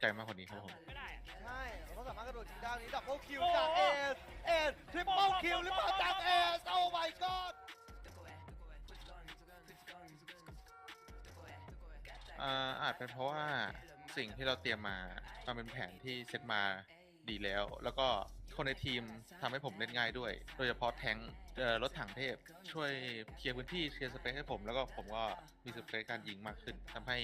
ไกลมากกว่านี้ครับผมไม่ได้ใช่เขาสามารถกระโดดยิงได้นี้ดับเบิลคิวจากเอสทริปเปิลคิวหรือเปล่าจากเอสโอ้ my god อาจเป็นเพราะว่าสิ่งที่เราเตรียมมามันเป็นแผนที่เซตมาดีแล้วก็คนในทีมทำให้ผมเล่นง่ายด้วยโดยเฉพาะแทงค์รถถังเทพช่วยเคลียร์พื้นที่เคลียร์สเปซให้ผมแล้วก็ผมก็มีสเปซการยิงมากขึ้นทำให้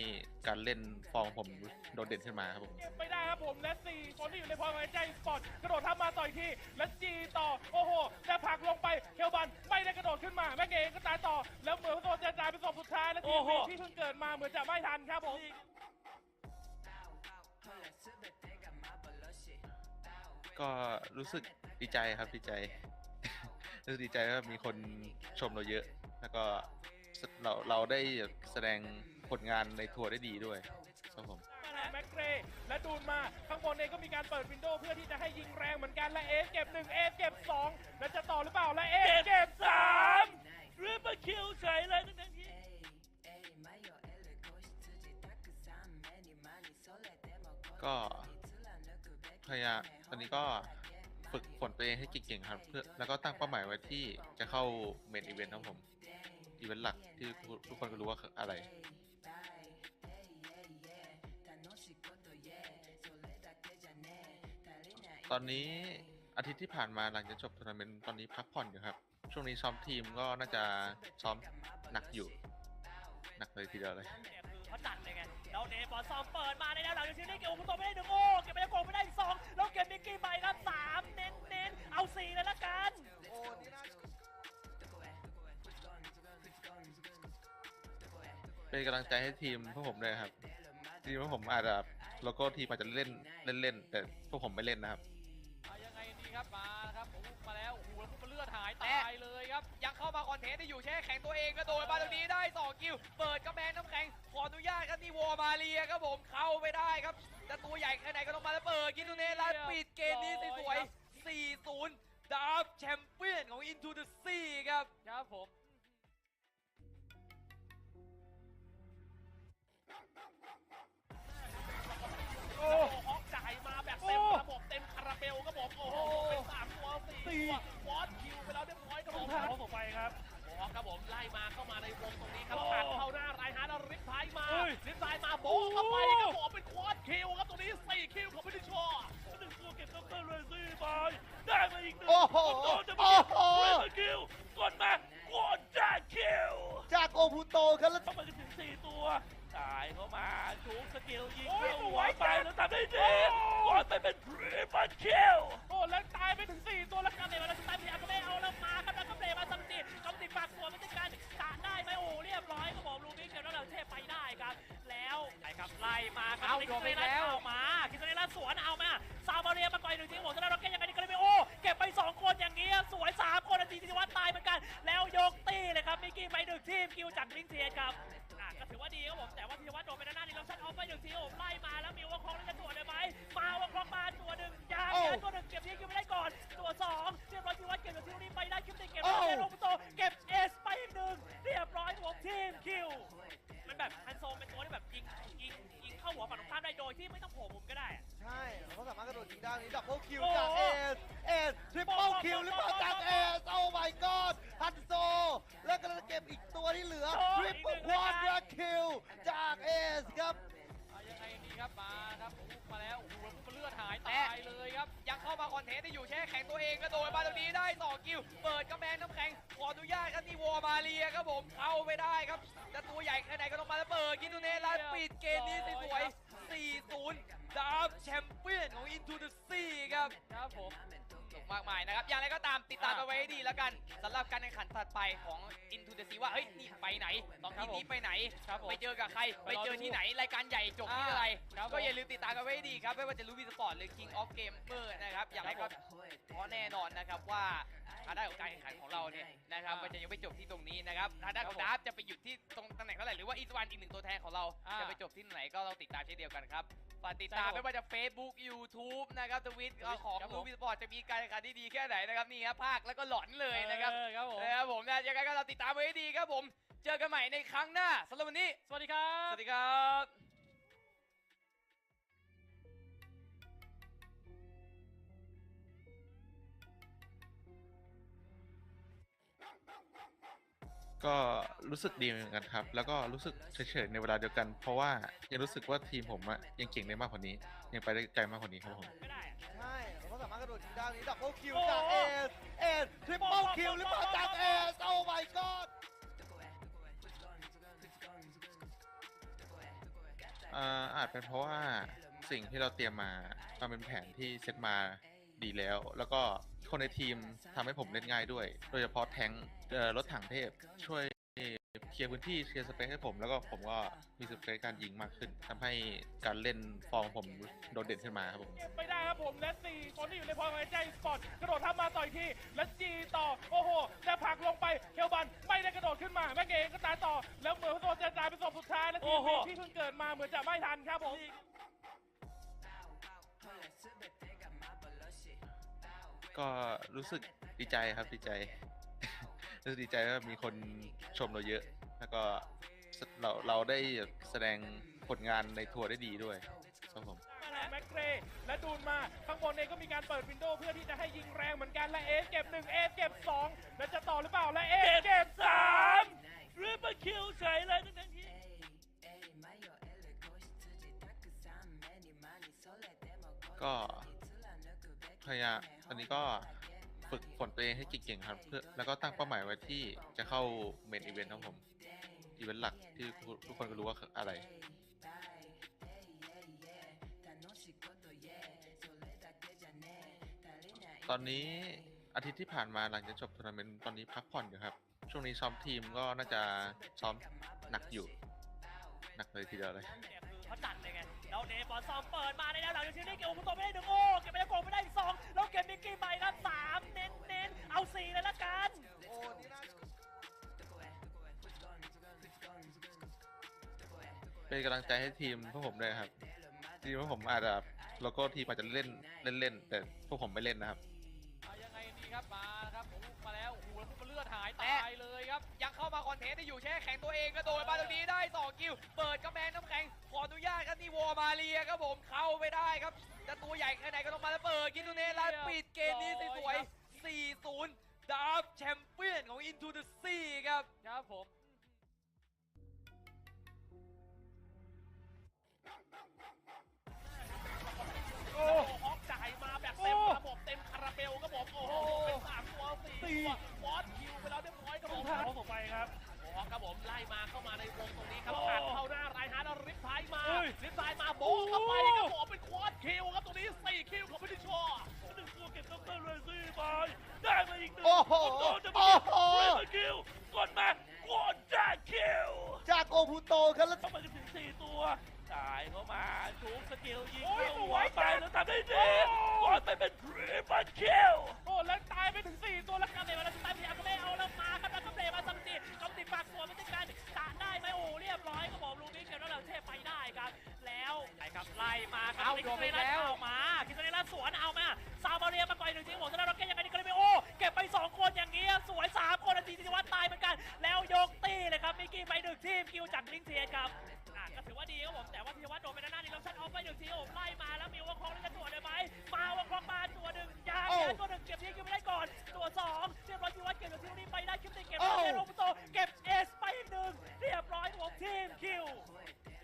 การเล่นฟอร์มผมโดดเด่นขึ้นมาครับผมไม่ได้ครับผมและสี่คนที่อยู่ในพอยต์หายใจสปอร์ตกระโดดทับมาต่อยทีและจีต่อโอ้โหจะผลักลงไปเคลบันไม่ได้กระโดดขึ้นมาแม่เองก็ตายต่อแล้วเหมือนตัวจะจ่ายเป็นศพสุดท้ายและทีมที่เพิ่งเกิดมาเหมือนจะไม่ทันครับผมก็รู้สึกดีใจครับดีใจ รู้สึกดีใจว่ามีคนชมเราเยอะ แล้วก็เราได้แสดงผลงานในทัวร์ได้ดีด้วยครับผมแม็กเกรย์และดูนมาข้างบนเองก็มีการเปิดวินโดว์เพื่อที่จะให้ยิงแรงเหมือนกันและเอเก็บ1เอเก็บ2แล้วจะต่อหรือเปล่าและเอเก็บ3ริปเปอร์คิวเฉยเลยทั้งที่ก็พยายามตอนนี้ก็ฝึกฝนตัวเองให้เก่งๆครับเพื่อแล้วก็ตั้งเป้าหมายไว้ที่จะเข้าเมนอีเวนต์ของผมอีเวนต์หลักที่ทุกคนก็รู้ว่าอะไรตอนนี้อาทิตย์ที่ผ่านมาหลังจากจบทัวร์นาเมนต์ตอนนี้พักผ่อนอยู่ครับช่วงนี้ซ้อมทีมก็น่าจะซ้อมหนักอยู่หนักเลยทีเดียวเลยเขาจัดเลยไงแล้วเดฟบอลซอมเปิดมาในแนวหลังอยู่ที่นี่เก็บอุปโภคไม่ได้1โอ้เก็บไปได้โกงไม่ได้2แล้วเก็บมิกกี้ใหม่ครับ3เน้นเอา4เลยละกันโอ้นี่น่าเป็นกำลังใจให้ทีมพวกผมด้วยครับทีมพวกผมอาจจะโลโก้ทีมอาจจะเล่นแต่พวกผมไม่เล่นนะครับยังไงดีครับมาครับผมมาแล้วโอ้โหแล้วเลือดหายตายเลยครับยังเข้ามาคอนเทนต์ที่อยู่แช่แข็งตัวเองกระโดดมาตรงนี้ได้2คิวเปิดกระแพงน้ำแข็งขออนุญาตครับนี่วอร์มาเรียครับผมเข้าไปได้ครับแต่ตัวใหญ่แค่ไหนก็ต้องมาแล้วเปิดกินตูเนลันปิดเกมนี้สวยๆ 4-0 ดาร์ฟแชมเปี้ยนของ Into the Sea ครับครับผมโอ้ฮอกจ่ายมาแบบเต็มระบบเต็มคาราเบลครับผมโอ้โหเป็น3ตัว4ตัววอตคิวไปแล้วเรียบร้อยครับผมเขาต่อไปครับฮอกครับผมไล่มาเข้ามาในวงตรงนี้ครับผ่านเข้าหน้ารายฮาร์ดริฟท้ายมาริฟท้ายมาโบเข้าไปครับผมเป็นควอตคิวครับตรงนี้4คิวของพิชอร์1ตัวเก็บต้องเตอร์เรซี่ไปได้มาอีก1โอ้โหเรซี่คิวกดมากดได้คิวจากโอพูโตครับแล้วเข้ามาถึง4ตัวตายเข้ามาชูสกิลยิงเข้าหัวไปแล้วทำได้ดีวอดไปเป็นพรีมัดคิลโอ้แล้วตายไปถึง4ตัวแล้วกันเลยแล้วสไตล์พยายามก็ไม่เอาแล้วมาครับแล้วก็เบรมาสัมติปากหัวไม่ใช่การตะได้ไหมโอ้เรียบร้อยครับผมลูมิเกลแล้วเราเทพไปได้ครับแล้วไอ้ครับไล่มาครับเอาโดนไปแล้วมาคิดว่าได้สวนเอามาซาบาเรียมาต่อย1ทีผมจะได้ล็อกเก็ตยังไงดีก็เลยไม่โอ้เก็บไป2คนอย่างนี้สวย3คนทีที่ว่าตายเหมือนกันแล้วยกตีเลยครับมิกกี้ไป1ทีมคิวจากลิงเทียนครับก็ถือว่าดีครับผมแต่ว่าพิวัตรโดนไปด้านหน้านี่เราชัดเอาไป1ทีผมไล่มาแล้วมีว่าคลองจะตัวได้ไหมมาว่าคลองมาตัว1ยางตัว1เก็บที่คิวไม่ได้ก่อนตัว2เรียบร้อยพิวัตรเก็บจากที่นี้ไปได้คิวติดเก็บได้ลงโตเก็บเอสไปอีก1เรียบร้อยผมทีมคิวมันแบบฮันโซเป็นตัวที่แบบยิงเข้าหัวฝั่งตรงข้ามได้โดยที่ไม่ต้องโผล่มุมก็ได้ใช่เขาสามารถกระโดดยิงได้นี้ดับเบิลคิวจากเอสทริปเปิลคิวหรือเปล่าจากเอสโอ้ my god ฮันโซแล้วก็จะเก็บอีกตัวที่เหลือทริปเปิลควอดราคิวจากเอสครับยังไงดีครับมาครับมาแล้วโอ้โหเลือดหายตายเลยครับยังเข้ามาคอนเทนต์ที่อยู่แช่แข็งตัวเองกระโดดมาตรงนี้ได้2คิวเปิดกระแพงน้ำแข็งขออนุญาตครับนี่วอร์มาเรียครับผมเข้าไปได้ครับแต่ตัวใหญ่แค่ไหนก็ต้องมาแล้วเปิดกินตูเนลันปิดเกมนี้สวยๆ 4-0 ดาร์ฟแชมเปี้ยนของ Into the Sea ครับครับผมมากมายนะครับอย่างไรก็ตามติดตามเอาไว้ให้ดีแล้วกันสำหรับการแข่งขันถัดไปของ Into the Sea ว่าเฮ้ยนี่ไปไหน2ทีมนี้ไปไหนไปเจอกับใครไปเจอที่ไหนรายการใหญ่จบที่อะไรก็อย่าลืมติดตามกันไว้ให้ดีครับไม่ว่าจะรู้วีสปอร์ตหรือ King of Gamer นะครับอย่างไรก็เพราะแน่นอนนะครับว่าทางด้านของการแข่งขันของเราเนี่ยนะครับมันจะยังไม่จบที่ตรงนี้นะครับทางด้านของดาร์ฟจะไปหยุดที่ตรงตำแหน่งเท่าไหร่หรือว่าอีสวานอีก1ตัวแทนของเราจะไปจบที่ไหนก็ต้องติดตามเช่นเดียวกันครับฝากติดตามไม่ว่าจะ Facebook YouTube นะครับทวิตของรู้วีสปอร์ตจะมีการแข่งขันที่ดีแค่ไหนนะครับนี่ครับภาคแล้วก็หลอนเลยนะครับนะครับผมนะยังไงก็เราติดตามไว้ให้ดีครับผมเจอกันใหม่ในครั้งหน้าสำหรับวันนี้สวัสดีครับ ก็รู้สึกดีเหมือนกันครับแล้วก็รู้สึกเฉยๆในเวลาเดียวกัน เพราะว่ายังรู้สึกว่าทีมผมอะยังเก่งได้มากกว่านี้ยังไปได้ไกลมากกว่านี้ครับผม ไม่ได้อะ ใช่เขาสามารถกระโดดยิงได้นี้ดับเบิลคิวจากเอสทริปเปิลคิวหรือเปล่าจากเอสโอ้ my god อาจเป็นเพราะว่าสิ่งที่เราเตรียมมามันเป็นแผนที่เซตมาดีแล้ว แล้วก็คนในทีมทำให้ผมเล่นง่ายด้วย โดยเฉพาะแทงค์รถถังเทพช่วยเคลียร์พื้นที่เคลียร์สเปซให้ผม แล้วก็ผมก็มีสเปซการยิงมากขึ้นทำให้การเล่นฟอร์มผมโดดเด่นขึ้นมาครับผม ไม่ได้ครับผมและสี่คนที่อยู่ในพอยต์ของใจสปอร์ตกระโดดทับมาต่อยทีและจีต่อโอ้โหแต่ผลักลงไปเคลบันไม่ได้กระโดดขึ้นมาแม่งเองก็ตายต่อแล้วเหมือนตัวจะตายเป็นศพสุดท้ายและทีมที่เพิ่งเกิดมาเหมือนจะไม่ทันครับผม ก็รู้สึกดีใจครับดีใจ รู้สึกดีใจว่ามีคนชมเราเยอะ แล้วก็เราได้แสดงผลงานในทัวร์ได้ดีด้วยครับผม แม็กเกรย์และดูนมาข้างบนเองก็มีการเปิดวินโดว์เพื่อที่จะให้ยิงแรงเหมือนกันและเอสเก็บ1เอสเก็บ2แล้วจะต่อหรือเปล่าและเอสเก็บ3ริปเปอร์คิวเฉยเลยทั้งที่ ก็พยายามตอนนี้ก็ฝึกฝนตัวเองให้เก่งๆครับเพื่อแล้วก็ตั้งเป้าหมายไว้ที่จะเข้าเมนอีเวนต์ของผมอีเวนต์หลักที่ทุกคนก็รู้ว่าอะไร ตอนนี้อาทิตย์ที่ผ่านมาหลังจากจบทัวร์นาเมนต์ตอนนี้พักผ่อนอยู่ครับ ช่วงนี้ซ้อมทีมก็น่าจะซ้อมหนักอยู่หนักเลยทีเดียวเลย เนี่ยคือเขาจัดเลยไงแล้วเดบอลซอมเปิดมาในแนวหลังจากที่ได้เก็บอุปโตไม่ได้1โอ้เก็บไปแล้วโกงไม่ได้อีก2แล้วเก็บมิกกี้ไปครับ3เน้นเอา4เลยละกัน โอ้นี่น่า เป็นกำลังใจให้ทีมพวกผมด้วยครับ ทีมพวกผมอาจจะโลโก้ทีมอาจจะเล่นแต่พวกผมไม่เล่นนะครับ ยังไงดีครับมาครับผมมาแล้วโอ้โหแล้วพุ่งมาเลือดหายตายเลยครับยังเข้ามาคอนเทนต์ได้อยู่แช่แข็งตัวเองกระโดดมาตรงนี้ได้2คิวเปิดกำแพงน้ำแข็งขออนุญาตครับนี่วอร์มาเรียครับผมเข้าไม่ได้ครับจะตัวใหญ่แค่ไหนก็ต้องมาแล้วเปิดกินตูเนลันปิดเกมนี้สวยๆ 4-0 ดับแชมเปี้ยนของ Into the Sea ครับครับผม โอ้ฮอกจ่ายมาแบบเต็มระบบเต็มคาราเบลครับผมโอ้โหเป็น3ตัว4ตัวบอสคิวไปแล้วเรียบร้อยครับผมเขาต่อไปครับโอ้ฮอกครับผมไล่มาเข้ามาในวงตรงนี้ครับผ่านเข้าหน้ารายฮาร์ดแล้วริบท้ายมาริบท้ายมาโบเข้าไปครับผมเป็นควอดคิวครับตรงนี้4คิวของพิทิชอร์1ตัวเก็บด็อกเตอร์เรซี่ไปได้มาอีก1 โอ้โห จะ โอ้ มา โห เรคิวกดมากดแจ็คคิว จากโอพูโตครับแล้ว เข้ามากันถึง4ตัวตายเข้ามาชูสกิลยิงเข้าหัวไปแล้วทำได้ดีบอลไปเป็นทริปเปิลคิลโอ้แล้วตายไปถึง4ตัวแล้วกันเลยมาแล้วตายพยายามก็ไม่เอาแล้วมาครับแล้วก็เตะมาซัมติปากสวนไม่ได้การตะได้ไหมโอ้เรียบร้อยครับผมลูกนี้เก็บแล้วเราเทพไปได้ครับแล้วไอ้ครับไล่มาครับคิสเนล่าเอามาคิสเนล่าสวนเอามาซาบาเรียมาก่อย1ทีผมจะได้เราแก้ยังไงดีก็เลยไม่โอ้เก็บไป2คนอย่างเงี้ยสวย3คนทีวัฒน์ตายเหมือนกันแล้วยกตีเลยครับมิกกี้ไป1ทีมคิวจากลิงเทียนครับก็ถือว่าดีครับผมแต่ว่าธีรวัฒน์โดนไปด้านหน้านี่เราชัดออฟไป1ทีผมไล่มาแล้วมีวังคล้องจะตรวจได้ไหมมาวังคล้องมาตัว1ยางตัว1เก็บที่คิวไม่ได้ก่อนตัว2เรียบร้อยธีรวัฒน์เก็บจากทีมนี้ไปได้คิวติเก็บได้โรบุโตเก็บเอสไปอีก1เรียบร้อยผมทีมคิว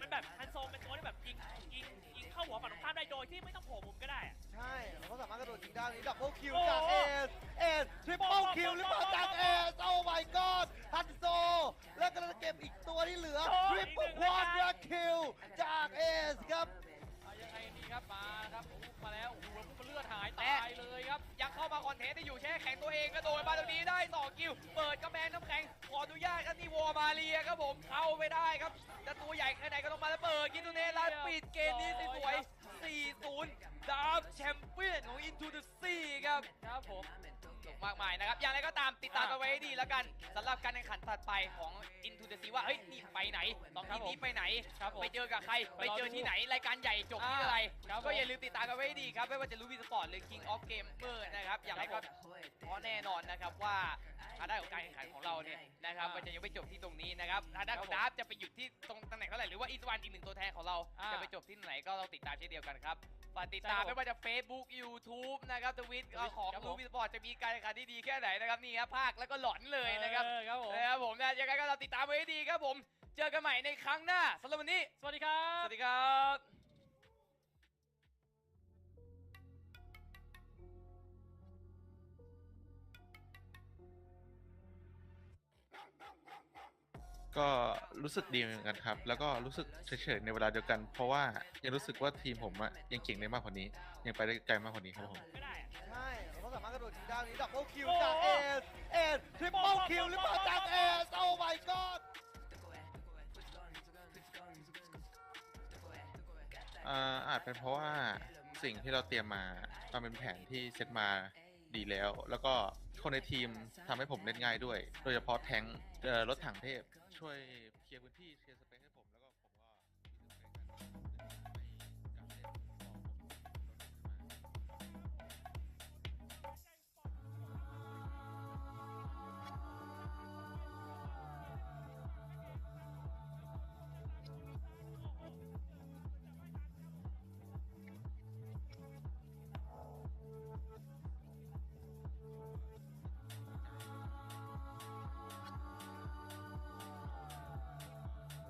มันแบบฮันโซเป็นตัวที่แบบยิงเข้าหัวฝั่งตรงข้ามได้โดยที่ไม่ต้องโผล่มุมก็ได้ ใช่เขาสามารถกระโดดยิงได้นี้ดับเบิลคิวจากเอสทริปเปิลคิวหรือเปล่าจากเอสโอ้ my god ฮันโซแล้วก็จะเก็บอีกตัวที่เหลือทริปเปิลควอดราคิวจากเอสครับ ยังไงดีครับมาครับผมมาแล้วโอ้โหแล้วพุ่งมาเลือดหายตายเลยครับยังเข้ามาคอนเทนต์ได้อยู่แช่แข็งตัวเองกระโดดมาตรงนี้ได้2คิวเปิดกำแพงน้ำแข็งขออนุญาตครับนี่วอร์มาเรียครับผมเข้าไม่ได้ครับจะตัวใหญ่แค่ไหนก็ต้องมาแล้วเปิดกินตูเนลันปิดเกมนี้สวยๆ 4-0 ดับแชมเปี้ยนของ Into the Sea ครับครับผมมากมายนะครับอย่างไรก็ตามติดตามกันไว้ให้ดีแล้วกันสำหรับการแข่งขันถัดไปของ Into the Sea ว่าเฮ้ยนี่ไปไหน2ทีมนี้ไปไหนไปเจอกับใครไปเจอที่ไหนรายการใหญ่จบที่อะไรก็อย่าลืมติดตามกันไว้ให้ดีครับไม่ว่าจะรู้วีสปอร์ตหรือ King of Gamer นะครับอย่างไรก็เพราะแน่นอนนะครับว่าทางด้านของการแข่งขันของเราเนี่ยนะครับมันจะยังไม่จบที่ตรงนี้นะครับทางด้านของดาร์ฟจะไปหยุดที่ตรงตำแหน่งเท่าไหร่หรือว่าอีสวานอีก1ตัวแทนของเราจะไปจบที่ไหนก็ต้องติดตามเช่นเดียวกันครับ ฝากติดตามไม่ว่าจะ Facebook YouTube นะครับทวิตของลูบิสปอร์ตจะมีการแข่งขันที่ดีแค่ไหนนะครับนี่ครับภาคแล้วก็หลอนเลยนะครับนะครับผมนะยังไงก็เราติดตามไว้ให้ดีครับผมเจอกันใหม่ในครั้งหน้าสำหรับวันนี้สวัสดีครับสวัสดีครับ ก็รู้สึกดีเหมือนกันครับ แล้วก็รู้สึกเฉยๆในเวลาเดียวกัน เพราะว่ายังรู้สึกว่าทีมผมอะยังเก่งได้มากกว่านี้ ยังไปได้ไกลมากกว่านี้ครับผม ไม่ได้อะ ใช่เขาสามารถกระโดดยิงได้นี้ดับเบิลคิวจากเอสทริปเปิลคิวหรือเปล่าจากเอสโอ้ my god อาจเป็นเพราะว่าสิ่งที่เราเตรียมมามันเป็นแผนที่เซตมาดีแล้ว แล้วก็คนในทีมทำให้ผมเล่นง่ายด้วย โดยเฉพาะแทงค์รถถังเทพช่วยเคลียร์พื้นที่เคลียร์สเปซให้ผมแล้วก็ผมก็มีสเปซการเล่นพอผม เ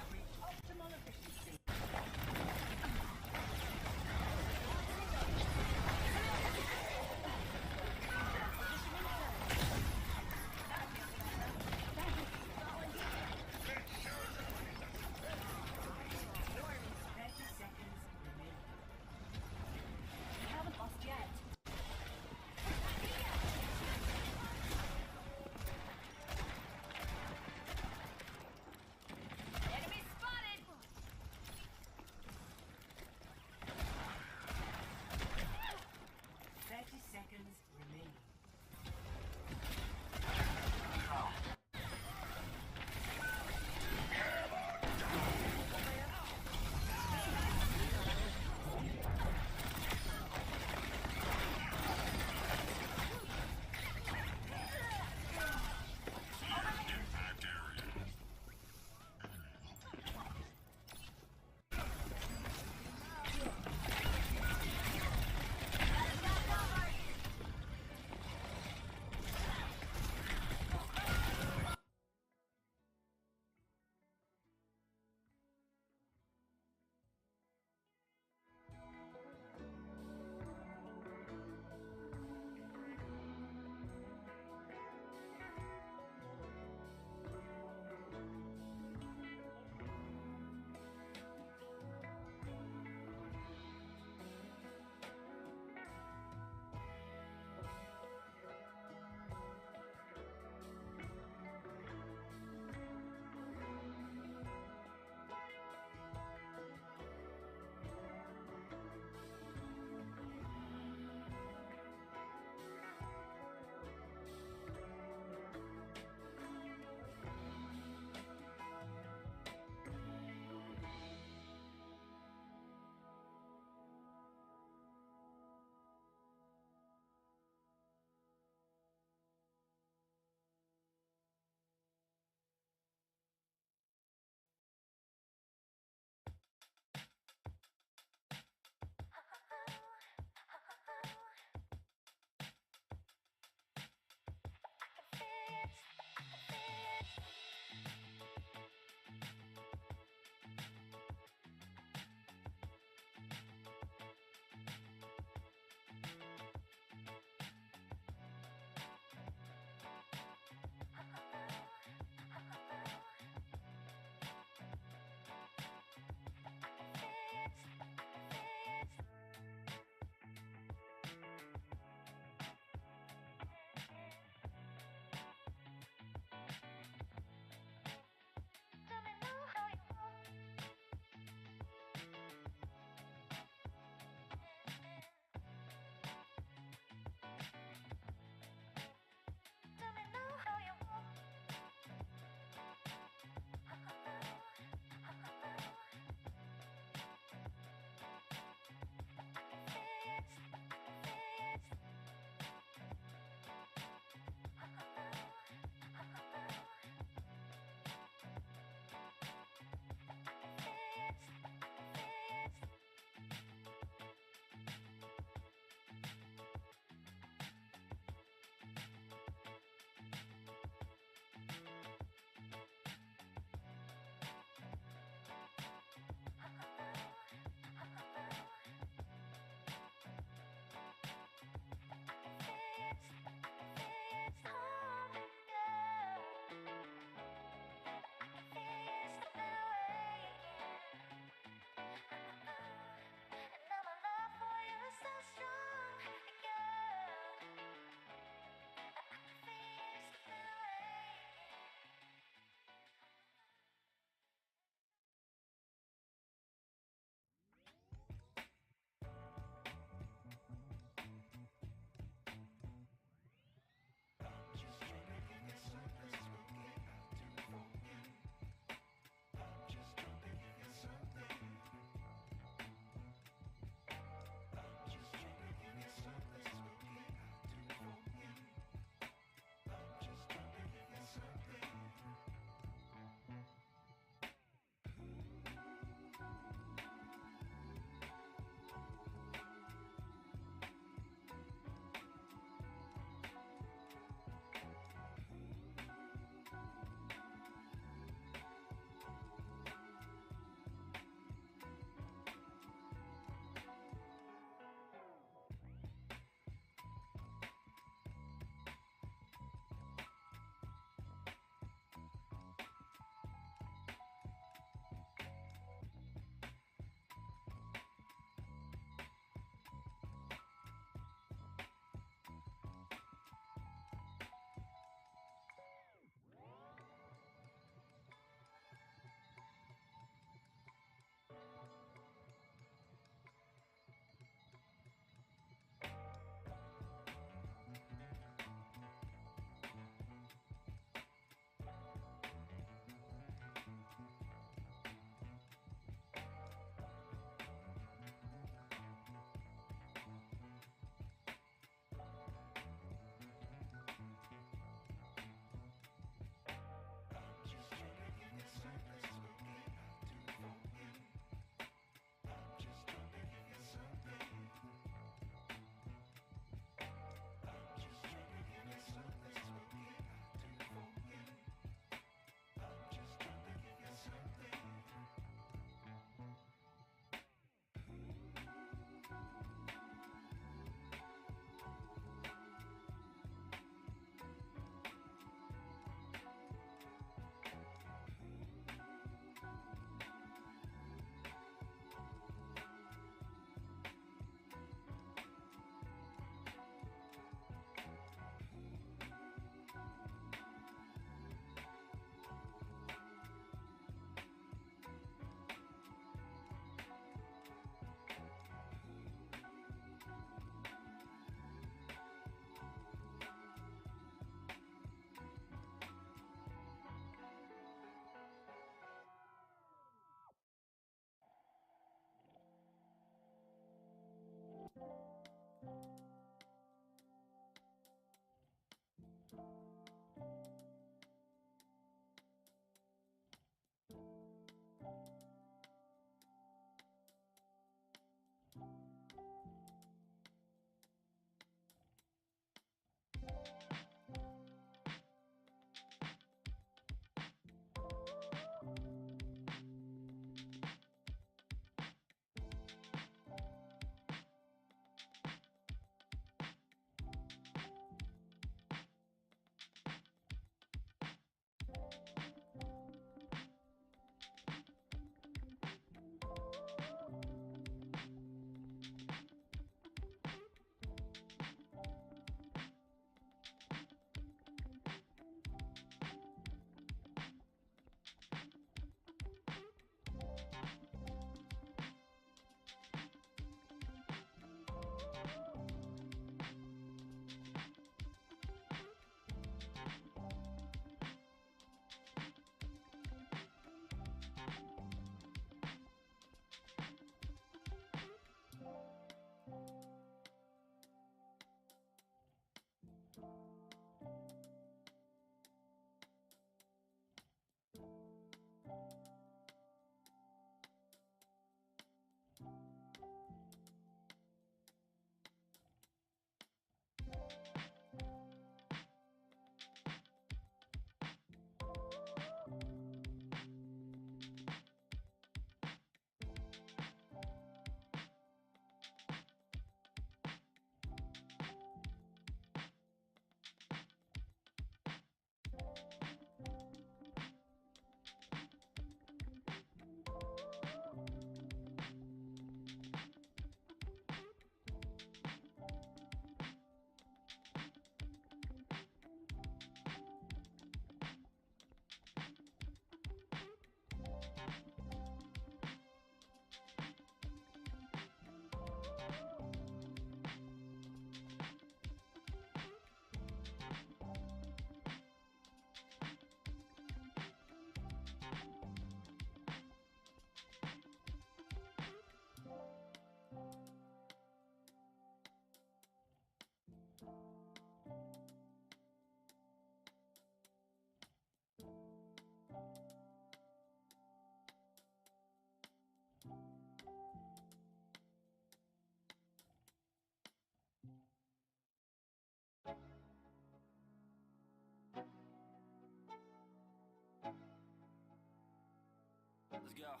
Let's go.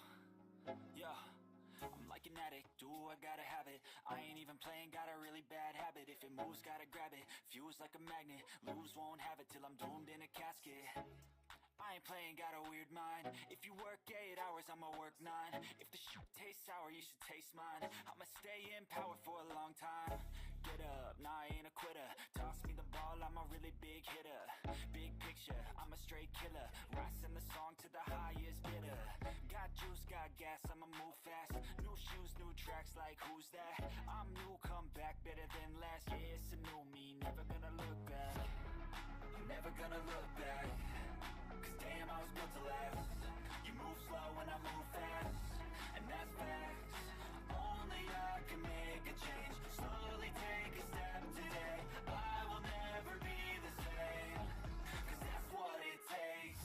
Yeah. I'm like an addict, do I gotta have it. I ain't even playing, got a really bad habit. If it moves, gotta grab it. Fuse like a magnet, lose, won't have it till I'm doomed in a casket. I ain't playing, got a weird mind. If you work 8 hours, I'ma work 9. If the shoot tastes sour, you should taste mine. I'ma stay in power for a long time. Get up, nah, I ain't a quitter. Toss me the ball, I'm a really big hitter. Big picture, I'm a straight killer. Rising the song to the highest bidder. Got juice, got gas, I'ma move fast. New shoes, new tracks, like who's that? I'm new, come back, better than last. Yeah, it's a new me, never gonna look back. I'm never gonna look back. Cause damn, I was built to last. You move slow and I move fast, and that's facts. Only I can make a change. Slowly take a step today. I will never be the same. Cause that's what it takes.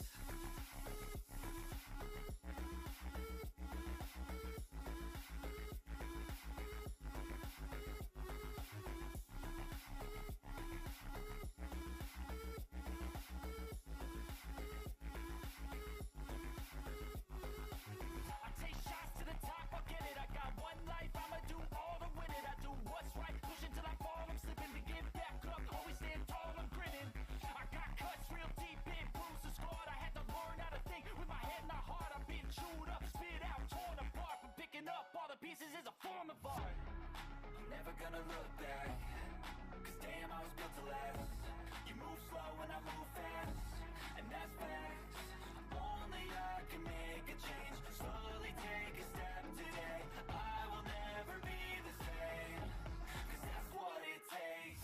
I take shots to the top, I'll get it. I got one life, I'ma do all to win it. I do what's right, push until I fall. I'm slipping to get back up, always stand tall, I'm grinning. I got cuts real deep, been bruised and scarred. I had to learn how to think with my head, not heart. I've been chewed up, spit out, torn apart. But picking up all the pieces is a form of art. I'm never gonna look back. Cause damn, I was built to last. You move slow and I move fast, and that's facts. Only I can make a change. Slowly take a step today. I will never be the same. Cause that's what it takes.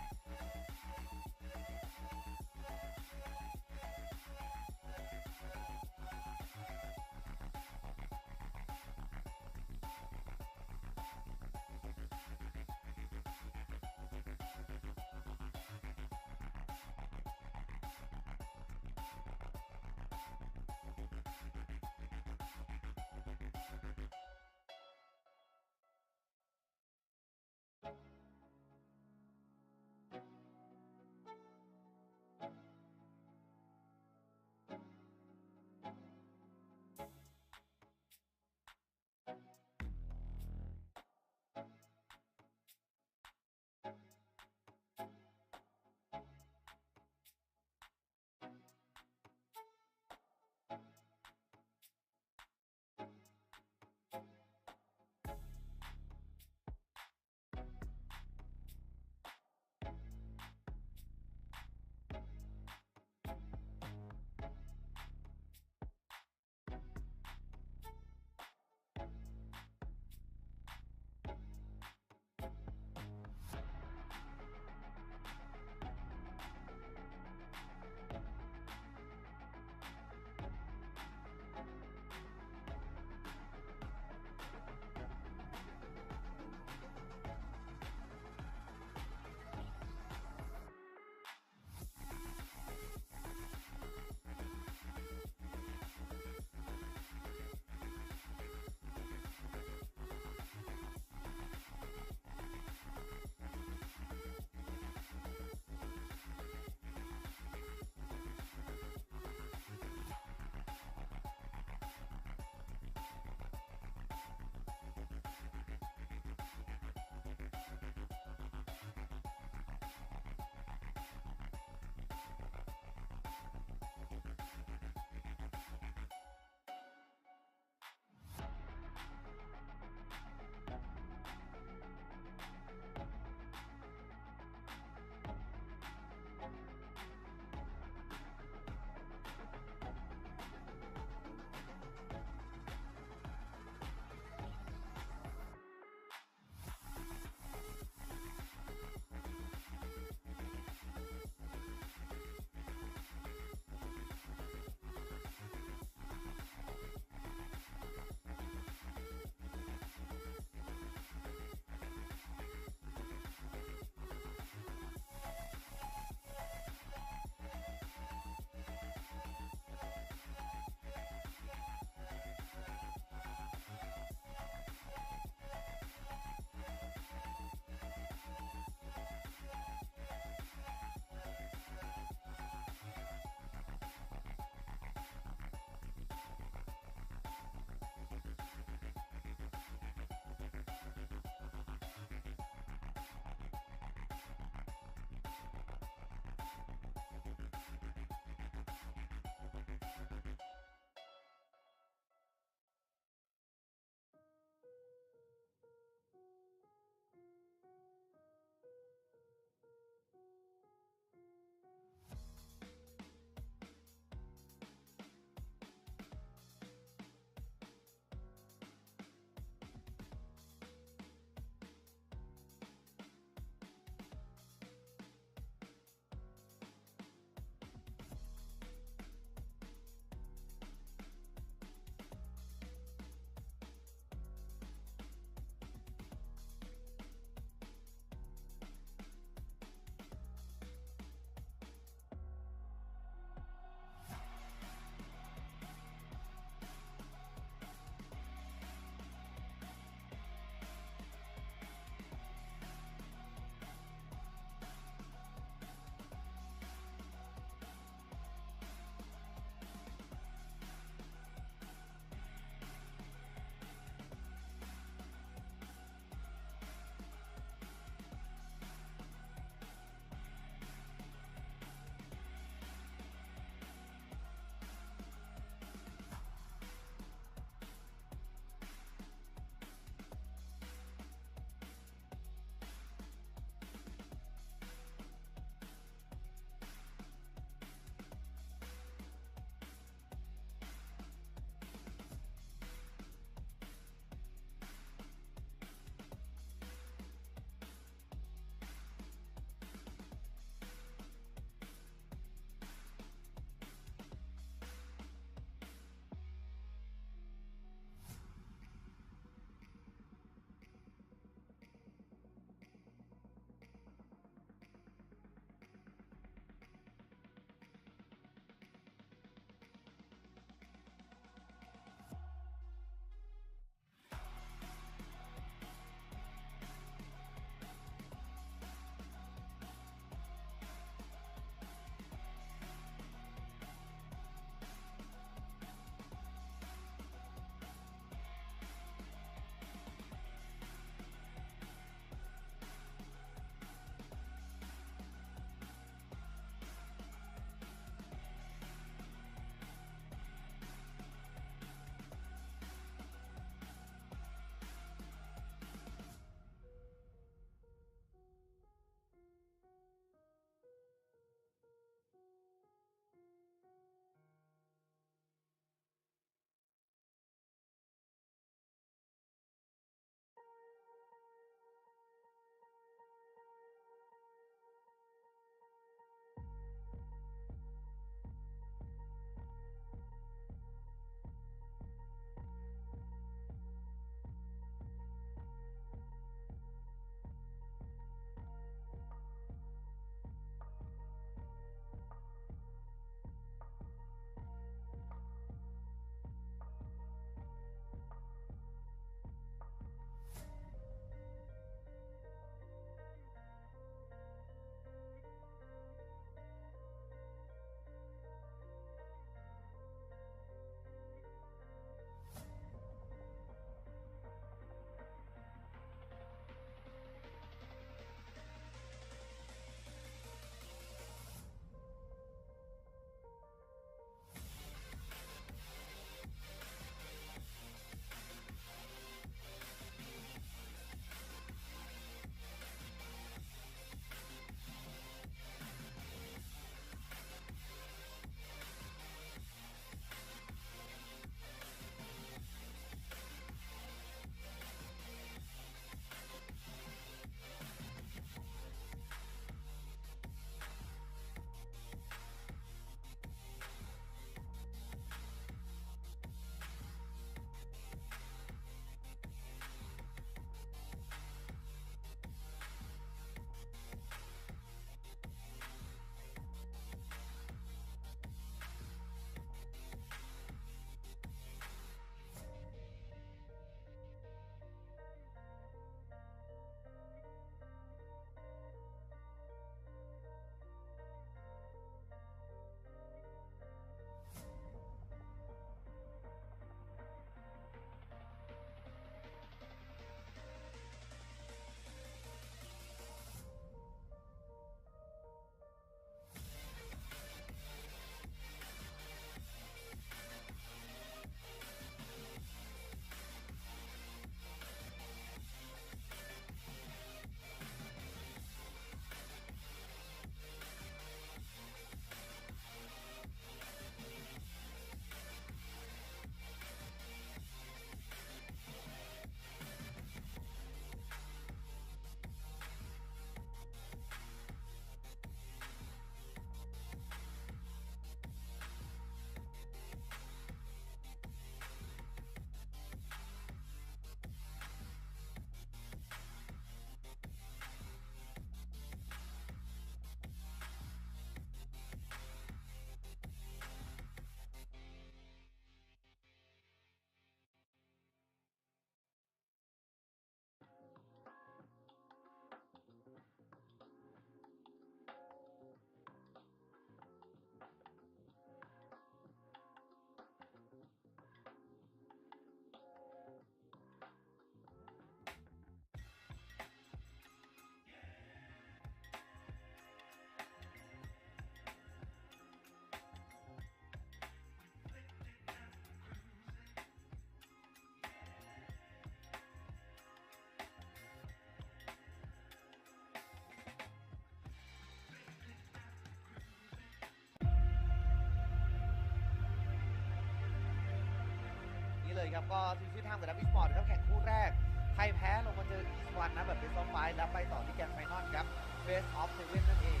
เลยครับก็ทีมที่ทำกับดับบิสปอร์ตครับแข่งคู่แรกใครแพ้ลงมาเจออีสวันนะแบบเบสออฟไฟแล้วไปต่อที่แกรนด์ไฟนอลครับเบสออฟเซเว่นนั่นเอง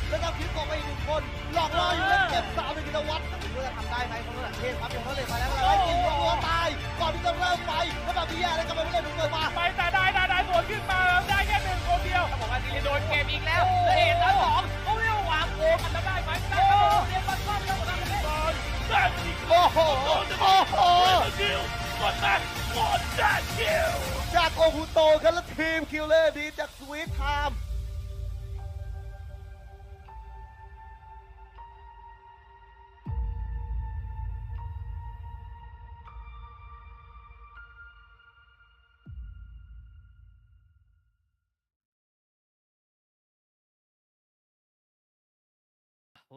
แล้วก็พิษออกไปอีก1 คนหลอกล่ออยู่แล้วเก็บ3เป็นกิโลวัตต์แต่ไม่รู้จะทำได้ไหมเพราะว่าเทพครับยังเขาเลยมาแล้วก็ไล่กินรัวๆตายก่อนที่จะเริ่มไปแล้วแบบนี้แย่แล้วก็ไม่เล่นเปิดมา ไปแต่ได้สวนขึ้นมาแล้วได้แค่1 คนเดียว เขาบอกว่าซีรีโดนเกมอีกแล้วแล้วเอ็นแล้วสองเขาเรียกว่าวางโกงกันแล้วได้ไหมได้ครับเรียนมันซ่อมแล้วหมดแล้วเลย That is โอ้โหโอ้โห kill. What that? What that kill? จากโอคุโตครับและทีมคิลเลอร์ดีจากสวีทไทม์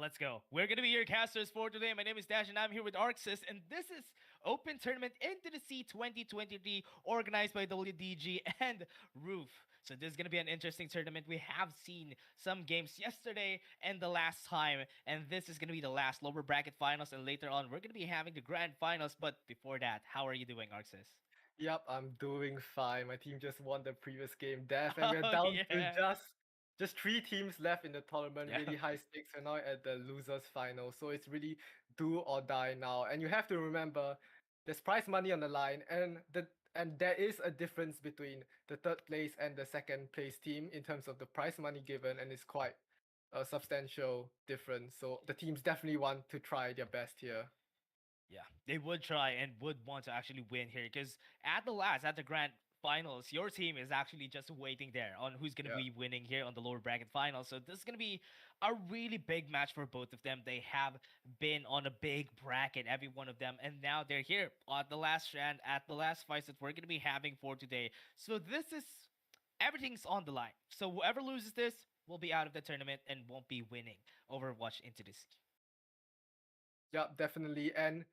Let's go. We're going to be your casters for today. My name is Dash and I'm here with Arxis, and this is Open Tournament Into the Sea 2023 organized by WDG and Roof. So this is going to be an interesting tournament. We have seen some games yesterday and the last time, and this is going to be the last lower bracket finals, and later on we're going to be having the grand finals. But before that, how are you doing, Arxis? Yep, I'm doing fine. My team just won the previous game, Death, and we're Oh, down yeah. to just 3 teams left in the tournament. Yeah. Really high stakes. We're now at the losers final, so it's really do or die now. And you have to remember, there's prize money on the line, and there is a difference between the 3rd place and the 2nd place team in terms of the prize money given, and it's quite a substantial difference. So the teams definitely want to try their best here. Yeah, they would try and would want to actually win here because at the grand finals, your team is actually just waiting there on who's going to Yeah. be winning here on the lower bracket finals. So this is going to be a really big match for both of them. They have been on a big bracket, every one of them, and now they're here at the last strand, at the last fights that we're going to be having for today. So everything's on the line. So whoever loses this will be out of the tournament and won't be winning Overwatch Into the Sea. Yeah, definitely. And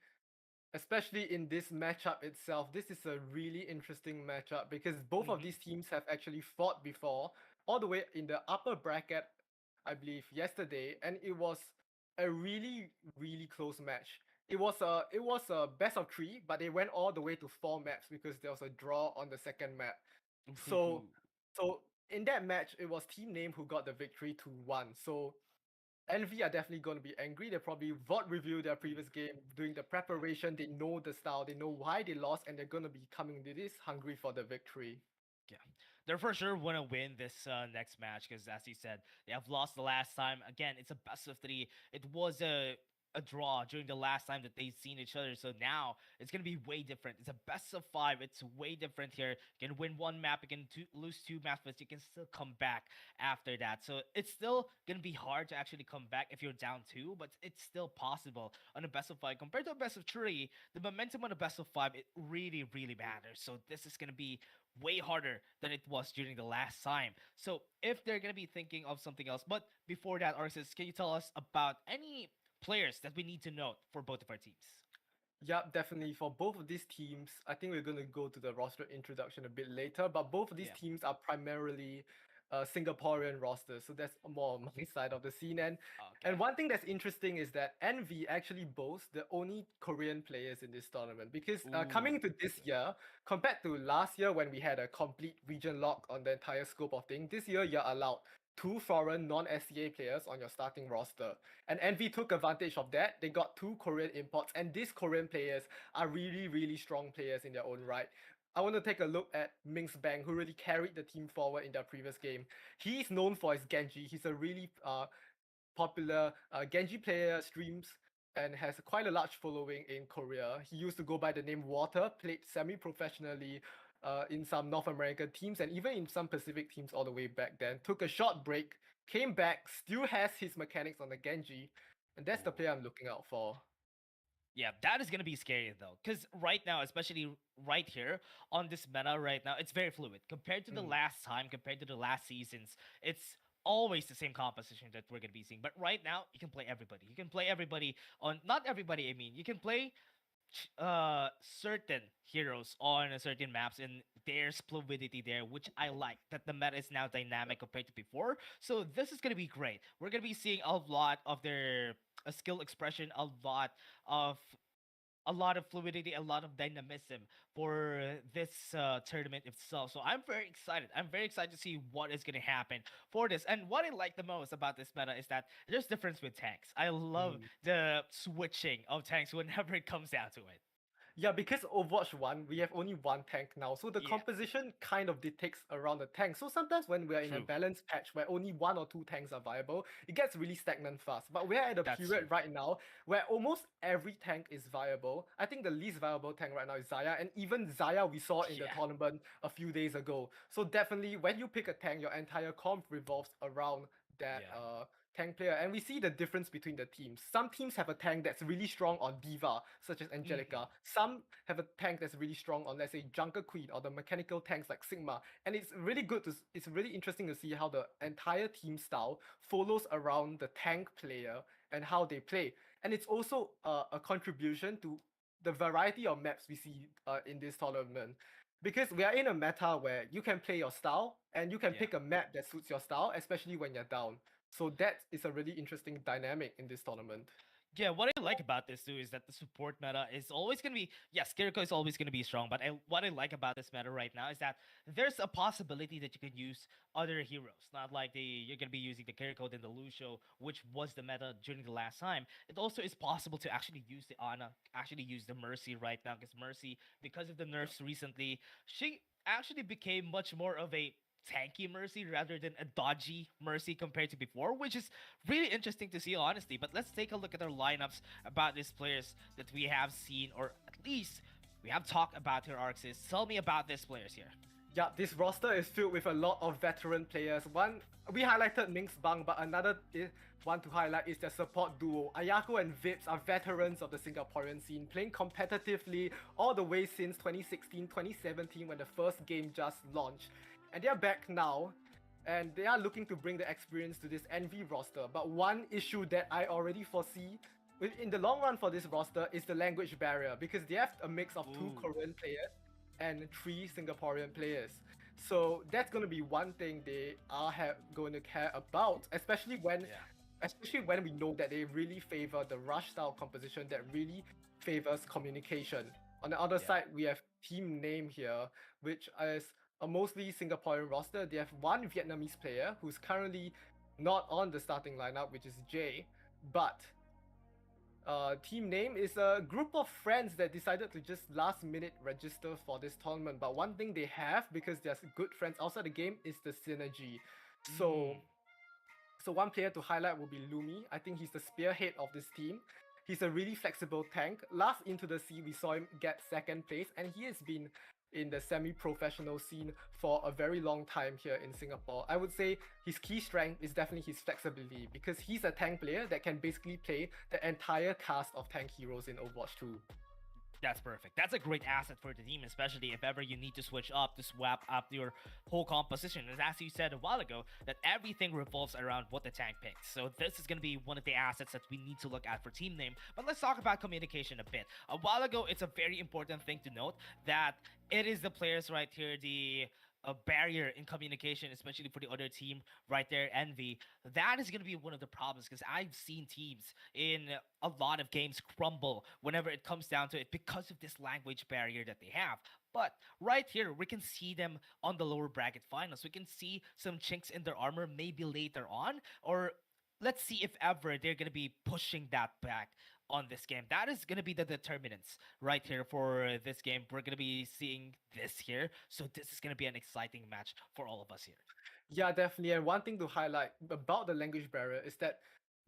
especially in this matchup itself, this is a really interesting matchup because both of these teams have actually fought before, all the way in the upper bracket, I believe, yesterday, and it was a really, really close match. It was a best of 3, but they went all the way to 4 maps because there was a draw on the 2nd map. So in that match, it was Team Name who got the victory 2-1. So Envy are definitely going to be angry. They probably VOD review their previous game, doing the preparation. They know the style, they know why they lost, and they're going to be coming to this hungry for the victory. Yeah, they're for sure want to win this next match because, as you said, they have lost the last time. Again, it's a best of 3. It was a draw during the last time that they've seen each other. So now it's going to be way different. It's a best of 5. It's way different here. You can win 1 map, you can lose 2 maps, but you can still come back after that. So it's still going to be hard to actually come back if you're down 2, but it's still possible on a best of 5. Compared to a best of 3, the momentum on a best of 5, it really, really matters. So this is going to be way harder than it was during the last time. So if they're going to be thinking of something else, but before that, Arxis, can you tell us about any players that we need to note for both of our teams? Yeah, definitely. For both of these teams, I think we're going to go to the roster introduction a bit later, but both of these teams are primarily Singaporean rosters, so that's more on my side of the scene. And one thing that's interesting is that Envy actually boasts the only Korean players in this tournament because coming to this year, compared to last year when we had a complete region lock on the entire scope of things, this year you're allowed 2 foreign non-SCA players on your starting roster. And Envy took advantage of that. They got 2 Korean imports, and these Korean players are really, really strong players in their own right. I want to take a look at Minx Bang, who really carried the team forward in their previous game. He's known for his Genji. He's a really popular Genji player, streams and has quite a large following in Korea. He used to go by the name Water, played semi-professionally in some North American teams and even in some Pacific teams all the way back then. Took a short break, came back, still has his mechanics on the Genji, and that's the player I'm looking out for. Yeah, that is going to be scary though, because right now, especially right here on this meta right now, it's very fluid. Compared to the last time, compared to the last seasons, it's always the same composition that we're going to be seeing. But right now, you can play everybody. You can play everybody on, not everybody, I mean, you can play certain heroes on certain maps, and there's fluidity there, which I like that the meta is now dynamic compared to before. So this is gonna be great. We're gonna be seeing a lot of their skill expression, of a lot of fluidity, a lot of dynamism for this tournament itself. So I'm very excited. I'm very excited to see what is going to happen for this. And what I like the most about this meta is that there's difference with tanks. I love the switching of tanks whenever it comes down to it. Yeah, because Overwatch 1, we have only one tank now, so the Yeah. composition kind of dictates around the tank. So sometimes when we're in a True. balanced patch where only one or two tanks are viable, it gets really stagnant fast. But we're at a That's period true. right now where almost every tank is viable. I think the least viable tank right now is Xayah, and even Xayah we saw in the Yeah. tournament a few days ago. So definitely when you pick a tank, your entire comp revolves around that Yeah. tank player, and we see the difference between the teams. Some teams have a tank that's really strong on Diva, such as Angelica. Some have a tank that's really strong on, let's say, Junker Queen or the mechanical tanks like Sigma. And it's really it's really interesting to see how the entire team style follows around the tank player and how they play. And it's also a contribution to the variety of maps we see in this tournament. Because we are in a meta where you can play your style and you can Yeah. pick a map that suits your style, especially when you're down. So that is a really interesting dynamic in this tournament. Yeah, what I like about this too is that the support meta is always going to be, yes, Kiriko is always going to be strong, but what I like about this meta right now is that there's a possibility that you could use other heroes. Not like you're going to be using the Kiriko and the Lucio, which was the meta during the last time. It also is possible to actually use the Ana, actually use the Mercy right now, because Mercy, because of the nerfs recently, she actually became much more of a tanky Mercy rather than a dodgy Mercy compared to before, which is really interesting to see, honestly. But let's take a look at our lineups about these players that we have seen, or at least we have talked about their arcs. Tell me about these players here. Yeah, this roster is filled with a lot of veteran players. One, we highlighted Minx Bang, but another one to highlight is their support duo. Ayako and Vips are veterans of the Singaporean scene, playing competitively all the way since 2016, 2017 when the first game just launched. And they are back now, and they are looking to bring the experience to this Envy roster. But one issue that I already foresee in the long run for this roster is the language barrier, because they have a mix of two Korean players and three Singaporean players. So that's going to be one thing they are going to care about, especially when we know that they really favor the rush style composition that really favors communication. On the other side, we have team name here, which is a mostly Singaporean roster. They have one Vietnamese player who's currently not on the starting lineup, which is Jay, but team name is a group of friends that decided to just last minute register for this tournament. But one thing they have, because they're good friends outside the game, is the synergy. So one player to highlight will be Lumi. I think he's the spearhead of this team. He's a really flexible tank. Last Into the Sea, we saw him get second place, and he has been in the semi-professional scene for a very long time here in Singapore. I would say his key strength is definitely his flexibility, because he's a tank player that can basically play the entire cast of tank heroes in Overwatch 2. That's perfect. That's a great asset for the team, especially if ever you need to switch up to swap up your whole composition. As you said a while ago, that everything revolves around what the tank picks. So this is going to be one of the assets that we need to look at for team name. But let's talk about communication a bit. A while ago, it's a very important thing to note that it is the players right here, a barrier in communication, especially for the other team right there, Envy. That is going to be one of the problems, because I've seen teams in a lot of games crumble whenever it comes down to it because of this language barrier that they have. But right here, we can see them on the lower bracket finals. We can see some chinks in their armor maybe later on, or let's see if ever they're going to be pushing that back on this game. That is going to be the determinants right here for this game. We're going to be seeing this here. So this is going to be an exciting match for all of us here. Yeah, definitely. And one thing to highlight about the language barrier is that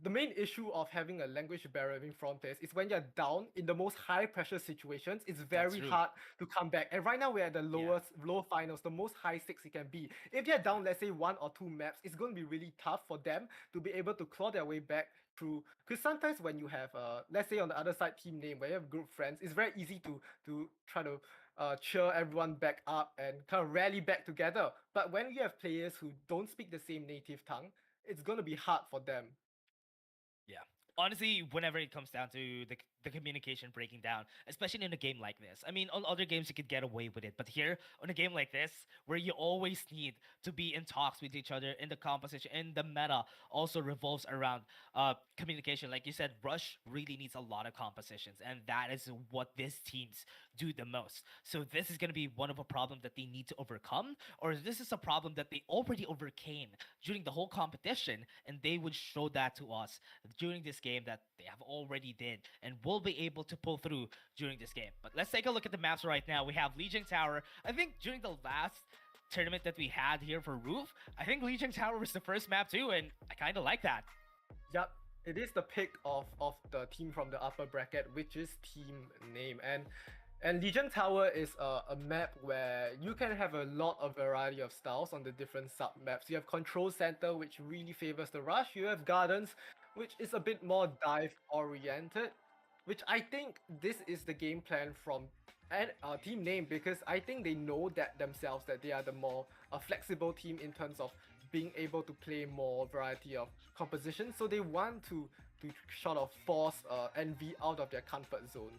the main issue of having a language barrier in front players is when you're down in the most high pressure situations, it's very true. hard to come back. And right now we're at the low finals, the most high stakes it can be. If they're down, let's say 1 or 2 maps, it's going to be really tough for them to be able to claw their way back through. Because sometimes when you have, let's say on the other side team name, where you have group friends, it's very easy to try to cheer everyone back up and kind of rally back together. But when you have players who don't speak the same native tongue, it's going to be hard for them. Yeah. Honestly, whenever it comes down to the communication breaking down, especially in a game like this. I mean, on other games you could get away with it, but here on a game like this, where you always need to be in talks with each other, in the composition, in the meta, also revolves around communication. Like you said, Rush really needs a lot of compositions, and that is what these teams do the most. So this is going to be one of a problem that they need to overcome, or this is a problem that they already overcame during the whole competition, and they would show that to us during this game that they have already did and will be able to pull through during this game. But let's take a look at the maps right now. We have Legion Tower. I think during the last tournament that we had here for Roof, I think Legion Tower was the first map too, and I kind of like that. Yep, it is the pick of the team from the upper bracket, which is team name. And Legion Tower is a map where you can have a lot of variety of styles on the different sub-maps. You have Control Center, which really favors the rush. You have Gardens, which is a bit more dive-oriented, which I think this is the game plan from team name, because I think they know that themselves, that they are the more flexible team in terms of being able to play more variety of composition. So they want to sort of force Envy out of their comfort zone.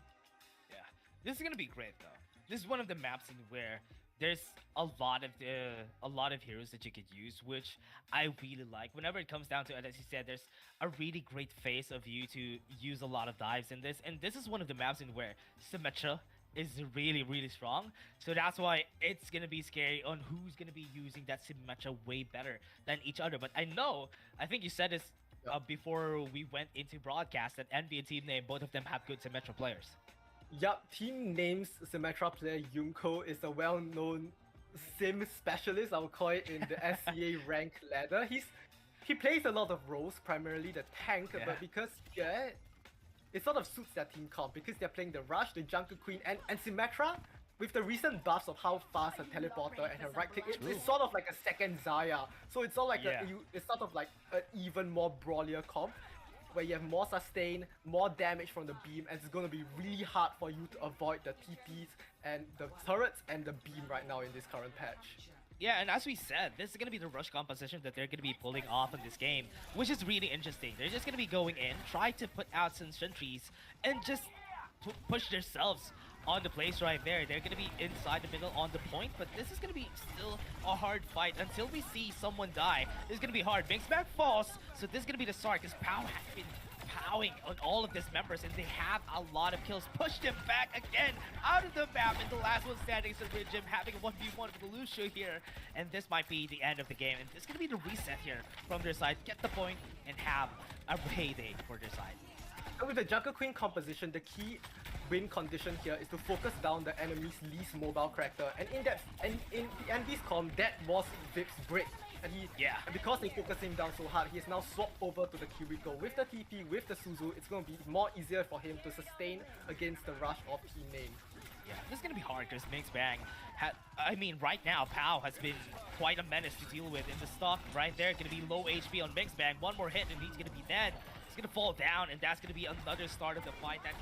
Yeah, this is gonna be great though. This is one of the maps in where there's a lot of heroes that you could use, which I really like. Whenever it comes down to it, as you said, there's a really great phase of you to use a lot of dives in this, and this is one of the maps in where Symmetra is really strong. So that's why it's gonna be scary on who's gonna be using that Symmetra way better than each other. But I think you said this before we went into broadcast, that Envy and Team Name, both of them have good Symmetra players. Yup, Team Name's Symmetra player Yunko is a well-known sim specialist, I would call it, in the SCA rank ladder. He plays a lot of roles, primarily the tank, but because it sort of suits their team comp, because they're playing the Rush, the Jungle Queen, and Symmetra, with the recent buffs of how fast her teleporter and her right click, it's sort of like a second Zaya. So it's all like it's sort of like an even more brawlier comp, where you have more sustain, more damage from the beam, and it's going to be really hard for you to avoid the TPs and the turrets and the beam right now in this current patch. Yeah, and as we said, this is going to be the rush composition that they're going to be pulling off in this game, which is really interesting. They're just going to be going in, try to put out some sentries, and just push themselves on the place right there. They're going to be inside the middle on the point, but this is going to be still a hard fight until we see someone die. This is going to be hard. Mixback falls, so this is going to be the start, because Pow has been powing on all of these members, and they have a lot of kills. Pushed him back again out of the map, and the last one standing is Ridgem having a 1v1 with Lucio here, and this might be the end of the game, and this is going to be the reset here from their side. Get the point and have a heyday for their side. And with the Jungle Queen composition, the key win condition here is to focus down the enemy's least mobile character, and in the Envy's comp, that was Vip's break. And because they focus him down so hard, he is now swapped over to the Kiriko with the TP, with the Suzu. It's going to be more easier for him to sustain against the rush of Team Name. Yeah, this is going to be hard because Mixbang, right now, Pow has been quite a menace to deal with in the stock right there. Going to be low HP on Mixbang. One more hit and he's going to be dead. He's going to fall down, and that's going to be another start of the fight that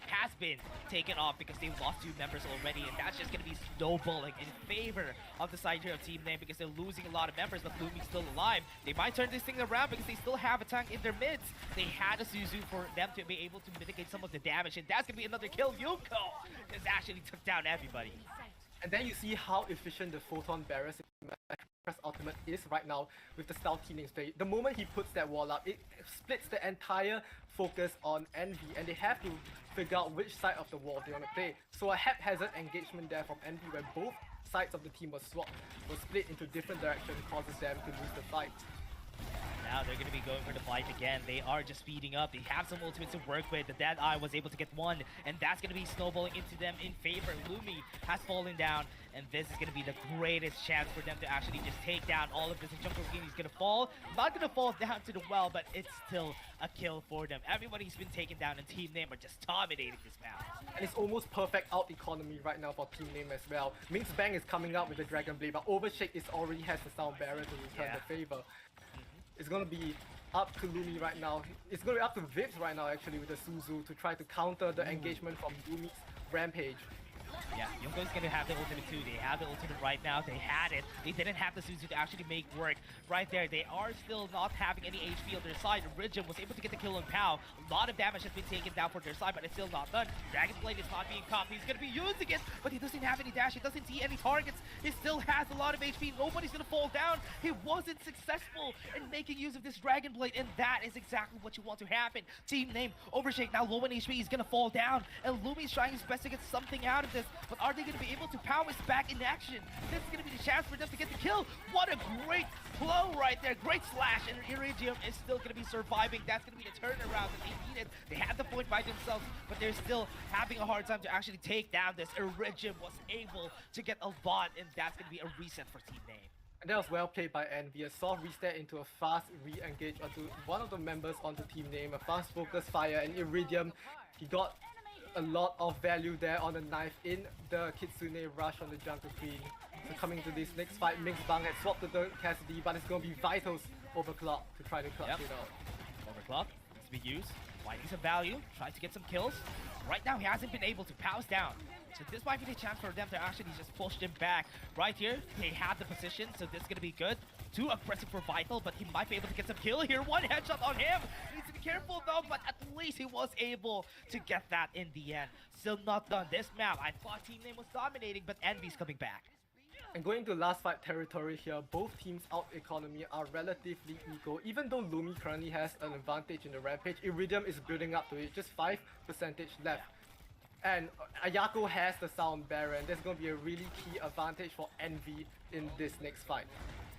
has been taken off because they lost 2 members already, and that's just going to be snowballing in favor of the side here of Team Name because they're losing a lot of members, but Lumi's still alive. They might turn this thing around because they still have a tank in their mids. They had a Suzu for them to be able to mitigate some of the damage, and that's going to be another kill. Yuko has actually took down everybody. And then you see how efficient the Photon Barriers ultimate is right now with the style Team Name's play. The moment he puts that wall up, it splits the entire focus on Envy, and they have to figure out which side of the wall they want to play. So a haphazard engagement there from Envy, where both sides of the team were split into different directions, causes them to lose the fight. Now they're going to be going for the fight again. They are just speeding up. They have some ultimates to work with. The Dead Eye was able to get one, and that's going to be snowballing into them in favor. Lumi has fallen down, and this is going to be the greatest chance for them to actually just take down all of this. Jungle Queen is going to fall. Not going to fall down to the well, but it's still a kill for them. Everybody's been taken down, and Team Name are just dominating this map. And it's almost perfect out economy right now for Team Name as well. Minx Bang is coming out with the Dragon Blade, but Overshake already has the Sound Barrier to return the favor. It's going to be up to Lumi right now. It's going to be up to Vips right now, actually, with the Suzu to try to counter the engagement from Lumi's Rampage. Yeah, Yunko's gonna have the ultimate too. They have the ultimate right now. They had it. They didn't have the Suzu to actually make work right there. They are still not having any HP on their side. Ridgem was able to get the kill on Pow. A lot of damage has been taken down for their side, but it's still not done. Dragon Blade is not being caught. He's gonna be using it, but he doesn't have any dash. He doesn't see any targets. He still has a lot of HP. Nobody's gonna fall down. He wasn't successful in making use of this Dragon Blade, and that is exactly what you want to happen. Team name Overshake now low in HP. He's gonna fall down, and Lumi's trying his best to get something out of this. But are they going to be able to Pow is back in action? This is going to be the chance for them to get the kill. What a great blow right there. Great slash, and Iridium is still going to be surviving. That's going to be the turnaround that they needed. They had the point by themselves, but they're still having a hard time to actually take down this. Iridium was able to get a bot, and that's going to be a reset for Team Name. And that was well played by Envy. A soft reset into a fast re-engage onto one of the members onto Team Name. A fast focus fire, and Iridium, he got a lot of value there on the knife in the Kitsune rush on the Jungle Queen. So coming to this next fight, Mix Bang had swapped to the Cassidy, but it's going to be Vitals overclock to try to clutch it out. Overclock needs to be used. Finding some value, trying to get some kills. Right now he hasn't been able to Pow's down. So this might be the chance for them to actually just push him back. Right here, they have the position, so this is going to be good. Too aggressive for Vital, but he might be able to get some kill here. One headshot on him. Needs to be careful though, but at least he was able to get that in the end. Still not done. This map, I thought Team Name was dominating, but Envy's coming back. And going to last fight territory here, both teams' out economy are relatively equal. Even though Lumi currently has an advantage in the Rampage, Iridium is building up to it, just 5% left. And Ayako has the Sound Baron. There's going to be a really key advantage for Envy in this next fight.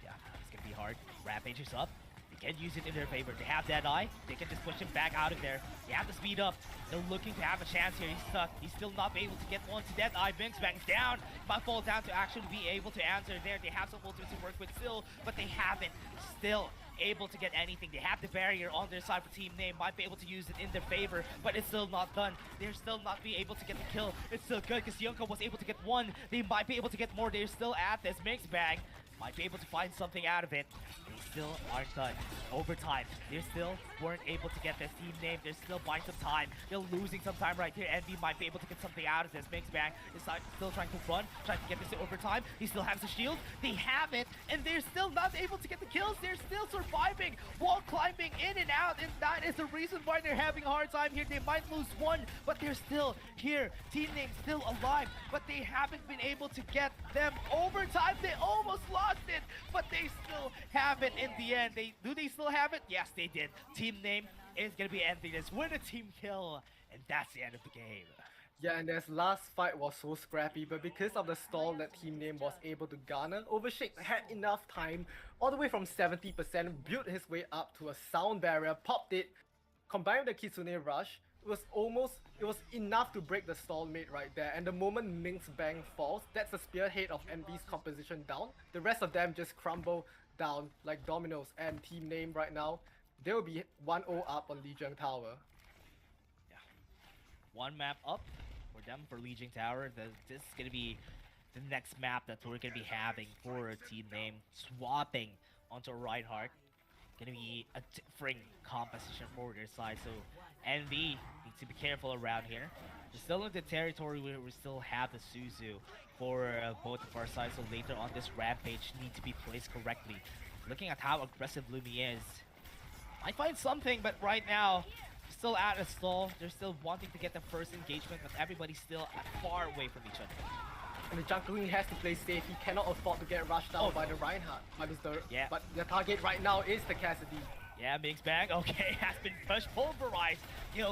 Yeah, it's going to be hard. Rampage is up. They can use it in their favor. They have that eye. They can just push him back out of there. They have to speed up. They're looking to have a chance here. He's stuck. He's still not able to get one to Dead Eye. Binks bangs down. Might fall down to actually be able to answer there. They have some ultimates to work with still, but they haven't still able to get anything. They have the barrier on their side for Team Name. Might be able to use it in their favor, but it's still not done. They're still not be able to get the kill. It's still good because Yunko was able to get one. They might be able to get more. They're still at this mix bag. Might be able to find something out of it. They still aren't done. Overtime, they still weren't able to get this Team Name. They're still buying some time. They're losing some time right here. Envy might be able to get something out of this. Mix bang is still trying to run, trying to get this to overtime. He still has the shield. They have it, and they're still not able to get the kills. They're still surviving, wall climbing in and out, and that is the reason why they're having a hard time here. They might lose one, but they're still here. Team Name still alive, but they haven't been able to get them overtime. They almost lost it, but they still have it in the end. Do they still have it? Yes, they did. Team Name is gonna be ending this with a team kill, and that's the end of the game. Yeah, and this last fight was so scrappy, but because of the stall that Team Name was able to garner, Overshake had enough time, all the way from 70%, built his way up to a sound barrier, popped it, combined with the Kitsune rush. It was enough to break the stalemate right there, and the moment Minx Bang falls, that's the spearhead of Envy's composition down. The rest of them just crumble down like dominoes, and Team Name right now, they will be 1-0 up on Lijiang Tower. Yeah. One map up for them for Lijiang Tower. This is going to be the next map that we're going to be having for Team Name. Swapping onto Reinhardt. Going to be a different composition for their side, so Envy needs to be careful around here. We're still in the territory where we still have the Suzu for both of our sides, so later on this Rampage needs to be placed correctly. Looking at how aggressive Lumi is, I find something, but right now, still at a stall. They're still wanting to get the first engagement, but everybody's still far away from each other. And the Jungle Queen has to play safe. He cannot afford to get rushed down by the Reinhardt. But the target right now is the Cassidy. Yeah, Mix Bang, okay, has been pulverized,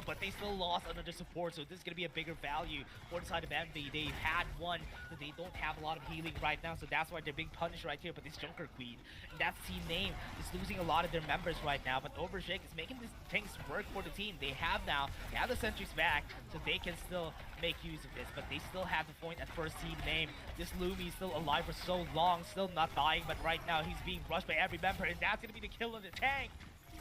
but they still lost another support, so this is going to be a bigger value for the side of Envy. They had one, but they don't have a lot of healing right now, so that's why they're being punished right here. But this Junker Queen, and that's Team Name, is losing a lot of their members right now, but Overshake is making these things work for the team. They have the sentries back, so they can still make use of this, but they still have the point at first. Team Name, this Lumi is still alive for so long, still not dying, but right now he's being rushed by every member, and that's going to be the kill of the tank.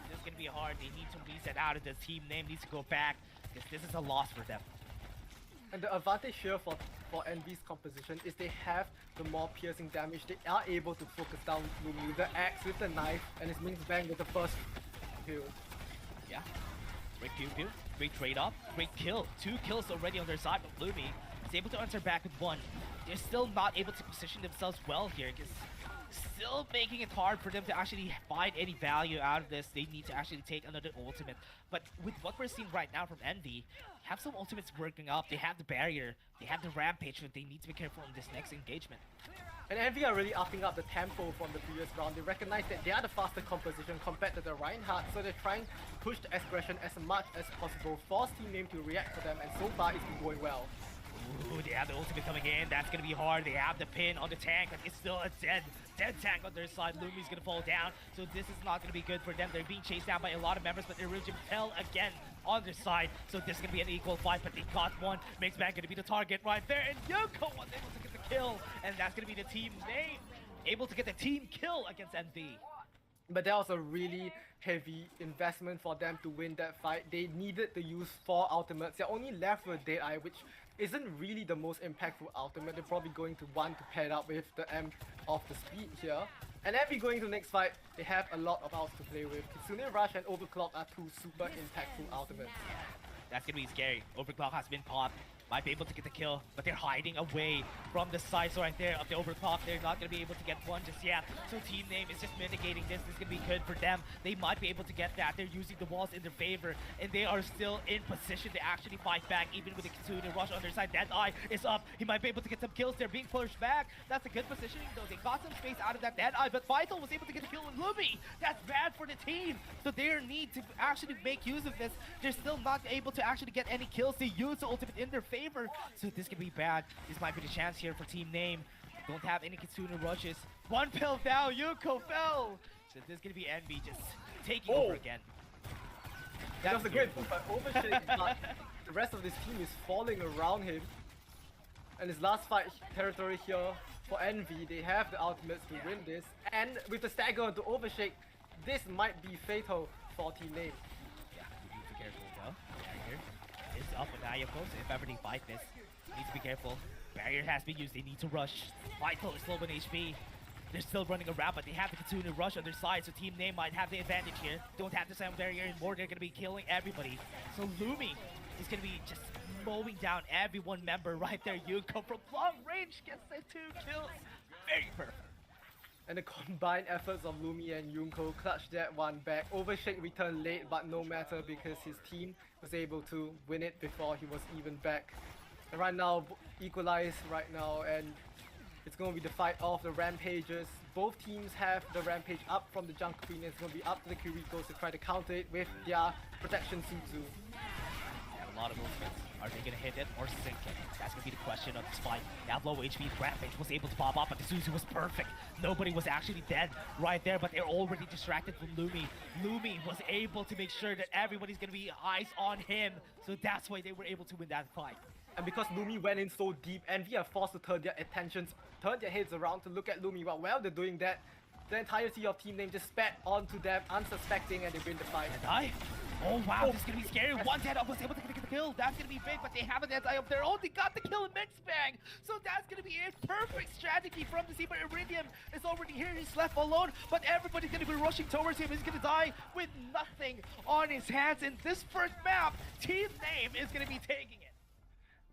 This is going to be hard. They need to reset out of this. Team Name needs to go back, because this is a loss for them. And the advantage here for Envy's composition is they have the more piercing damage. They are able to focus down Lumi with the axe, with the knife, and it's Minx Bang with the first kill. Yeah. Great pew. Great trade-off. Great kill. 2 kills already on their side, but Lumi is able to answer back with one. They're still not able to position themselves well here, because still making it hard for them to actually find any value out of this. They need to actually take another ultimate. But with what we're seeing right now from Envy, have some ultimates working up. They have the barrier, they have the rampage, but they need to be careful in this next engagement. And Envy are really upping up the tempo from the previous round. They recognize that they are the faster composition compared to the Reinhardt, so they're trying to push the aggression as much as possible, force team name to react to them, and so far it's been going well. Ooh, they have the ultimate coming in. That's gonna be hard. They have the pin on the tank, but it's still a dead tank on their side. Lumi's gonna fall down, so this is not gonna be good for them. They're being chased down by a lot of members, but they're really Tell again on their side. So this is gonna be an equal fight, but they got one. Mixbang gonna be the target right there, and Yoko was able to get the kill, and that's gonna be the team name. Able to get the team kill against NV. But that was a really heavy investment for them to win that fight. They needed to use 4 ultimates. They're only left with Deadeye, which isn't really the most impactful ultimate. They're probably going to want to pair it up with the M of the speed here. And Envy going to the next fight, they have a lot of outs to play with. Kitsune Rush and Overclock are 2 super impactful ultimates. That's gonna be scary. Overclock has been popped. Might be able to get the kill, but they're hiding away from the sides right there of the Overclock. They're not going to be able to get one just yet. So team name is just mitigating this. This is going to be good for them. They might be able to get that. They're using the walls in their favor, and they are still in position to actually fight back, even with the Kitsune Rush on their side. Deadeye is up. He might be able to get some kills. They're being pushed back. That's a good positioning, though. They got some space out of that Deadeye, but Vital was able to get a kill with Lumi. That's bad for the team. So they need to actually make use of this. They're still not able to actually get any kills. They use the ultimate in their favor. So this could be bad. This might be the chance here for team name. Don't have any Kitsune rushes. One pill down, Yuko fell. So this is gonna be Envy just taking over again. That was a great move by Overshake, but the rest of this team is falling around him. And his last fight territory here for Envy, they have the ultimates to win this. And with the stagger onto Overshake, this might be fatal for team name. Yeah, you need to be careful though. Barrier is up with Ayako, so if ever they fight this, need to be careful. Barrier has been used, they need to rush. Vital is low on HP. They're still running around, but they have the Kitsune Rush on their side, so team name might have the advantage here. Don't have the sound barrier anymore, they're gonna be killing everybody. So Lumi is gonna be just mowing down every one member right there. Yuko from long range gets the 2 kills. Very perfect. And the combined efforts of Lumi and Yunko clutched that one back. Overshake returned late, but no matter because his team was able to win it before he was even back. And right now, equalized right now, and it's going to be the fight of the Rampages. Both teams have the Rampage up from the Jungle Queen, and it's going to be up to the Kirikos to try to counter it with their Protection Suzu. They have a lot of movements. Are they gonna hit it or sink it? That's gonna be the question of this fight. They have low HP. Rampage was able to pop up, but the Suzu was perfect. Nobody was actually dead right there, but they're already distracted from Lumi. Lumi was able to make sure that everybody's gonna be eyes on him, so that's why they were able to win that fight. And because Lumi went in so deep, Envy are forced to turn their attentions, turn their heads around to look at Lumi. But while they're doing that, the entirety of team name just spat onto them, unsuspecting, and they win the fight. Deadeye? Oh wow, this is gonna be scary. One Deadeye was able to get the kill. That's gonna be big, but they have a Deadeye of their own. They got the kill in Mixbang. So that's gonna be a perfect strategy from the team. But Iridium is already here. He's left alone, but everybody's gonna be rushing towards him. He's gonna die with nothing on his hands. In this first map, team name is gonna be taking it.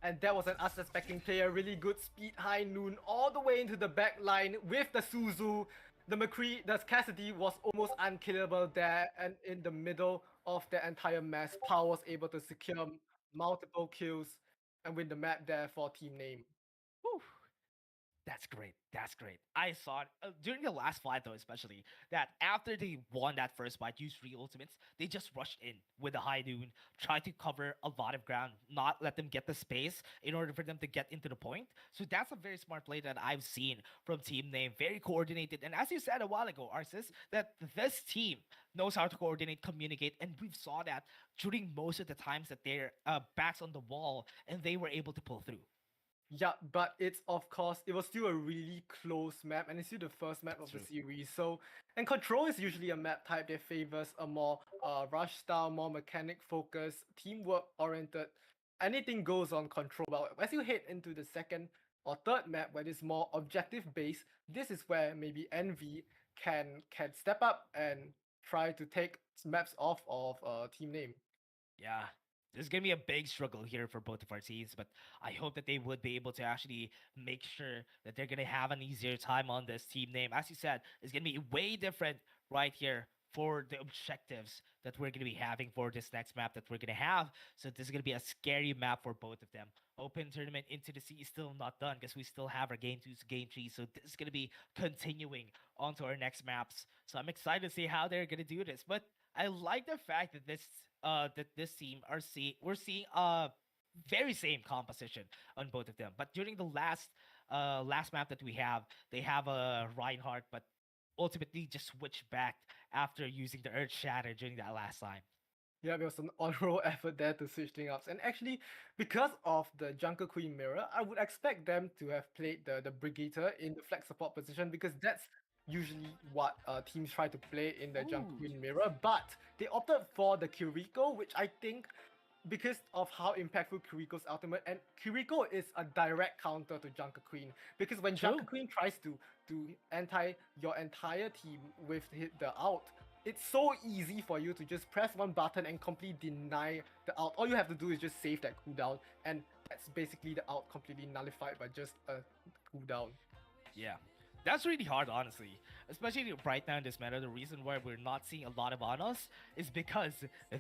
And that was an unsuspecting player, really good speed high noon all the way into the back line with the Suzu. The McCree, the Cassidy was almost unkillable there, and in the middle of the entire mess, Power was able to secure multiple kills and win the map there for team name. Whew. That's great. That's great. I saw it during the last fight, though, especially that after they won that first fight, used 3 ultimates, they just rushed in with a high noon, tried to cover a lot of ground, not let them get the space in order for them to get into the point. So that's a very smart play that I've seen from team name. Very coordinated. And as you said a while ago, Arsis, that this team knows how to coordinate, communicate, and we saw that during most of the times that they're backs on the wall and they were able to pull through. Yeah, but it's of course, it was still a really close map, and it's still the first map of the series. So, and Control is usually a map type that favors a more rush style, more mechanic focused, teamwork oriented. Anything goes on Control. But as you head into the second or third map where it's more objective based, this is where maybe Envy can step up and try to take maps off of team name. Yeah. There's gonna be a big struggle here for both of our teams, but I hope that they would be able to actually make sure that they're gonna have an easier time on this team name. As you said, it's gonna be way different right here for the objectives that we're gonna be having for this next map that we're gonna have. So this is gonna be a scary map for both of them. Open tournament into the sea is still not done because we still have our game 2's game 3. So this is gonna be continuing onto our next maps. So I'm excited to see how they're gonna do this. But I like the fact that this team we're seeing very same composition on both of them. But during the last map that we have, they have a Reinhardt, but ultimately just switched back after using the Earth Shatter during that last time. Yeah, there was an on-roll effort there to switch things up. And actually, because of the Jungle Queen mirror, I would expect them to have played the Brigitte in the flex support position because that's usually what teams try to play in the Jungle Ooh. Queen mirror. But they opted for the Kiriko, which I think because of how impactful Kiriko's ultimate, and Kiriko is a direct counter to Junker Queen. Because when True. Junker Queen tries to anti your entire team with the ult, it's so easy for you to just press one button and completely deny the ult. All you have to do is just save that cooldown, and that's basically the ult completely nullified by just a cooldown. Yeah. That's really hard, honestly. Especially right now in this meta, the reason why we're not seeing a lot of Anas is because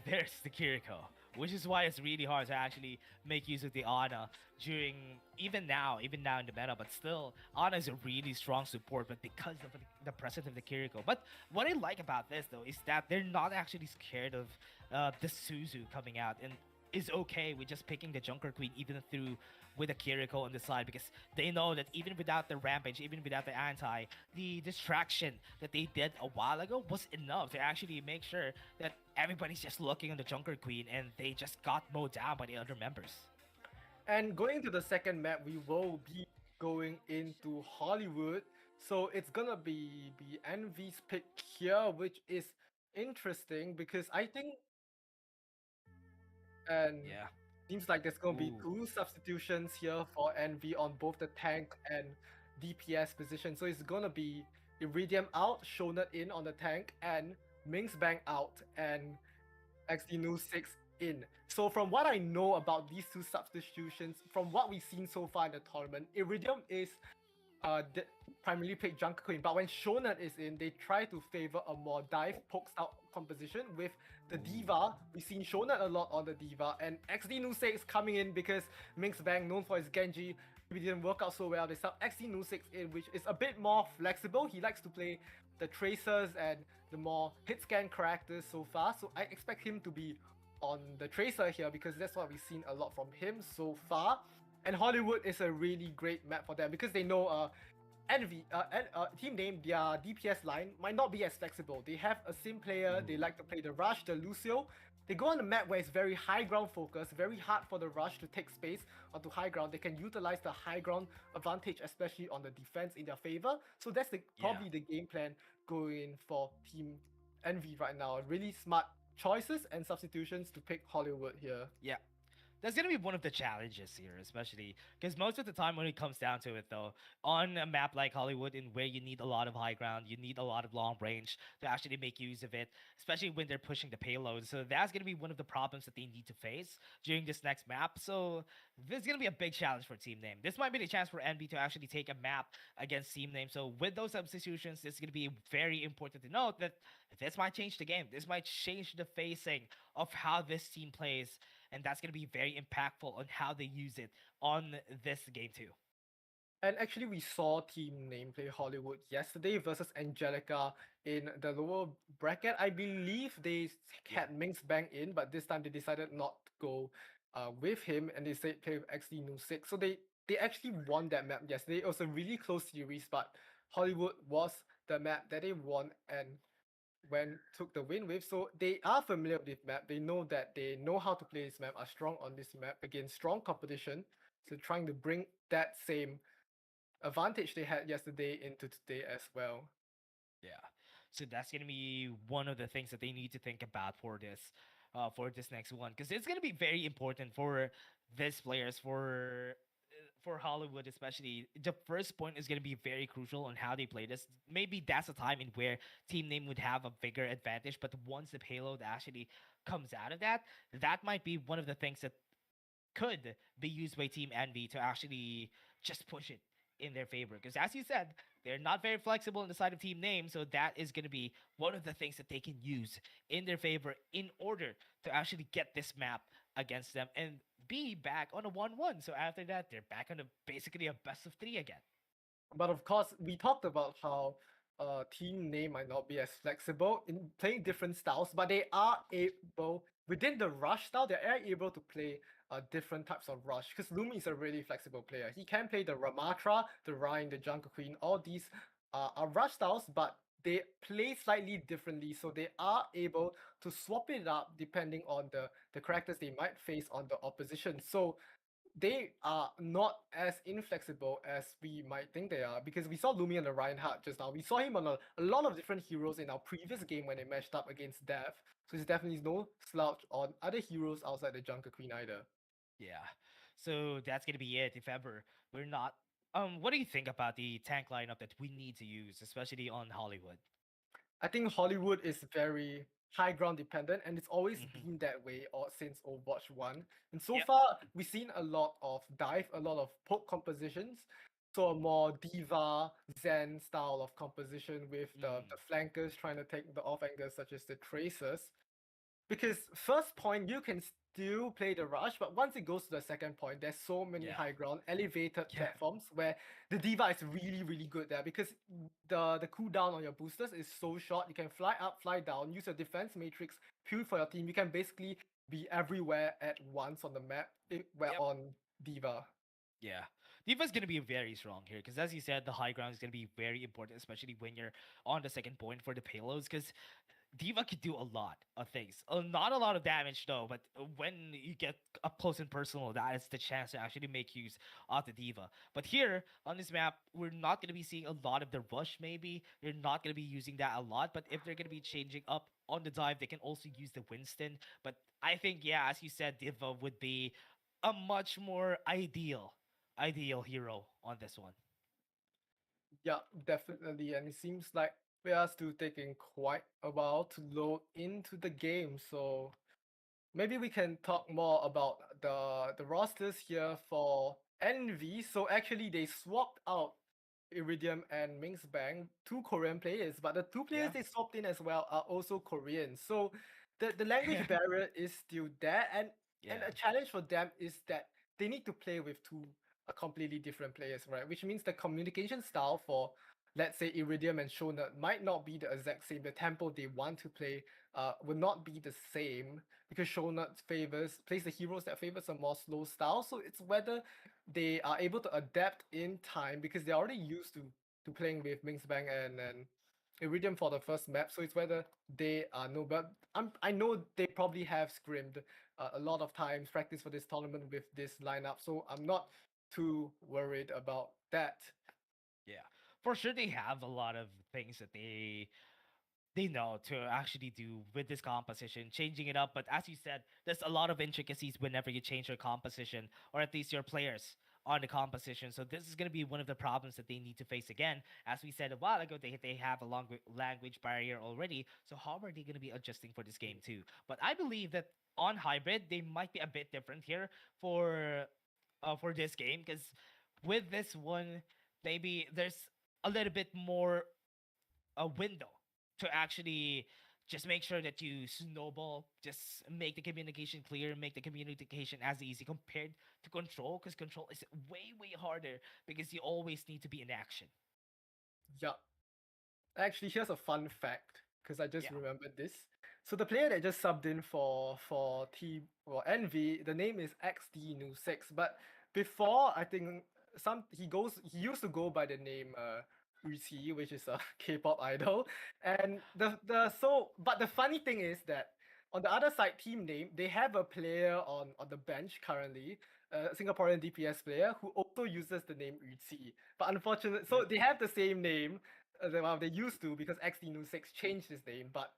there's the Kiriko. Which is why it's really hard to actually make use of the Ana during even now in the meta. But still, Ana is a really strong support, but because of the presence of the Kiriko. But what I like about this though is that they're not actually scared of the Suzu coming out and is okay with just picking the Junker Queen even through with a Kiriko on the side because they know that even without the Rampage, even without the anti, the distraction that they did a while ago was enough to actually make sure that everybody's just looking on the Junker Queen and they just got mowed down by the other members. And going to the second map, we will be going into Hollywood. So it's gonna be Envy's pick here, which is interesting because I think and Yeah. seems like there's gonna be Ooh. two substitutions here for Envy on both the tank and DPS position. So it's gonna be Iridium out, Shonet in on the tank, and Minx Bang out, and XD Nu 6 in. So from what I know about these two substitutions, from what we've seen so far in the tournament, Iridium is primarily played Junker Queen, but when Shonen is in, they try to favor a more dive pokes out composition with the Diva. We've seen Shonen a lot on the Diva, and XD Nu 6 coming in because Minx Bang, known for his Genji, it didn't work out so well. They sub XD Nu 6 in, which is a bit more flexible. He likes to play the Tracers and the more hit scan characters so far, so I expect him to be on the Tracer here because that's what we've seen a lot from him so far. And Hollywood is a really great map for them because they know Envy, team name, their DPS line might not be as flexible. They have a sim player, they like to play the Rush, the Lucio. They go on a map where it's very high ground focus, very hard for the Rush to take space onto high ground. They can utilize the high ground advantage, especially on the defense in their favor. So that's probably the game plan going for Team Envy right now. Really smart choices and substitutions to pick Hollywood here. Yeah. That's gonna be one of the challenges here, especially because most of the time when it comes down to it, though, on a map like Hollywood, in where you need a lot of high ground, you need a lot of long range to actually make use of it, especially when they're pushing the payload. So that's gonna be one of the problems that they need to face during this next map. So this is gonna be a big challenge for Team Name. This might be the chance for NB to actually take a map against Team Name. So with those substitutions, it's gonna be very important to note that this might change the game. This might change the facing of how this team plays, and that's going to be very impactful on how they use it on this game too. And actually, we saw Team Name play Hollywood yesterday versus Angelica in the lower bracket. I believe they had Minx Bang in, but this time they decided not to go with him, and they said play with XD Nu 6. So they actually won that map yesterday. It was a really close series, but Hollywood was the map that they won and took the win with. So they are familiar with this map. They know that they know how to play this map, are strong on this map against strong competition. So trying to bring that same advantage they had yesterday into today as well. Yeah. So that's gonna be one of the things that they need to think about for this next one, because it's gonna be very important for these players for Hollywood, especially. The first point is going to be very crucial on how they play this. Maybe that's a time in where Team Name would have a bigger advantage, but once the payload actually comes out of that, that might be one of the things that could be used by Team Envy to actually just push it in their favor. Because as you said, they're not very flexible in the side of team name, so that is going to be one of the things that they can use in their favor in order to actually get this map against them and be back on a 1-1. So after that, they're back on basically a best of 3 again. But of course, we talked about how team name might not be as flexible in playing different styles, but they are able within the rush style. They are able to play different types of rush because Lumi is a really flexible player. He can play the Ramatra, the Rhine, the Jungle Queen. All these are rush styles, but they play slightly differently, so they are able to swap it up depending on the characters they might face on the opposition. So they are not as inflexible as we might think they are because we saw Lumi on the Reinhardt just now. We saw him on a lot of different heroes in our previous game when they matched up against Dev. So he's definitely no slouch on other heroes outside the Junker Queen either. Yeah. So that's gonna be it if ever we're not. What do you think about the tank lineup that we need to use, especially on Hollywood? I think Hollywood is very high ground dependent and it's always been that way or since Overwatch 1. And so Yep. far we've seen a lot of dive, a lot of poke compositions. So a more diva Zen style of composition with the flankers trying to take the off angles such as the tracers. Because first point you can still play the rush, but once it goes to the second point, there's so many Yeah. high ground elevated Yeah. platforms where the diva is really, really good there because the cooldown on your boosters is so short. You can fly up, fly down, use your defense matrix, pure for your team. You can basically be everywhere at once on the map where Yep. on diva. Yeah. Diva's going to be very strong here because, as you said, the high ground is going to be very important, especially when you're on the second point for the payloads. Because Diva could do a lot of things. Not a lot of damage though, but when you get up close and personal, that is the chance to actually make use of the Diva. But here on this map, we're not going to be seeing a lot of the rush maybe. You're not going to be using that a lot, but if they're going to be changing up on the dive, they can also use the Winston. But I think, yeah, as you said, Diva would be a much more ideal hero on this one. Yeah, definitely. And it seems like we are still taking quite a while to load into the game. So maybe we can talk more about the rosters here for Envy. So actually they swapped out Iridium and Minx Bang, two Korean players, but the two players Yeah. they swapped in as well are also Korean. So the language barrier is still there, and Yeah. a challenge for them is that they need to play with two completely different players, right? Which means the communication style for, let's say, Iridium and Shona might not be the exact same. The tempo they want to play will not be the same because Shona plays the heroes that favors a more slow style. So it's whether they are able to adapt in time because they're already used to playing with Minx Bang and Iridium for the first map. So it's whether they are no, but I know they probably have scrimmed a lot of times, practice for this tournament with this lineup. So I'm not too worried about that. Yeah. For sure they have a lot of things that they know to actually do with this composition, changing it up. But as you said, there's a lot of intricacies whenever you change your composition, or at least your players on the composition. So this is going to be one of the problems that they need to face again. As we said a while ago, they have a long language barrier already. So how are they going to be adjusting for this game too? But I believe that on hybrid, they might be a bit different here for this game because with this one, maybe there's a little bit more a window to actually just make sure that you snowball, just make the communication clear, make the communication as easy compared to control, because control is way harder because you always need to be in action. Yeah. Actually, here's a fun fact because I just Yeah. remembered this. So the player that just subbed in for Team or Envy, the name is XD Nu 6. But before, I think he used to go by the name Uchi, which is a K-pop idol. And but the funny thing is that on the other side, team name, they have a player on the bench currently, a Singaporean DPS player who also uses the name Uchi. But unfortunately, so they have the same name. Well, they used to because XD Nu 6 changed his name, but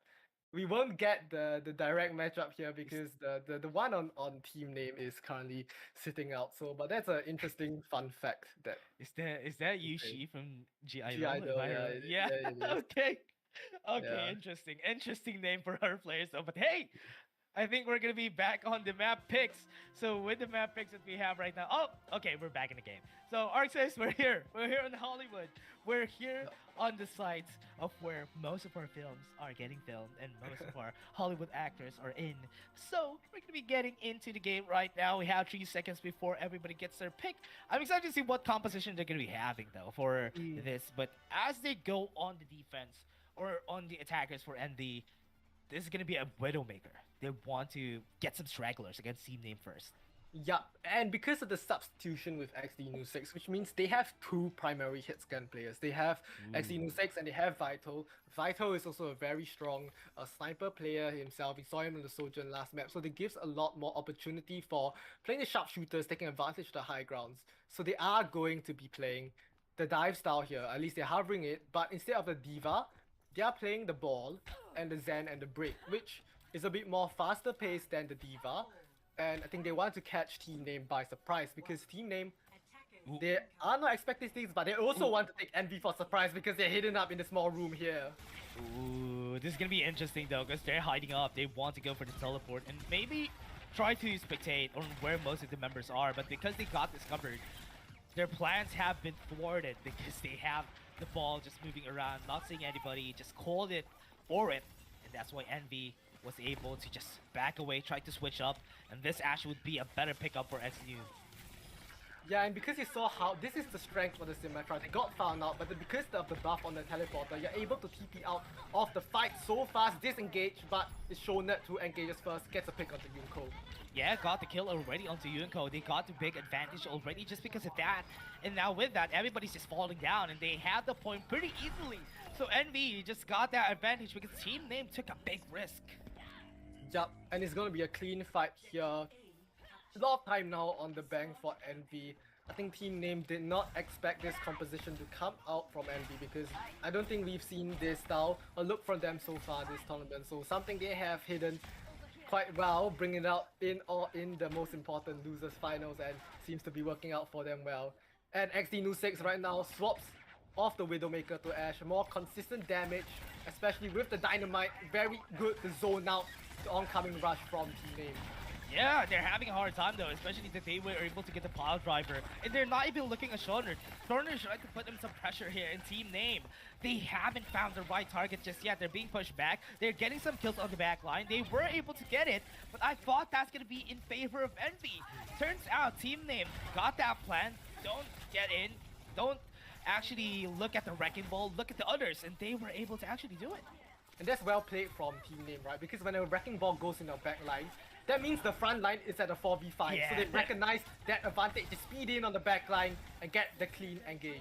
we won't get the direct matchup here because the one on team name is currently sitting out. So, but that's an interesting fun fact that Is that Okay. Yushi from G G Idol? Idol, yeah, Yeah. yeah, it is. Okay. Okay. Yeah. Interesting name for our players though. But hey, I think we're gonna be back on the map picks. So with the map picks that we have right now, oh, okay, we're back in the game. So Arxis, we're here. We're here in Hollywood. We're here on the sites of where most of our films are getting filmed and most of our Hollywood actors are in. So we're gonna be getting into the game right now. We have 3 seconds before everybody gets their pick. I'm excited to see what composition they're gonna be having though for this. But as they go on the defense or on the attackers for ND, this is gonna be a Widowmaker. They want to get some stragglers against Team Name first. Yup, and because of the substitution with XD Nu 6, which means they have 2 primary hit scan players. They have XD Nu 6 and they have Vital. Vital is also a very strong sniper player himself. We saw him in the Sojourn last map, so it gives a lot more opportunity for playing the sharpshooters, taking advantage of the high grounds. So they are going to be playing the dive style here, at least they're hovering it, but instead of the Diva, they are playing the Ball and the Zen and the Break, which is a bit more faster paced than the Diva. And I think they want to catch Team Name by surprise because Team Name, they are not expecting things, but they also want to take Envy for surprise because they're hidden up in the small room here. Ooh, this is gonna be interesting though because they're hiding up. They want to go for the teleport and maybe try to spectate on where most of the members are, but because they got discovered, their plans have been thwarted because they have the Ball just moving around, not seeing anybody, just called it for it, and that's why Envy was able to just back away, try to switch up, and this actually would be a better pickup for XU. Yeah, and because you saw how this is the strength of the Symmetra, they got found out, but because of the buff on the teleporter, you're able to TP out of the fight so fast, disengage, but it's Shonet who engages first, gets a pick on the Yunko. Yeah, got the kill already onto Yunko. They got the big advantage already just because of that. And now with that, everybody's just falling down and they had the point pretty easily. So Envy just got that advantage because Team Name took a big risk. Yup, and it's gonna be a clean fight here. A lot of time now on the bank for Envy. I think Team Name did not expect this composition to come out from Envy because I don't think we've seen this style or look from them so far this tournament. So something they have hidden quite well, bringing it out in the most important losers finals, and seems to be working out for them well. And XD Nu 6 right now swaps off the Widowmaker to Ashe, more consistent damage, especially with the Dynamite, very good to zone out the oncoming rush from Team Name. Yeah, they're having a hard time though, especially that they were able to get the pile driver. And they're not even looking at Shorner. Shorner's trying to put them some pressure here in Team Name. They haven't found the right target just yet. They're being pushed back. They're getting some kills on the back line. They were able to get it, but I thought that's going to be in favor of Envy. Turns out Team Name got that plan. Don't get in. Don't actually look at the Wrecking Ball. Look at the others, and they were able to actually do it. And that's well played from Team Name, right? Because when a Wrecking Ball goes in your back line, that means the front line is at a 4v5. Yeah, so they recognize that advantage to speed in on the back line and get the clean engage.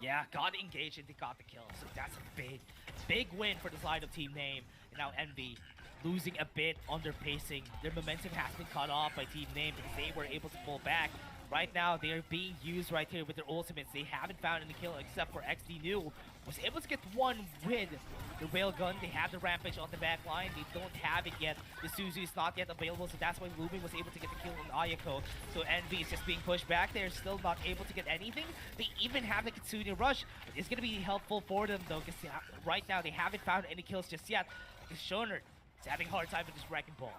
Yeah, got engaged and they got the kill. So that's a big win for the side of Team Name. And now Envy losing a bit on their pacing. Their momentum has been cut off by Team Name because they were able to pull back. Right now, they are being used right here with their ultimates. They haven't found any kill except for XD Nu. Was able to get one with the Railgun. They have the Rampage on the back line. They don't have it yet. The Suzu is not yet available, so that's why Lumi was able to get the kill on Ayako. So Envy is just being pushed back. They're still not able to get anything. They even have the Kitsune Rush. It's going to be helpful for them, though, because right now they haven't found any kills just yet. Because Shoner is having a hard time with this Wrecking Ball.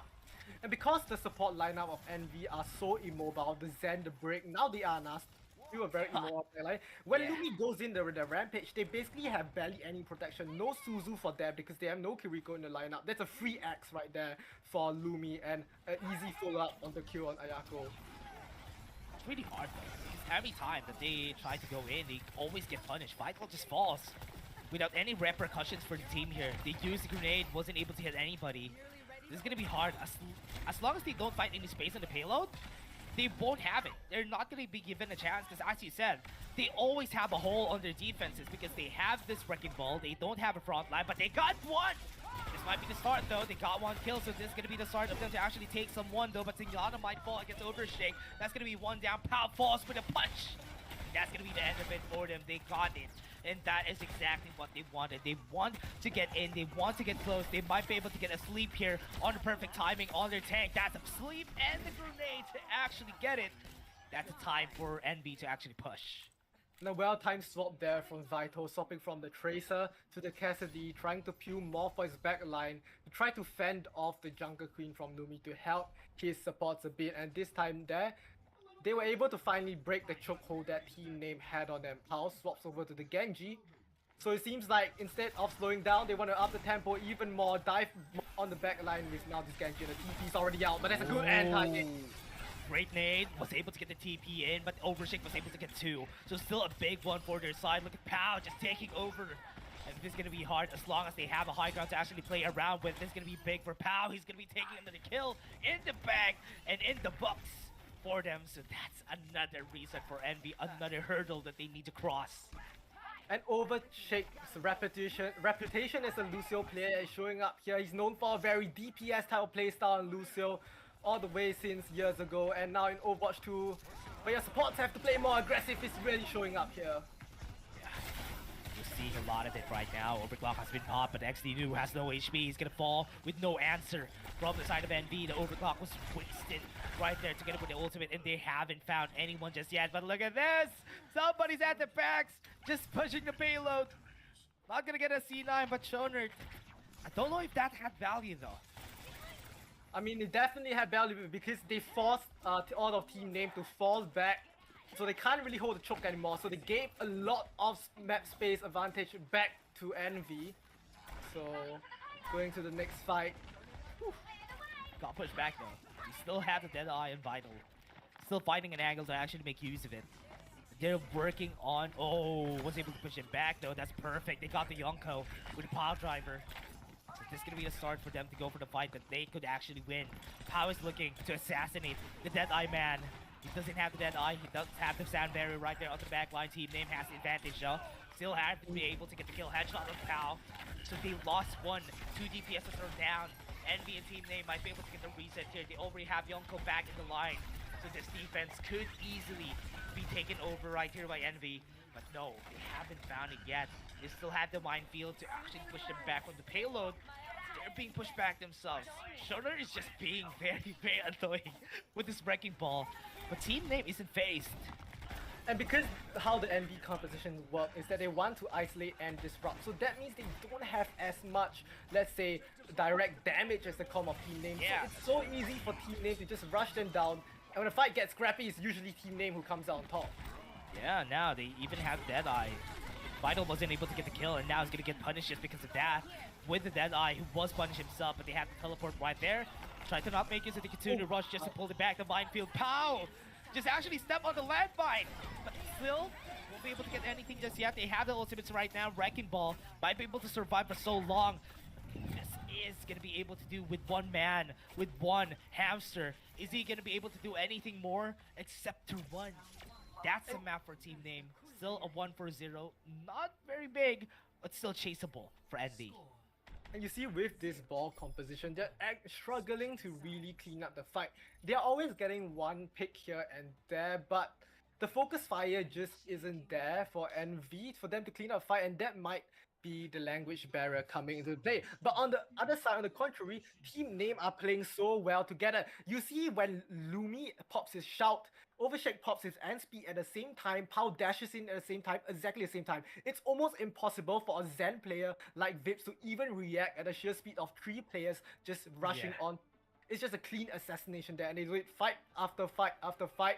And because the support lineup of Envy are so immobile, the Zen, the Break, now the Anas, still a very immobile player. When Lumi goes in the Rampage, they basically have barely any protection. No Suzu for them because they have no Kiriko in the lineup. That's a free axe right there for Lumi and an easy follow-up on the kill on Ayako. It's really hard though, because every time that they try to go in, they always get punished. Vital just falls without any repercussions for the team here. They used the grenade, wasn't able to hit anybody. This is gonna be hard. As long as they don't find any space on the payload, they won't have it. They're not gonna be given a chance because, as you said, they always have a hole on their defenses because they have this Wrecking Ball. They don't have a front line, but they got one! This might be the start though. They got one kill, so this is gonna be the start of them to actually take someone though. But Zenyatta might fall against Overshake. That's gonna be one down. Pow falls with a punch. That's gonna be the end of it for them. They got it. And that is exactly what they wanted. They want to get in. They want to get close. They might be able to get a sleep here on the perfect timing on their tank. That's a sleep and the grenade to actually get it. That's a time for NB to actually push. And a well-timed swap there from Vital, swapping from the Tracer to the Cassidy, trying to peel more for his backline to try to fend off the Jungle Queen from Lumi to help his supports a bit. And this time there, they were able to finally break the chokehold that Team Name had on them. Pao swaps over to the Genji. So it seems like instead of slowing down, they want to up the tempo even more, dive more on the backline with now this Genji. The TP's already out, but that's a good anti-hit. Great nade, was able to get the TP in, but Overshake was able to get 2. So still a big one for their side. Look at Pow just taking over. And this is going to be hard as long as they have a high ground to actually play around with. This is going to be big for Pow. He's going to be taking another kill in the bag and in the box for them. So that's another reason for Envy, another hurdle that they need to cross. And Overshake's reputation as a Lucio player is showing up here. He's known for a very DPS type of playstyle on Lucio all the way since years ago, and now in Overwatch 2. But your supports have to play more aggressive. It's really showing up here. You're seeing a lot of it right now. Overclock has been popped, but XD has no HP. He's gonna fall with no answer from the side of NV. The Overclock was wasted right there to get it with the ultimate, and they haven't found anyone just yet. But look at this! Somebody's at the backs, just pushing the payload. Not gonna get a C9, but Shoner. I don't know if that had value though. I mean, it definitely had value because they forced all of Team Name to fall back, so they can't really hold the choke anymore. So they gave a lot of map space advantage back to Envy. So going to the next fight. Whew. Got pushed back though. You still have the Deadeye and Vital. Still finding an angle to actually make use of it. They're working on... Oh, was able to push it back though. That's perfect. They got the Yonko with the Power Driver. So this is going to be a start for them to go for the fight that they could actually win. Pow is looking to assassinate the Deadeye man. He doesn't have the Deadeye. He doesn't have the Sound Barrier right there on the back line. Team Name has the advantage though. Still has to be able to get the kill headshot on Pow. So they lost one. 2 DPSs are down. Envy and Team Name might be able to get the reset here. They already have Yonko back in the line. So this defense could easily be taken over right here by Envy. But no, they haven't found it yet. They still have the minefield to actually push them back on the payload. They're being pushed back themselves. Shoner is just being very, very annoying with this wrecking ball. But Team Name isn't phased. And because how the NV compositions work is that they want to isolate and disrupt. So that means they don't have as much, let's say, direct damage as the comp of Team Name. Yeah. So it's so easy for Team Name to just rush them down. And when the fight gets scrappy, it's usually Team Name who comes out on top. Yeah, now they even have Deadeye. Vital wasn't able to get the kill, and now he's gonna get punished just because of that. With the Deadeye, who was punished himself, but they have to teleport right there. Try to not make it, so they continue to rush just to pull it back. The minefield, pow! Just actually step on the landmine, but still won't be able to get anything just yet. They have the ultimates right now. Wrecking Ball might be able to survive for so long. This is gonna be able to do with one man, with one hamster. Is he gonna be able to do anything more except to run? That's a map for Team Name. Still a 1-4-0. Not very big, but still chaseable for Envy. And you see with this ball composition, they're struggling to really clean up the fight. They're always getting one pick here and there, but the focus fire just isn't there for NV for them to clean up fight, and that might be the language barrier coming into play. But on the other side, on the contrary, Team Name are playing so well together. You see when Lumi pops his shout, Overshake pops his end speed at the same time, Pao dashes in at the same time, exactly the same time. It's almost impossible for a Zen player like Vips to even react at the sheer speed of 3 players just rushing on. It's just a clean assassination there, and they do it fight after fight after fight.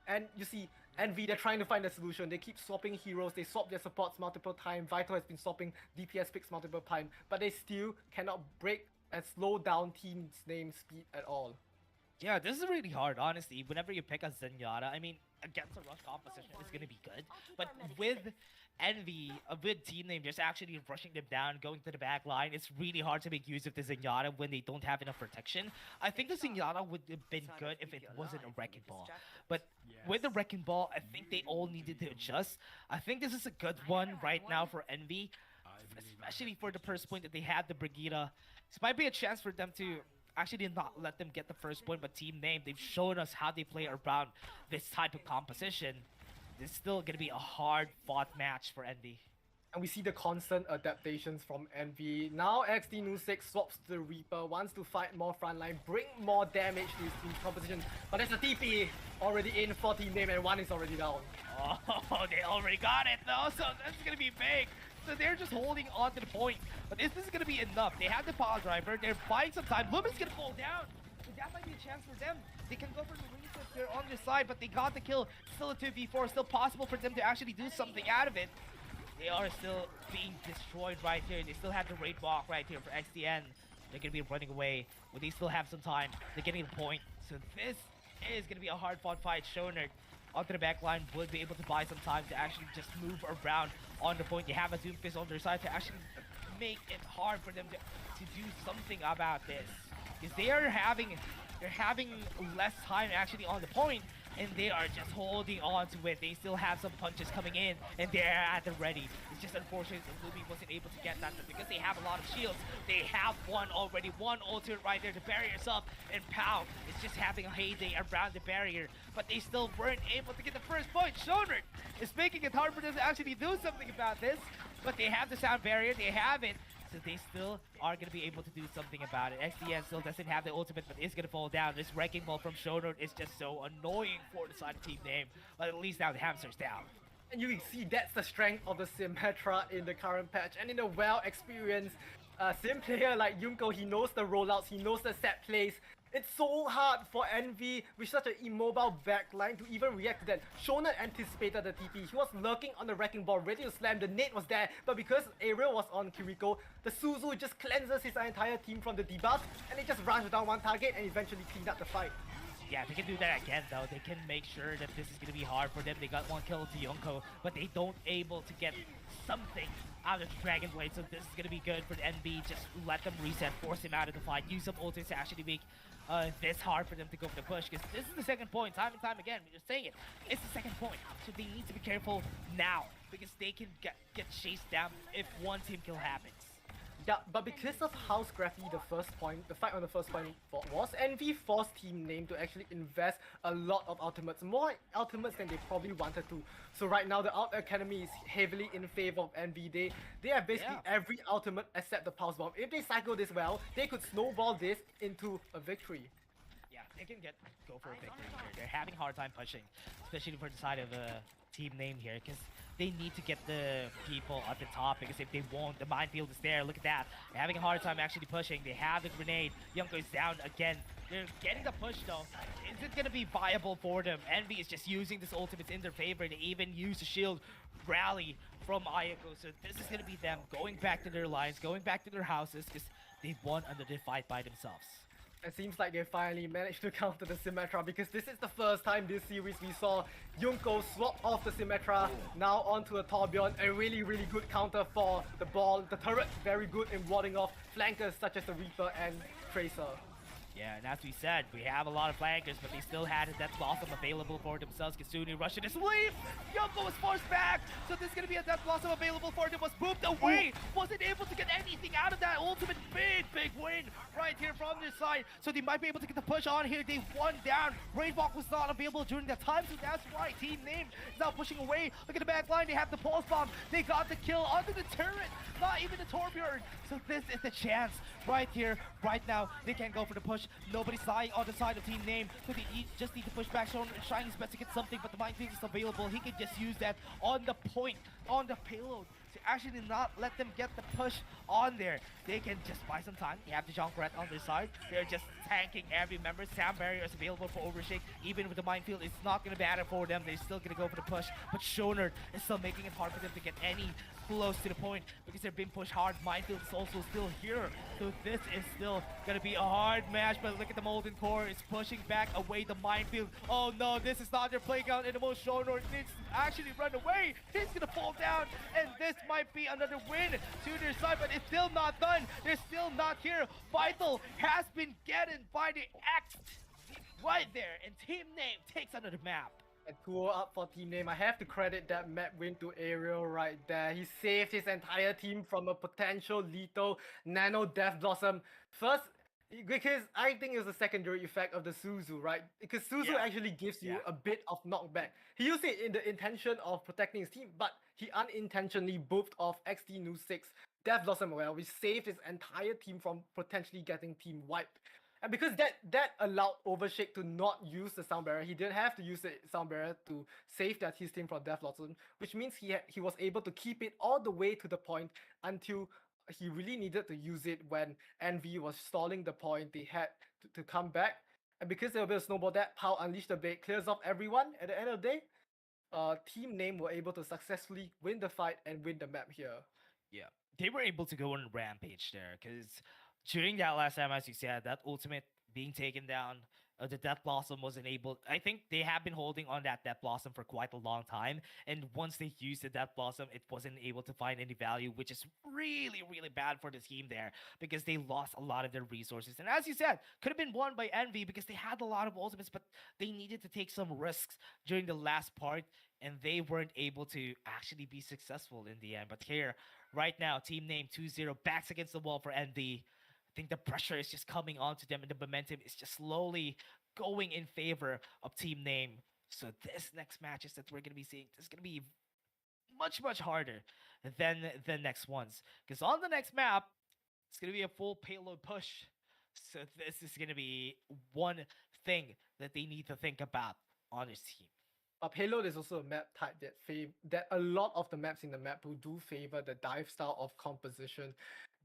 And you see, Envy, they're trying to find a solution. They keep swapping heroes, they swap their supports multiple times. Vital has been swapping DPS picks multiple times, but they still cannot break and slow down Team's Name speed at all. Yeah, this is really hard, honestly. Whenever you pick a Zenyatta, I mean, against a rush composition, it's gonna be good. But with Envy, with Team Name just actually rushing them down, going to the back line, it's really hard to make use of the Zenyatta when they don't have enough protection. I think the Zenyatta would have been good if it wasn't a Wrecking Ball. But with the Wrecking Ball, I think they all needed to adjust. I think this is a good one right now for Envy, especially for the first point that they had the Brigitte. This might be a chance for them to actually not let them get the first point, but Team Name, they've shown us how they play around this type of composition. This is still going to be a hard-fought match for Envy. And we see the constant adaptations from Envy. Now XD Nu 6 swaps to the Reaper, wants to fight more frontline, bring more damage to his team's composition. But there's a TP already in for team name and one is already down. Oh, they already got it though, so that's gonna be big. So they're just holding on to the point. But this is gonna be enough. They have the power driver, they're buying some time. Lumen's gonna fall down. So that might be a chance for them. They can go for the reset, they're on their side, but they got the kill. Still a 2v4, still possible for them to actually do something out of it. They are still being destroyed right here. They still have the raid walk right here for XDN. They're gonna be running away, but they still have some time. They're getting the point. So this is gonna be a hard-fought fight. Shoner onto the back line would be able to buy some time to actually just move around on the point. They have a Doomfist on their side to actually make it hard for them to do something about this. Because they're having less time actually on the point, and they are just holding on to it. They still have some punches coming in, and they're at the ready. It's just unfortunate that Lumi wasn't able to get that, but because they have a lot of shields, they have one already, one ultimate right there. The barrier's up, and Pow is just having a heyday around the barrier, but they still weren't able to get the first point. Shoner is making it hard for them to actually do something about this, but they have the sound barrier, they have it, so they still are going to be able to do something about it. XDN still doesn't have the ultimate, but is going to fall down. This wrecking ball from Shoner is just so annoying for the side of team name, but at least now the hamster's down. And you can see that's the strength of the Symmetra in the current patch. And in a well-experienced Sim player like Junko, he knows the rollouts, he knows the set plays. It's so hard for Envy with such an immobile backline to even react to that. Shonen anticipated the TP. He was lurking on the wrecking ball, ready to slam. The nade was there, but because Ariel was on Kiriko, the Suzu just cleanses his entire team from the debuff, and they just rush down one target and eventually clean up the fight. Yeah, they can do that again though. They can make sure that this is going to be hard for them. They got one kill to Yonko, but they don't able to get something out of the Dragon Blade, so this is going to be good for the NB. Just let them reset, force him out of the fight, use some ultimates to actually make this hard for them to go for the push, because this is the second point, time and time again, we're just saying it. It's the second point, so they need to be careful now, because they can get chased down if one team kill happens. Yeah, but because of how scrappy the fight on the first point was, Envy forced team name to actually invest a lot of ultimates, more ultimates than they probably wanted to. So right now the Out Academy is heavily in favor of Envy. They have basically every ultimate except the Pulse Bomb. If they cycle this well, they could snowball this into a victory. Yeah, they can go for a victory here. They're having a hard time pushing, especially for the side of the team name here, because they need to get the people at the top, because if they won't, the minefield is there. Look at that. They're having a hard time actually pushing. They have the grenade. Yunko is down again. They're getting the push though. Is it going to be viable for them? Envy is just using this ultimate in their favor. They even use the shield rally from Ayako. So this is going to be them going back to their lines, going back to their houses, because they've won under the fight by themselves. It seems like they finally managed to counter the Symmetra, because this is the first time this series we saw Junko swap off the Symmetra, now onto a Torbjorn. A really good counter for the ball. The turret very good in warding off flankers such as the Reaper and Tracer. Yeah, and as we said, we have a lot of flankers, but they still had a Death Blossom available for themselves. Kasuni rushing his sleeve! Yunko was forced back! So there's gonna be a Death Blossom available for them, was moved away! Wasn't able to get anything out of that ultimate. Big win right here from their side. So they might be able to get the push on here. They won down. Raidwalk was not available during that time, so that's why Team Name is now pushing away. Look at the back line, they have the Pulse Bomb. They got the kill onto the turret, not even the Torbjorn. So this is the chance right here, right now. They can't go for the push. Nobody's dying on the side of Team Name, so they just need to push back. Sean trying his best to get something, but the minefield is available. He can just use that on the point, on the payload, to actually not let them get the push on there. They can just buy some time. They have the Junkrat on their side. They're just tanking every member. Sound barrier is available for Overshake. Even with the minefield, it's not going to matter for them. They're still going to go for the push, but Shoner is still making it hard for them to get any close to the point, because they're being pushed hard. Minefield is also still here, so this is still gonna be a hard match. But look at the Molten Core, it's pushing back away the minefield. Oh no, this is not their playground anymore. Shoner needs to actually run away. He's gonna fall down, and this might be another win to their side, but it's still not done. They're still not here. Vital has been getting by the axe right there, and Team Name takes another map. And 2-0 up for Team Name. I have to credit that map win to Ariel right there. He saved his entire team from a potential lethal Nano Death Blossom. First, Because I think it's a secondary effect of the Suzu, right? Because Suzu Yeah. actually gives you Yeah. a bit of knockback. He used it in the intention of protecting his team, but he unintentionally booped off XD Nu 6 Death Blossom Royale, which saved his entire team from potentially getting team wiped. And because that allowed Overshake to not use the Sound Barrier, he didn't have to use the Sound Barrier to save his team from Death Blossom, which means he was able to keep it all the way to the point until he really needed to use it when Envy was stalling the point. They had to come back, and because there was a bit of snowball, that Pow Unleash the Blade clears off everyone. At the end of the day, Team Name were able to successfully win the fight and win the map here. Yeah, they were able to go on rampage there because during that last time, as you said, that ultimate being taken down, the Death Blossom wasn't able. I think they have been holding on that Death Blossom for quite a long time, and once they used the Death Blossom, it wasn't able to find any value, which is really, really bad for the team there because they lost a lot of their resources. And as you said, could have been won by Envy because they had a lot of ultimates, but they needed to take some risks during the last part, and they weren't able to actually be successful in the end. But here, right now, team name 2-0 backs against the wall for Envy. I think the pressure is just coming onto them and the momentum is just slowly going in favor of team name. So this next matches that we're going to be seeing is going to be much, much harder than the next ones. Because on the next map, it's going to be a full payload push. So this is going to be one thing that they need to think about on this team. Payload is also a map type that a lot of the maps in the map who do favor the dive style of composition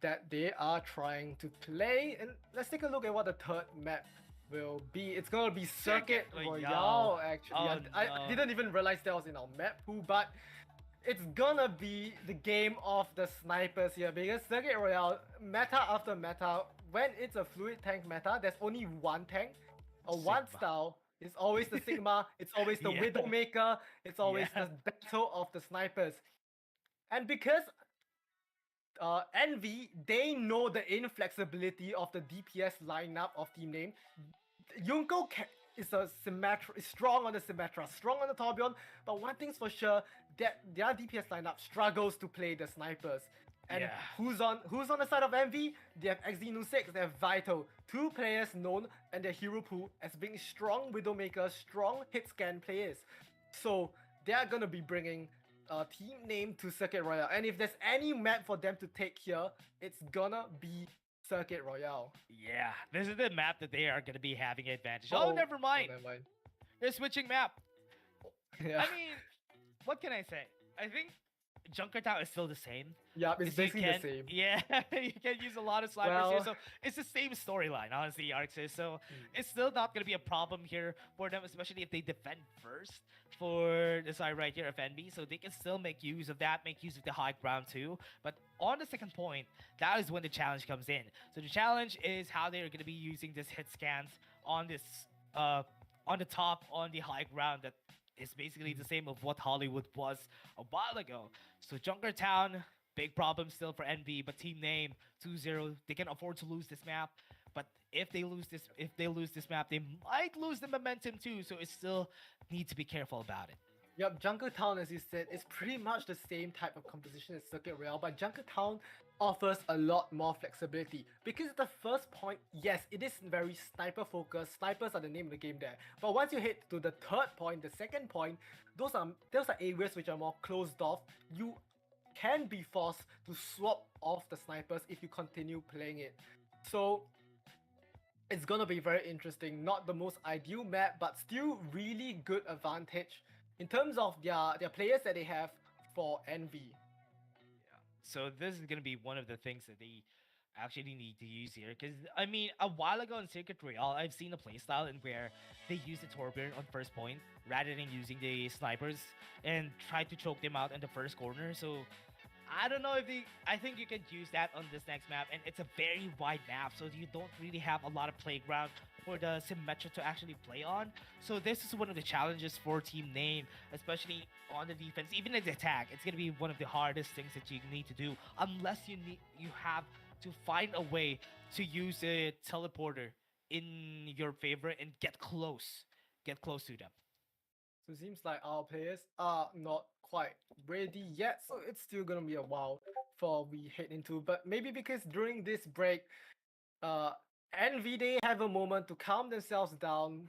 that they are trying to play. And let's take a look at what the third map will be. It's gonna be Circuit Royale, actually. Oh, I no. didn't even realize that was in our map pool, but it's gonna be the game of the snipers here because Circuit Royale, meta after meta, when it's a fluid tank meta, there's only one tank or one Sigma. style. It's always the Sigma, it's always the Yeah. Widowmaker, it's always Yeah. the battle of the snipers. And because Envy, they know the inflexibility of the DPS lineup of team name. Junko is strong on the Symmetra, strong on the Torbjorn, but one thing's for sure, that their DPS lineup struggles to play the snipers. And Yeah. who's on the side of Envy? They have XD 6, they have Vital, two players known in their hero pool as being strong Widowmaker, strong hit scan players. So they are gonna be bringing team name to Circuit Royale. And if there's any map for them to take here, it's gonna be Circuit Royale. Yeah, this is the map that they are going to be having advantage. Uh-oh. Oh, never mind. Never mind. They're switching map. Yeah. I mean, what can I say? I think Junkertown is still the same. Yeah, it's 'cause you basically the can- same. Yeah, you can use a lot of snipers here, Well- so it's the same storyline, honestly, Arxis. So Mm. it's still not going to be a problem here for them, especially if they defend first for the side right here of NB. So they can still make use of that, make use of the high ground too. But on the second point, that is when the challenge comes in. So the challenge is how they're going to be using this hit scans on this, on the top, on the high ground that is basically the same of what Hollywood was a while ago. So Junkertown, big problem still for NB, but team name 2-0, they can afford to lose this map. But if they lose this map, they might lose the momentum too. So it still need to be careful about it. Yep, Junkertown, as you said, is pretty much the same type of composition as Circuit Royale, but Junkertown offers a lot more flexibility. Because at the first point, yes, it is very sniper focused. Snipers are the name of the game there. But once you hit to the third point, the second point, those are areas which are more closed off. You can be forced to swap off the snipers if you continue playing it. So it's gonna be very interesting. Not the most ideal map, but still really good advantage in terms of their players that they have for Envy. So this is going to be one of the things that they actually need to use here. Because, I mean, a while ago in Circuit Royale, I've seen a playstyle in where they use the Torbjorn on first point rather than using the snipers and try to choke them out in the first corner. So I don't know if I think you can use that on this next map. And it's a very wide map, so you don't really have a lot of playground for the Symmetra to actually play on. So this is one of the challenges for Team Name, especially on the defense. Even in the attack, it's gonna be one of the hardest things that you need to do, unless you have to find a way to use a teleporter in your favor and get close to them. So it seems like our players are not quite ready yet, so it's still gonna be a while before we head into. But maybe because during this break, Envy, they have a moment to calm themselves down.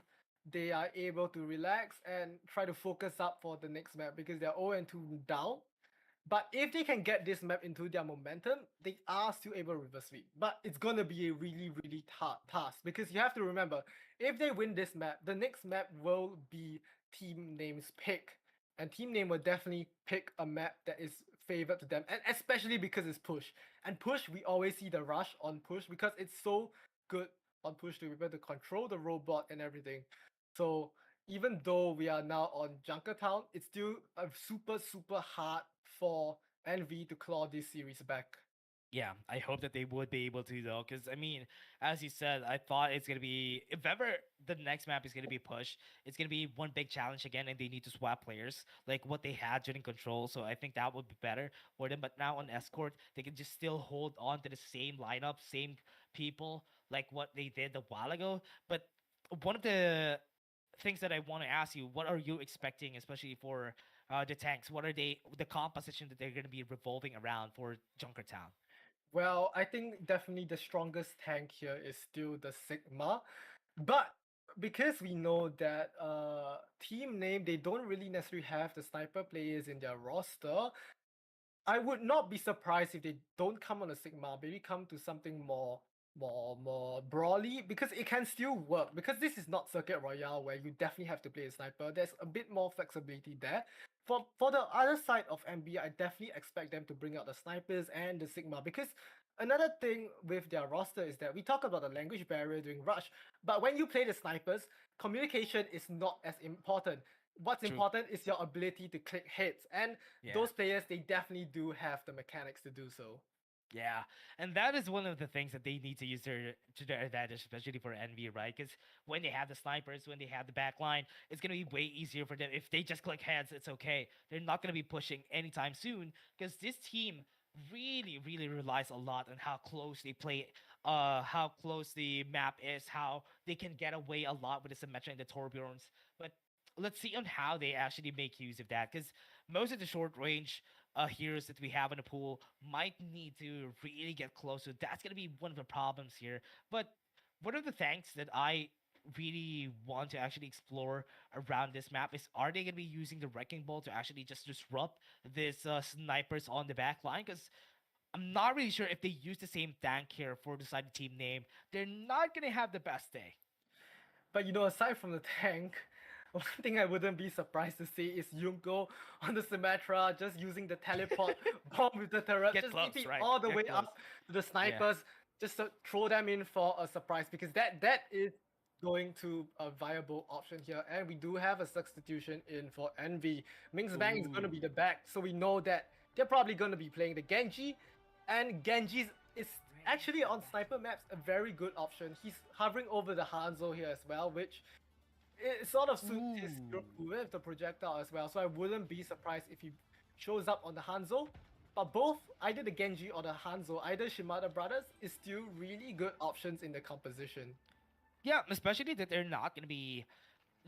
They are able to relax and try to focus up for the next map because they're 0-2 down. But if they can get this map into their momentum, they are still able to reverse sweep. But it's gonna be a really, really hard task because you have to remember, if they win this map, the next map will be Team Name's pick. And Team Name will definitely pick a map that is favored to them. And especially because it's push. And push, we always see the rush on push because it's so good on push to be able to control the robot and everything. So even though we are now on Junkertown, it's still a super, super hard for Envy to claw this series back. Yeah, I hope that they would be able to though, because I mean, as you said, I thought it's gonna be if ever the next map is gonna be pushed, it's gonna be one big challenge again, and they need to swap players like what they had during control. So I think that would be better for them. But now on escort, they can just still hold on to the same lineup, same people, like what they did a while ago. But one of the things that I want to ask you, what are you expecting, especially for the tanks? What are the composition that they're gonna be revolving around for Junkertown? Well, I think definitely the strongest tank here is still the Sigma. But because we know that Team Name, they don't really necessarily have the sniper players in their roster, I would not be surprised if they don't come on a Sigma, maybe come to something more brawly because it can still work. Because this is not Circuit Royale where you definitely have to play a sniper. There's a bit more flexibility there. For the other side of MB, I definitely expect them to bring out the snipers and the Sigma because another thing with their roster is that we talk about the language barrier during Rush, but when you play the snipers, communication is not as important. What's True. important is your ability to click hits, and Yeah. those players they definitely do have the mechanics to do so. Yeah, and that is one of the things that they need to use to their advantage, especially for Envy, right? Because when they have the snipers, when they have the back line, it's gonna be way easier for them. If they just click heads, it's okay. They're not gonna be pushing anytime soon because this team really, really relies a lot on how close they play, how close the map is, how they can get away a lot with the Symmetra and the Torbjorns. But let's see on how they actually make use of that because most of the short range heroes that we have in the pool might need to really get close. So that's going to be one of the problems here. But one of the things that I really want to actually explore around this map is, are they going to be using the Wrecking Ball to actually just disrupt this snipers on the back line? Because I'm not really sure if they use the same tank here for the side team name. They're not going to have the best day. But you know, aside from the tank, one thing I wouldn't be surprised to see is Yunko on the Symmetra just using the teleport bomb with the turret, Get just close, keep it right? all the Get way close. up to the snipers, just to throw them in for a surprise because that is going to a viable option here. And we do have a substitution in for Envy. Ming's Bang is going to be the back, so we know that they're probably going to be playing the Genji, and Genji is actually on sniper maps a very good option. He's hovering over the Hanzo here as well, which it sort of suits his group with the projectile as well. So I wouldn't be surprised if he shows up on the Hanzo. But both, either the Genji or the Hanzo, either Shimada brothers, is still really good options in the composition. Yeah, especially that they're not gonna be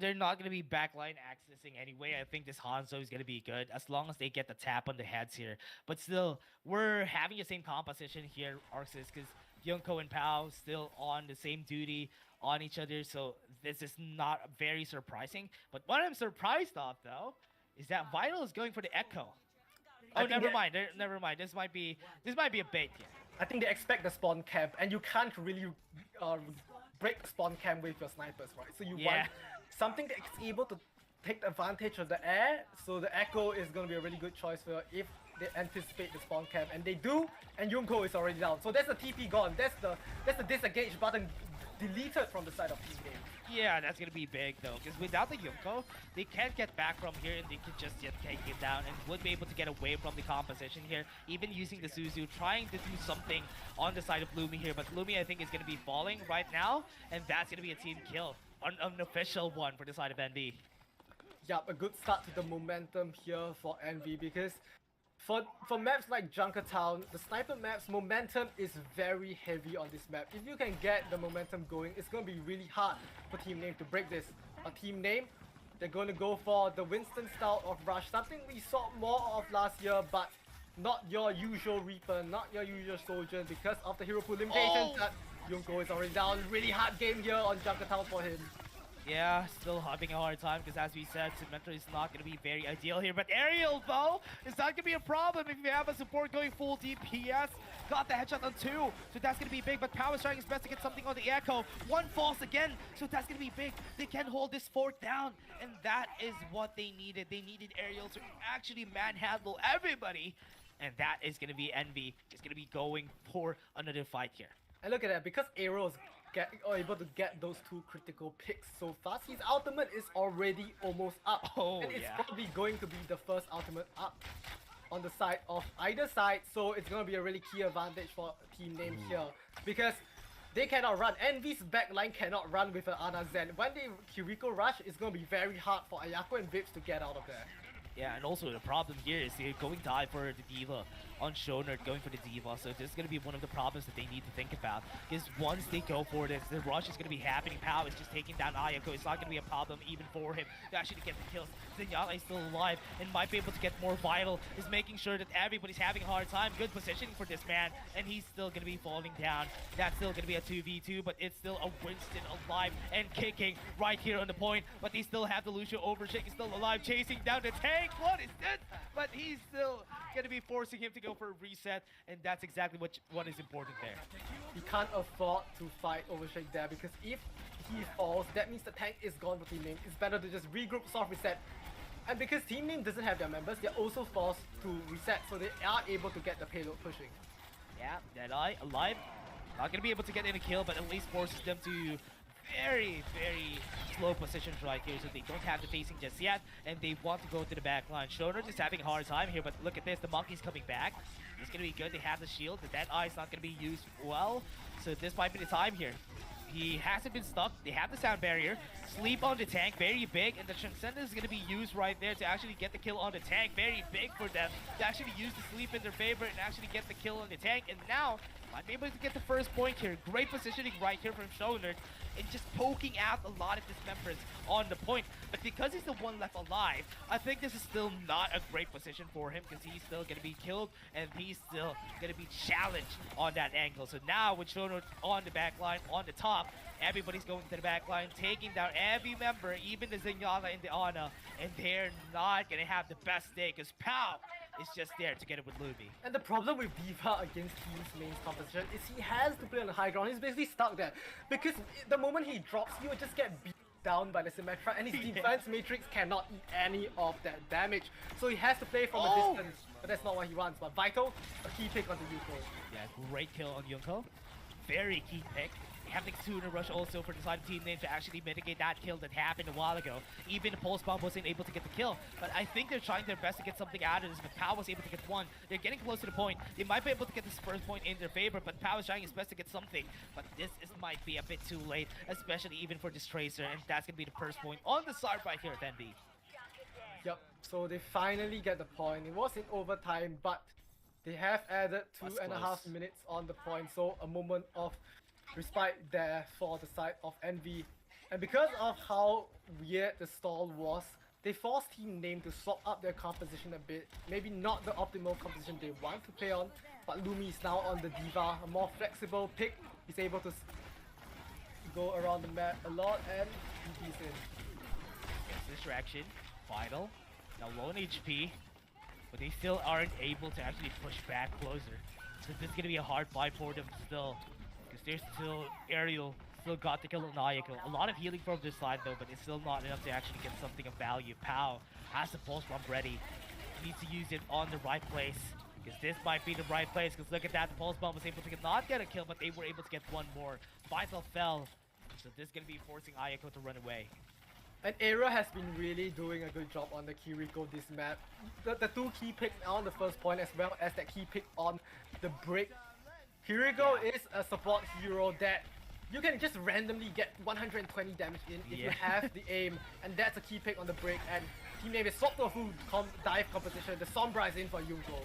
backline accessing anyway. I think this Hanzo is gonna be good as long as they get the tap on the heads here. But still, we're having the same composition here, Arxis, because Yunko and Pao still on the same duty on each other. So this is not very surprising. But what I'm surprised of though is that Vital is going for the Echo. I Oh, think never mind. Never mind. This might be a bait here. I think they expect the spawn camp, and you can't really break the spawn camp with your snipers, right? So you want something that's able to take advantage of the air. So the Echo is going to be a really good choice for if they anticipate the spawn camp, and they do. And Yunko is already down, so that's the TP gone. That's the disengage button deleted from the side of team game. Yeah, that's gonna be big though, because without the Yunko, they can't get back from here and they can just yet take it down and would be able to get away from the composition here, even using the Suzu, trying to do something on the side of Lumi here, but Lumi I think is gonna be falling right now, and that's gonna be a team kill, an unofficial one for the side of NV. Yup, a good start to the momentum here for Envy because for maps like Junkertown, the sniper maps, momentum is very heavy on this map. If you can get the momentum going, it's going to be really hard for Team Name to break this. A Team Name, they're going to go for the Winston style of rush, something we saw more of last year, but not your usual Reaper, not your usual Soldier because of the hero pool limitations that Yunko is already down. Really hard game here on Jungle Town for him. Yeah, still having a hard time because as we said, Cemento is not going to be very ideal here. But Aerial, though, is not going to be a problem if you have a support going full DPS. Got the headshot on 2, so that's going to be big. But Power is trying his best to get something on the Echo. 1 falls again, so that's going to be big. They can hold this fort down, and that is what they needed. They needed Aerial to actually manhandle everybody, and that is going to be Envy. Is going to be going for another fight here. And look at that, because Aero is able to get those 2 critical picks so fast, his ultimate is already almost up. Oh, and it's yeah. probably going to be the first ultimate up on the side of either side, so it's going to be a really key advantage for team names here, because they cannot run. Envy's backline cannot run with an Ana Zen. When they Kiriko rush, it's going to be very hard for Ayako and Vips to get out of there. Yeah, and also the problem here is they're going dive for the Diva on Shonerd, going for the Diva. So this is going to be one of the problems that they need to think about. Because once they go for this, the rush is going to be happening. Pao is just taking down Ayako. It's not going to be a problem even for him to actually get the kills. Zenyatta is still alive and might be able to get more vital. Is making sure that everybody's having a hard time. Good positioning for this man, and he's still going to be falling down. That's still going to be a 2v2, but it's still a Winston alive and kicking right here on the point. But they still have the Lucio Overshake is still alive, chasing down the tank. What is this? But he's still going to be forcing him to go for a reset, and that's exactly what is important there. He can't afford to fight Overshake there, because if he falls, that means the tank is gone for team name. It's better to just regroup, soft reset. And because team name doesn't have their members, they're also forced to reset, so they are able to get the payload pushing. Yeah, Deadeye alive. Not going to be able to get any kill, but at least forces them to very, very slow positions right here, so they don't have the facing just yet, and they want to go to the back line. Shonerd is having a hard time here, but look at this, the monkey's coming back. It's going to be good. They have the shield. The Deadeye is not going to be used well, so this might be the time here. He hasn't been stuck. They have the sound barrier. Sleep on the tank, very big, and the Transcendence is going to be used right there to actually get the kill on the tank. Very big for them to actually use the sleep in their favor and actually get the kill on the tank. And now, might be able to get the first point here. Great positioning right here from Shonerd, and just poking out a lot of dismemberance on the point. But because he's the one left alive, I think this is still not a great position for him, because he's still going to be killed, and he's still going to be challenged on that angle. So now with Shonerd on the back line, on the top, everybody's going to the back line, taking down every member, even the Zenyatta and the Ana, and they're not going to have the best day, because Pao is just there to get it with Luby. And the problem with Diva against team's main composition is he has to play on the high ground. He's basically stuck there, because the moment he drops, he will just get beat down by the Symmetra, and his defense matrix cannot eat any of that damage. So he has to play from a distance, but that's not what he wants. But Vital, a key pick on the Yuko. Yeah, great kill on Yunko. Very key pick. Having Sooner Rush also for the side of team name to actually mitigate that kill that happened a while ago. Even the Pulse Bomb wasn't able to get the kill, but I think they're trying their best to get something out of this, but Pao was able to get one. They're getting close to the point. They might be able to get this first point in their favor, but Pao is trying his best to get something. But this might be a bit too late, especially even for this Tracer, and that's going to be the first point on the side right here at NB. Yep, so they finally get the point. It was in overtime, but they have added 2.5 minutes on the point, so a moment of respite there for the side of Envy. And because of how weird the stall was, they forced team name to swap up their composition a bit. Maybe not the optimal composition they want to play on, but Lumi is now on the Diva, a more flexible pick. He's able to go around the map a lot, and he's in. Yes, distraction, Vital, now low on HP, but they still aren't able to actually push back closer. So this is going to be a hard fight for them still, because there's still Aerial, still got the kill on Ayako. A lot of healing from this side though, but it's still not enough to actually get something of value. Pao has the pulse bomb ready. He needs to use it on the right place, because this might be the right place, because look at that, the pulse bomb was able to not get a kill, but they were able to get one more. Vital fell, so this is going to be forcing Ayako to run away. And Aero has been really doing a good job on the Kiriko this map. The two key picks on the first point, as well as that key pick on the break. Kiriko is a support hero that you can just randomly get 120 damage in if you have the aim, and that's a key pick on the break. And team name is swapped to a full dive competition. The Sombra is in for Yunko.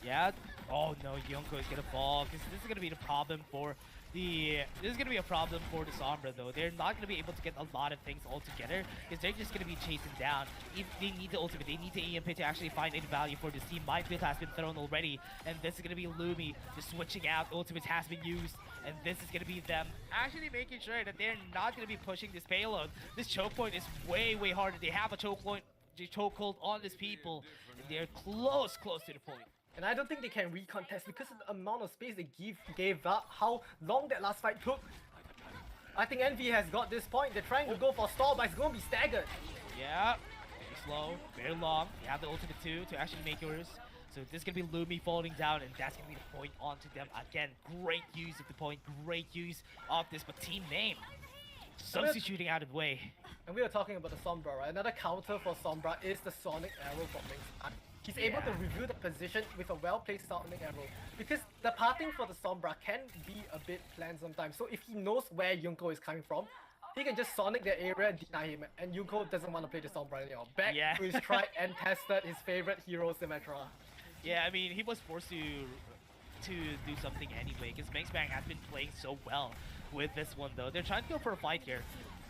Yeah. Oh no, Yonko is gonna fall because this is gonna be the problem for the Sombra though. They're not gonna be able to get a lot of things all together because they're just gonna be chasing down. If they need the ultimate, they need the EMP to actually find any value for this team. Minefield has been thrown already, and this is gonna be Lumi just switching out. Ultimate has been used, and this is gonna be them actually making sure that they're not gonna be pushing this payload. This choke point is way harder. They have a chokehold on these people, and they're close to the point. And I don't think they can recontest because of the amount of space they gave up, how long that last fight took. I think Envy has got this point. They're trying to go for stall, but it's going to be staggered. Yeah, very slow, very long. You have the ultimate too to actually make yours. So this is going to be Lumi falling down, and that's going to be the point onto them. Again, great use of the point, great use of this, but team name substituting out of the way. And we are talking about the Sombra, right? Another counter for Sombra is the Sonic Arrow from Ming's. He's able to review the position with a well-placed Sonic Arrow, because the parting for the Sombra can be a bit planned sometimes. So if he knows where Yunko is coming from, he can just Sonic the area and deny him, and Yunko doesn't want to play the Sombra anymore. Back to his tried and tested, his favorite hero, Symmetra. Yeah, I mean, he was forced to do something anyway, because Bang has been playing so well with this one though. They're trying to go for a fight here.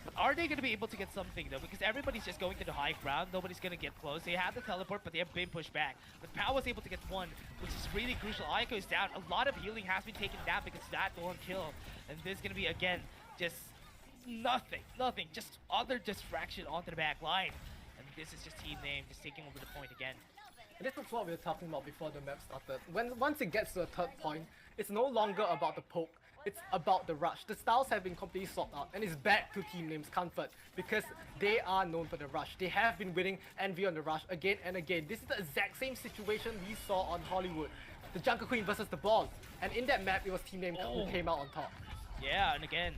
But are they going to be able to get something though? Because everybody's just going to the high ground. Nobody's going to get close. They have the teleport, but they have been pushed back. But Pao was able to get one, which is really crucial. Aiko is down. A lot of healing has been taken down because of that one kill. And this is going to be, again, just nothing. Just other distraction onto the back line. And this is just team name, just taking over the point again. And this is what we were talking about before the map started. Once it gets to the third point, it's no longer about the poke. It's about the rush. The styles have been completely sorted out, and it's back to Team Name's comfort because they are known for the rush. They have been winning Envy on the rush again and again. This is the exact same situation we saw on Hollywood. The Jungle Queen versus the Ball. And in that map, it was Team Name who came out on top. Yeah, and again,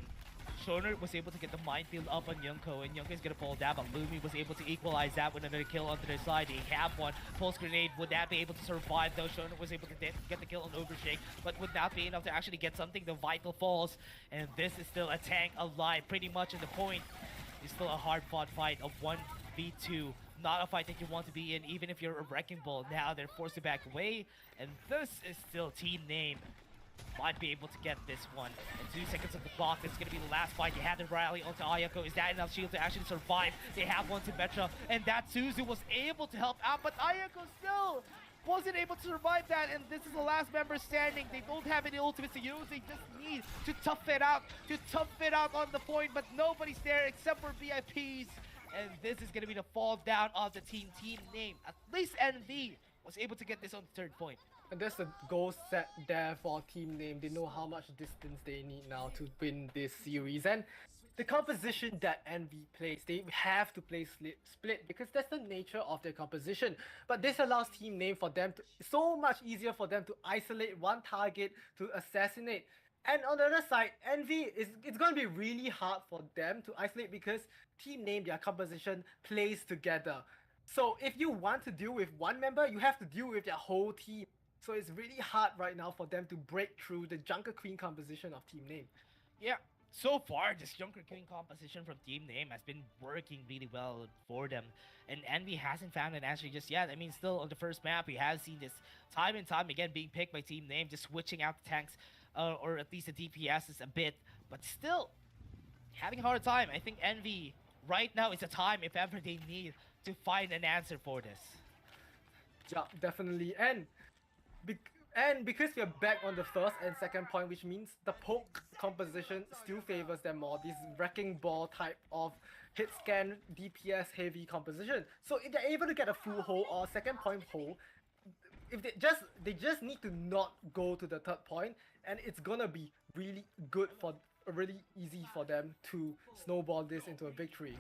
Shoner was able to get the minefield up on Yunko, and Yunko is gonna fall down, but Lumi was able to equalize that with another kill onto their side. They have one pulse grenade. Would that be able to survive though? Shoner was able to get the kill on Overshake, but would not be enough to actually get something. The Vital falls, and this is still a tank alive, pretty much in the point. It's still a hard-fought fight, a 1v2. Not a fight that you want to be in, even if you're a Wrecking Ball. Now they're forced to back away, and this is still team name. Might be able to get this one. And 2 seconds of the clock. This is going to be the last fight. They have the rally onto Ayako. Is that enough shield to actually survive? They have one to Metra, and that Suzu was able to help out, but Ayako still wasn't able to survive that, and this is the last member standing. They don't have any ultimates to use. They just need to tough it out on the point, but nobody's there except for VIPs. And this is going to be the fall down of the team name. At least NV was able to get this on the third point. And there's a goal set there for Team Name. They know how much distance they need now to win this series. And the composition that Envy plays, they have to play split because that's the nature of their composition. But this allows Team Name for them to, so much easier for them to isolate one target to assassinate. And on the other side, Envy, it's going to be really hard for them to isolate because Team Name, their composition, plays together. So if you want to deal with one member, you have to deal with their whole team. So it's really hard right now for them to break through the Jungle Queen composition of Team Name. Yeah, so far this Jungle Queen composition from Team Name has been working really well for them. And Envy hasn't found an answer just yet. I mean, still on the first map, we have seen this time and time again being picked by Team Name, just switching out the tanks, or at least the DPSs a bit. But still, having a hard time. I think Envy right now is a time, if ever they need, to find an answer for this. Yeah, definitely. And because we are back on the first and second point, which means the poke composition still favors them more. This Wrecking Ball type of hit scan DPS heavy composition. So if they're able to get a full hole or a second point hole, if they just need to not go to the third point, and it's gonna be really good for really easy for them to snowball this into a victory.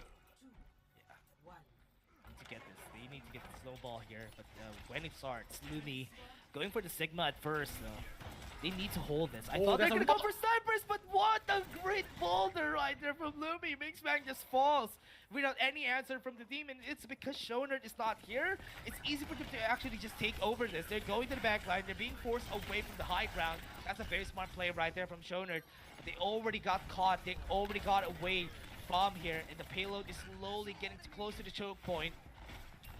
They need to get the snowball here, but when it starts, Lumi going for the Sigma at first. They need to hold this. I thought they were gonna go for snipers, but what a great boulder right there from Lumi. Mixbang just falls without any answer from the team, and it's because Shoner is not here. It's easy for them to actually just take over this. They're going to the back line. They're being forced away from the high ground. That's a very smart play right there from Shoner. But they already got caught. They already got away from here, and the payload is slowly getting close to the choke point.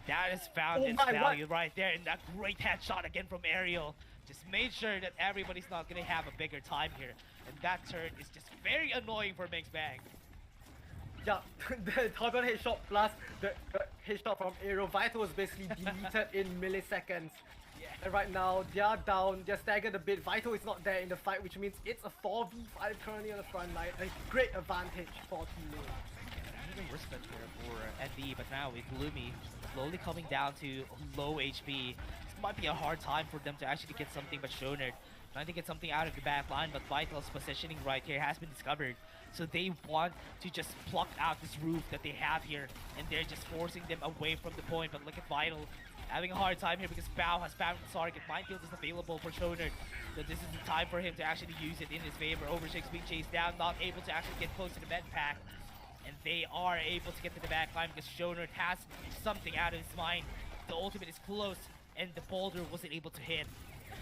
That has found Oh its my, what? value right there, and that great headshot again from Ariel. Just made sure that everybody's not gonna have a bigger time here. And that turn is just very annoying for Mix Bang. Yeah, the Torbjorn headshot plus the headshot from Aero Vital was basically deleted in milliseconds. Yeah. And right now, they are down, they're staggered a bit. Vital is not there in the fight, which means it's a 4v5 currently on the front line. A great advantage for Team Lane. Even worse than for NV, but now with Gloomy slowly coming down to low HP, this might be a hard time for them to actually get something but Shonerd trying to get something out of the back line, but Vital's positioning right here has been discovered. So they want to just pluck out this roof that they have here, and they're just forcing them away from the point. But look at Vital having a hard time here because Bao has found the target. Minefield is available for Shonerd, so this is the time for him to actually use it in his favor. Overshake's being chased down, not able to actually get close to the med pack. And they are able to get to the back line because Shonerd has something out of his mind. The ultimate is close, and the boulder wasn't able to hit.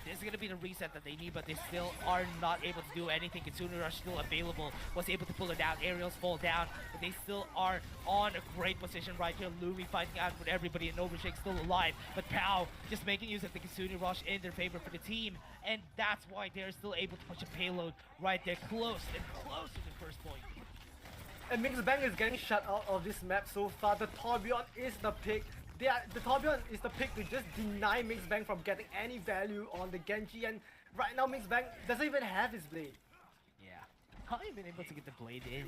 This is going to be the reset that they need, but they still are not able to do anything. Kitsune Rush still available, was able to pull it down. Aerials fall down, but they still are on a great position right here. Lumi fighting out with everybody, and Overshake still alive. But Pow just making use of the Kitsune Rush in their favor for the team, and that's why they're still able to push a payload right there, close and close to the first point. And Mix Bang is getting shut out of this map so far. The Torbjorn is the pick. The Torbjorn is the pick to just deny Mix Bang from getting any value on the Genji, and right now Mix Bang doesn't even have his blade. Yeah, not even able to get the blade in.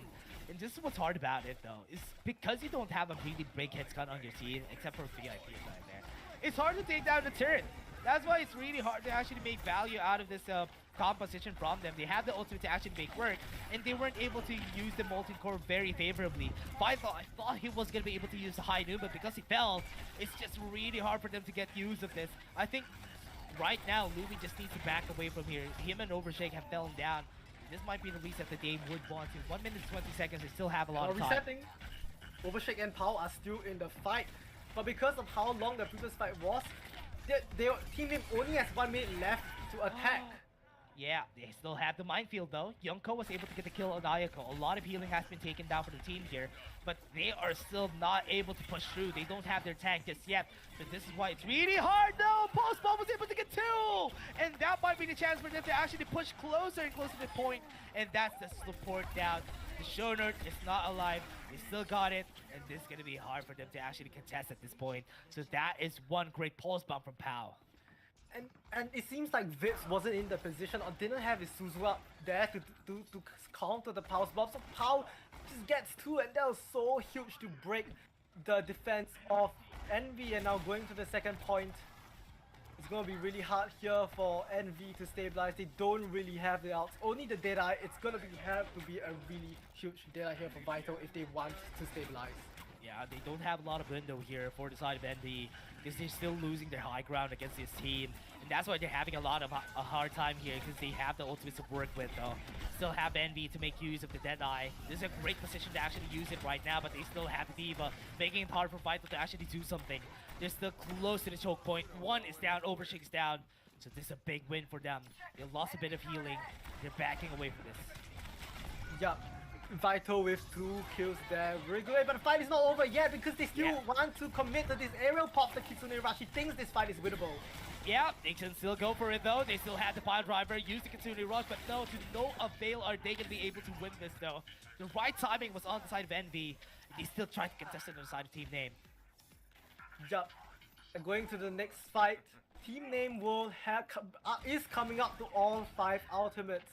And this is what's hard about it though, is because you don't have a really big head gun on your team, except for VIP right there. It's hard to take down the turret. That's why it's really hard to actually make value out of this composition from them. They have the ultimate to actually make work, and they weren't able to use the molten core very favorably. I thought he was gonna be able to use the high noon, but because he fell, it's just really hard for them to get use of this. I think right now Lumi just needs to back away from here. Him and Overshake have fallen down. This might be the reset that they would want to. 1 minute 20 seconds, they still have a lot of time. Resetting. Overshake and Pao are still in the fight, but because of how long the previous fight was, their team name only has 1 minute left to attack. Yeah, they still have the minefield though. Yunko was able to get the kill on Ayako. A lot of healing has been taken down for the team here, but they are still not able to push through. They don't have their tank just yet, so this is why it's really hard. No, Postball was able to get 2, and that might be the chance for them to actually push closer and closer to the point, and that's the support down. The Shonerd is not alive. They still got it, and this is going to be hard for them to actually contest at this point. So that is one great pulse bomb from Pao. And it seems like Vips wasn't in the position or didn't have his Suzu up there to counter the Pao's bomb. So Pao just gets 2, and that was so huge to break the defense of Envy. And now going to the second point, it's going to be really hard here for Envy to stabilize. They don't really have the outs, only the Deadeye. It's going to have to be a really huge Deadeye here for Vital if they want to stabilize. Yeah, they don't have a lot of window here for the side of Envy because they're still losing their high ground against this team. And that's why they're having a lot of a hard time here because they have the ultimates to work with though. Still have Envy to make use of the Deadeye. This is a great position to actually use it right now, but they still have the Diva, making it hard for Vital to actually do something. They're still close to the choke point. 1 is down, Overshake's down. So this is a big win for them. They lost a bit of healing. They're backing away from this. Yeah. Vital with 2 kills there, very good, but the fight is not over yet because they still want to commit to this aerial pop. The Kitsune Rush, he thinks this fight is winnable. Yeah, they can still go for it though. They still have the pile driver, use the Kitsune Rush, but no, to no avail are they going to be able to win this though. The right timing was on the side of Envy. They still try to contest it on the side of Team Name. Yup. And going to the next fight, Team Name will have is coming up to all 5 ultimates.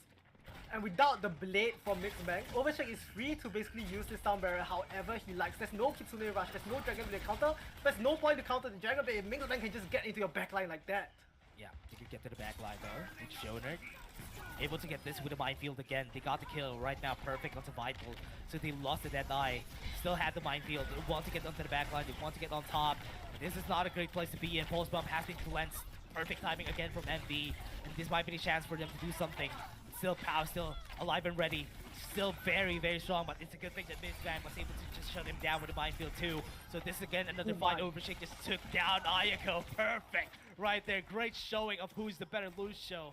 And without the blade from Mix Bang, Overshake is free to basically use this down barrier however he likes. There's no Kitsune Rush, there's no Dragon Blade counter, there's no point to counter the Dragon Blade if Mix Bang can just get into your backline like that. Yeah, they can get to the backline though. It's Shonerd. Able to get this with a minefield again. They got the kill right now, perfect onto Vital. So they lost the Deadeye. Still had the minefield. They want to get onto the backline, they want to get on top. But this is not a great place to be in. Pulse Bomb has been cleansed. Perfect timing again from MV. And this might be the chance for them to do something. Still Pow, still alive and ready. Still very, very strong, but it's a good thing that Mix Bang was able to just shut him down with the minefield too. So this is again another fight. Overshake just took down Ayako. Perfect right there. Great showing of who's the better loose show.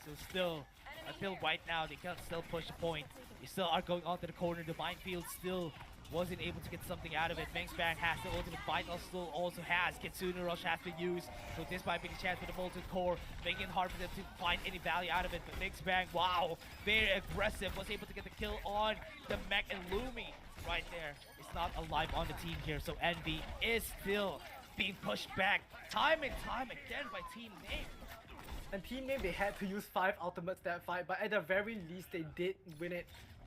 So still, until right now, they can still push the point. They still are going onto the corner. The minefield still wasn't able to get something out of it. Meng's Bang has the ultimate, Vital still also has. Kitsune Rush has been used, so this might be the chance for the Molten Core, making it hard for them to find any value out of it. But Meng's Bang, wow, very aggressive, was able to get the kill on the Mech, and Lumi right there is not alive on the team here, so Envy is still being pushed back time and time again by Team Name. And Team Name, they had to use 5 ultimates that fight, but at the very least they did win it.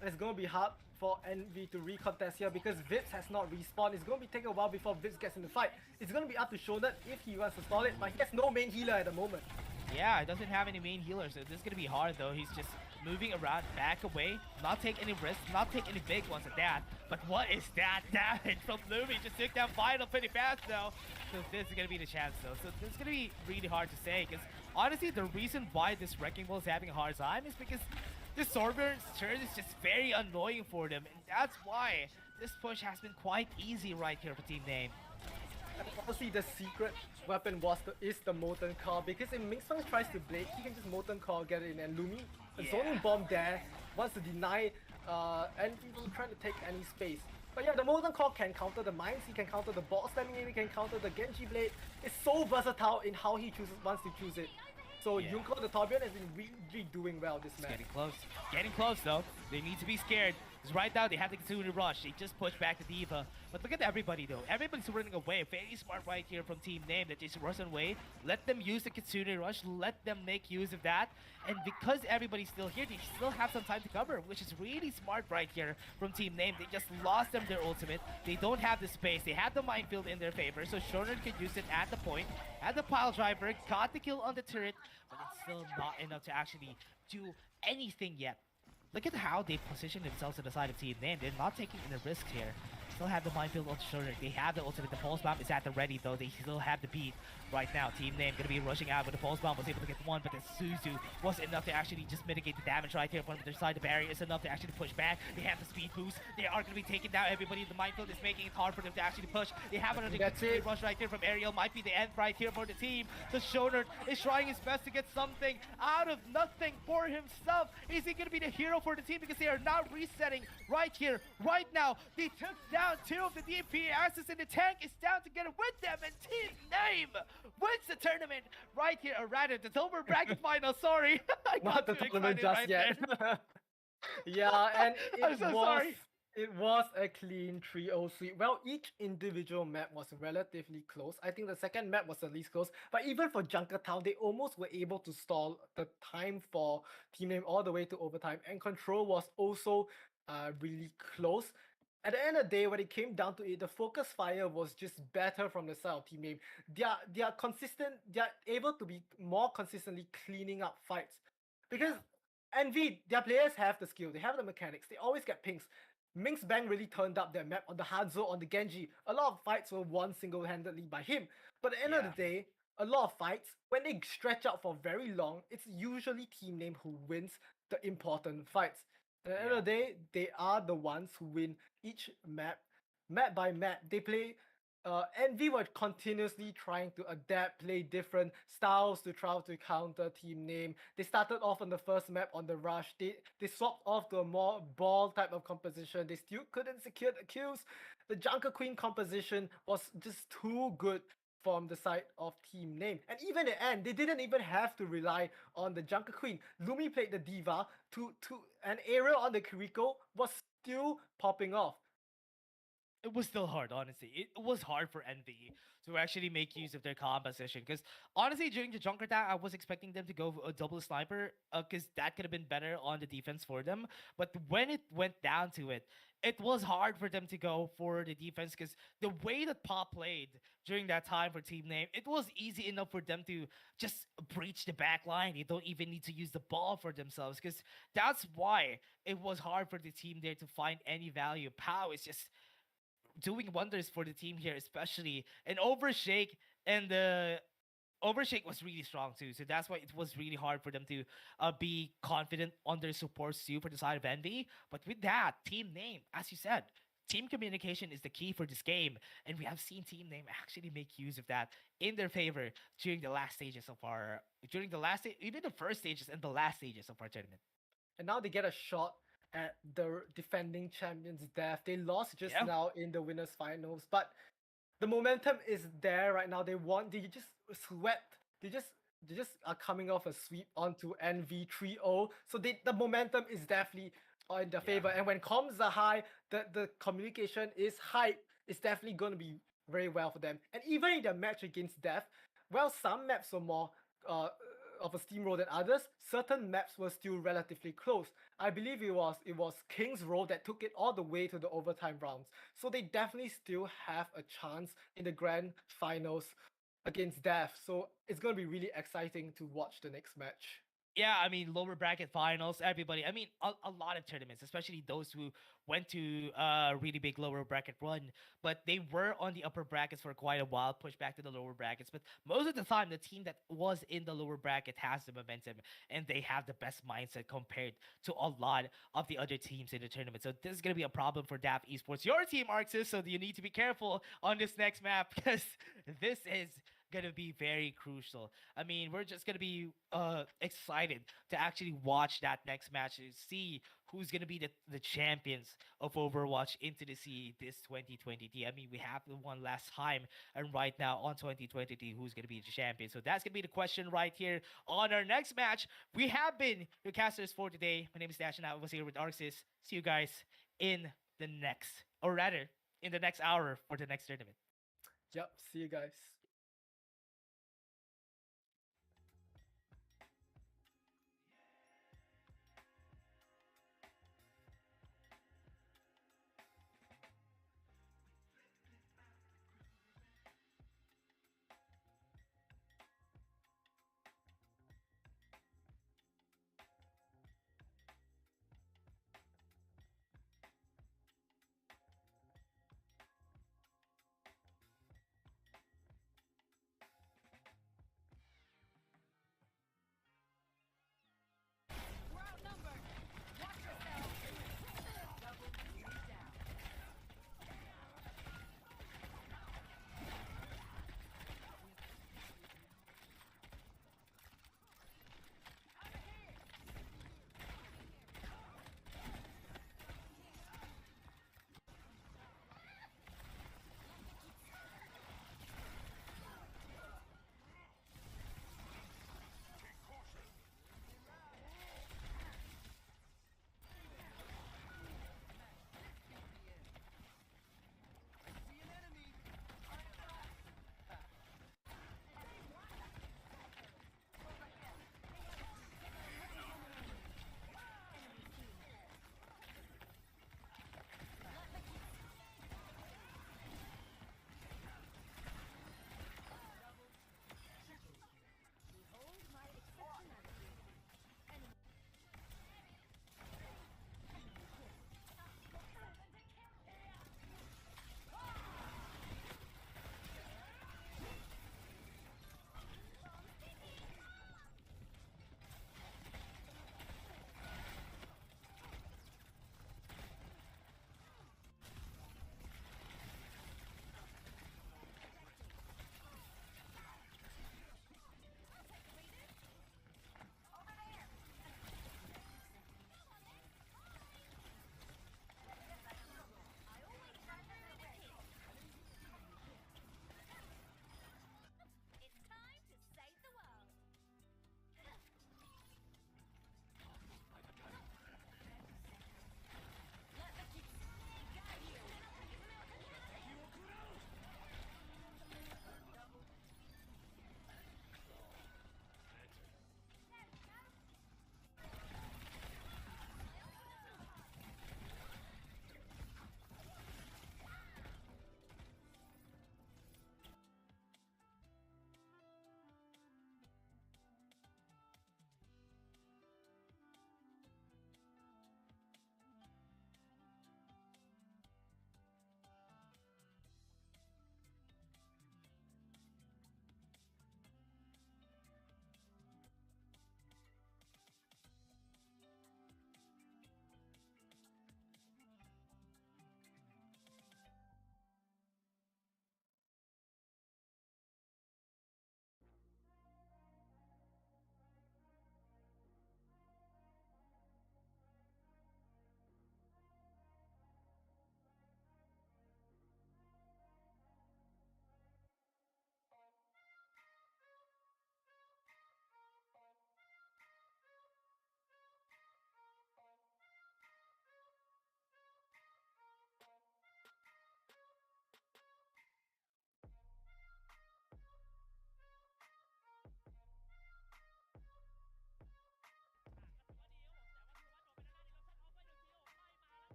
And it's going to be hard for Envy to recontest here because Vips has not respawned. It's going to be taking a while before Vips gets in the fight. It's going to be up to Shonen if he wants to stall it, but he has no main healer at the moment. Yeah, it doesn't have any main healers, so this is going to be hard though. He's just moving around, back away, not take any risks, not take any big ones at that. But what is that damage from Lumi? Just took down Vital pretty fast though. So this is going to be the chance though. So this is going to be really hard to say because honestly the reason why this Wrecking Ball is having a hard time is because this Sorbern's turn is just very annoying for them, and that's why this push has been quite easy right here for Team Name. And honestly, the secret weapon is the Molten Core, because if Mingfang tries to blade, he can just Molten Core, get it in, and Lumi, a zoning bomb there, wants to deny and people trying to take any space. But yeah, the Molten Core can counter the mines, he can counter the ball slamming, he can counter the Genji blade. It's so versatile in how he wants to choose it. So Junko, the Torbjorn, has been really doing well this match. Getting close though. They need to be scared. Because right now they have to continue to rush. They just push back the D.Va. But look at everybody though. Everybody's running away. Very smart right here from Team Name. That just rush away. Let them use the Kitsune Rush. Let them make use of that. And because everybody's still here, they still have some time to cover, which is really smart right here from Team Name. They just lost them their ultimate. They don't have the space. They have the minefield in their favor. So Shonen could use it at the point. At the pile driver. Got the kill on the turret. But it's still not enough to actually do anything yet. Look at how they position themselves to the side of Team Name. They're not taking any risks here. Still have the minefield on the shoulder. They have the ultimate. The pulse bomb is at the ready though. They still have the beat right now. Team Name gonna be rushing out with the pulse bomb. Was able to get one, but the Suzu was enough to actually just mitigate the damage right here from their side. The barrier is enough to actually push back. They have the speed boost. They are gonna be taking down everybody. The minefield is making it hard for them to actually push. They have another good rush right here from Ariel. Might be the end right here for the team. So Shoner is trying his best to get something out of nothing for himself. Is he gonna be the hero for the team because they are now resetting right here, right now. They took down 2 of the DPSs and the tank is down to get it with them, and Team Name wins the tournament right here, or rather the Silver Bracket Final, sorry. I Not the got too tournament excited just right yet. Yeah, and I'm so sorry. It was a clean 3-0 sweep. Well, each individual map was relatively close. I think the second map was the least close. But even for Junkertown, they almost were able to stall the time for Team Name all the way to overtime. And Control was also really close. At the end of the day, when it came down to it, the focus fire was just better from the side of Team Name. They are consistent. They are able to be more consistently cleaning up fights. Because Envy, their players have the skill. They have the mechanics. They always get pings. Ming's Bang really turned up their map on the Hanzo, on the Genji. A lot of fights were won single-handedly by him. But at the end of the day, a lot of fights, when they stretch out for very long, it's usually Team Name who wins the important fights. At the end of the day, they are the ones who win each map by map. They play. Envy were continuously trying to adapt, play different styles to try to counter Team Name. They started off on the first map on the rush. They swapped off to a more ball type of composition. They still couldn't secure the kills. The Junker Queen composition was just too good from the side of Team Name. And even at the end, they didn't even have to rely on the Junker Queen. Lumi played the D.Va and Ariel on the Kiriko was still popping off. It was still hard, honestly. It was hard for Envy to actually make use of their composition. Because honestly, during the Junker attack, I was expecting them to go a double sniper, because that could have been better on the defense for them. But when it went down to it, it was hard for them to go for the defense because the way that Pop played during that time for Team Name, it was easy enough for them to just breach the back line. They don't even need to use the ball for themselves because that's why it was hard for the team there to find any value. Pow is just doing wonders for the team here, especially an Overshake, and the Overshake was really strong too, so that's why it was really hard for them to be confident on their supports too for the side of Envy. But with that, Team Name, as you said, team communication is the key for this game, and we have seen Team Name actually make use of that in their favor during the last stages of our, even the first stages and the last stages of our tournament. And now they get a shot at the defending champions Death. They lost just Yeah. now in the winners finals, but the momentum is there right now. They just swept. They just are coming off a sweep onto NV 3-0. So the momentum is definitely in their favor. And when comms are high, the communication is hype. It's definitely gonna be very well for them. And even in their match against Death, well, some maps were more uh, of a steamroll than others. Certain maps were still relatively close. I believe it was King's Row that took it all the way to the overtime rounds. So they definitely still have a chance in the grand finals against Death. So it's gonna be really exciting to watch the next match. Yeah, I mean, lower bracket finals, everybody. I mean, a lot of tournaments, especially those who went to a really big lower bracket run, but they were on the upper brackets for quite a while, pushed back to the lower brackets. But most of the time, the team that was in the lower bracket has the momentum and they have the best mindset compared to a lot of the other teams in the tournament. So this is going to be a problem for DAF Esports, your team, Arxis. So you need to be careful on this next map because this is gonna be very crucial. I mean, we're just gonna be excited to actually watch that next match and see who's gonna be the champions of Overwatch into the sea this 2020. I mean, we have the one last time, and right now on 2020, who's gonna be the champion? So that's gonna be the question right here on our next match. We have been your casters for today. My name is Dash, and I was here with Arxis. See you guys in the next, or rather, in the next hour for the next tournament. Yep, see you guys.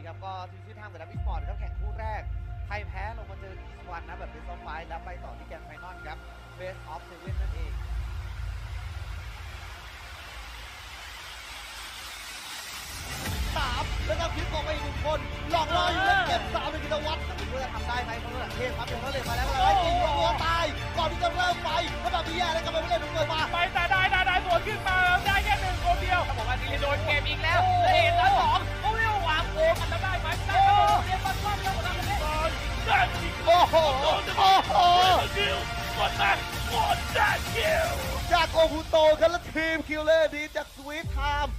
ครับก็ทีมที่ทางกับดับบิสปอร์ตครับแข่งคู่แรกใครแพ้ลงมาเจออีสวันนะแบบเป็นซอฟไฟแล้วไปต่อที่แกรนด์ไฟนอลครับเบสออฟเซเว่นนั่นเองแล้วก็คลิปออกไปอีก1 คนหลอกล่ออยู่เล่นเก็บ3ในกิจวัตรแต่ไม่รู้จะทำได้ไหมเพราะว่าเทพครับเป็นเขาเลยมาแล้วอะไรจริงตัวตายก่อนที่จะเริ่มไปถ้าแบบนี้แย่แล้วก็ไม่เล่นเกิดมา ไปแต่ได้สวนขึ้นมาได้แค่1 คนเดียว ถ้าบอกว่านี่โดนเกมอีกแล้วเอ็ดแล้ว2โอ้ยวางโกมันจะได้ไหมได้เรียนมันว่าแล้วมันจะได้ ได้จริง โอ้โหคิวกดมากดได้คิว จากโอคุโตครับและทีมคิลเลอร์ดีจากสวีทไทม์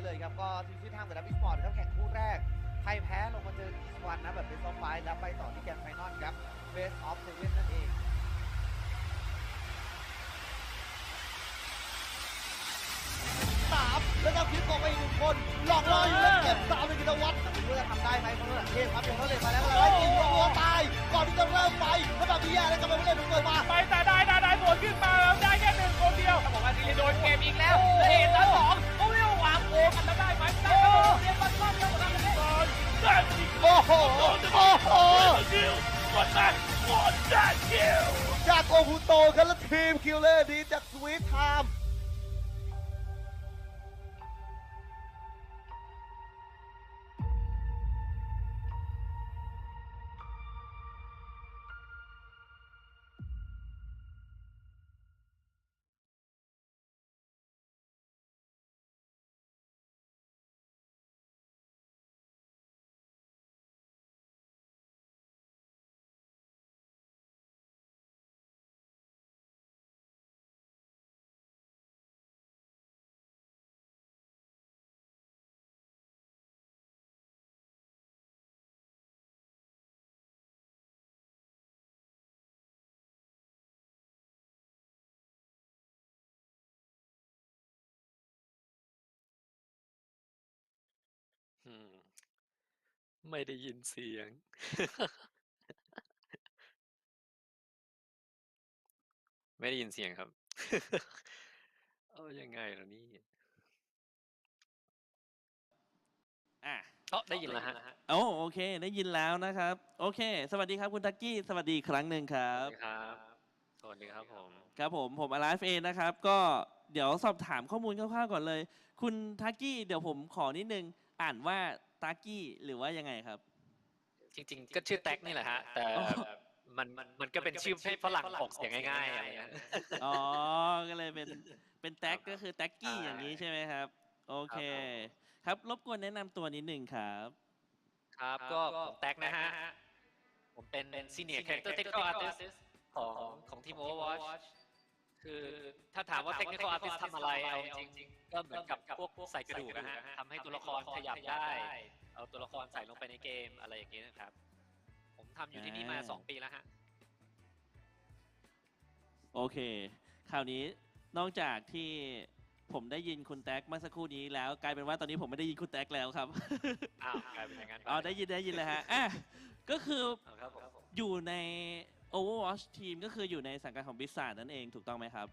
เลยครับก็ทีมที่ทำกับดับบิสปอร์ตครับแข่งคู่แรกใครแพ้ลงมาเจออีสวันนะแบบเบสออฟไฟแล้วไปต่อที่แกรนด์ไฟนอลครับเบสออฟเซเว่นนั่นเองแล้วก็คิดบอกไปอีก1 คนหลอกล่ออยู่แล้วเก็บ3เป็นกิตวัตรแต่ไม่รู้จะทำได้ไหมเพราะว่าเทพครับยังเขาเลยมาแล้วแล้วกินรัวตายก่อนที่จะเริ่มไปแล้วแบบนี้แย่แล้วก็ไม่เล่นเกิดมา ไปแต่ได้สวนขึ้นมาแล้วได้แค่1 คนเดียว บอกว่าดีโดนเกมอีกแล้วเห็นแล้ว2เขาเรียกว่าวางโกกันแล้วได้ไหมได้เรียนมันรอบแล้วหมดแล้วได้จริง โอ้โหโอ้โห วันนั้นวันได้คิว จากโอคุโตครับและทีมคิลเลอร์ดีจากสวีทไทม์ ไม่ได้ยินเสียง ไม่ได้ยินเสียงครับ เอายังไงล่ะนี่ได้ยินแล้วฮะ โอเคได้ยินแล้วนะครับโอเคสวัสดีครับคุณทักกี้สวัสดีอีกครั้งหนึ่งครั สวั บ สดีครับ สวัสดีครับผม ครับผมอ l i v e นะครับก็เดี๋ยวสอบถามข้อมูลคร่าวๆก่อนเลยคุณทักกี้เดี๋ยวผมขอนิดนึงอ่านว่าทักกี้หรือว่ายังไงครับ จริงๆก็ชื่อแท็กนี่แหละฮะ แต่มันก็เป็นชื่อให้ฝรั่งออกเสียงง่ายๆอะไรเงี้ย อ๋อก็เลยเป็นแท็กก็คือแท็กกี้อย่างนี้ใช่ไหมครับโอเคครับรบกวนแนะนำตัวนิดนึงครับ ครับก็ผมแท็กนะฮะ ผมเป็น Senior Character Technical Artist ของทีม Overwatch คือถ้าถามว่า Technical Artist ทำอะไรเอาจริงๆก็เหมือนกับพวกใส่กระดูกนะฮะทำให้ตัวละครขยับได้เอาตัวละครใส่ลงไปในเกมอะไรอย่างเงี้ยนะครับผมทำอยู่ที่นี่มา2 ปีแล้วฮะโอเคคราวนี้นอกจากที่ผมได้ยินคุณแท็กเมื่อสักครู่นี้แล้วกลายเป็นว่าตอนนี้ผมไม่ได้ยินคุณแท็กแล้วครับ อ้าวกลายเป็นอย่างนั้นไป ได้ยินเลยฮะก็คืออยู่ใน Overwatch ทีมก็คืออยู่ในสังกัดของ Blizzard นั่นเองถูกต้องไหมครับ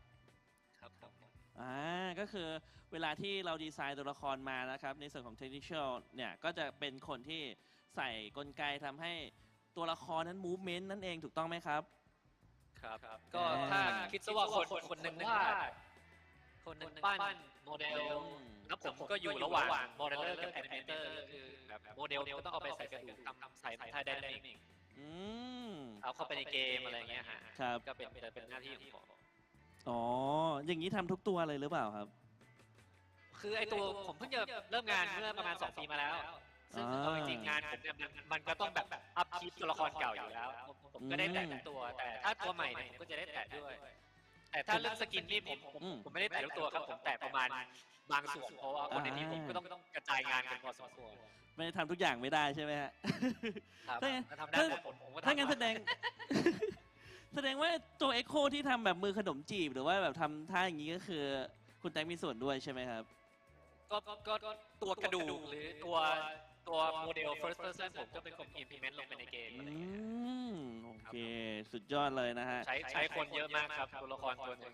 ครับก็คือเวลาที่เราดีไซน์ตัวละครมานะครับในส่วนของ Technical เนี่ยก็จะเป็นคนที่ใส่กลไกทำให้ตัวละครนั้น Movement นั่นเองถูกต้องไหมครับครับก็ถ้าคิดซะว่าคนหนึ่งวาดคนหนึ่งปั้นโมเดลแล้วผมก็อยู่ระหว่างโมเดลเลอร์กับแอนิเมเตอร์คือแบบโมเดลก็ต้องเอาไปใส่กระดูกทำใส่ไทยไดนามิกเอาเข้าไปในเกมอะไรเงี้ยฮะก็เป็นหน้าที่ของผมอย่างนี้ทำทุกตัวเลยหรือเปล่าครับคือไอตัวผมเพิ่งจะเริ่มงานเมื่อประมาณ2 ปีมาแล้วซึ่งจริงๆงานผมเนี่ยมันก็ต้องแบบอัพคีปตัวละครเก่าอยู่แล้วผมก็ได้แตะทุกตัวแต่ถ้าตัวใหม่เนี่ยผมก็จะได้แตะด้วยแต่ถ้าเรื่องสกินนี่ผมไม่ได้แตะทุกตัวครับผมแตะประมาณบางส่วนเพราะว่าคนในนี้ผมก็ต้องกระจายงานกันพอสมควรไม่ได้ทำทุกอย่างไม่ได้ใช่ไหมฮะทำได้ถ้างั้นแสดงว่าตัว Echo ที่ทำแบบมือขนมจีบหรือว่าแบบทำท่าอย่างนี้ก็คือคุณแตงมีส่วนด้วยใช่ไหมครับก็ตัวกระดูกหรือตัวโมเดล first person ผมก็เป็นคน implement ลงไปในเกมอะไรเงี้ยโอเคสุดยอดเลยนะฮะใช้คนเยอะมากครับตัวละครตัวนึง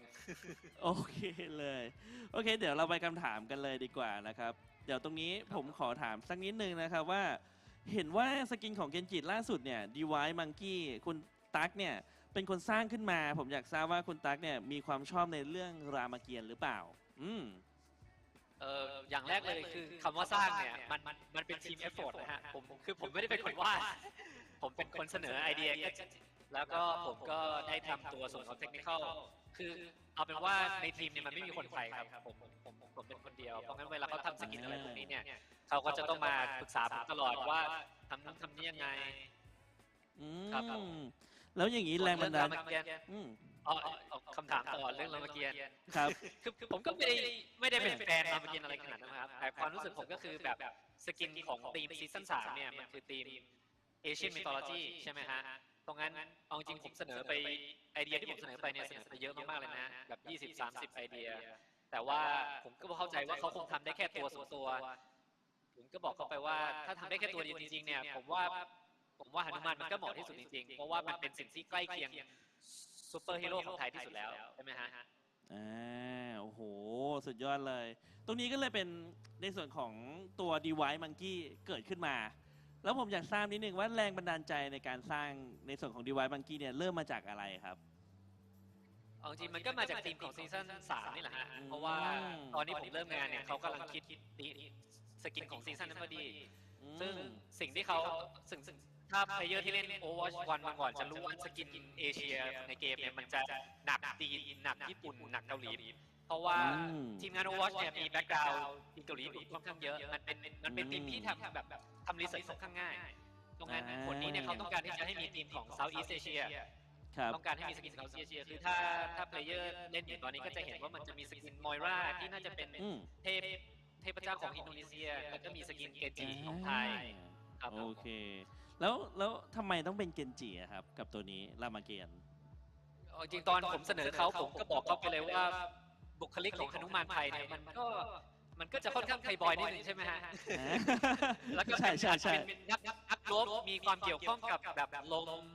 โอเคเลยโอเคเดี๋ยวเราไปคำถามกันเลยดีกว่านะครับเดี๋ยวตรงนี้ผมขอถามสักนิดนึงนะครับว่าเห็นว่าสกินของเกนจิล่าสุดเนี่ย Divine Monkey คุณตั๊กเนี่ยเป็นคนสร้างขึ้นมาผมอยากทราบว่าคุณตั๊กเนี่ยมีความชอบในเรื่องรามเกียรติ์หรือเปล่าอย่างแรกเลยคือคำว่าสร้างเนี่ยมันเป็นทีมเอฟโฟร์ตนะฮะผมไม่ได้เป็นคนวาดผมเป็นคนเสนอไอเดียแล้วก็ผมก็ได้ทำตัวส่วนของเทคนิคอลคือเอาเป็นว่าในทีมเนี่ยมันไม่มีคนไทยครับผมเป็นคนเดียวเพราะงั้นเวลาเขาทำสกินอะไรพวกนี้เนี่ยเขาก็จะต้องมาปรึกษาผมตลอดว่าทำนี้ยังไงครับแล้วอย่างนี้แรงบันดาล คำถามต่อเรื่องรามเกียรติ์ ครับ คือผมก็ไม่ได้เป็นแฟนรามเกียรติ์อะไรขนาดนั้นนะครับแต่ความรู้สึกผมก็คือแบบสกินของทีมซีซั่น3เนี่ยมันคือทีมเอเชียนมิทอลจีใช่ไหมฮะตรงนั้นเอาจริงผมเสนอไปไอเดียที่ผมเสนอไปเนี่ยเสนอไปเยอะมากๆเลยนะแบบ20-30 ไอเดียแต่ว่าผมก็เข้าใจว่าเขาคงทำได้แค่ตัว2ตัวผมก็บอกเขาไปว่าถ้าทำได้แค่ตัวเดียวจริงๆเนี่ยผมว่าหนุมานมันก็เหมาะที่สุดจริงๆเพราะว่ามันเป็นสิ่งที่ใกล้เคียงซูเปอร์ฮีโร่ของไทยที่สุดแล้วใช่ไหมฮะโอ้โห สุดยอดเลย ตรงนี้ก็เลยเป็นในส่วนของตัว Device Monkey เกิดขึ้นมา แล้วผมอยากทราบนิดนึงว่าแรงบันดาลใจในการสร้างในส่วนของ Device Monkey เนี่ยเริ่มมาจากอะไรครับเอาจริงมันก็มาจากทีมของซีซั่น3นี่แหละฮะเพราะว่าตอนนี้ผมเริ่มงานเนี่ยเขากำลังคิดสกินของซีซั่นนั้นพอดีซึ่งสิ่งที่เขาถ้าเพลเยอร์ที่เล่น Overwatch 1มาก่อนจะรู้ว่าสกินเอเชียในเกมเนี่ยมันจะหนักจีนหนักญี่ปุ่นหนักเกาหลีเพราะว่าทีมงาน Overwatch เนี่ยมีแบ็กกราวด์ทีมเกาหลีค่อนข้างเยอะมันเป็นทีมที่ทำรีเสิร์ชค่อนข้างง่ายตรงนั้นคนนี้เนี่ยเขาต้องการที่จะให้มีทีมของ Southeast Asia ต้องการให้มีสกิน Southeast Asia คือถ้าเพลเยอร์เล่นอยู่ตอนนี้ก็จะเห็นว่ามันจะมีสกินมอยราที่น่าจะเป็นเทพเจ้าของอินโดนีเซียแล้วก็มีสกินเกจิของไทยโอเคแล้วทำไมต้องเป็นเกนจิครับกับตัวนี้รามเกียรติ์จริงตอนผมเสนอเขาผมก็บอกเขาไปเลยว่าบุคลิกของหนุมานไทยเนี่ยมันก็จะค่อนข้างไทยบอยนิดนึงใช่ไหมฮะแล้วก็เป็นนักรบมีความเกี่ยวข้องกับแบบลม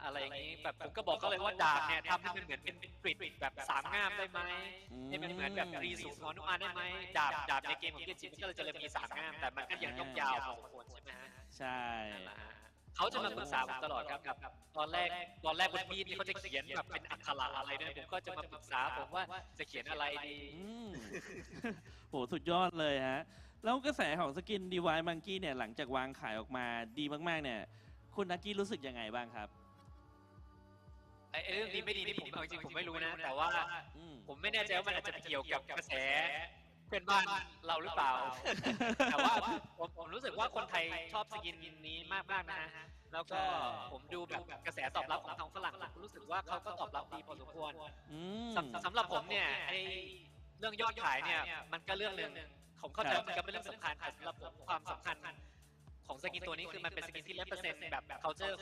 อะไรอย่างนี้แบบผมก็บอกเขาเลยว่าดาบเนี่ยทำให้มันเหมือนเป็นกริดแบบ3 ง่ามได้ไหมให้มันเหมือนแบบรีสูของหนุมานได้ไหมดาบในเกมของเกจิมันก็เลยจะมี3 ง่ามแต่มันก็ยังต้องยาวพอสมควรใช่ไหมฮะใช่เขาจะมาปรึกษาผมตลอดครับตอนแรกบนมีดนี่เขาจะเขียนแบบเป็นอักขระอะไรด้วยผมก็จะมาปรึกษาผมว่าจะเขียนอะไรดีโหสุดยอดเลยฮะแล้วกระแสของสกิน Device Monkey เนี่ยหลังจากวางขายออกมาดีมากๆเนี่ยคุณนักกี้รู้สึกยังไงบ้างครับเรื่องดีไม่ดีนี่ผมเอาจริงผมไม่รู้นะแต่ว่าผมไม่แน่ใจว่ามันอาจจะเกี่ยวกับกระแสเพื่อนบ้านเราหรือเปล่าแต่ว่าผมรู้สึกว่าคนไทยชอบสกินนี้มากๆนะฮะแล้วก็ผมดูแบบกระแสตอบรับของทางฝรั่งผมรู้สึกว่าเขาก็ตอบรับดีพอสมควรสำหรับผมเนี่ยไอเรื่องยอดขายเนี่ยมันก็เรื่องหนึ่งผมเข้าใจว่ามันก็เป็นเรื่องสำคัญแต่สำหรับผมความสำคัญของสกินตัวนี้คือมันเป็นสกินที่100%แบบ culture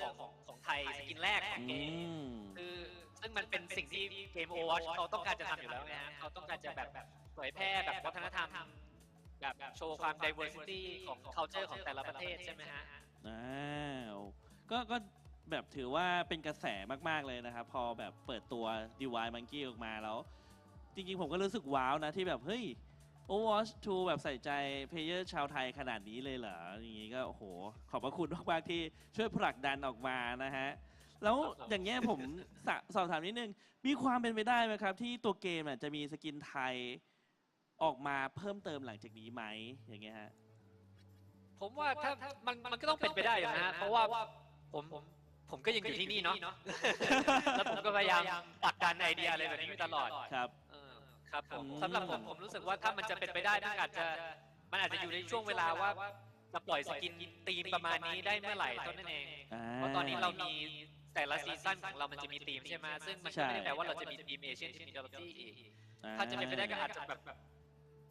ของไทยสกินแรกของเกมคือซึ่งมันเป็นสิ่งที่เกม Overwatch เขาต้องการจะทำอยู่แล้วนะฮะเขาต้องการจะแบบเผยแพร่แบบวัฒนธรรมแบบโชว์ความ diversity ของ culture ของแต่ละประเทศใช่ไหมฮะก็แบบถือว่าเป็นกระแสมากๆเลยนะครับพอแบบเปิดตัว Device Monkey ออกมาแล้วจริงๆผมก็รู้สึกว้าวนะที่แบบเฮ้ยOverwatch 2 แบบใส่ใจเพลเยอร์ชาวไทยขนาดนี้เลยเหรออย่างนี้ก็โอ้โหขอบพระคุณมากๆที่ช่วยผลักดันออกมานะฮะแล้วอย่างเงี้ยผมสอบถามนิดนึงมีความเป็นไปได้ไหมครับที่ตัวเกมจะมีสกินไทยออกมาเพิ่มเติมหลังจากนี้ไหมอย่างเงี้ยฮะผมว่าถ้ามันก็ต้องเป็นไปได้อยู่นะฮะเพราะว่าผมก็ยังอยู่ที่นี่เนาะแล้วผมก็พยายามผลักดันไอเดียอะไรแบบนี้อยู่ตลอดครับผมสำหรับผมรู้สึกว่าถ้ามันจะเป็นไปได้มันอาจจะอยู่ในช่วงเวลาว่าจะปล่อยสกินธีมประมาณนี้ได้เมื่อไหร่ตอนนั้นเองเพราะตอนนี้เรามีแต่ละซีซั่นของเรามันจะมีธีมใช่ไหมซึ่งมันก็ไม่ได้แปลว่าเราจะมีธีมเอเชียนมิทอลจีอีกถ้าจะเป็นไปได้ก็อาจจะแบบ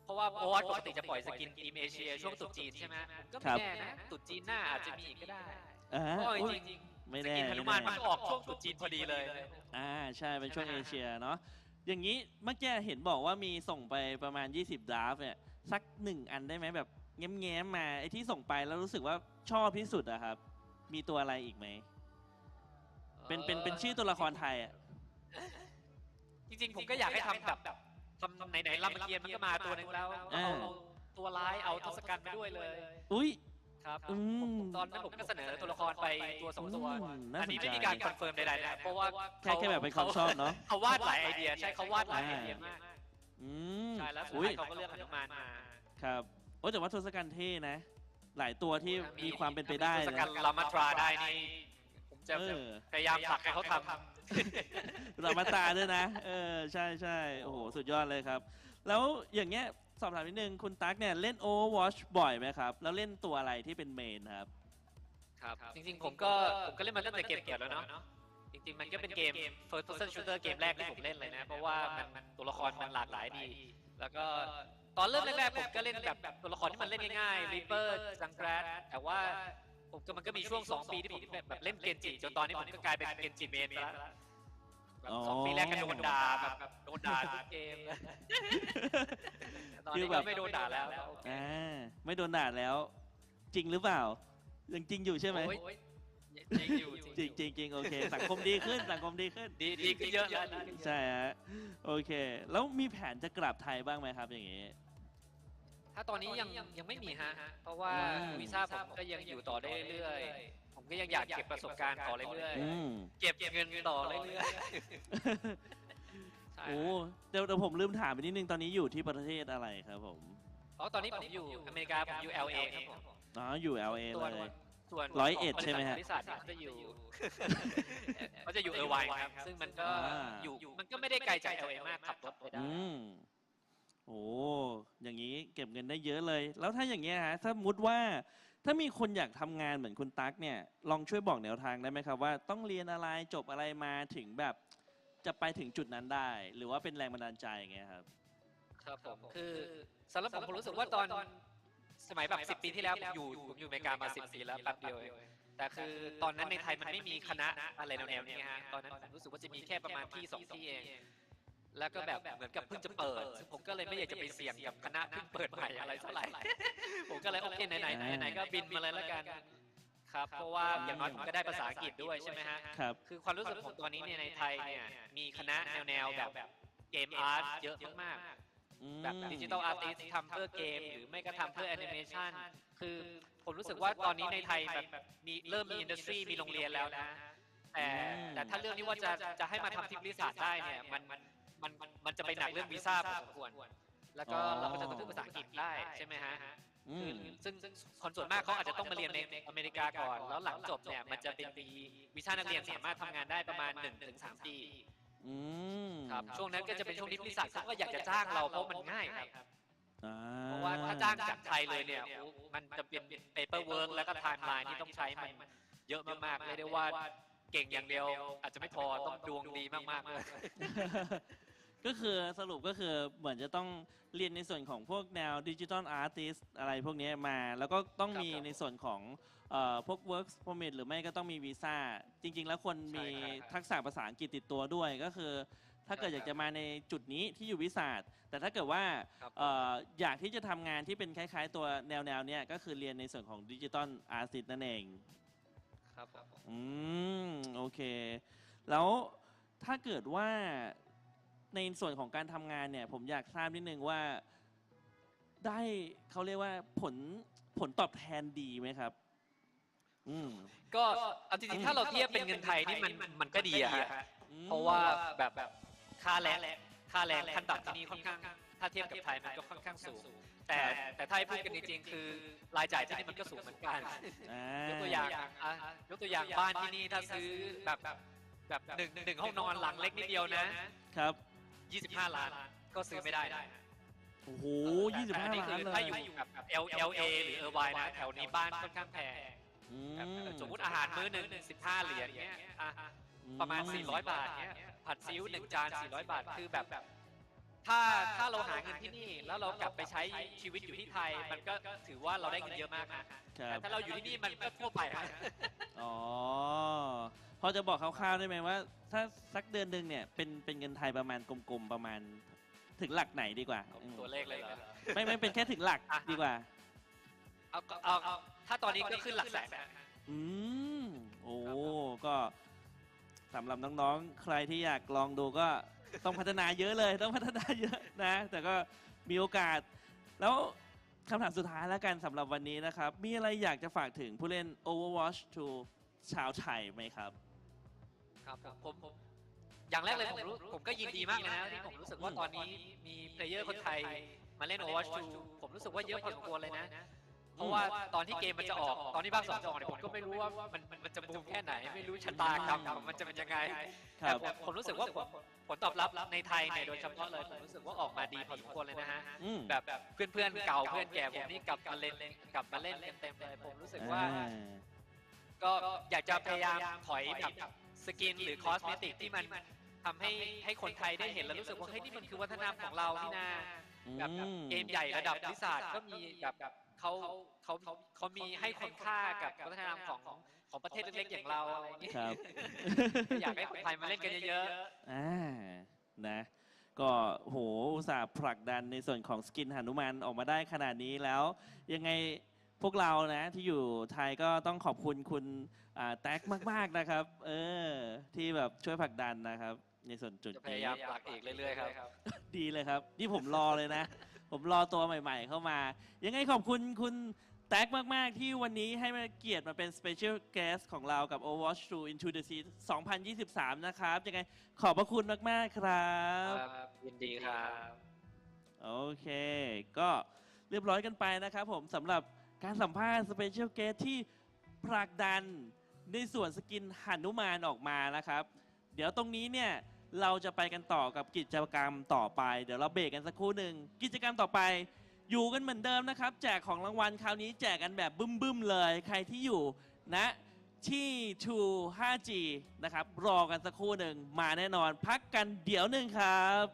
เพราะว่าโอวัตปกติจะปล่อยสกินธีมเอเชียช่วงตรุษจีนใช่ไหมก็ไม่แน่นะตรุษจีนหน้าอาจจะมีอีกก็ได้เพราะจริงๆสกินหนุมานมันออกช่วงตรุษจีนพอดีเลยใช่เป็นช่วงเอเชียเนาะอย่างนี้เมื่อกี้เห็นบอกว่ามีส่งไปประมาณ20 ดราฟเนี่ยสัก1 อันได้ไหมแบบแง้มๆมาไอ้ที่ส่งไปแล้วรู้สึกว่าชอบที่สุดอะครับมีตัวอะไรอีกไหมเป็นชื่อตัวละครไทยอะจริงๆผมก็อยากให้ทำแบบทำไหนๆรามเกียรติ์มันก็มาตัวนึงแล้วเอาตัวร้ายเอาทศกัณฐ์ไปด้วยเลยอุ้ยครับตอนนั้นผมก็เสนอตัวละครไปตัว2 ตัวอันนี้ไม่มีการคอนเฟิร์มใดๆนะเพราะว่าแค่แบบเป็นความชอบเนาะเขาวาดหลายไอเดียใช่เขาวาดหลายไอเดียมากใช่แล้วสุดท้ายเขาก็เลือกหนุมานมาครับโอ้แต่ว่าทศกัณฐ์เท่นะหลายตัวที่มีความเป็นไปได้ทศกัณฐ์รามาตราได้นี่ผมจะพยายามผลักให้เขาทำรามาตราด้วยนะใช่โอ้โหสุดยอดเลยครับแล้วอย่างเงี้ยสอบถามนิดนึงคุณตั๊กเนี่ยเล่น Overwatch บ่อยไหมครับแล้วเล่นตัวอะไรที่เป็นเมนครับจริงๆผมก็เล่นมาตั้งแต่เกมเกิดแล้วเนาะ จริงๆมันก็เป็นเกม first person shooter เกมแรกที่ผมเล่นเลยนะเพราะว่ามันตัวละครมันหลากหลายดีแล้วก็ตอนเริ่มแรกๆผมก็เล่นแบบตัวละครที่มันเล่นง่ายๆ Reaper จังแกรดแต่ว่ามันก็มีช่วง2 ปีที่ผมแบบเล่นเกนจิจนตอนนี้ผมก็กลายเป็นเกนจิเมนไปแล้วแบบ2 ปีแรกก็โดนด่าแบบโดนด่าทุกเกมตอนนี้ก็ไม่โดนด่าแล้วไม่โดนด่าแล้วจริงหรือเปล่ายังจริงอยู่ใช่ไหมจริงอยู่จริงโอเคสังคมดีขึ้นดีขึ้นเยอะแล้วใช่ฮะโอเคแล้วมีแผนจะกลับไทยบ้างไหมครับอย่างนี้ถ้าตอนนี้ยังไม่มีฮะเพราะว่าวีซ่าผมก็ยังอยู่ต่อได้เรื่อยๆผมก็ยังอยากเก็บประสบการณ์ต่อเรื่อยๆเก็บเงินต่อเรื่อยๆโอ้เดี๋ยวผมลืมถามไปนิดนึงตอนนี้อยู่ที่ประเทศอะไรครับผมตอนนี้ผมอยู่อเมริกาผมอยู่ LA ครับผมอยู่ LA เลยส่วน101ใช่ไหมฮะบริษัทเขาจะอยู่เออร์ไวน์ครับซึ่งมันก็มันก็ไม่ได้ไกลจาก LA มากขับรถไปได้โอ้อย่างนี้เก็บเงินได้เยอะเลยแล้วถ้าอย่างเงี้ยฮะถ้ามุดว่าถ้ามีคนอยากทำงานเหมือนคุณตั๊กเนี่ยลองช่วยบอกแนวทางได้ไหมครับว่าต้องเรียนอะไรจบอะไรมาถึงแบบจะไปถึงจุดนั้นได้หรือว่าเป็นแรงบันดาลใจอย่างเงี้ยครับครับผมคือสำหรับผมรู้สึกว่าตอนสมัยแบบ10 ปีที่แล้วผมอยู่อเมริกามา10 ปีแล้วแป๊บเดียวแต่คือตอนนั้นในไทยมันไม่มีคณะอะไรแนวๆนี้ฮะตอนนั้นผมรู้สึกว่าจะมีแค่ประมาณที่2 ที่เองแล้วก็แบบเหมือนกับเพิ่งจะเปิดผมก็เลยไม่อยากจะไปเสี่ยงกับคณะเพิ่งเปิดใหม่อะไรเท่าไหร่ผมก็เลยโอเคไหนก็บินมาเลยแล้วกันครับเพราะว่าอย่างน้อยผมก็ได้ภาษาอังกฤษด้วยใช่ไหมฮะคือความรู้สึกผมตอนนี้เนี่ยในไทยเนี่ยมีคณะแนวแบบเกมอาร์ตเยอะมากๆแบบดิจิทัลอาร์ติสทำเพื่อเกมหรือไม่ก็ทำเพื่อแอนิเมชันคือผมรู้สึกว่าตอนนี้ในไทยแบบเริ่มมีอินดัสทรีมีโรงเรียนแล้วนะแต่ถ้าเรื่องนี้ว่าจะให้มาทำที่บริษัทได้เนี่ยมันจะไปหนักเรื่องวีซ่าพอสมควรแล้วก็เราก็จะต้องพูดภาษาอังกฤษได้ใช่ไหมฮะซึ่งคนส่วนมากเขาอาจจะต้องมาเรียนในอเมริกาก่อนแล้วหลังจบเนี่ยมันจะเป็นปีวีซ่านักเรียนสามารถทำงานได้ประมาณ 1-3 ปีครับช่วงนั้นก็จะเป็นช่วงที่บริษัทเขาก็อยากจะจ้างเราเพราะมันง่ายครับเพราะว่าถ้าจ้างจากไทยเลยเนี่ยมันจะเป็น paperwork แล้วก็ timeline ที่ต้องใช้มันเยอะมากๆเลยได้ว่าเก่งอย่างเดียวอาจจะไม่พอต้องดวงดีมากๆเลยก็คือสรุปก็คือเหมือนจะต้องเรียนในส่วนของพวกแนวดิจิทัลอาร์ติสอะไรพวกนี้มาแล้วก็ต้องมีในส่วนของพวก work permit หรือไม่ก็ต้องมีวีซ่าจริงๆแล้วคนมีทักษะภาษาอังกฤษติดตัวด้วยก็คือถ้าเกิดอยากจะมาในจุดนี้ที่อยู่วิสาทแต่ถ้าเกิดว่าอยากที่จะทำงานที่เป็นคล้ายๆตัวแนวเนี้ยก็คือเรียนในส่วนของดิจิทัลอาร์ติสนั่นเองครับโอเคแล้วถ้าเกิดว่าในส่วนของการทำงานเนี่ยผมอยากทราบนิดนึงว่าได้เขาเรียกว่าผลตอบแทนดีไหมครับก็เอาจริงๆถ้าเราเทียบเป็นเงินไทยนี่มันก็ดีอะฮะเพราะว่าแบบค่าแรงขั้นต่ำที่นี่ค่อนข้างถ้าเทียบกับไทยมันก็ค่อนข้างสูงแต่ถ้าให้พูดกันจริงๆคือรายจ่ายที่นี่มันก็สูงเหมือนกันยกตัวอย่างบ้านที่นี่ถ้าซื้อแบบหนึ่งห้องนอนหลังเล็กนิดเดียวนะครับ25 ล้านก็ซื้อไม่ได้โอ้โห25 ล้านเลยถ้าอยู่แบบ LA หรือเออร์ไวน์นะแถวนี้บ้านค่อนข้างแพงสมมุติอาหารมื้อหนึ่ง15 เหรียญเงี้ยประมาณ400 บาทเงี้ยผัดซีอิ๊ว1 จาน400 บาทคือแบบถ้าเราหาเงินที่นี่แล้วเรากลับไปใช้ชีวิตอยู่ที่ไทยมันก็ถือว่าเราได้เงินเยอะมากนะแต่ถ้าเราอยู่ที่นี่มันก็ทั่วไปพอจะบอกคร่าวๆได้ไหมว่าถ้าสักเดือนหนึ่งเนี่ยเป็นเงินไทยประมาณกลมๆประมาณถึงหลักไหนดีกว่าตัวเลขเลยเหรอไม่เป็นแค่ถึงหลักดีกว่าเอาถ้าตอนนี้ก็ขึ้นหลักแสนโอ้ก็สำหรับน้องๆใครที่อยากลองดูก็ต้องพัฒนาเยอะเลยต้องพัฒนาเยอะนะแต่ก็มีโอกาสแล้วคำถามสุดท้ายแล้วกันสำหรับวันนี้นะครับมีอะไรอยากจะฝากถึงผู้เล่น Overwatch 2 ชาวไทยไหมครับครับผมอย่างแรกเลยผมก็ยินดีมากนะที่ผมรู้สึกว่าตอนนี้มีเพลเยอร์คนไทยมาเล่น Overwatch 2 ผมรู้สึกว่าเยอะพอสมควรเลยนะเพราะว่าตอนที่เกมมันจะออกตอนที่ภาค 2จะออกเนี่ยผมก็ไม่รู้ว่ามันจะบูมแค่ไหนไม่รู้ชะตากรรมมันจะเป็นยังไงแต่ผมรู้สึกว่าผลตอบรับในไทยเนี่ยโดยเฉพาะเลยผมรู้สึกว่าออกมาดีพอสมควรเลยนะฮะแบบเพื่อนๆเก่าเพื่อนแก่ผมนี่กลับมาเล่นเต็มเลยผมรู้สึกว่าก็อยากจะพยายามถอยแบบ สกินหรือคอสเมติกที่มันทำให้คนไทยได้เห็นแล้วรู้สึกว่าเฮ้ยนี่มันคือวัฒนธรรมของเรานี่นาแบบเกมใหญ่ระดับวิสาก็มีแบบเขามีให้คุณค่ากับวัฒนธรรมของประเทศเล็กๆอย่างเราอะไรอย่างนี้ ครับ อยากให้คนไทยมาเล่นกันเยอะๆ นะก็โหอุตส่าห์ผลักดันในส่วนของสกินหนุมานออกมาได้ขนาดนี้แล้วยังไงพวกเรานะที่อยู่ไทยก็ต้องขอบคุณคุณแท็กมากๆนะครับที่แบบช่วยผลักดันนะครับในส่วนจุด จะพ นี้ ยายามผลักอีกเรื่อยๆครับ ดีเลยครับนี่ผมรอเลยนะ ผมรอตัวใหม่ๆเข้ามายังไงขอบคุณคุณแท็กมากๆที่วันนี้ให้มาเกียรติมาเป็น Special Guest ของเรากับ Overwatch 2 Into the Sea 2023 นะครับยังไงขอบพระคุณมากๆครับ ยินดีครับ โอเคก็เรียบร้อยกันไปนะครับผมสำหรับการสัมภาษณ์ Special Guest ที่ผลักดันในส่วนสกินหนุมานออกมานะครับเดี๋ยวตรงนี้เนี่ยเราจะไปกันต่อกับกิจกรรมต่อไปเดี๋ยวเราเบรกกันสักครู่หนึ่งกิจกรรมต่อไปอยู่กันเหมือนเดิมนะครับแจกของรางวัลคราวนี้แจกกันแบบบึ้มๆเลยใครที่อยู่นะที่ True 5G นะครับรอกันสักครู่หนึ่งมาแน่นอนพักกันเดี๋ยวหนึ่งครับ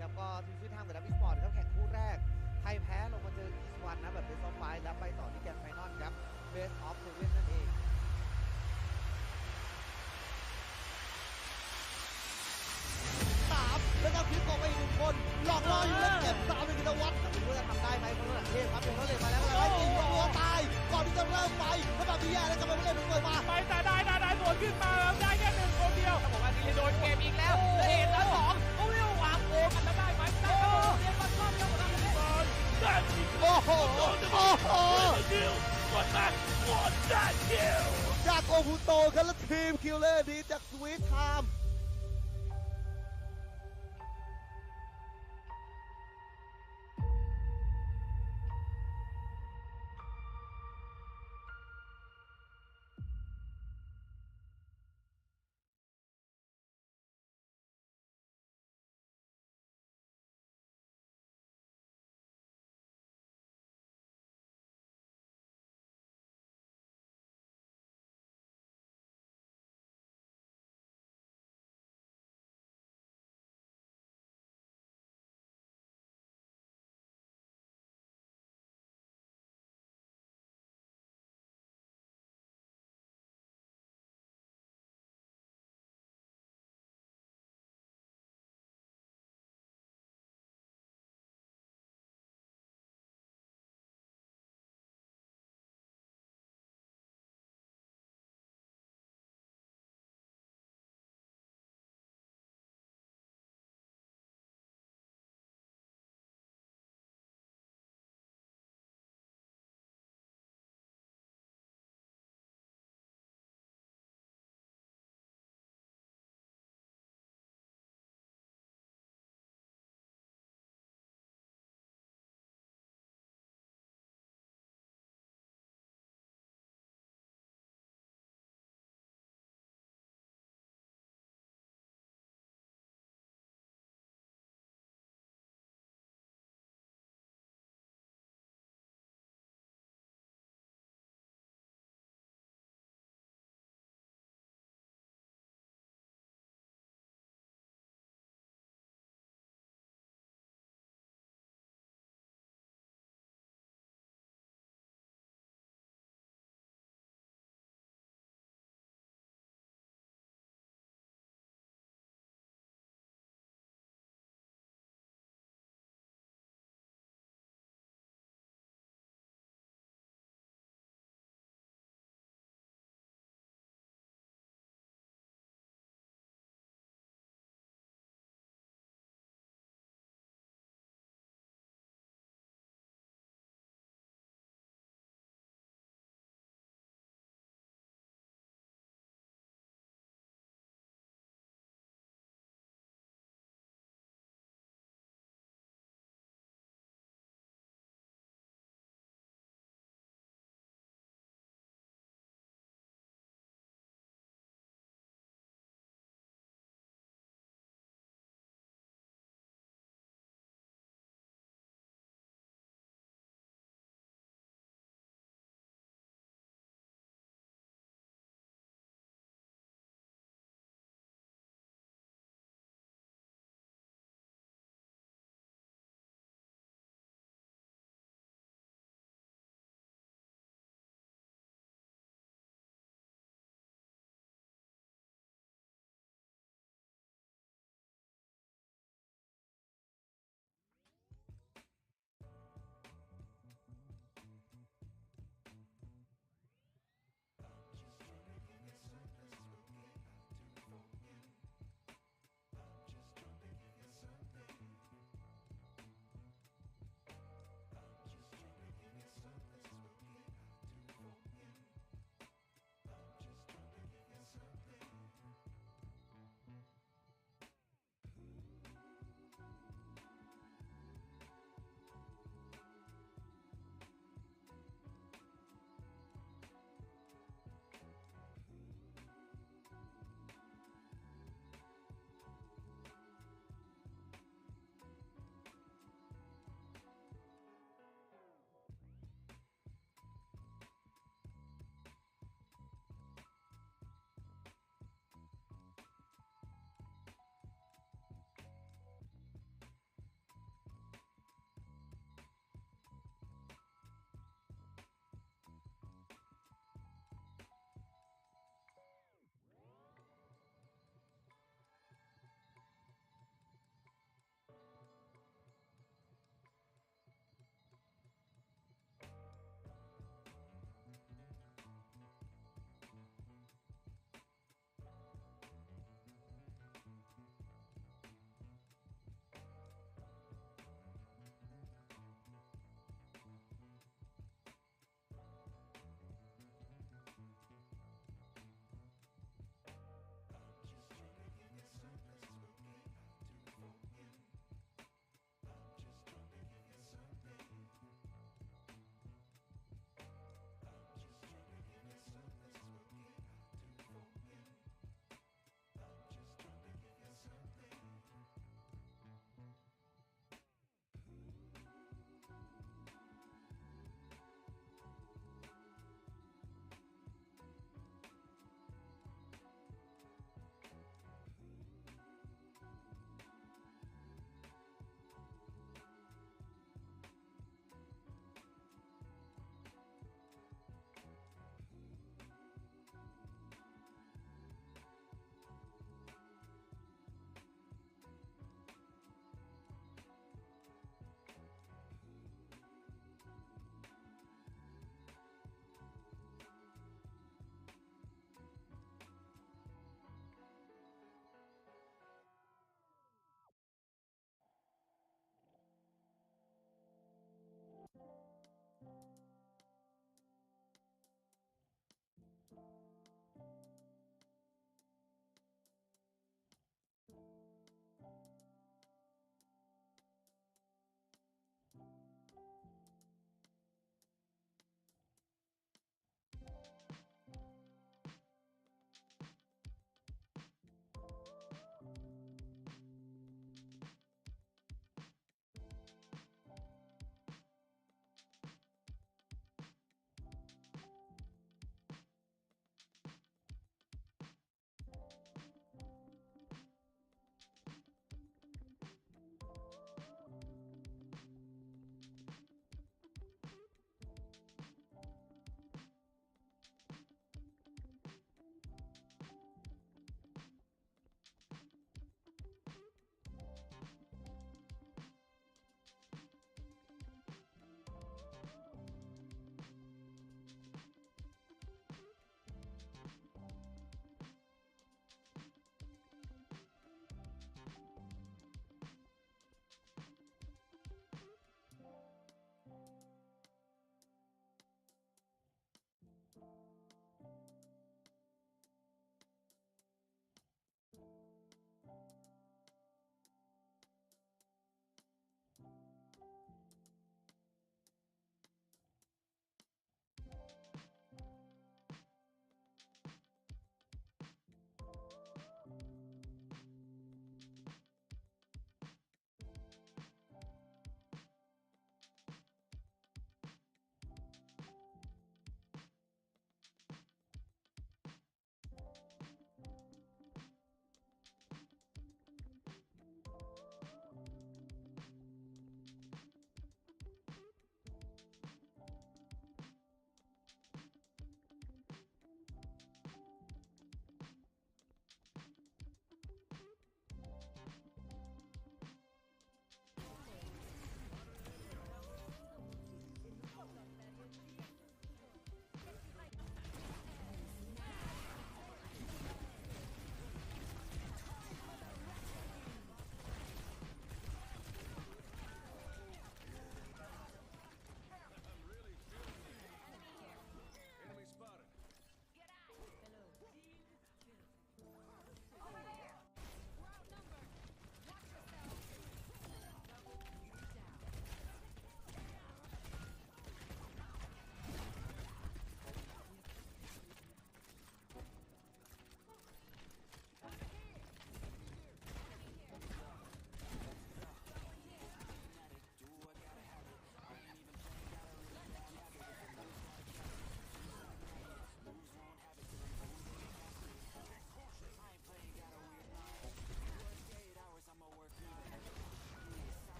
ครับก็ทีมฟิตทางกับดับอีสปอร์ตครับแข่งคู่แรกใครแพ้ลงมาเจออีสวันนะแบบเป็นซอฟไฟแล้วไปต่อที่แกรนด์ไฟนอลครับเบสออฟเซเว่นนั่นเองแล้วก็คลิปออกไปอีกหนึ่งคนหลอกล่ออยู่แล้วเก็บ3เป็นกิตวัฒน์ไม่รู้จะทำได้ไหมคนนั้นเทพครับเป็นเขาเลยมาแล้วอะไรตีตัวตายก่อนที่จะเริ่มไปแล้วแบบนี้แย่แล้วก็ไปเล่นเปิดมา ไปแต่ได้สวนขึ้นมาแล้วได้แค่1 คนเดียว ต้องบอกว่าดีเลยโดนเกมอีกแล้วเอ็นแล้ว2เขาเรียกว่าวางโกงกันแล้วได้ไหมได้ครับเรียนบอลชอบเรื่องของเราเลย ได้จริง โอ้โหโอ้โห คิวกดมาได้คิว จากโอคุโตครับและทีมคิลเลอร์ดีจากสวีทไทม์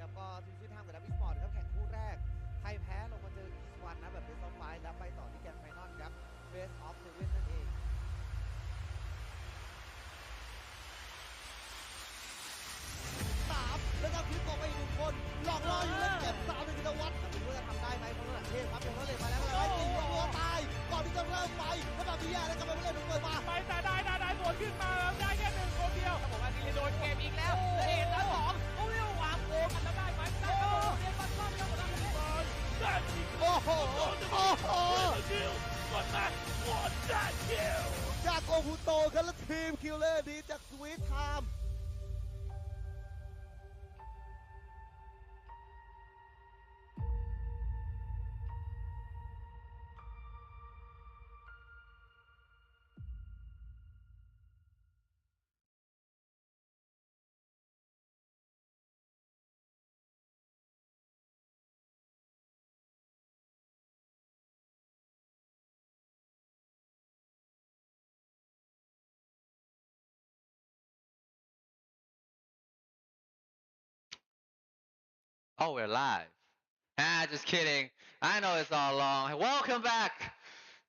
ครับก็ทีมชื่อทางกับดับบิสปอร์ตครับแข่งคู่แรกใครแพ้ลงมาเจออีสวันนะแบบเบสออฟไฟแล้วไปต่อที่แกรนด์ไฟนอลครับเบสออฟเซเว่นนั่นเองแล้วก็คลิปออกไปอีกหนึ่งคนหลอกล่ออยู่เล่นเก็บ3ในกิจวัตรแต่ไม่รู้จะทำได้ไหมเพราะว่าเทพครับยังเล่นมาแล้วอะไรตีวัวตายก่อนที่จะเริ่มไปแล้วแบบนี้แล้วก็ไปเล่นเปิดมา ไปแต่ได้สวนขึ้นมาแล้วได้แค่1คนเดียว ครับผมอาทิตย์โดนเกมอีกแล้วเอ็ดแล้ว2โอ้ยวางโกกันแล้วได้ไหมได้ครับผมเรียนบัตรรอบแล้วครับ ได้จริง โอ้โหโอ้โห คิวกดมาหมดได้คิว จากโอคุโตครับและทีมคิลเลอร์ดีจากสวีทไทม์ Oh, we're live. Just kidding. I know it's all long. Welcome back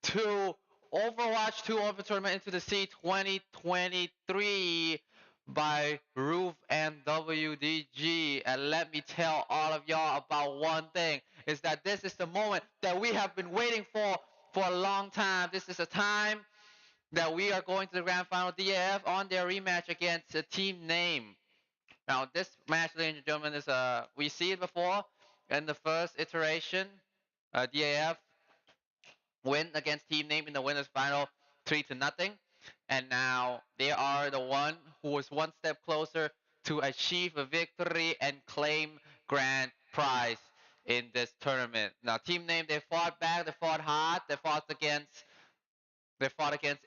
to Overwatch 2 Open Tournament into the Sea 2023 by Roof and WDG. And let me tell all of y'all about one thing, is that this is the moment that we have been waiting for a long time. This is a time that we are going to the Grand Final DAF on their rematch against a team name. Now, this match, ladies and gentlemen, is we see it before in the first iteration. DAF win against Team Name in the winners final 3-0, and now they are the one who is one step closer to achieve a victory and claim grand prize in this tournament. Now, Team Name, they fought back, they fought hard, they fought against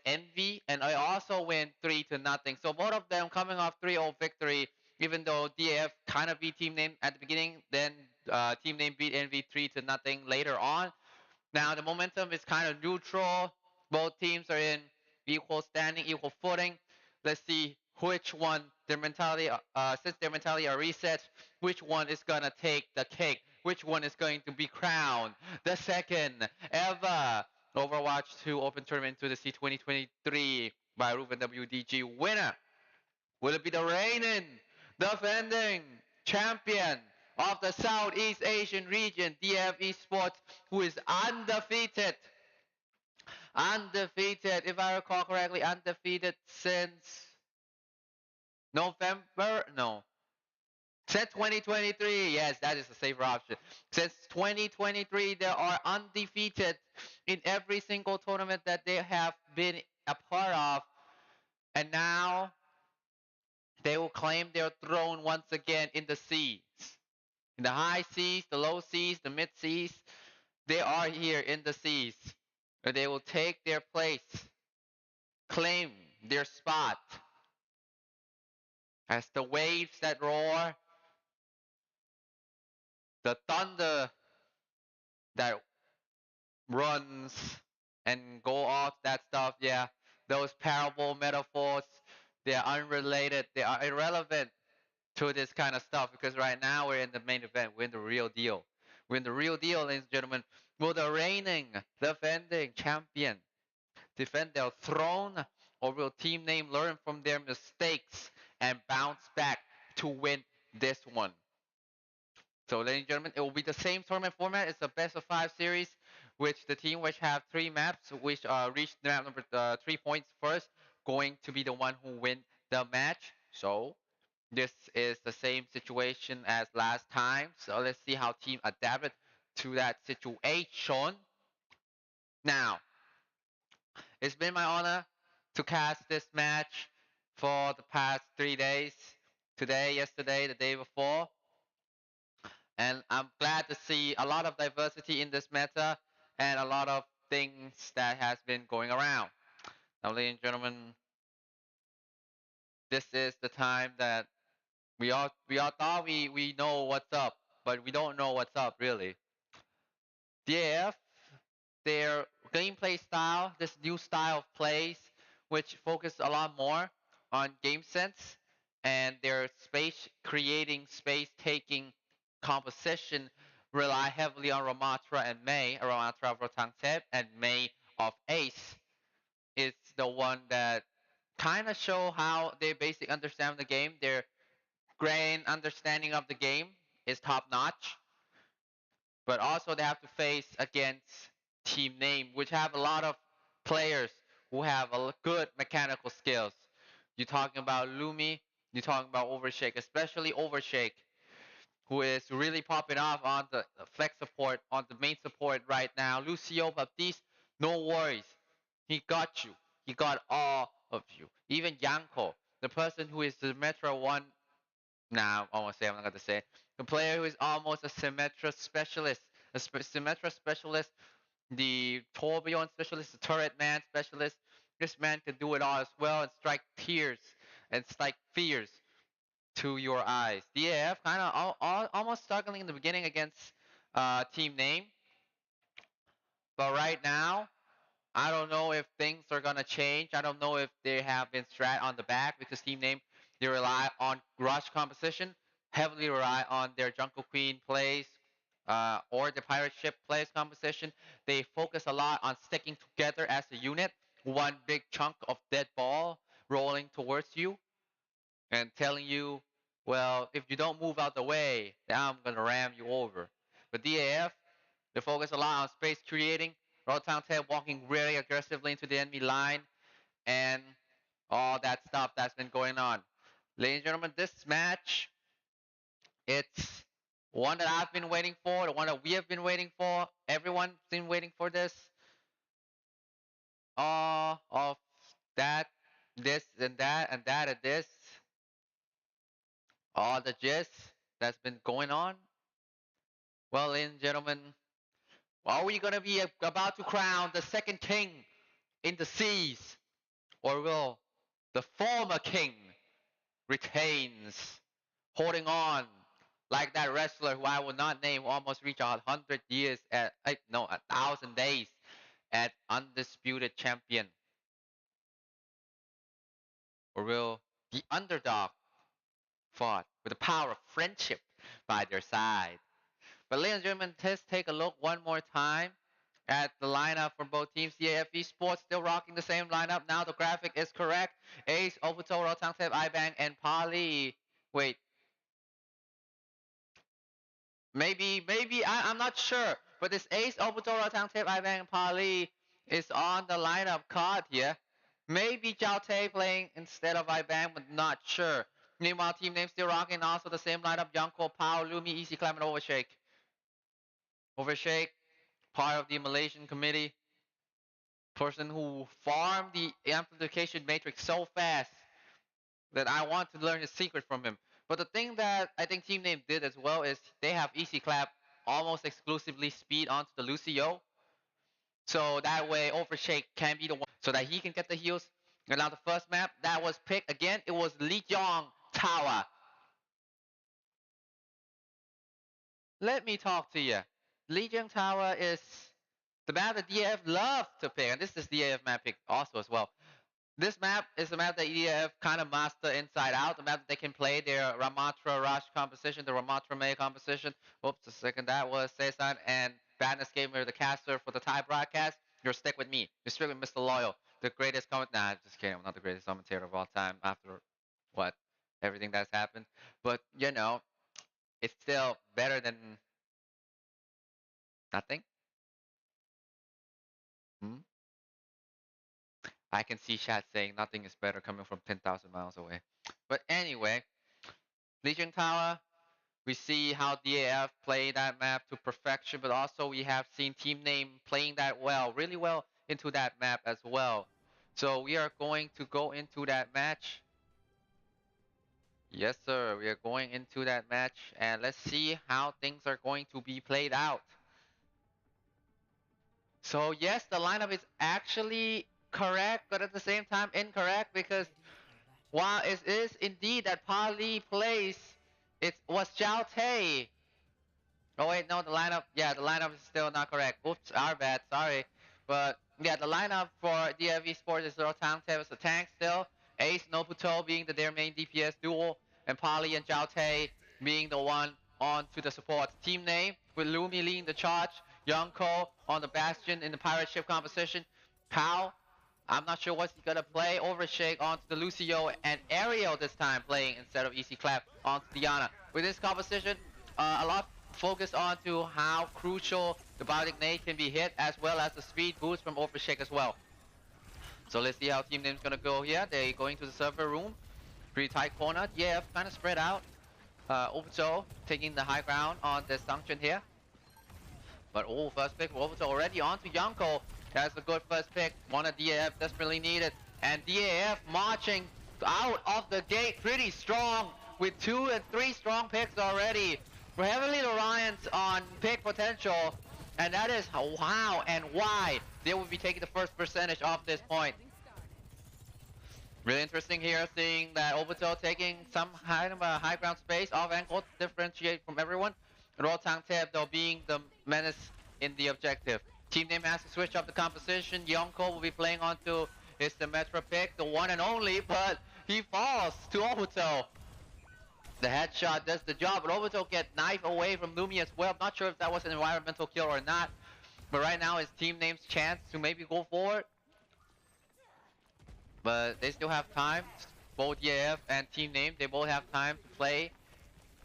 Envy, and they also win 3-0. So both of them coming off 3-0 victory. Even though DAF kind of beat Team Name at the beginning, then Team Name beat Envy 3-0 later on. Now the momentum is kind of neutral. Both teams are in equal standing, equal footing. Let's see which one their mentality, since their mentality are reset, which one is gonna take the cake, which one is going to be crowned the second ever Overwatch 2 Open Tournament to the Sea 2023 by Roof and WDG winner. Will it be the reigning, defending champion of the Southeast Asian region, DF Esports, who is undefeated? Undefeated, if I recall correctly, undefeated since November? No. Since 2023, yes, that is a safer option. Since 2023, they are undefeated in every single tournament that they have been a part of. And now they will claim their throne once again in the seas. In the high seas, the low seas, the mid seas, they are here in the seas. Where they will take their place, claim their spot. As the waves that roar, the thunder that runs and go off, that stuff, yeah, those parable metaphors, they're unrelated, they are irrelevant to this kind of stuff, because right now we're in the main event, we're in the real deal. We're in the real deal, ladies and gentlemen. Will the reigning, defending champion defend their throne, or will Team Name learn from their mistakes and bounce back to win this one? So, ladies and gentlemen, it will be the same tournament format. It's a best of 5 series, which the team which have 3 maps, which reach map number 3 points first, going to be the one who win the match. So, this is the same situation as last time. So let's see how team adapted to that situation. Now, it's been my honor to cast this match for the past 3 days. Today, yesterday, the day before. And I'm glad to see a lot of diversity in this meta and a lot of things that has been going around. Now, ladies and gentlemen, this is the time that we all thought we know what's up, but we don't know what's up really. DAF, their gameplay style, this new style of plays, which focus a lot more on game sense and their space creating, space taking composition rely heavily on Ramatra and May, Ramatra of Rotangtep and May of Ace is the one that kind of show how they basically understand the game. Their grain understanding of the game is top notch, but also they have to face against Team Name, which have a lot of players who have good mechanical skills. You're talking about Lumi, you're talking about Overshake, especially Overshake, who is really popping off on the flex support, on the main support right now. Lucio Baptiste, no worries. He got you. He got all of you. Even Yanko, the person who is the Metro 1. Nah, I'm not going to say. The player who is almost a Symmetra specialist. A Symmetra specialist, the Tourbillon specialist, the Turret Man specialist. This man can do it all as well and strike tears and strike fears to your eyes. DAF kind of almost struggling in the beginning against Team Name. But right now, I don't know if things are gonna change. I don't know if they have been strat on the back because Team Name, they rely on rush composition, heavily rely on their Jungle Queen plays, or the pirate ship plays composition. They focus a lot on sticking together as a unit, one big chunk of dead ball rolling towards you, and telling you, well, if you don't move out the way, then I'm gonna ram you over. But DAF, they focus a lot on space creating. Rotangtep walking very aggressively into the enemy line, and all that stuff that's been going on. Ladies and gentlemen, this match, it's one that I've been waiting for, the one that we have been waiting for. Everyone's been waiting for this. All of that, this and that, and that and this. All the gist that's been going on. Well, ladies and gentlemen, are we going to be about to crown the second king in the seas? Or will the former king retains, holding on like that wrestler who I will not name, who almost reached 100 years at, 1,000 days at Undisputed Champion? Or will the underdog fought with the power of friendship by their side? But ladies and gentlemen, let's take a look one more time at the lineup for both teams. CAF Esports still rocking the same lineup. Now the graphic is correct. Ace, Obito, Rotangtep, Ibang, and Pali. Wait. Maybe, I'm not sure. But this Ace, Obito, Rotangtep, Ibang, and Pali is on the lineup card here. Maybe Jiaote playing instead of Ibang, but not sure. Meanwhile, team name still rocking also the same lineup. Yonko, Pao, Lumi, Easy Climb, and Overshake. Overshake, part of the Malaysian committee. Person who farmed the amplification matrix so fast that I want to learn his secret from him. But the thing that I think Team Name did as well is they have Easy Clap almost exclusively speed onto the Lucio. So that way Overshake can be the one so that he can get the heals. And now the first map that was picked again, it was Lijiang Tower. Let me talk to you. Lijiang Tower is the map that DAF loves to pick, and this is DAF map pick also as well. This map is the map that DAF kind of master inside out, the map that they can play their Ramatra Rush composition, the Ramatra May composition. Oops, a second, that was Seisan and Badness Gamer, the caster for the Thai broadcast. You're stick with me. You're stick with Mr. Loyal, the greatest Nah, just kidding. I'm not the greatest commentator of all time after what? Everything that's happened. But, you know, it's still better than nothing. I can see chat saying nothing is better coming from 10,000 miles away. But anyway, Legion Tower, we see how DAF play that map to perfection, but also we have seen Team Name playing that well, really well into that map as well. So we are going to go into that match. Yes, sir, we are going into that match, and let's see how things are going to be played out. So yes, the lineup is actually correct, but at the same time incorrect, because while it is indeed that Pali plays, it was Zhao Tei. Oh wait, no, the lineup is still not correct. Oops, our bad, sorry. But yeah, the lineup for DF Esports is Rotangtep as a tank still, Ace Nobuto being their main DPS duo, and Pali and Zhao Tei being the one on to the support. Team name with Lumi leading the charge. Yonko on the Bastion in the pirate ship composition. Pao, I'm not sure what's he gonna play. Overshake onto the Lucio and Ariel this time playing instead of Easy Clap onto Diana. With this composition, a lot focused onto how crucial the Biotic Nade can be hit, as well as the speed boost from Overshake as well. So let's see how team name's gonna go here. They're going to the server room. Pretty tight corner. Yeah, kind of spread out. Obito taking the high ground on this junction here. But first pick Obito already onto Yonko. That's a good first pick. One of DAF desperately needed. And DAF marching out of the gate pretty strong with 2 and 3 strong picks already. We're heavily reliant on pick potential. And that is how and why they will be taking the first percentage off this point. Really interesting here, seeing that Obito taking some kind of a high ground space off ankle to differentiate from everyone. Rotang Teb though being the menace in the objective. Team name has to switch up the composition. Yonko will be playing onto his Symmetra pick, the one and only, but he falls to Obito. The headshot does the job, but Obito get knife away from Lumi as well. Not sure if that was an environmental kill or not, but right now it's team name's chance to maybe go forward. But they still have time. Both EAF and team name, they both have time to play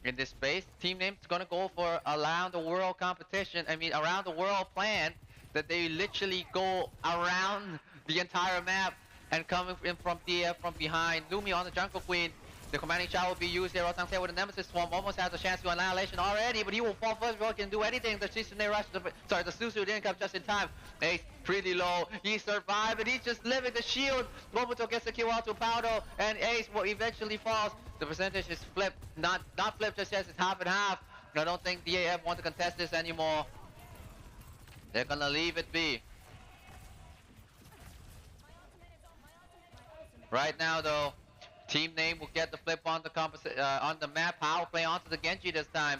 in this space. Team name's gonna go for around the world competition. I mean, around the world plan that they literally go around the entire map and coming in from DF from behind. Lumi on the Jungle Queen. The commanding shot will be used here. Rotang with the Nemesis Swarm almost has a chance to annihilation already, but he will fall first before he can do anything. The Shizune rush, the Susu didn't come just in time. Ace pretty low. He survived, but he's just living the shield. Roboto gets the kill out to Powder, and Ace will eventually falls. The percentage is flipped, not flipped just yet. It's half and half. I don't think DAF want to contest this anymore. They're gonna leave it be. Right now, though, team name will get the flip on the on the map. Power play onto the Genji this time.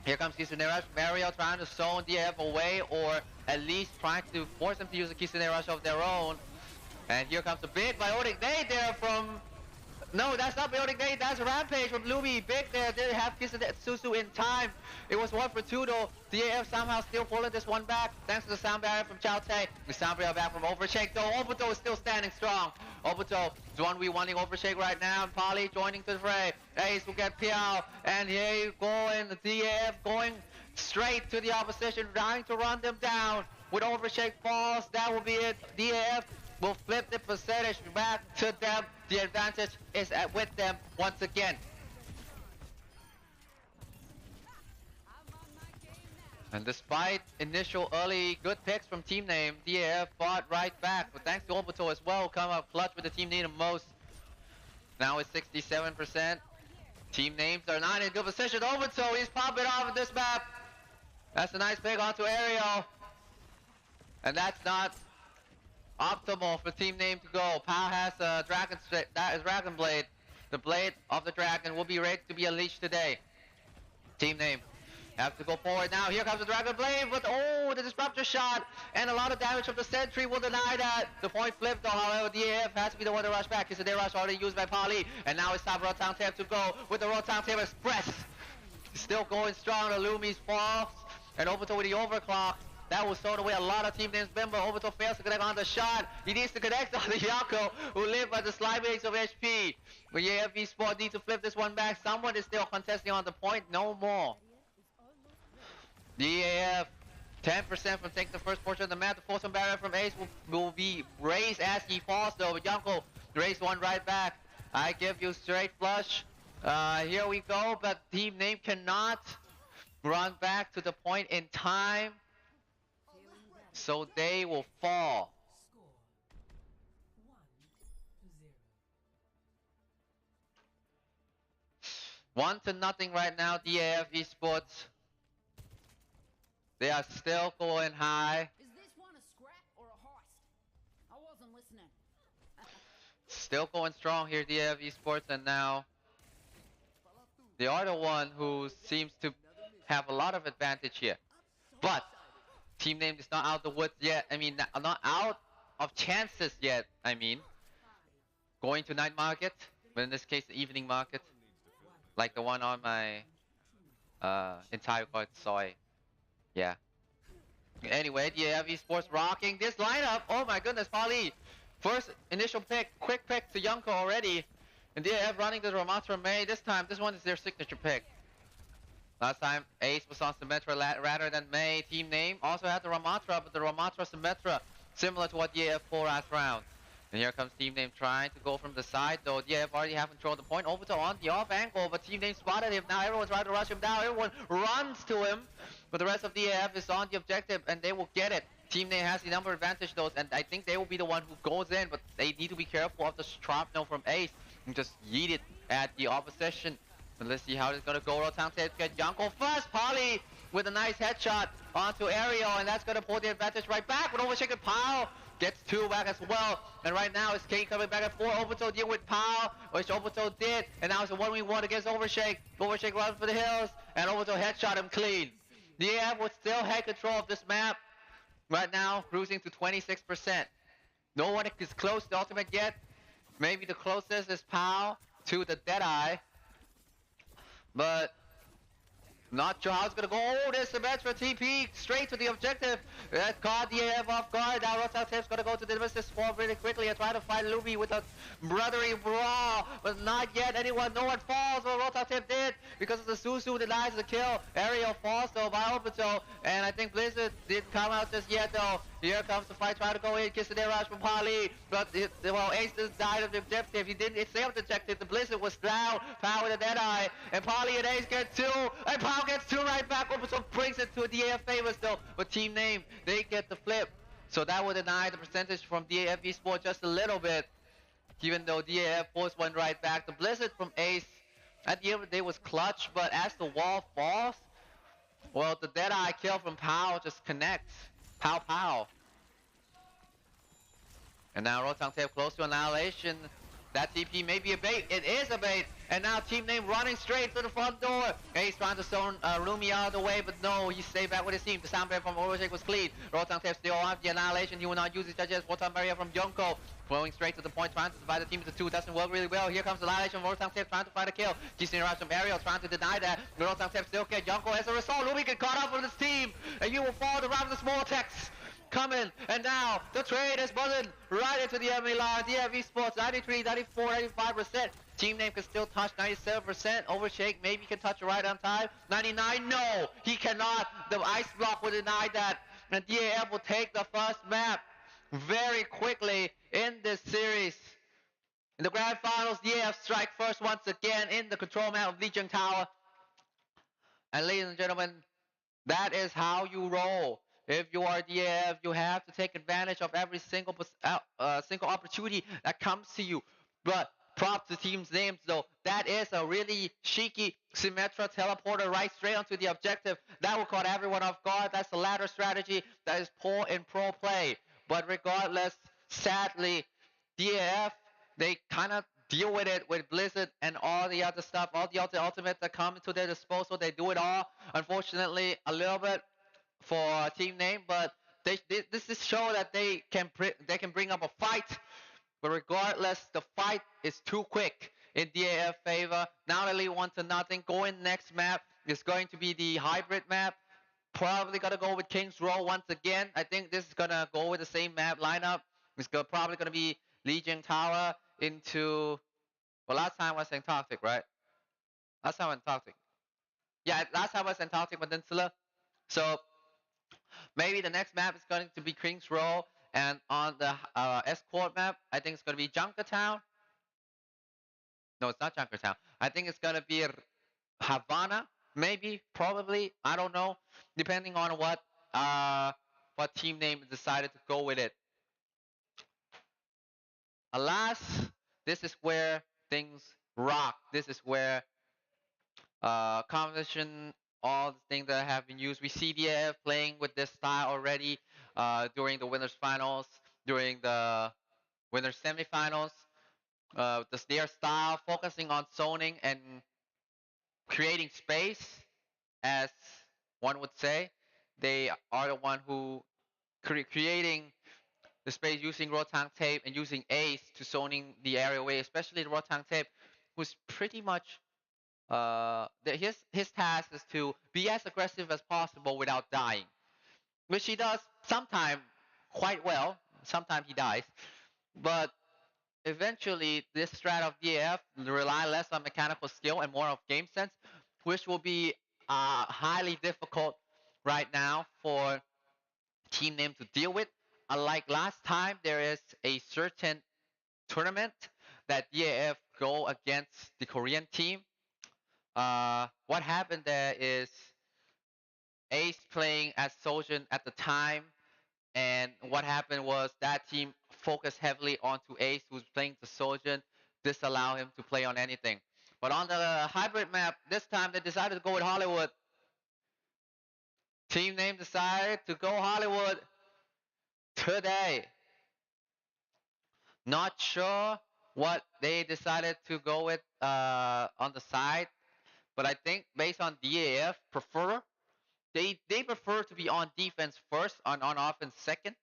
Here comes Kisune Rush. Mario trying to zone DF away, or at least trying to force them to use a Kisune Rush of their own. And here comes a big Biotic Nade there from... No, that's not Biotic Nade, that's a Rampage from Lumi. Big there, didn't have Kisune Susu in time. It was 1 for 2 though. DAF somehow still pulling this one back, thanks to the sound barrier from Chao Tae. The sound barrier back from Overshake though. Obito is still standing strong. Obito is 1v1ing Overshake right now, and Polly joining to the fray. Ace will get Piao, and here you go, and the DAF going straight to the opposition, trying to run them down. With Overshake falls, that will be it. DAF will flip the percentage back to them. The advantage is with them once again. And despite initial early good picks from team name, DAF fought right back. But thanks to Obito as well, come up clutch with the team need the most. Now it's 67%. Team names are not in good position. Obito, he's popping off of this map. That's a nice pick onto Ariel. And that's not optimal for team name to go. Pao has a Dragon Blade. The blade of the dragon will be ready to be unleashed today. Team name have to go forward now. Here comes the Dragon Blade, but oh, the disruptor shot and a lot of damage from the sentry will deny that. The point flipped though, however, DAF has to be the one to rush back. It's a day rush already used by Polly, and now it's time for Rotang Tape to go with the Rotang Tape Express. Still going strong, the Lumi's falls, and Obito with the overclock. That will throw away a lot of team names. Remember, Obito fails to connect on the shot. He needs to connect on the Yako, who live by the slide base of HP. But yeah, Esports need to flip this one back. Someone is still contesting on the point. No more. DAF 10% from taking the first portion of the map. The force barrier from Ace will be raised as he falls though. But Yonko raised one right back. I give you straight flush. Here we go. But team name cannot run back to the point in time. So they will fall. Score 1-0 right now, DAF Esports. They are still going high. Is this one a scrap or a heist? I wasn't listening. Still going strong here, DAF Esports, and now they are the one who seems to have a lot of advantage here. But team name is not out the woods yet. I mean, not out of chances yet. I mean, going to night market, but in this case, the evening market, like the one on my Entitled Soy. Yeah. Anyway, DAF Esports rocking this lineup. Oh my goodness, Polly. First initial pick, quick pick to Yunko already. And DAF running the Ramatra May. This time, this one is their signature pick. Last time, Ace was on Symmetra rather than May. Team name also had the Ramatra, but the Ramatra Symmetra, similar to what DAF pulled last round. And here comes Team Name trying to go from the side, though DAF already have control of the point. Over to on the off angle, but Team Name spotted him. Now everyone's trying to rush him down. Everyone runs to him. But the rest of DAF is on the objective, and they will get it. Team Name has the number advantage, though, and I think they will be the one who goes in, but they need to be careful of the shrapnel from Ace and just yeet it at the opposition. But let's see how it's gonna go. Rotan takes get Junko first. Polly with a nice headshot onto Ariel, and that's gonna pull the advantage right back. But Overshaken Pao gets 2 back as well. And right now it's Kane coming back at 4. Obito deal with Pao, which Obito did. And now it's a 1v1 against Overshake. Overshake runs for the hills, and Obito headshot him clean. DAF would still have control of this map. Right now, cruising to 26%. No one is close to the ultimate yet. Maybe the closest is Pao to the Deadeye. But not sure how it's gonna go. Oh, there's Symmetra TP straight to the objective. That caught the AF off guard. Now Rotatip's gonna go to the Nemesis form really quickly and try to fight Luby with a brotherly brawl. But not yet anyone. No one falls. Well, Rotatip did because of the Susu denies the kill. Ariel falls though by Obito. And I think Blizzard didn't come out just yet though. Here comes the fight, trying to go in, kiss the rush from Polly. But well, Ace just died of the objective. He didn't stay up the objective. The Blizzard was down. Power with a Deadeye. And Polly and Ace get 2. And Power gets 2 right back. Obito brings it to DAF favors though. But team name, they get the flip. So that would deny the percentage from DAF Esports just a little bit. Even though DAF forced one right back. The Blizzard from Ace at the end of the day was clutch. But as the wall falls, well, the Deadeye kill from Pow just connects. Pow. And now Rotang Tape close to annihilation. That TP may be a bait. It is a bait. And now team name running straight to the front door. Ace trying to zone Rumi out of the way, but no, he stayed back with his team. The sound barrier from Overshake was clean. Rotang Tape still on the annihilation. He will not use his judges. Rotan barrier from Yonko. Flowing straight to the point, trying to divide the team into 2. Doesn't work really well. Here comes the annihilation from Rotang Tape trying to find a kill. GC rush from Ariel trying to deny that. Rotang Tape still get Yonko as a result. Rumi get caught up with his team. And you will fall around the small text. Coming, and now the trade is buzzing right into the enemy line. DAF Esports 93, 94, 95%. Team name can still touch 97%. Overshake maybe can touch it right on time. 99, no, he cannot. The ice block will deny that. And DAF will take the first map very quickly in this series. In the grand finals, DAF strike first once again in the control map of Legion Tower. And ladies and gentlemen, that is how you roll. If you are DAF, you have to take advantage of every single opportunity that comes to you. But props to team's names though. That is a really cheeky Symmetra teleporter right straight onto the objective. That will caught everyone off guard. That's the ladder strategy that is poor in pro play. But regardless, sadly, DAF, they kind of deal with it with Blizzard and all the other stuff, all the other ultimates that come to their disposal. They do it all. Unfortunately, a little bit for team name, but this is show that they can bring up a fight. But regardless, the fight is too quick in DAF favor. Now they lead 1-0. Going next map is going to be the hybrid map. Probably gonna go with King's Row once again. I think this is gonna go with the same map lineup. It's probably gonna be Legion Tower into. Well, last time was Antarctic, right? Last time was Antarctic. Yeah, last time was Antarctic Peninsula. So maybe the next map is going to be King's Row, and on the escort map, I think it's going to be Junkertown. No, it's not Junkertown. I think it's going to be Havana, maybe, probably. I don't know, depending on what team name decided to go with it. Alas, this is where things rock. This is where competition, all the things that have been used. We see DAF playing with this style already during the winners finals, during the winners semifinals. Their style focusing on zoning and creating space, as one would say. They are the one who creating the space using Rotang Tape and using Ace to zoning the area away, especially the Rotang Tape, who's pretty much his task is to be as aggressive as possible without dying, which he does sometimes quite well. Sometimes he dies, but eventually this strat of DAF rely less on mechanical skill and more of game sense, which will be highly difficult right now for team name to deal with. Unlike last time, there is a certain tournament that DAF go against the Korean team. What happened there is Ace playing as Sojin at the time, and what happened was that team focused heavily onto Ace, who's playing the Sojin, disallow him to play on anything. But on the hybrid map, this time they decided to go with Hollywood. Team name decided to go Hollywood today. Not sure what they decided to go with on the side, but I think based on DAF prefer, they prefer to be on defense first, on offense second.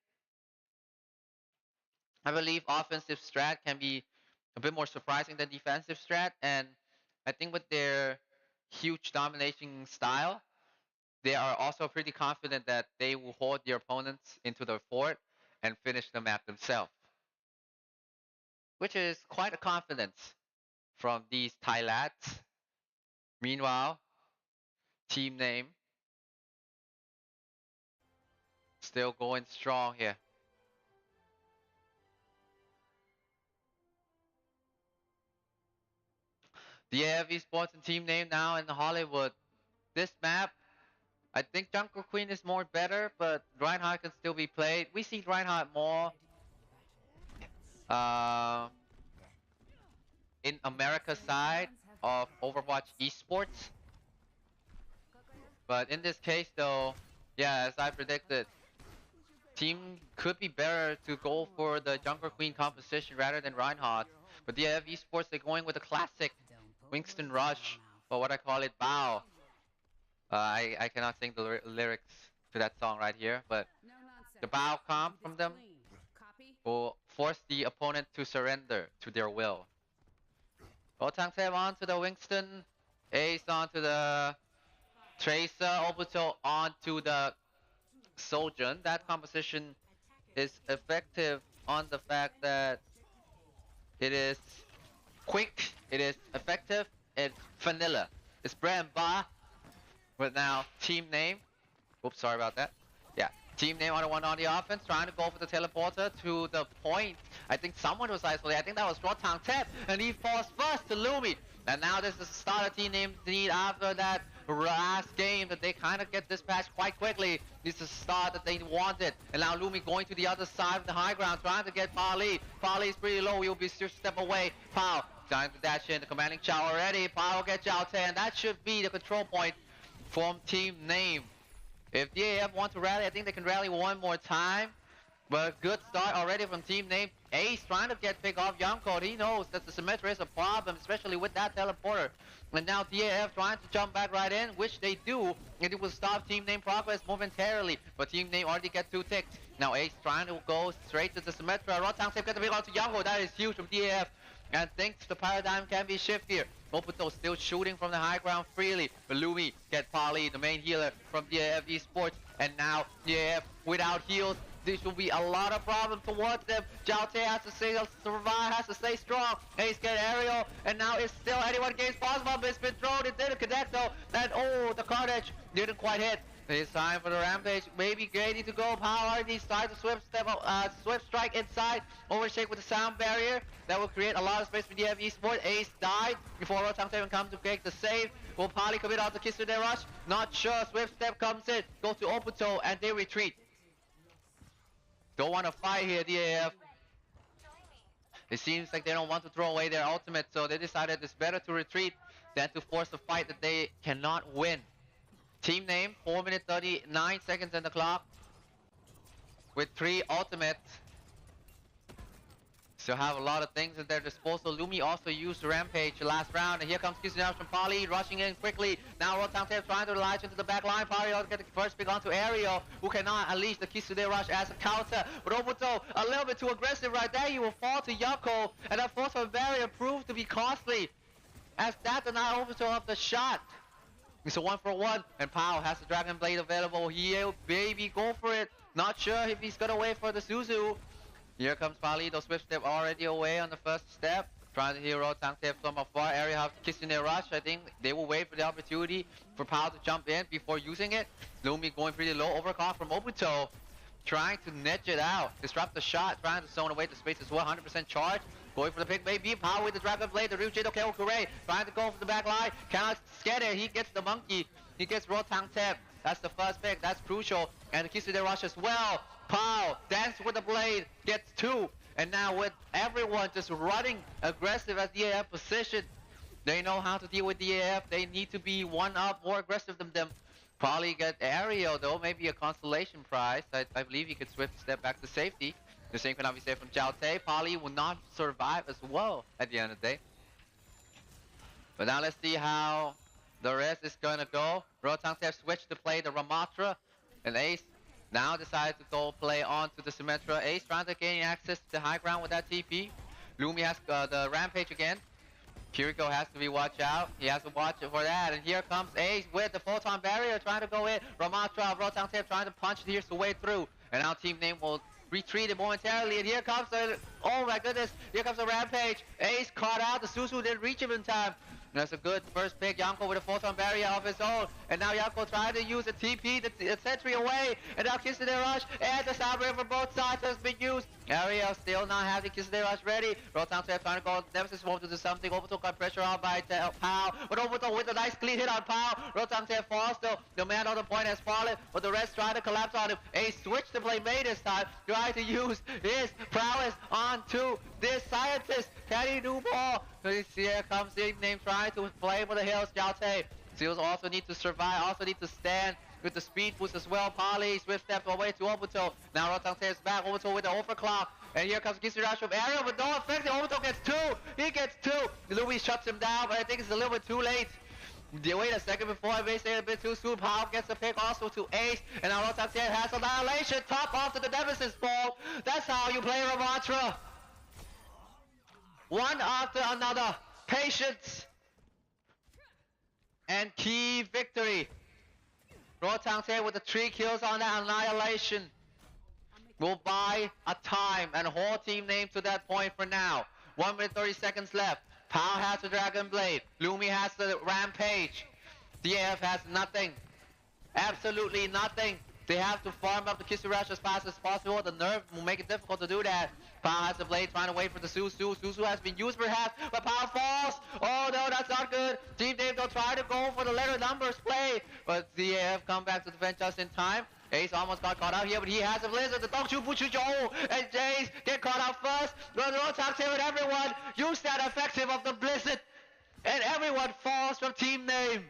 I believe offensive strat can be a bit more surprising than defensive strat, and I think with their huge domination style, they are also pretty confident that they will hold their opponents into their fort and finish the map themselves, which is quite a confidence from these Thai lads. Meanwhile, team name still going strong here. The Esports and team name now in Hollywood. This map, I think Jungle Queen is more better, but Reinhardt can still be played. We see Reinhardt more in America's side of Overwatch Esports. But in this case though, yeah, as I predicted, team could be better to go for the Jungle Queen composition rather than Reinhardt. But the Esports, they're going with a classic Winston Rush, or what I call it, Bow. I cannot sing the lyrics to that song right here, but the Bow comp from them will force the opponent to surrender to their will. Otangtep onto the Winston, Ace onto the Tracer, Obito onto the Sojourn. That composition is effective on the fact that it is quick, it is effective, it's vanilla. It's bread and butter. But now, team name. Oops, sorry about that. Yeah, team name on the one on the offense, trying to go for the teleporter to the point. I think someone was isolated. I think that was Otangtep, and he falls first to Lumi. And now this is the starter team name need after that last game that they kind of get dispatched quite quickly. This is the start that they wanted. And now Lumi going to the other side of the high ground, trying to get Pali. Pali is pretty low. He'll be just step away. Pao trying to dash in the commanding Chow already. Pao will get Chow 10. That should be the control point from team name. If DAF want to rally, I think they can rally one more time. But good start already from team name. Ace trying to get pick off Youngcode. He knows that the Symmetra is a problem, especially with that teleporter. And now DAF trying to jump back right in, which they do. And it will stop team name progress momentarily. But team name already get 2 ticks. Now Ace trying to go straight to the Symmetra. Rotangtep get the pick onto Youngcode. That is huge from DAF. And thinks the paradigm can be shifted here. Obito still shooting from the high ground freely. But Lumi get Pali, the main healer from DAF Esports. And now DAF without heals. This will be a lot of problems towards them. Jaute has to survive, has to stay strong. Ace get aerial, and now it's still anyone gains possible, but it's been thrown. It didn't connect though. And oh, the carnage didn't quite hit. It's time for the rampage. Maybe ready to go. Power decides to swift strike inside. Overshake with the sound barrier. That will create a lot of space for DF Esports. Ace died before Rotangtep even comes to break the save. Will Pali commit on the kiss to their rush? Not sure. Swift step comes in, goes to Obito, and they retreat. Don't want to fight here, DAF. It seems like they don't want to throw away their ultimate, so they decided it's better to retreat than to force a fight that they cannot win. Team name, 4 minutes 39 seconds in the clock. With 3 ultimates. Still have a lot of things at their disposal. Lumi also used Rampage last round, and here comes Kisuna from Pali, rushing in quickly. Now Rotangtep trying to launch into the back line. Pali will get the first pick onto Ariel, who cannot unleash the Kisune rush as a counter. But Obito, a little bit too aggressive right there. He will fall to Yako, and that force of barrier proved to be costly. as that denial overthrow of the shot. It's a 1-for-1, and Pao has the Dragon Blade available here. Baby, go for it. Not sure if he's gonna wait for the Suzu. Here comes Pali, the swift step already away on the first step. Trying to hero tank tape from afar. Area have kissing their rush. I think they will wait for the opportunity for Pao to jump in before using it. Lumi going pretty low. Overclock from Obito. Trying to niche it out. Disrupt the shot. Trying to zone away the space as well. 100% charge. Going for the pick, maybe. Pao with the Dragon Blade. The Ryuji okay, Okure. Trying to go for the back line. Cannot get it. He gets the monkey. He gets raw tank tap. That's the first pick. That's crucial. And the Kisude rush as well. Pao dance with the blade. Gets 2. And now with everyone just running aggressive at the AF position, they know how to deal with the AF. They need to be one up, more aggressive than them. Probably get aerial though, maybe a consolation prize. I believe he could swift step back to safety. The same cannot be said from Jiao Tae. Polly will not survive as well at the end of the day. But now let's see how the rest is gonna go. Rotang Tae switched to play the Ramatra, and Ace now decided to go play on to the Symmetra. Ace trying to gain access to the high ground with that TP. Lumi has the Rampage again. Kiriko has to be watch out. He has to watch for that. And here comes Ace with the photon barrier trying to go in. Ramatra, Rotang Tae trying to punch his way through. And now Team Name will retreat it momentarily. And here comes the, oh my goodness, here comes the Rampage. Ace caught out. The Suzu didn't reach him in time. That's a good first pick. Yanko with a photon barrier of his own. And now Yanko trying to use a TP, the sentry away. And now Kisude rush. And the sound barrier for both sides has been used. Ariel still not having Kisude rush ready. Rotang Tae trying to go. Nemesis wants to do something. Obito got pressure on by Pao. But Obito with a nice clean hit on Pao. Rotang Tae falls though. The man on the point has fallen. But the rest trying to collapse on him. Ace switched to play May this time. Trying to use his prowess onto this scientist. Can he do more? Here comes the name trying to play for the hills. Jiao Tae. Seals also need to survive, also need to stand with the speed boost as well. Polly swift steps away to Obito. Now Rotang Tae is back. Obito with the overclock. And here comes Kisude rush from Ariel, but no effect. Obito gets 2. He gets 2. Louis shuts him down, but I think it's a little bit too late. Wait a second before I may say a bit too soon. Pao gets a pick also to Ace. And now Rotang Tae has annihilation. Top off to the Nemesis ball. That's how you play Ramatra. One after another. Patience. And key victory. Rotang Tae with the 3 kills on that annihilation will buy a time and whole team name to that point for now. 1 minute 30 seconds left. Pao has the Dragon Blade. Lumi has the Rampage. DAF has nothing. Absolutely nothing. They have to farm up the Kisude rush as fast as possible. The nerve will make it difficult to do that. Pao has the blade trying to wait for the Suzu. Suzu has been used perhaps, but Pao falls. Oh no, that's not good. Team Dave will try to go for the letter numbers play, but DAF come back to defend just in time. Ace almost got caught out here, but he has a blizzard. The Dongchu Buchu Joe and Jace get caught out first. Rotang Tae with everyone. Use that effective of the blizzard, and everyone falls from Team Name.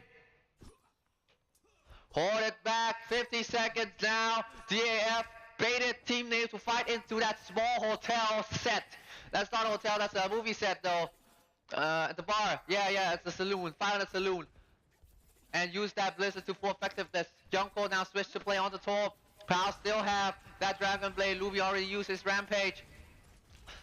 Hold it back, 50 seconds now. DAF baited Team Name to fight into that small hotel set. That's not a hotel, that's a movie set though. At the bar, yeah, it's a saloon, fight in a saloon. And use that blizzard to full effectiveness. Junko now switched to play on the top. Pao still have that Dragon Blade. Luby already used his Rampage.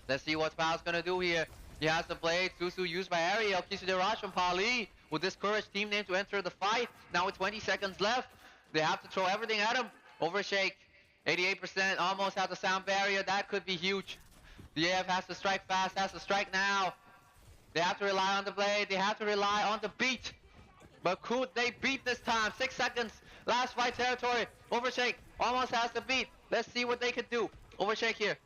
Let's see what Pao's gonna do here. He has the blade. Suzu used by Ariel. Kisude rush from Pali will discourage Team Name to enter the fight. Now with 20 seconds left, they have to throw everything at him. Overshake, 88%, almost at the sound barrier. That could be huge. The AF has to strike fast, has to strike now. They have to rely on the blade. They have to rely on the beat. But could they beat this time? 6 seconds, last fight territory. Overshake almost has the beat. Let's see what they can do. Overshake here.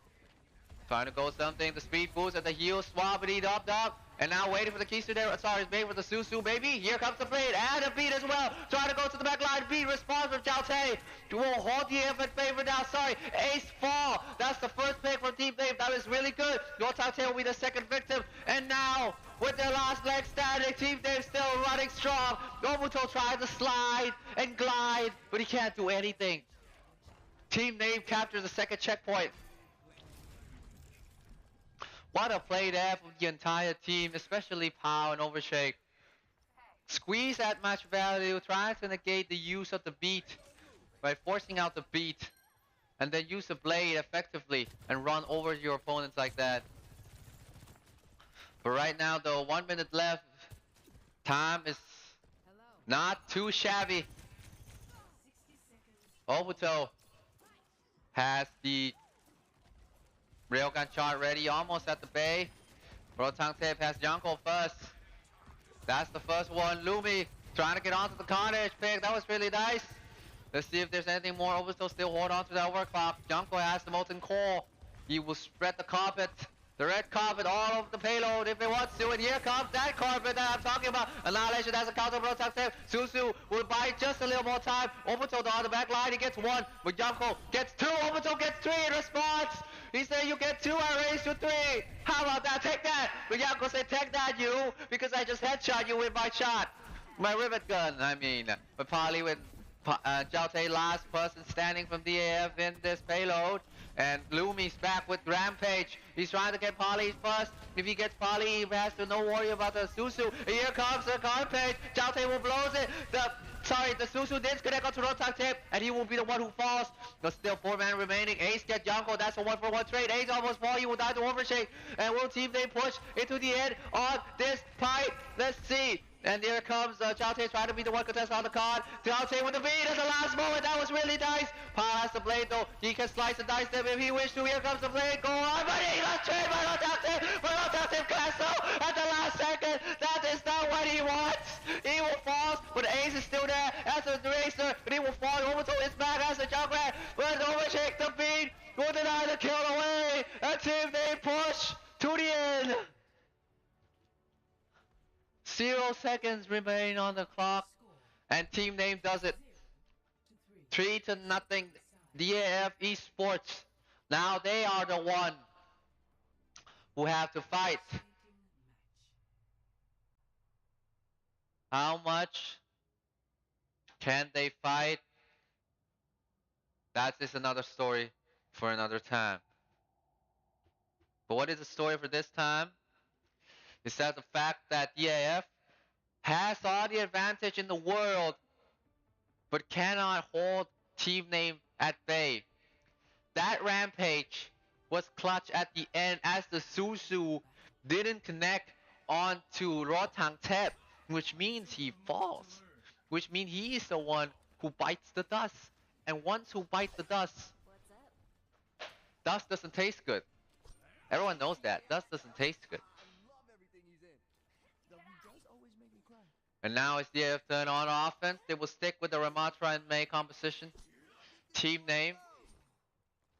Trying to go something, the speed boost at the heel, swabbity up. And now waiting for the Kisude there. Sorry, it's made for the Suzu, baby. Here comes the blade and a beat as well. Trying to go to the back line. Beat response from Jiao Tae. Will hold the AF in favor now. Sorry, Ace fall. That's the first pick from Team Name. That is really good. Jiao Tae will be the second victim. And now, with their last leg standing, Team Name still running strong. Nobuto tries to slide and glide, but he can't do anything. Team Name captures the second checkpoint. What a play there from the entire team, especially Pao and Overshake. Squeeze that match value, try to negate the use of the beat by forcing out the beat, and then use the blade effectively and run over your opponents like that. But right now though, 1 minute left, Time is not too shabby. Obito has the railgun shot ready, almost at the bay. Rotangtape has Yonko first. That's the first one. Lumi trying to get onto the carnage pick. That was really nice. Let's see if there's anything more. Obito still hold on to that overclock. Yonko has the molten core. He will spread the carpet. The red carpet all over the payload if it wants to, and here comes that carpet that I'm talking about. Annihilation has a counter protective. Susu will buy just a little more time. Obito on the back line, he gets one, but Yonko gets two. Obito gets three in response. He said, you get two, I raise to three. How about that? Take that. But Yonko said, take that, you, because I just headshot you with my shot. My rivet gun, I mean. But Pali with Zhao Te last person standing from DAF in this payload. And Lumi's back with Rampage. He's trying to get Pali first. If he gets Pali, he has to no worry about the Susu. Here comes the Rampage. Zhao Te will blows it. The Susu did connect onto Rotangtape, and he will be the one who falls. But still 4 men remaining. Ace gets Yonko. That's a 1-for-1 trade. Ace almost fall. He will die to overshake. And will team they push into the end on this fight? Let's see. And here comes Zhao Te trying to be the one contestant on the card. Zhao Te with the beat at the last moment. That was really nice. Pa has the blade though. He can slice and dice them if he wishes to. Here comes the blade. Go on. But he got traded by Zhao Te. But Zhao Te cancel at the last second. That is not what he wants. He will fall. But Ace is still there as a racer. But he will fall. Obito is back as a junkrat. But overshake the beat. Will deny the kill away. And team they push to the end. 0 seconds remain on the clock, and team name does it. 3-0 DAF Esports. Now they are the one who have to fight. How much can they fight? That is another story for another time. But what is the story for this time? Is that the fact that DAF has all the advantage in the world, but cannot hold team name at bay. That Rampage was clutch at the end as the Susu didn't connect onto Rotangtape, which means he falls. Which means he is the one who bites the dust. And once who bites the dust doesn't taste good. Everyone knows that. Dust doesn't taste good. And now it's DAF turn on offense. They will stick with the Ramatra and Mei composition. Team name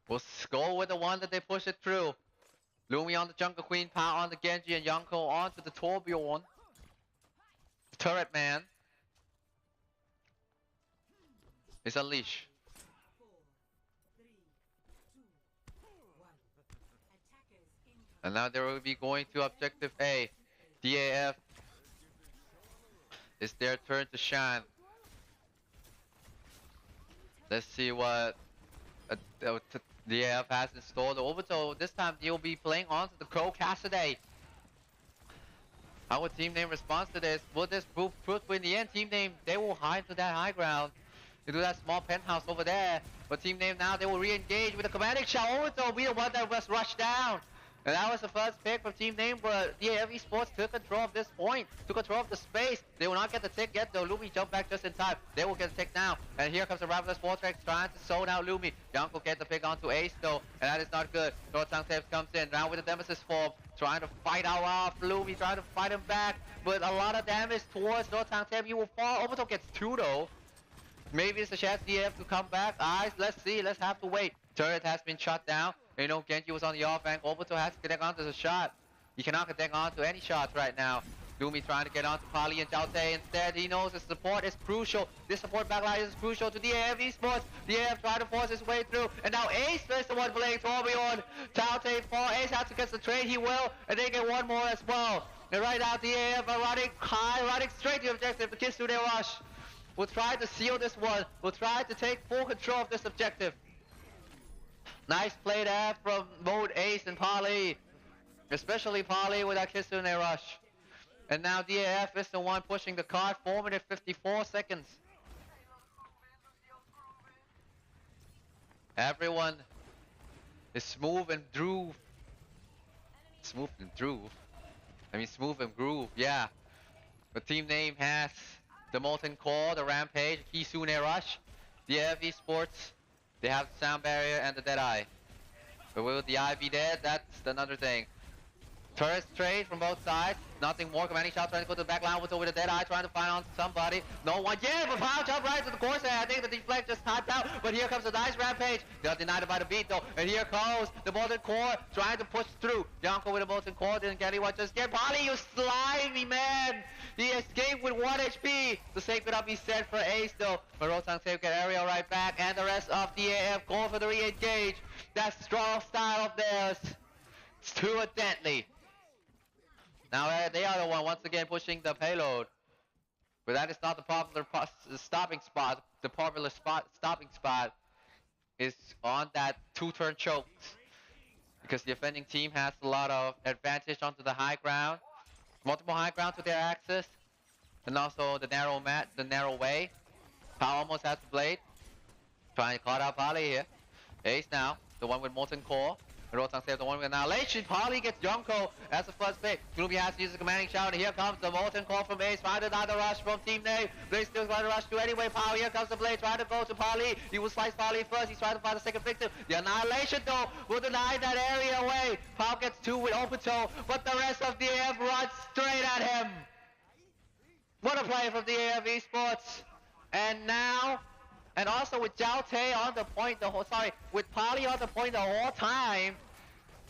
will go with the one that they push it through. Lumi on the Jungle Queen, Pa on the Genji, and Yonko onto the Torbjorn. Turret man is unleashed. And now they will be going to objective A. DAF. It's their turn to shine. Let's see what DAF has in store. The Obito, this time he'll be playing onto the Crow Cassidy. How will team name respond to this? Will this prove truthful in the end? Team name, they will hide to that high ground. They do that small penthouse over there. But team name now, they will re-engage with the commanding shot. Obito will be the one that was rushed down. And that was the first pick from team name, but DAF Esports took control of this point, took control of the space. They will not get the tick yet though. Lumi jumped back just in time. They will get the tick now. And here comes the Ravenous Vortex trying to zone out Lumi. Yonko gets the pick onto Ace though, and that is not good. Rotangtape comes in, now with the Nemesis form, trying to fight out off Lumi, trying to fight him back, but a lot of damage towards Rotangtape. He will fall. Obito gets 2 though. Maybe it's a chance DAF to come back. Let's see, let's have to wait. Turret has been shut down. You know, Genji was on the off angle. Obito has to connect onto the shot. He cannot connect onto any shots right now. Lumi trying to get onto Pali and Zhao Te instead. He knows the support is crucial. This support backline is crucial to DAF Esports. DAF trying to force his way through. And now Ace is the one playing Torbjorn. Zhao Te fall. Ace has to get the trade. He will. And they get one more as well. And right now DAF are running high, running straight to the objective. The Kitsune rush. We'll try to seal this one. We'll try to take full control of this objective. Nice play there from both Ace and Pali. Especially Pali with that Kitsune rush. And now DAF is the one pushing the card. 4 minutes 54 seconds. Everyone is smooth and groove. Smooth and groove? I mean smooth and groove, yeah. The team name has the Molten Core, the Rampage, Kisune Rush, the Esports. They have the Sound Barrier and the Deadeye. But will the Eye be dead? That's another thing. Turret trade from both sides. Nothing more. Commanding shot trying to go to the back line with the Deadeye, trying to find on somebody. No one. Yeah, but power jump right to the course there. I think the deflect just typed out. But here comes the nice Rampage. They are denied by the beat though. And here goes the Molten Core trying to push through. Yonko with the Molten Core. Didn't get anyone just yet. Polly, you slimy man. He escaped with 1 HP. The save it up he said for Ace though. But Rotang save get Ariel right back. And the rest of the AF going for the re-engage. That strong style of theirs. It's too deadly. Now they are the one once again pushing the payload. But that is not the popular stopping spot. The popular stopping spot is on that 2-turn choke. Because the offending team has a lot of advantage onto the high ground. Multiple high ground to their axis. And also the narrow way. Power almost has the blade. Trying to caught out Pali here. Ace now, the one with Molten Core. Rotang saves the one with Annihilation. Polly gets Yonko as the first pick. Gloomy has to use the commanding shout, and here comes the Molten Core from Ace. Find another rush from Team Name. Blaze still trying to rush to anyway. Power, here comes the Blade, trying to go to Polly. He will slice Polly first. He's trying to find the second victim. The Annihilation though will deny that area away. Power gets 2 with open toe, but the rest of the AF runs straight at him. What a play from the AF Esports. And now, and also with Jiao Tae on the point with Polly on the point the whole time.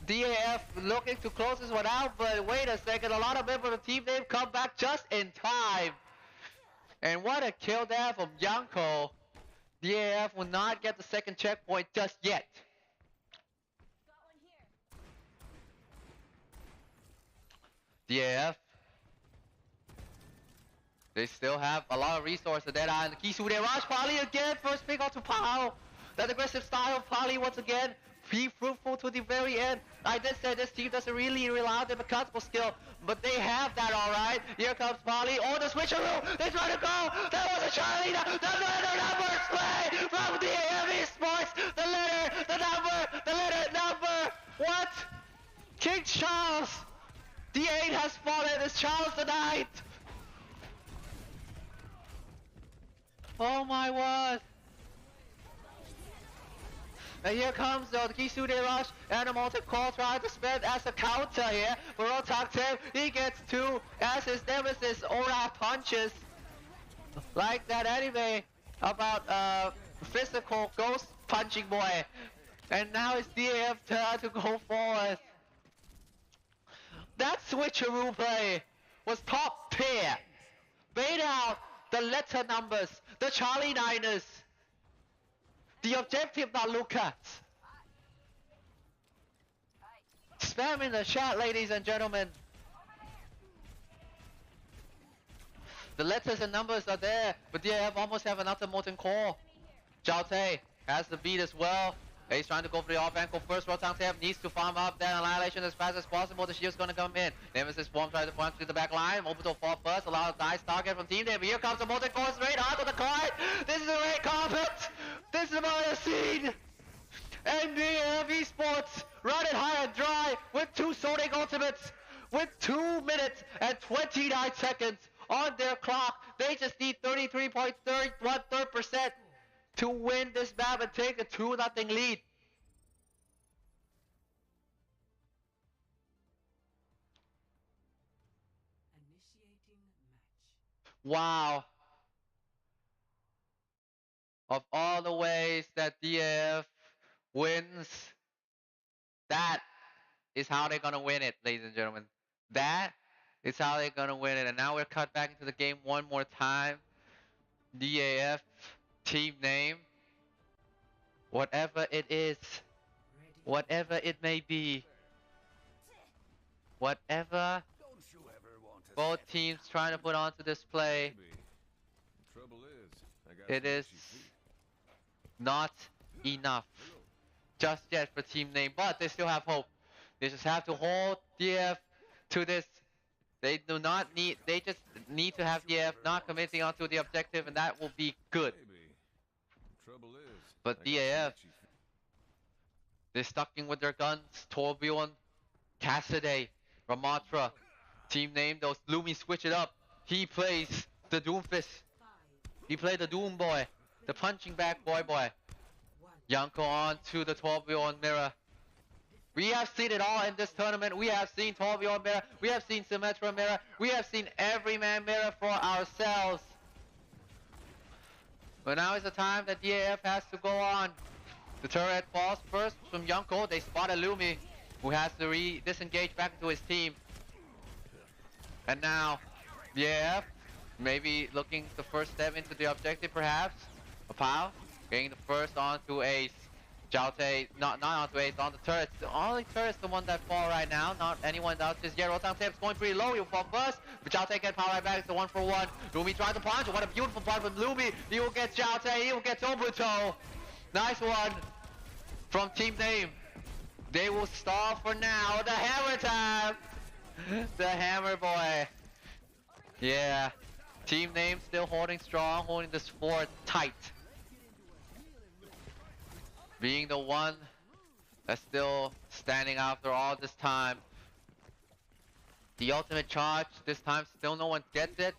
DAF looking to close this one out, but wait a second, a lot of members of the team name come back just in time. And what a kill there from Yanko. DAF will not get the second checkpoint just yet. DAF. They still have a lot of resources. Deadeye and the Kisu. They rush Polly again. First pick onto Pao. That aggressive style of Polly once again. Be fruitful to the very end. I did say this team doesn't really rely on their mechanical skill, but they have that alright. Here comes Polly. Oh, the switcheroo! They try to go! That was a Charlie! The letter numbers play from the AF Esports! The letter number! What? King Charles! The 8 has fallen. It's Charles the 9th! Oh my word! And here comes the Kisude Rush and the Molten Core trying to spend as a counter here. For Rotaktev, he gets 2 as his nemesis Aura punches. Like that anime about physical ghost punching boy. And now it's DAF turn to go forward. That switcheroo play was top tier. Bait out the letter numbers, the Charlie Niners. The objective not look at. Spam in the chat, ladies and gentlemen. The letters and numbers are there, but they almost have another Molten Core. Jiao Tae has the beat as well. He's trying to go for the off ankle first. Rotang needs to farm up that Annihilation as fast as possible. The shield's gonna come in. Nemesis Swarm tries to punch to the back line. Obito fall first. A lot of nice target from Team Name. Here comes the Molten Core straight onto the card. This is a red carpet. This is about a scene. NBA Esports run it high and dry with 2 Sonic Ultimates. With 2 minutes and 29 seconds on their clock. They just need 33.31% to win this map and take a 2-0 lead. Wow. Of all the ways that DAF wins, that is how they're gonna win it, ladies and gentlemen. That is how they're gonna win it. And now we're cut back into the game one more time. DAF team name, whatever it is, whatever it may be, whatever both teams trying to put onto display, it is not enough just yet for team name, but they still have hope. They just have to hold DF to this. They just need to have DF not committing onto the objective, and that will be good. But DAF, they're stuck in with their guns. Torbjorn, Cassidy, Ramatra, team name, those Lumi switch it up. he plays the Doomfist. He played the Doom Boy, the punching back boy. Yanko on to the 12-year-old mirror. We have seen it all in this tournament. We have seen 12-year-old mirror. We have seen Symmetra mirror. We have seen every man mirror for ourselves. But now is the time that DAF has to go on. The turret falls first from Yonko. They spotted Lumi, who has to disengage back into his team. And now, DAF maybe looking the first step into the objective perhaps. Apao getting the first onto Ace. Jaute not onto Ace, on the turrets. The only turret's the one that fall right now, not anyone else. Just Rotang Tip's going pretty low, he'll fall first. But Jaute can power right back, it's a 1-for-1. Lumi tries to punch, what a beautiful punch from Lumi. He will get Jaute, he will get Obito. Nice one from Team Name. They will stall for now. The hammer time! The hammer boy. Yeah. Team Name still holding strong, holding this fort tight. Being the one that's still standing after all this time. The ultimate charge, this time still no one gets it.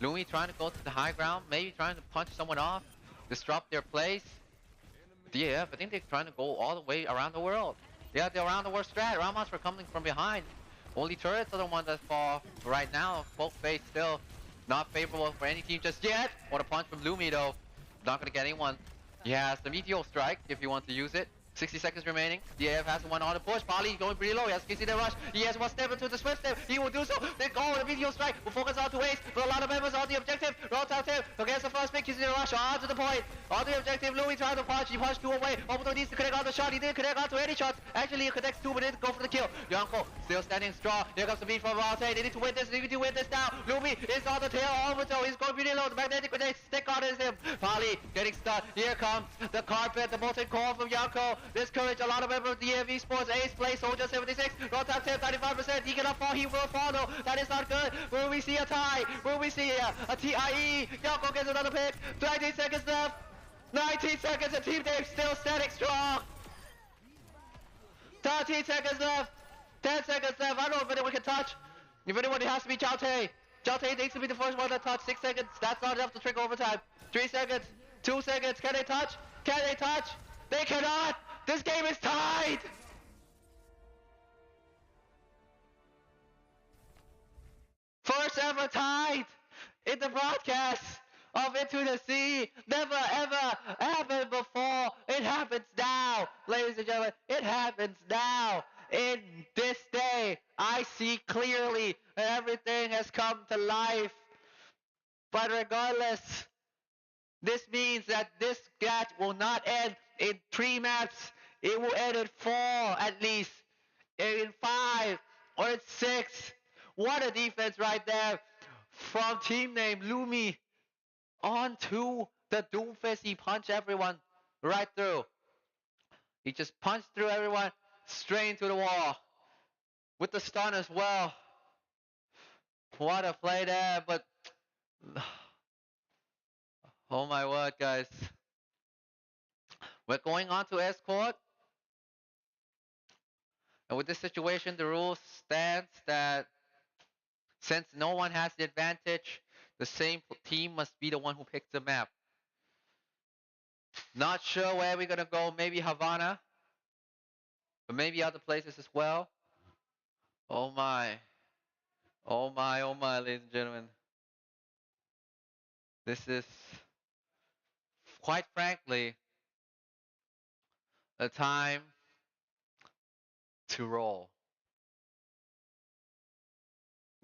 Lumi trying to go to the high ground, maybe trying to punch someone off, disrupt their place. DAF, I think they're trying to go all the way around the world. Yeah, the around the world strat. Ramos are coming from behind. Only turrets are the ones that fall right now. Both face still not favorable for any team just yet. What a punch from Lumi though. Not gonna get anyone. He has the Meteor Strike if you want to use it. 60 seconds remaining. DAF has one on the push. Pali going pretty low. He has KC the rush. He has one step into the swift step. He will do so. They go the Meteor Strike. Will focus on to Ace. But a lot of members on the objective. Roll-out tip. Against the first pick. KC the rush. On to the point. On the objective. Louis trying to punch. He punched two away. Obito needs to connect on the shot. He didn't connect on to any shots. Actually, he connects two, but didn't go for the kill. Yonko still standing strong. Here comes the beat from Rolte. They need to win this. They need to win this now. Lumi is on the tail. Obito is going pretty low. The magnetic grenade stick on him. Pali getting stuck. Here comes the carpet. The molten core from Yonko. This courage. A lot of members of the Esports. Ace play. Soldier 76. Rotan 10. 95%. He cannot fall. He will fall though. That is not good. Will we see a tie? Will we see a TIE? Yonko gets another pick. 19 seconds left. 19 seconds. The team name still standing strong. 13 seconds left. 10 seconds left. I don't know if anyone can touch. If anyone, it has to be Jaute. Jaute needs to be the first one to touch. 6 seconds. That's not enough to trigger overtime. 3 seconds. 2 seconds. Can they touch? Can they touch? They cannot. This game is tied. First ever tied in the broadcast of Into the Sea. Never ever happened before. It happens now, ladies and gentlemen. It happens now. In this day, I see clearly that everything has come to life. But regardless, this means that this match will not end in 3 maps. It will end in 4 at least. In 5 or in 6. What a defense right there from team name Lumi. On to the Doomfist. He punched everyone right through. He just punched through everyone straight into the wall. With the stun as well. What a play there, but oh my word, guys. We're going on to escort. And with this situation, the rule stands that since no one has the advantage, the same team must be the one who picks the map. Not sure where we're gonna go. Maybe Havana. But maybe other places as well. Oh my. Oh my, oh my, ladies and gentlemen. This is, quite frankly, a time to roll.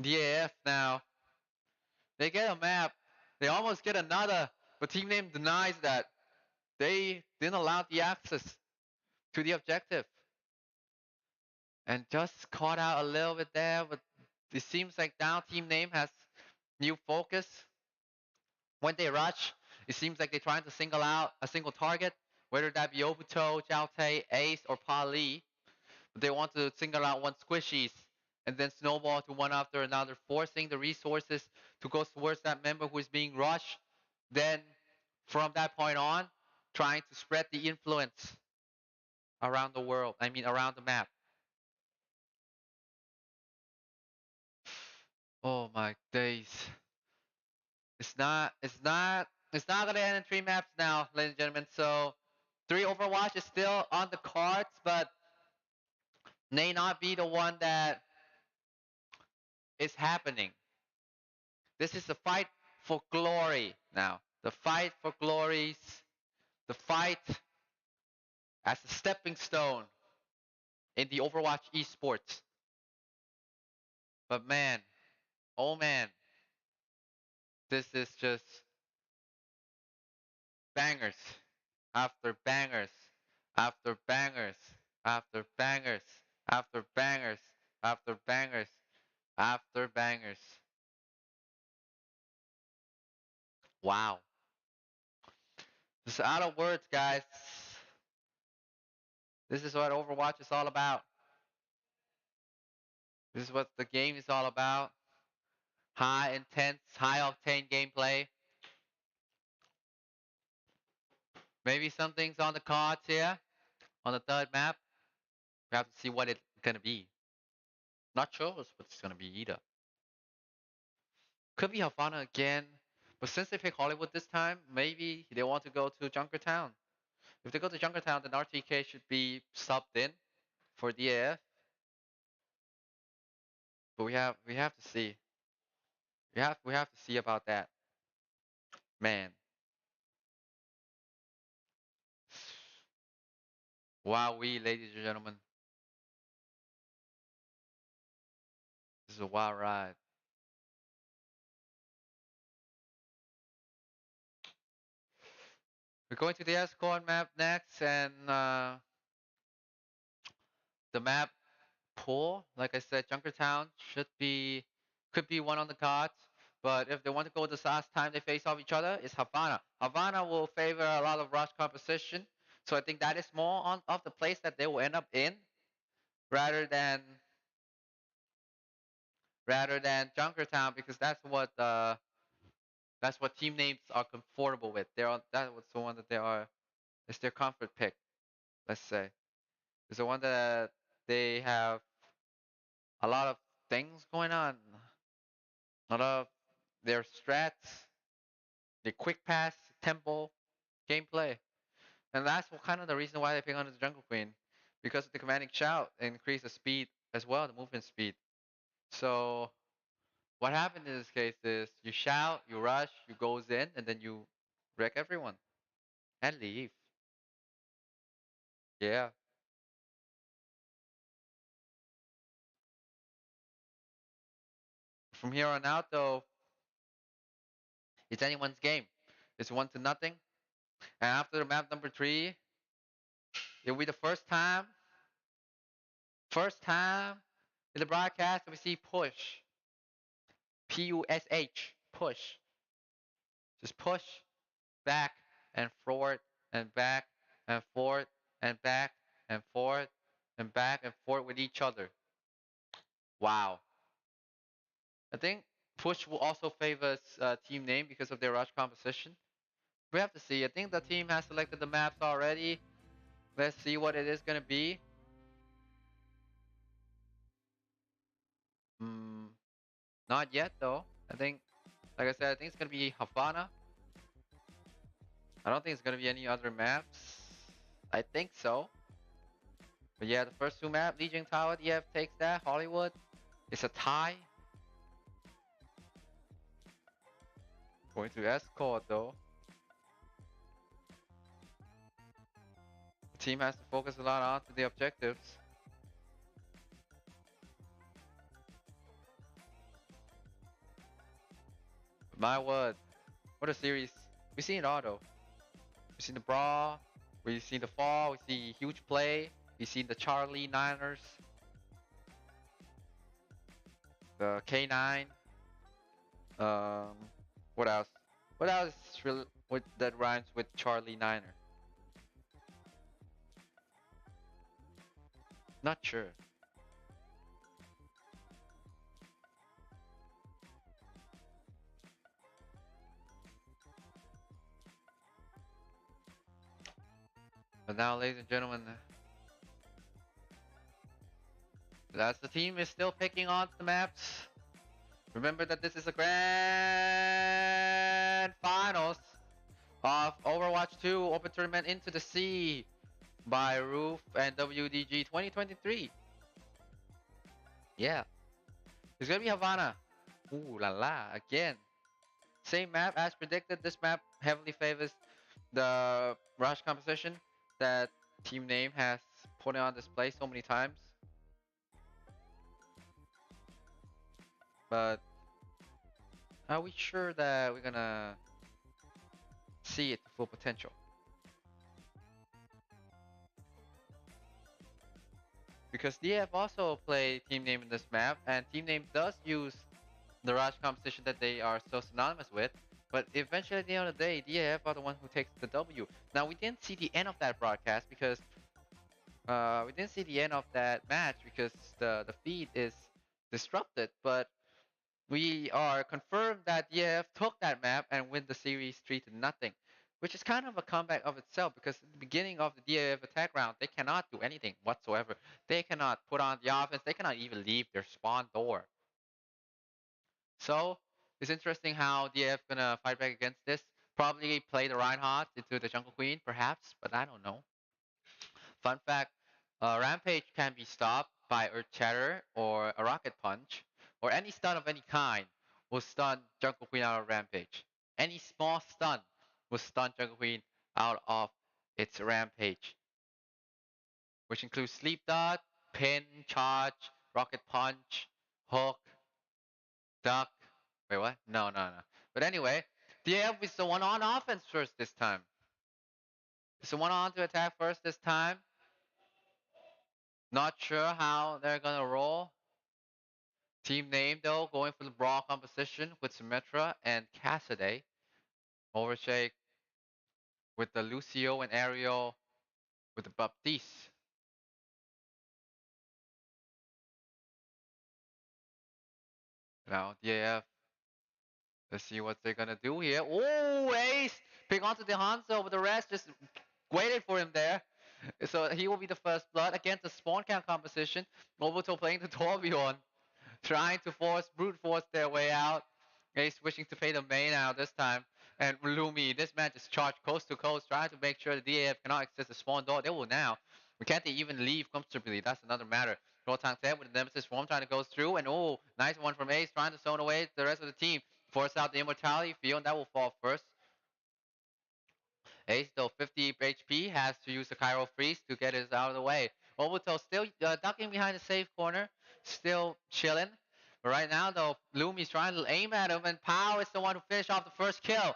DAF now. They get a map. They almost get another, but team name denies that. They didn't allow the access to the objective. And just caught out a little bit there, but it seems like now team name has new focus. When they rush, it seems like they're trying to single out a single target, whether that be Obito, Jaute, Ace, or Pali. But they want to single out one squishies and then snowball to one after another, forcing the resources to go towards that member who is being rushed. Then, from that point on, trying to spread the influence around the world. I mean, around the map. Oh my days. It's not gonna end in 3 maps now, ladies and gentlemen. So 3 Overwatch is still on the cards, but may not be the one that is happening. This is the fight for glory now. The fight for glories. The fight as a stepping stone in the Overwatch Esports. But man, oh man, this is just bangers after bangers after bangers after bangers after bangers after bangers after bangers. Wow. Just out of words, guys. This is what Overwatch is all about. This is what the game is all about. High intense, high octane gameplay. Maybe something's on the cards here on the 3rd map. We have to see what it's gonna be. Not sure what it's gonna be either. Could be Havana again, but since they pick Hollywood this time, maybe they want to go to Junkertown. If they go to Junkertown, then RTK should be subbed in for DAF. But we have to see. We have to see about that. Man. Wowee, ladies and gentlemen. This is a wild ride. We're going to the Escort map next, and the map pool, like I said, Junkertown could be one on the cards. But if they want to go this last time they face off each other, it's Havana. Havana will favor a lot of rush composition. So I think that is more on of the place that they will end up in rather than Junkertown, because that's what team names are comfortable with. That was the one that they are. It's their comfort pick, let's say. It's the one that they have a lot of things going on. A lot of their strats, the quick pass, tempo, gameplay. And that's kind of the reason why they pick on the Jungle Queen. Because of the commanding shout, increase the speed as well, the movement speed. So what happened in this case is you shout, you rush, you goes in, and then you wreck everyone. And leave. Yeah. From here on out though, it's anyone's game. It's 1-0. And after the map number 3, it'll be the first time in the broadcast that we see push. Push. Push. Just push back and forward and back and forth and back and forth and back and forth with each other. Wow. I think push will also favor team name because of their rush composition. We have to see. I think the team has selected the maps already. Let's see what it is going to be. Not yet though. I think, like I said, I think it's going to be Havana. I don't think it's going to be any other maps. I think so. But yeah, the first 2 maps, Legion Tower, DF takes that. Hollywood, it's a tie. Going to Escort though. The team has to focus a lot on the objectives. My word, what a series. We've seen it all though. We've seen the brawl, we've seen the fall, we see huge play, we've seen the Charlie Niners, the K9. What else? What else that rhymes with Charlie Niner? Not sure. But now, ladies and gentlemen, as the team is still picking on the maps, remember that this is a grand Grand Finals of Overwatch 2 Open Tournament Into the Sea by Roof and WDG 2023. Yeah. It's gonna be Havana. Ooh la la, again. Same map as predicted. This map heavily favors the rush composition that team name has put on display so many times. But are we sure that we're gonna see it to full potential? Because DF also play team name in this map, and team name does use the rush composition that they are so synonymous with. But eventually, at the end of the day, DF are the one who takes the W. Now, we didn't see the end of that broadcast because we didn't see the end of that match because the feed is disrupted. But we are confirmed that DF took that map and win the series 3-0, which is kind of a comeback of itself because at the beginning of the DF attack round, they cannot do anything whatsoever. They cannot put on the offense. They cannot even leave their spawn door. So it's interesting how DF gonna fight back against this. Probably play the Reinhardt into the Jungle Queen, perhaps, but I don't know. Fun fact, Rampage can be stopped by Earth Shatter or a Rocket Punch, or any stun of any kind will stun Jungle Queen out of Rampage. Any small stun will stun Jungle Queen out of its Rampage, which includes Sleep Dot, Pin, Charge, Rocket Punch, Hook, Duck. Wait, what? No. But anyway, DF is the one on offense first this time. It's the one on to attack first this time. Not sure how they're gonna roll. Team name though, going for the brawl composition with Symmetra and Cassidy. Overshake with the Lucio and Ariel with the Baptiste. Now DAF. Let's see what they're gonna do here. Oh, Ace! Pick onto the Hanzo, but the rest just waited for him there. So he will be the first blood against the spawn count composition. Mobuto playing the Torbjorn, trying to brute force their way out. Ace wishing to pay the main out this time. And Lumi, this match is charged coast to coast, trying to make sure the DAF cannot access the spawn door. They will now. Can't they even leave comfortably? That's another matter. Rotang Ted with the Nemesis form trying to go through. And oh, nice one from Ace, trying to zone away the rest of the team. Force out the Immortality field, and that will fall first. Ace, though 50 HP, has to use the Cairo Freeze to get it out of the way. Obuto still ducking behind the safe corner, still chilling. But right now, though, Lumi's trying to aim at him, and Pao is the one who finished off the first kill.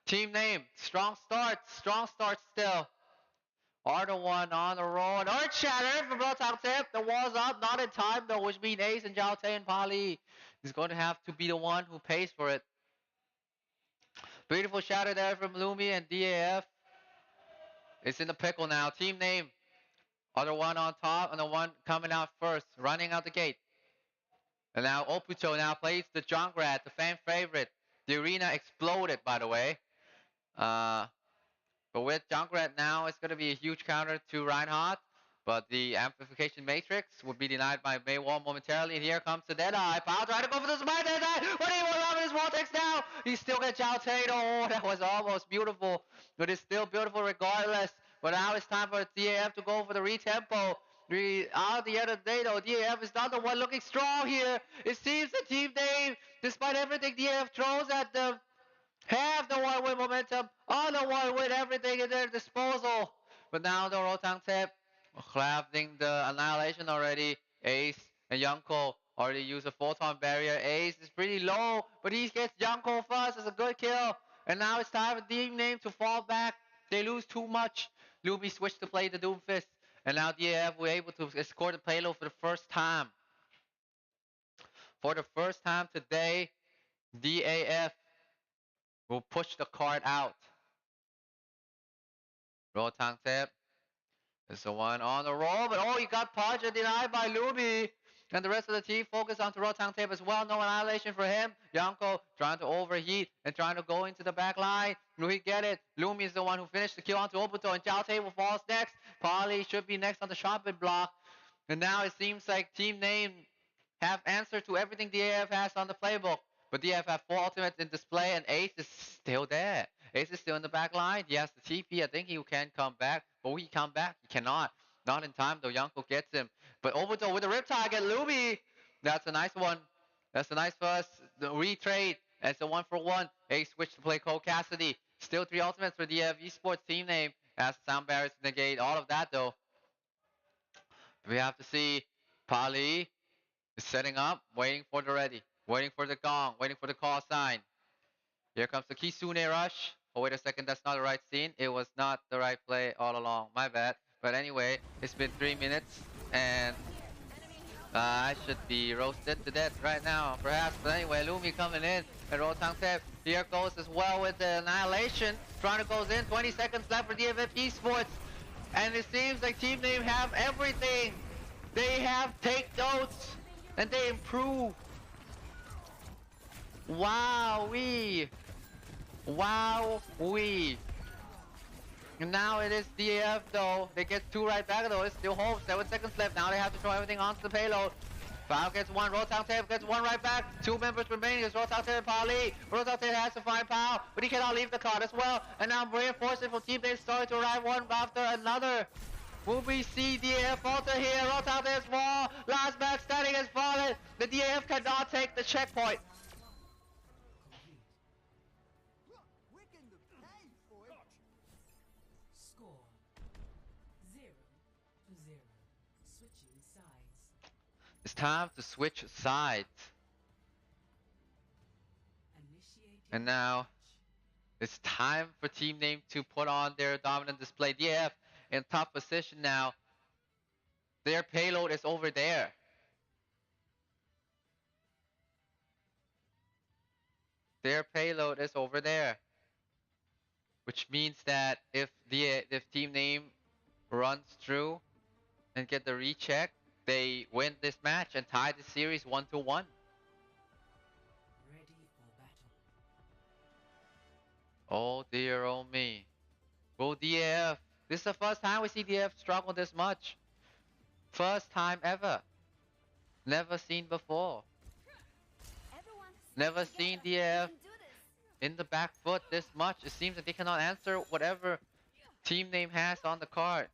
Team name, strong start still. Are the one on the roll, and Earth Shatter from Rotang Tip. The wall's up, not in time though, which means Ace and Jiao Tay and Pali is going to have to be the one who pays for it. Beautiful shatter there from Lumi and DAF. It's in the pickle now. Team name. Other one on top and the one coming out first. Running out the gate. And now Oputo now plays the Junkrat, the fan favorite. The arena exploded, by the way. But with Junkrat now, it's going to be a huge counter to Reinhardt. But the amplification matrix would be denied by Maywall momentarily. And here comes the Deadeye. Pao trying to go for the smite Deadeye. But he will have his vortex now. He still gets Jiao Tay. Oh, that was almost beautiful. But it's still beautiful regardless. But now it's time for DAF to go for the retempo. At the end of the day, though, DAF is not the one looking strong here. It seems the team name, despite everything DAF throws at them, have the one with momentum, on the one with everything at their disposal. But now the Rotang Tip crafting the annihilation already. Ace and Yunko already use a photon barrier. Ace is pretty low, but he gets Yunko first. It's a good kill. And now it's time for team name to fall back. They lose too much. Lumi switched to play the Doomfist. And now DAF were able to escort the payload for the first time. For the first time today, DAF will push the card out. Rotang Tip is the one on the roll, but oh, he got punched and denied by Lumi. And the rest of the team focus on Rotang Tip as well. No annihilation for him. Yanko trying to overheat and trying to go into the back line. Will he get it? Lumi is the one who finished the kill onto Obuto, and Jiao Tay will falls next. Pali should be next on the shopping block. And now it seems like team name have answered to everything the AF has on the playbook. But DF have 4 ultimates in display, and Ace is still there. Ace is still in the back line. He has the TP. I think he can come back. But will he come back? He cannot. Not in time, though. Yanko gets him. But Obito with the rip target. Luby. That's a nice one. That's a nice first retrade. And it's a 1-for-1. Ace switch to play Cole Cassidy. Still 3 ultimates for DF Esports team name. As sound barriers to negate all of that, though. We have to see Pali is setting up, waiting for the ready. Waiting for the gong, waiting for the call sign. Here comes the Kisune rush. Oh, wait a second, that's not the right scene. It was not the right play all along. My bad. But anyway, it's been 3 minutes, and I should be roasted to death right now, perhaps. But anyway, Lumi coming in, and Rotangtep here goes as well with the annihilation. Toronto goes in, 20 seconds left for DFF Esports. And it seems like Team Name have everything. They have take notes, and they improve. Wow-wee. Wow-wee. And now it is DF though. They get 2 right back though. It's still home. 7 seconds left. Now they have to throw everything onto the payload. Foul gets 1. Rotangtep gets 1 right back. 2 members remaining. It's Rotangtep and Pali. Rotangtep has to find Pal, but he cannot leave the card as well. And now reinforcing from Team Name starting to arrive one after another. Will we see DAF falter here? Rotangtep's wall. Last man standing has fallen. The DAF cannot take the checkpoint. Score 0-0. Switching sides. It's time to switch sides. Initiating And now it's time for Team Name to put on their dominant display. DF in top position now. Their payload is over there. Their payload is over there. Which means that if Team Name runs through and get the recheck, they win this match and tie the series 1-1. ready for battle. Oh dear, oh me. Will DF? This is the first time we see DF struggle this much. First time ever. Never seen before. Never seen DF in the back foot this much. It seems that they cannot answer whatever Team Name has on the card.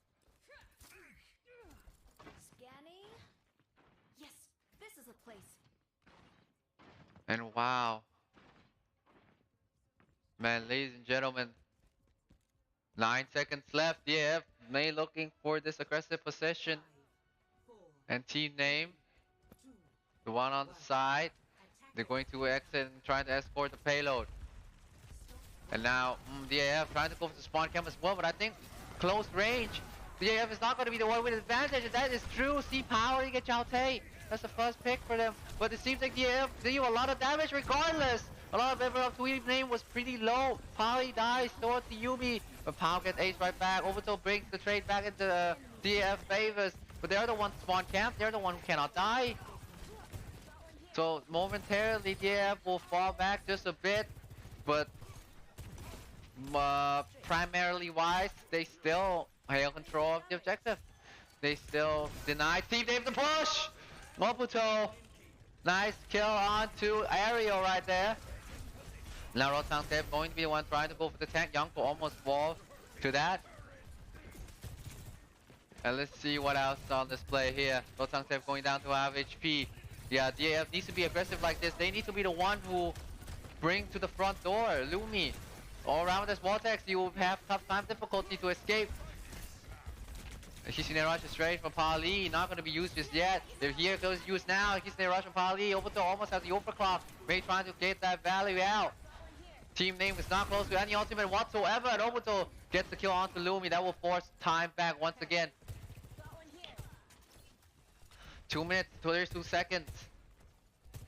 Scanning. Yes, this is a place. And wow. Man, ladies and gentlemen, 9 seconds left. DF May looking for this aggressive possession. 5, 4, And Team Name, 2, the one on the side, they're going to exit and trying to escort the payload. And now DAF trying to go for the spawn camp as well, but I think close range. DAF is not going to be the one with advantage, and that is true. See power, you get Jaute. That's the first pick for them. But it seems like DAF do a lot of damage regardless. A lot of effort up to Team Name was pretty low. Pali dies towards the Yumi, but Pal gets ace right back. Obito brings the trade back into DAF favors. But they're the ones spawn camp, they're the one who cannot die. So momentarily DAF will fall back just a bit, but primarily wise, they still have control of the objective. They still deny Team Name the push! Mobuto, nice kill onto Aerial right there. Now Rotangtep going to be the one trying to go for the tank. Yonko almost falls to that. And let's see what else on display here. Rotangtep going down to half HP. Yeah, DAF needs to be aggressive like this. They need to be the one who bring to the front door. Lumi, all around this vortex, you will have tough time difficulty to escape. Kisune rush is straight from Pali, not going to be used just yet. Here goes used now. Kisune rush from Pali, Obito almost has the overclock. May trying to get that value out. Team Name is not close to any ultimate whatsoever, and Obito gets the kill onto Lumi. That will force time back once again. 2 minutes, 32 seconds.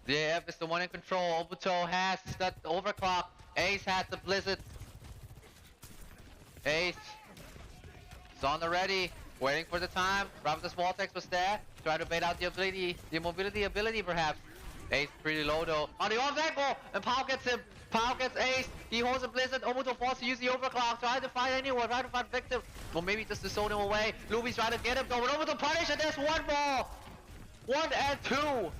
DAF is the one in control. Obito has that overclock. Ace has the blizzard. Ace is on the ready, waiting for the time. Raptor's vortex was there. Try to bait out the ability, the mobility ability perhaps. Ace pretty low though. On the off angle, and Pal gets him. Pal gets Ace. He holds a blizzard. Obito forced to use the overclock. Trying to find anyone. Trying to find victim. Or maybe just to sold him away. Luby's trying to get him though. But Obito punish, and there's one more. 1 and 2.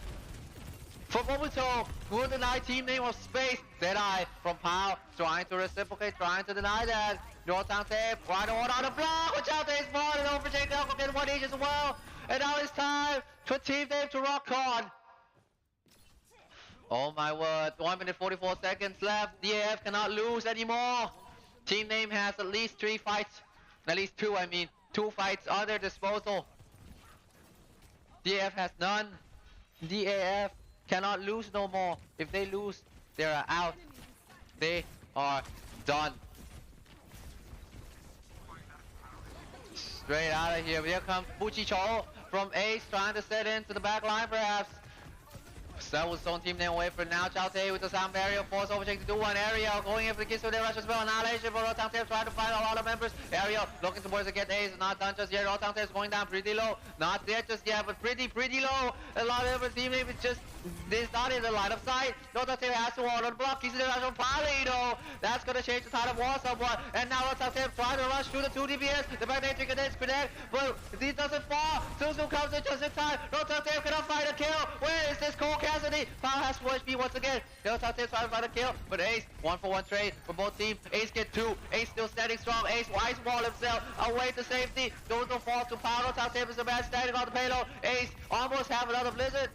From Obito, will deny team name of space. Deadeye from Pao, trying to reciprocate, trying to deny that. North down tape, right on out of block. Watch out, they spawn and overtake Elko get one each as well. And now it's time for team name to rock on. Oh my word, 1 minute 44 seconds left. DAF cannot lose anymore. Team name has at least 3 fights. At least 2, I mean. 2 fights on their disposal. DAF has none. DAF cannot lose no more. If they lose, they are out. They are done. Straight out of here. Here comes Buchicho from Ace trying to set into the back line perhaps. That was zone team name away for now. Chaute with the sound barrier, force overtake to do one. Ariel going in for the kiss with their rush as well. Annihilation for Rotang Tape trying to find a lot of members. Ariel looking towards the get Ace, not done just yet. Rotang Tape going down pretty low. Not there just yet, but pretty low. A lot of members team name is just this not in the line of sight. Rotang Tape has to hold on the block. He's in the rush on Palito. That's gonna change the tide of war somewhat. And now Rotang Tape trying to rush through the 2 DPS. The back nature connects, but he doesn't fall. Suzu comes in just in time. Rotang Tape cannot find a kill. Where is this Cole Cassidy? Power has 4 HP once again. Rotang Tape trying to find a kill, but Ace 1-for-1 trade for both teams. Ace get 2. Ace still standing strong. Ace wise wall himself away to safety. Goes to fall to Power. Rotang Tape is the man standing on the payload. Ace almost have another blizzard.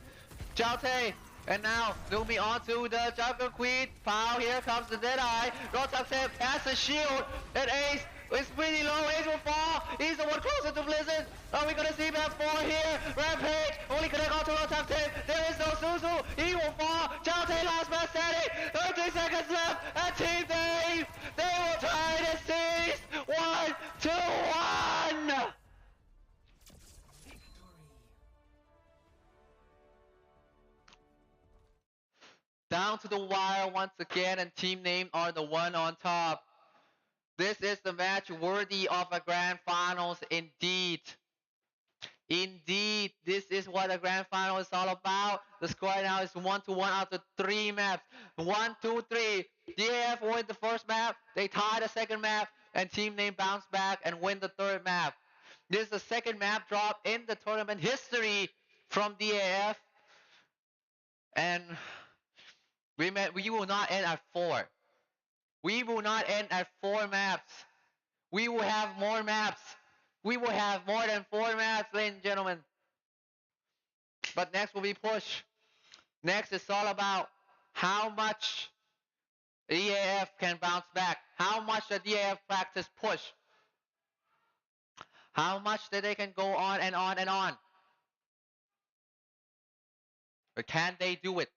Chaute. And now, Lumi onto the Jungle Queen. Pow, here comes the Deadeye. Rotang Tape has a shield. And Ace is pretty low. Ace will fall. He's the one closer to Blizzard. Are we gonna see map 4 here? Rampage only connect onto Rotang Tape. There is no Suzu. He will fall. Chaute last man standing. 30 seconds left. And Team Dave, they will try to seize 1-2-1. Down to the wire once again, and team name are the one on top. This is the match worthy of a grand finals indeed. Indeed, this is what a grand final is all about. The score right now is 1-1 out of 3 maps. 1, 2, 3. DAF win the first map, they tie the second map, and team name bounce back and win the third map. This is the second map drop in the tournament history from DAF. And we will not end at 4. We will not end at 4 maps. We will have more maps. We will have more than 4 maps, ladies and gentlemen. But next will be push. Next is all about how much EAF can bounce back. How much the DAF practice push. How much that they can go on and on and on. But can they do it?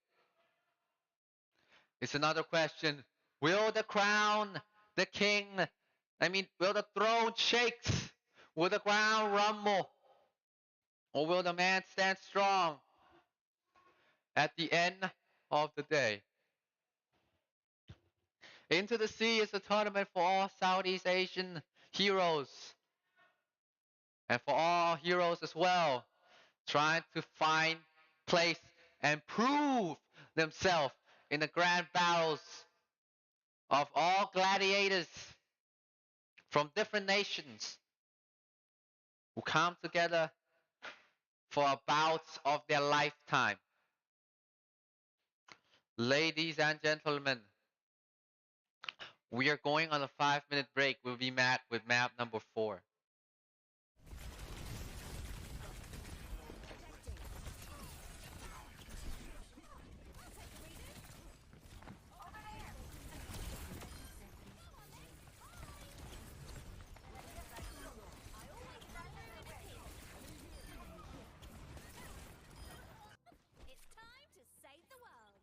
It's another question. Will the crown, the king, will the throne shake? Will the ground rumble? Or will the man stand strong at the end of the day? Into the Sea is a tournament for all Southeast Asian heroes. And for all heroes as well. Trying to find place and prove themselves in the grand battles of all gladiators from different nations who come together for a bout of their lifetime. Ladies and gentlemen, we are going on a 5-minute break. We'll be back with map number 4. It's time to save the world.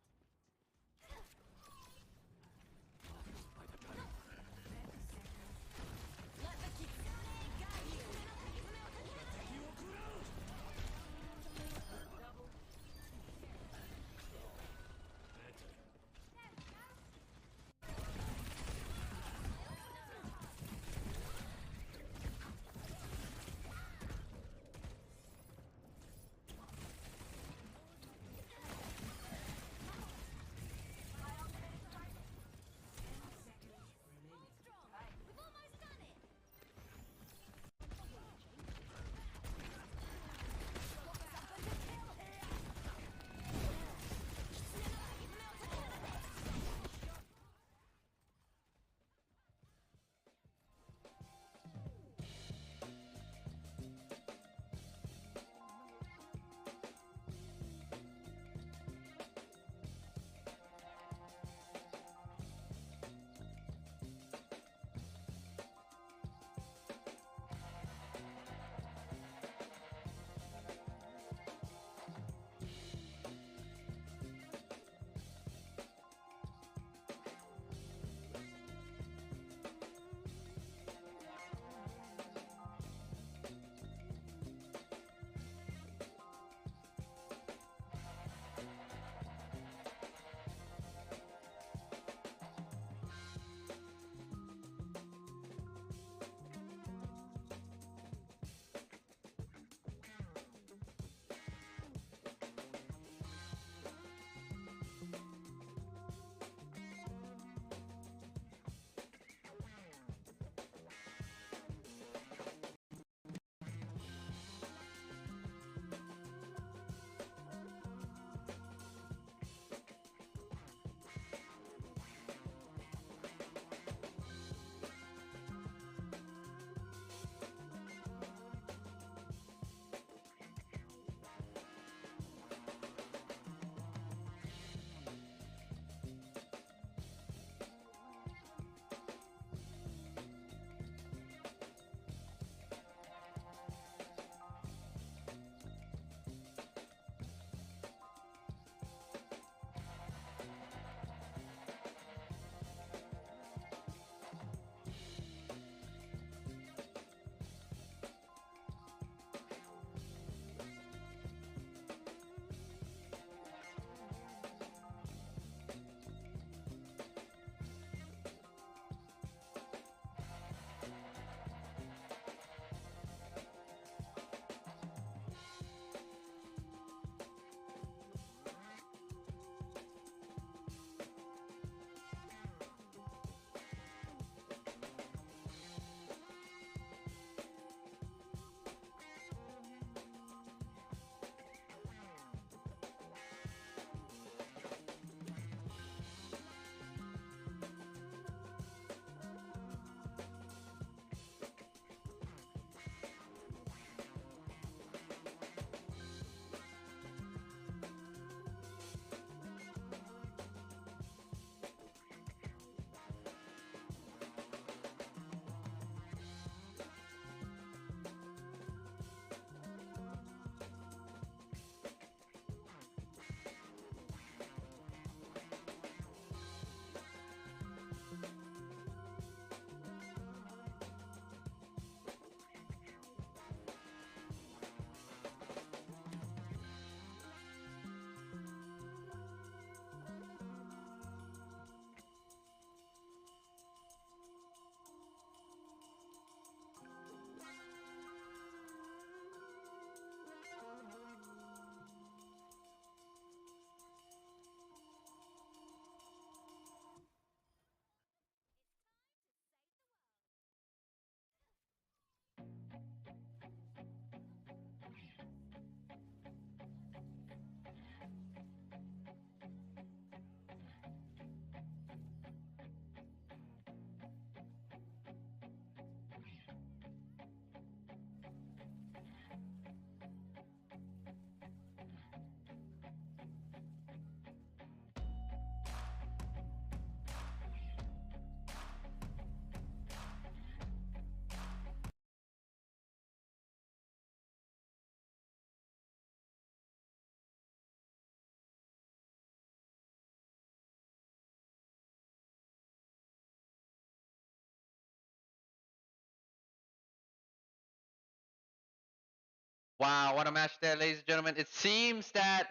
Wow, what a match there, ladies and gentlemen. It seems that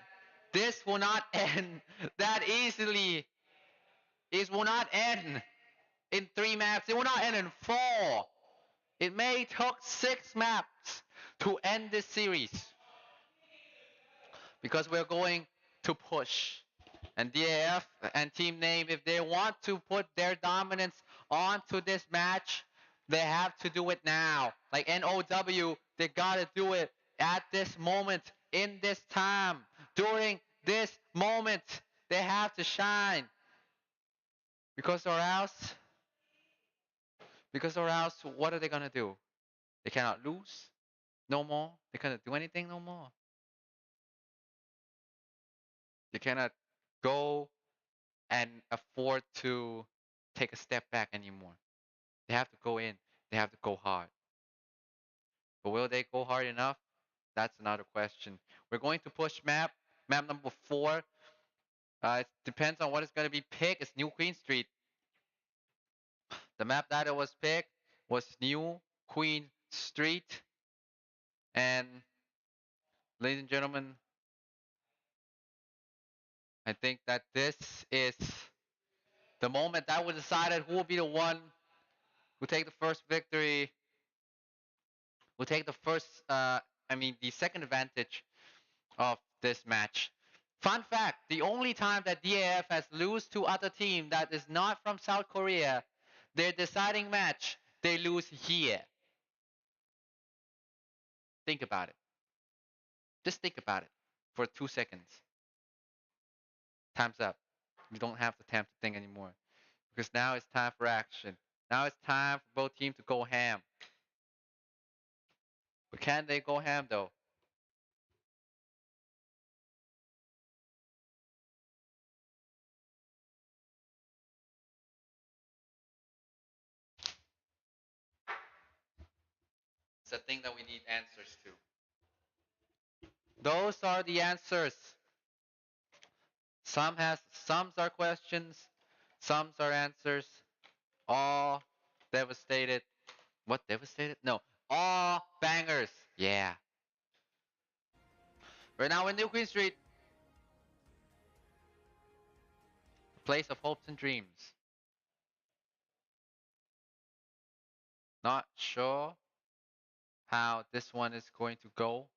this will not end that easily. It will not end in 3 maps. It will not end in 4. It may take 6 maps to end this series. Because we're going to push. And DAF and Team Name, if they want to put their dominance onto this match, they have to do it now. Like NOW, they gotta do it at this moment, in this time, during this moment. They have to shine. Because or else, what are they gonna do? They cannot lose no more. They cannot do anything no more. They cannot go and afford to take a step back anymore. They have to go in. They have to go hard. But will they go hard enough? That's another question. We're going to push map number 4. It depends on what is going to be picked. It's New Queen Street. The map that was picked was New Queen Street. And ladies and gentlemen, I think that this is the moment that will decide who will be the one who take the first victory, who take the first, the second advantage of this match. Fun fact, the only time that DAF has lose to other team that is not from South Korea, their deciding match, they lose here. Think about it. Just think about it for 2 seconds. Time's up. You don't have the time to think anymore. Because now it's time for action. Now it's time for both teams to go ham. But can they go ham though? It's a thing that we need answers to. Those are the answers. Some are questions, some are answers. All devastated. What, devastated? No, all bangers. Yeah. Right now in New Queen Street, place of hopes and dreams. Not sure how this one is going to go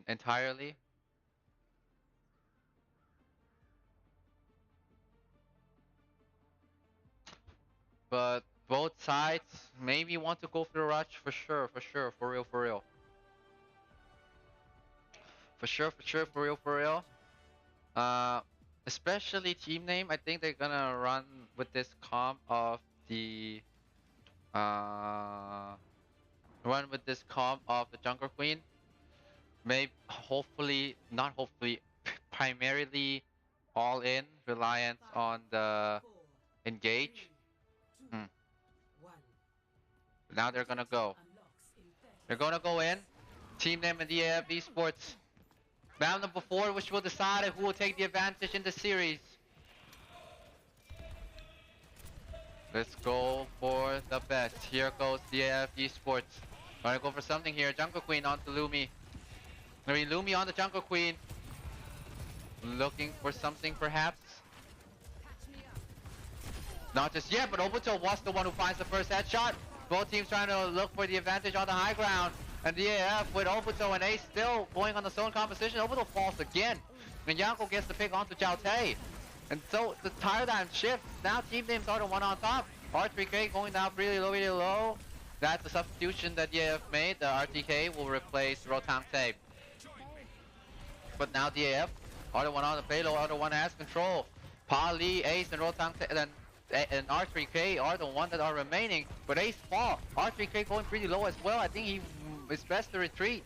entirely. But both sides maybe want to go for the rush for sure, for real. For real. Especially Team Name, I think they're gonna run with this comp of the Jungle Queen. Maybe, not hopefully, primarily all in, reliant on the engage. Now they're gonna go. They're gonna go in. Team Name and DAF Esports. Round number 4, which will decide who will take the advantage in the series. Let's go for the best. Here goes DAF Esports. Gonna go for something here. Jungle Queen onto Lumi. Lumi on the Jungle Queen. Looking for something perhaps. Not just yet, but Obito was the one who finds the first headshot. Both teams trying to look for the advantage on the high ground. And DAF with Obito and Ace still going on the zone composition. Obito falls again. And Yanko gets the pick onto Chao Tae. And so the paradigm shifts. Now Team Names are the one on top. R3K going down really low. That's the substitution that DAF made. The RTK will replace Rotang Tae. But now DAF are the one on the payload, are the one that has control. Pali, Ace, and Rotang Tae, and R3K are the one that are remaining. But Ace fall. R3K going pretty low as well. I think he is best to retreat.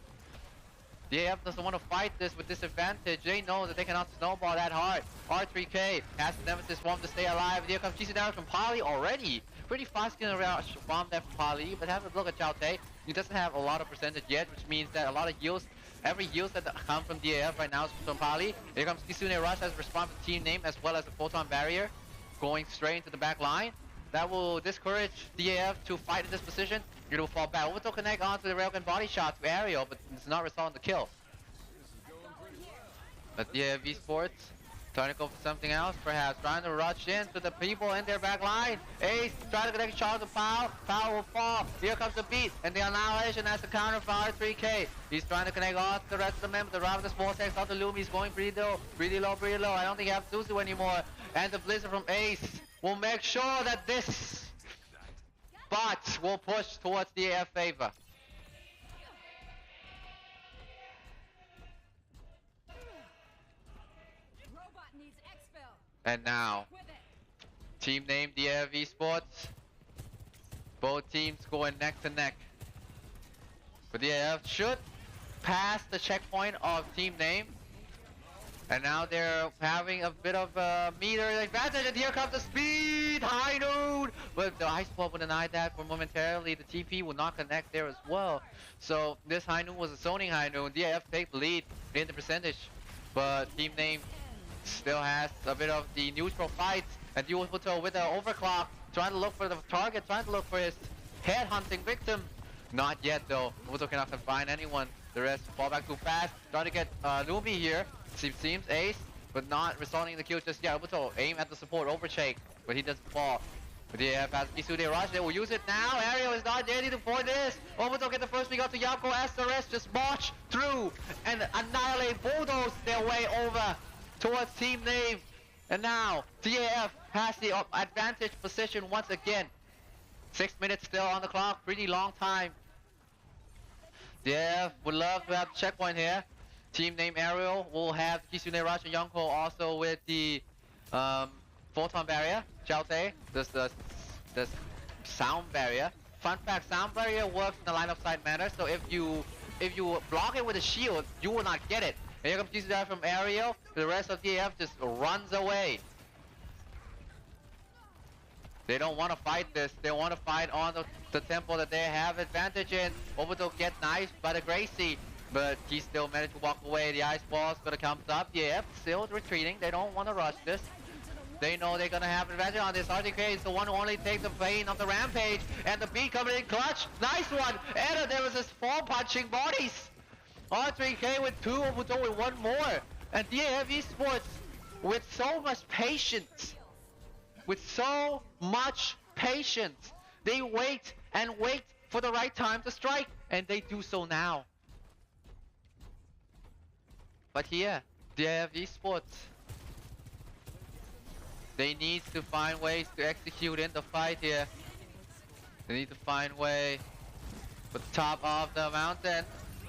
DAF doesn't want to fight this with disadvantage. They know that they cannot snowball that hard. R3K has Nemesis Swarm to stay alive. Here comes GC down from Pali already. Pretty fast getting around bomb there from Pali. But have a look at Chao Tae. He doesn't have a lot of percentage yet, which means that a lot of heals, every heals that come from DAF right now is from Pali. Here comes Kisune Rush as a response from Team Name as well as a Photon Barrier. Going straight into the back line. that will discourage DAF to fight in this position. It will fall back. Overthrow connect onto the railgun body shot to Aerial, but it's not resulting in the kill. But DAF Esports trying to go for something else, perhaps trying to rush into the people in their back line. Ace trying to connect a shot to Pao. Pao will fall. Here comes the beat, and the Annihilation as the counter for R3K. He's trying to connect on to the rest of the members. The Ravenous Vortex onto Lumi. He's going pretty low, pretty low, pretty low. I don't think he has Suzu anymore. And the Blizzard from Ace will make sure that this bot will push towards the AF favor. Robot needs expel. And now, With it. team name DAF Esports. Both teams going neck to neck. But DAF should pass the checkpoint of team name. And now they're having a bit of a meter advantage, and here comes the speed! High noon! But the Ice Ball will deny that for momentarily. The TP will not connect there as well. So this high noon was a zoning high noon. DAF take the lead in the percentage. But team name still has a bit of the neutral fight. And Dual Hotel with the overclock, trying to look for the target, trying to look for his head hunting victim. Not yet though. Muto cannot find anyone. The rest fall back too fast. Trying to get Lumi here. Seems Ace, but not resulting in the kill just yet. Muto aim at the support overshake, but he doesn't fall. But yeah, has Kisune rush. They will use it now. Ariel is not ready for this. Obito get the first pick up to Yako as the rest just march through and annihilate, bulldoze their way over towards team name. And now DAF has the advantage position once again. 6 minutes still on the clock, pretty long time. DAF would love to have the checkpoint here. Team name Ariel will have Kisune Rush and Yonko also with the photon barrier. Chaote, the sound barrier. Fun fact, sound barrier works in the line of sight manner, so if you block it with a shield, you will not get it. And here comes Kisune from Ariel. The rest of DAF just runs away. They don't want to fight this. They want to fight on the tempo that they have advantage in. Obito get knifed by the Gracie, but he still managed to walk away. The ice ball's gonna come up. Yeah, still retreating. They don't want to rush this. They know they're gonna have advantage on this. RTK is the one who only takes the pain of the rampage, and the beat coming in clutch. Nice one. And there was this 4 punching bodies. R3K with 2, Obito with 1 more, and DAF Esports with so much patience. With so much patience, they wait and wait for the right time to strike, and they do so now. But here, DAF Esports, they need to find ways to execute in the fight here. They need to find way for the top of the mountain.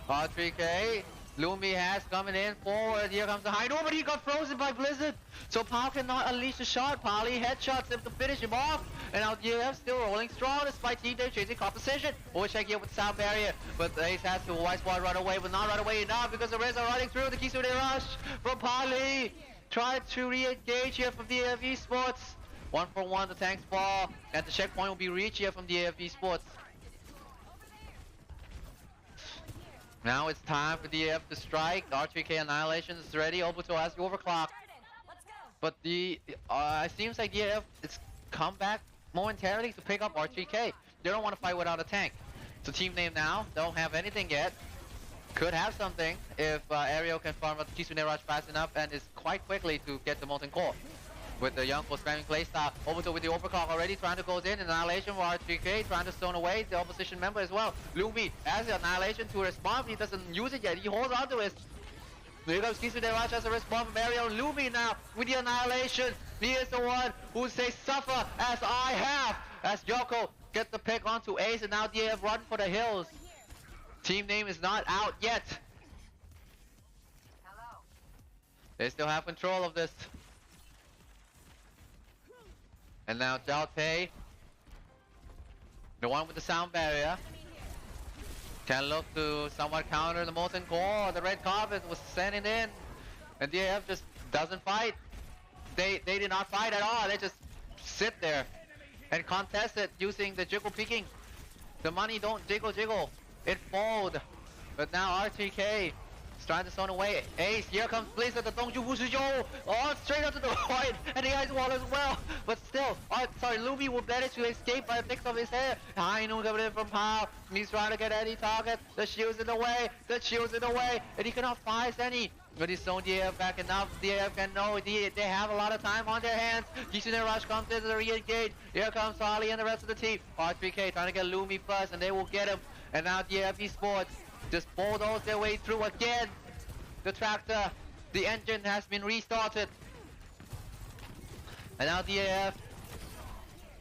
R3K, Lumi has coming in forward. Here comes the high. Nobody got frozen by Blizzard. So Pao cannot unleash a shot. Pali headshots him to finish him off. And now DAF still rolling strong despite team day chasing composition. Overcheck here with sound barrier. But the Ace has to White Squad run away, but not run away enough because the rest are running through. The Kisune rush from Pali. Try to re-engage here from DAF Esports. 1 for 1, the tanks fall. And the checkpoint will be reached here from DAF Esports. Now it's time for DAF to strike. R3K Annihilation is ready. Obito has the overclock. But it seems like DAF is come back momentarily to pick up R3K. They don't want to fight without a tank. So team name now, don't have anything yet. Could have something if Ariel can farm up Kisune Rush fast enough and is quite quickly to get the Molten Core. With the Yonko spamming playstyle, Obito with the overclock already trying to go in. Annihilation for R3K, trying to stone away the opposition member as well. Lumi has the Annihilation to respond, he doesn't use it yet, he holds on to it. Here comes Kisune Rush as a response from Ariel. Lumi now with the Annihilation. He is the one who says suffer as I have. As Yoko gets the pick onto Ace, and now DAF run for the hills. Team name is not out yet. They still have control of this. And now Xiaotei, the one with the sound barrier, can look to somewhat counter the Molten Core. The red carpet was sending in, and DAF just doesn't fight. They did not fight at all. They just sit there and contest it using the jiggle peeking. The money don't jiggle. It fold. But now R3K He's trying to zone away. Ace, here comes Blizzard, the Dongju Wushizhou. Oh, straight up to the void. And the ice wall as well. But still, sorry, Luby will manage to escape by a fix of his hair. High noon coming in from Pao. He's trying to get any target. The shield's in the way. The shield's in the way. And he cannot fire any. But he's zone DAF back enough. DAF can know they have a lot of time on their hands. Kisune Rush comes in to the re-engage. Here comes Harley and the rest of the team. R3K trying to get Lumi first, and they will get him. And now DAF Esports just bulldoze their way through again. The tractor, the engine has been restarted. And now DAF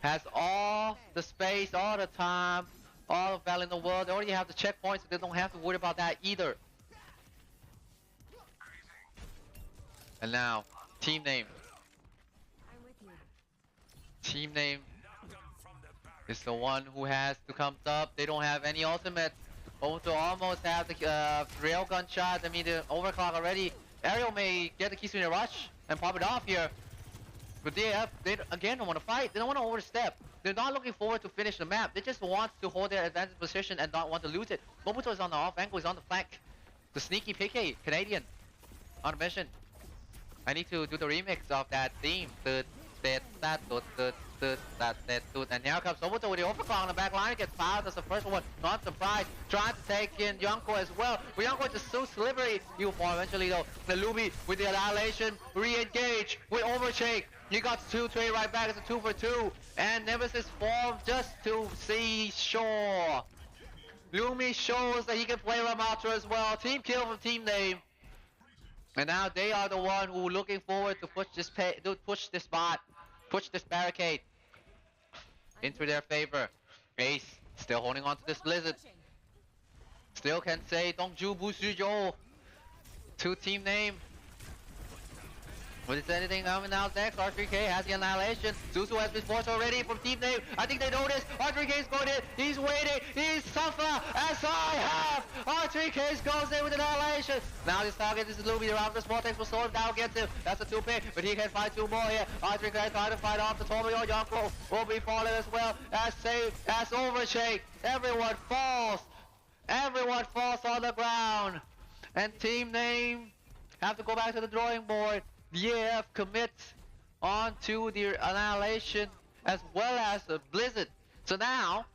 has all the space, all the time, all the value in the world. They already have the checkpoints, so they don't have to worry about that either. And now, team name. Team name is the one who has to come up. They don't have any ultimates. Also almost have the railgun shot. I mean the overclock already. Ariel may get the Kisune Rush and pop it off here. But they again don't want to fight. They don't want to overstep. They're not looking forward to finish the map. They just want to hold their advantage position and not want to lose it. Mobuto is on the off angle, is on the flank. The sneaky PK, Canadian, on a mission. I need to do the remix of that theme. And here comes Mobuto with the overclock on the back line. Gets fouled as the first one. Not surprised. Trying to take in Yonko as well. But Yonko is just so slippery. He'll fall eventually though. The Luby with the annihilation. Re-engage with overshake. You got 2 trade right back. It's a 2 for 2. And Nemesis formed just to see sure. Lumi shows that he can play Ramatra as well. Team kill from team name. And now they are the one who looking forward to push this spot, push this barricade into their favor. Ace still holding on to this Blizzard. Still can say Dongju Bushujo to team name. But is anything coming out next? R3K has the annihilation. Suzu has been forced already from team name. I think they noticed. R3K is going in. He's waiting. He's suffer as I have. R3K goes in with annihilation. Now this target is Luby. Around the Vortex will slow him down, gets him. That's a 2-pick, but he can fight 2 more here. R3K trying to fight off the Tomio. Yonko will be falling as well. As safe as overshake. Everyone falls. Everyone falls on the ground. And team name have to go back to the drawing board. DAF commits onto the annihilation as well as the Blizzard. So now,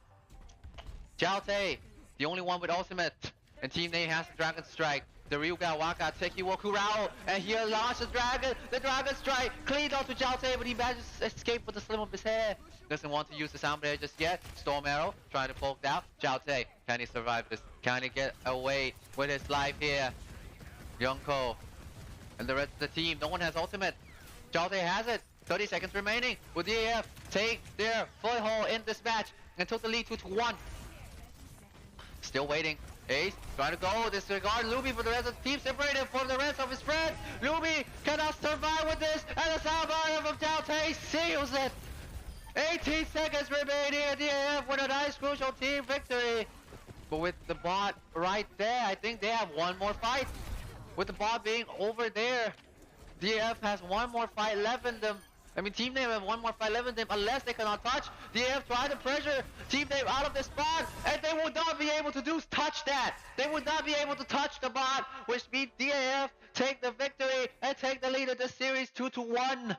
Jiaotai, the only one with ultimate, and team name has the Dragon Strike. The Ryuga Waka Teki Wokurao, and here launches Dragon. The Dragon Strike cleaned out to Jiaotai, but he manages to escape with the slim of his hair. Doesn't want to use the sound blade just yet. Storm Arrow trying to poke out. Jiaotai, can he survive this? Can he get away with his life here? Yonko and the rest of the team, no one has ultimate. Jiaotai has it. 30 seconds remaining. Will DAF take their foothold in this match and took the lead 2-1. Still waiting. Ace trying to go. Disregard Luby for the rest of the team. Separated from the rest of his friends. Luby cannot survive with this. And the sound barrier from Jiaotai seals it. 18 seconds remaining. DAF with a nice crucial team victory. But with the bot right there, I think they have one more fight. With the bot being over there, DAF has one more fight left in them. I mean, team name have one more fight left in them unless they cannot touch. DAF try to pressure team name out of the spot, and they would not be able to touch that. They would not be able to touch the bot, which means DAF take the victory and take the lead of the series 2-1.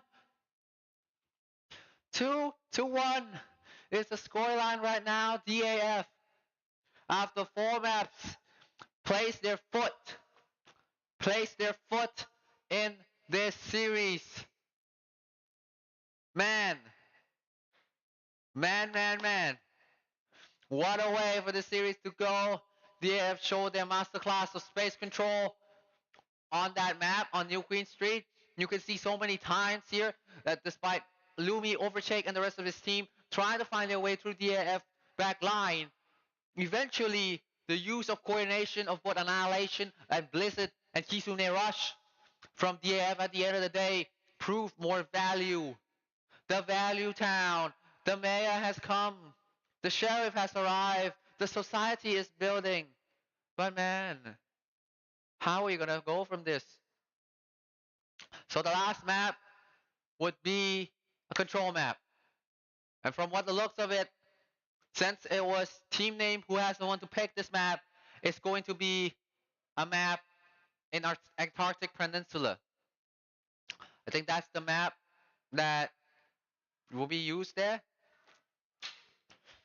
2-1 is the scoreline right now. DAF, after 4 maps, place their foot in this series. Man. What a way for the series to go. They have showed their masterclass of space control on that map on New Queen Street. You can see so many times here that despite Lumi, Overshake, and the rest of his team trying to find their way through DAF back line, eventually the use of coordination of both Annihilation and Blizzard and Kisune Rush from DAF at the end of the day proved more value. The value town. The mayor has come. The sheriff has arrived. The society is building. But man, how are you gonna go from this? So the last map would be a control map. And from what the looks of it, since it was team name who has the one to pick this map, it's going to be a map in our Antarctic Peninsula. I think that's the map that will be used there,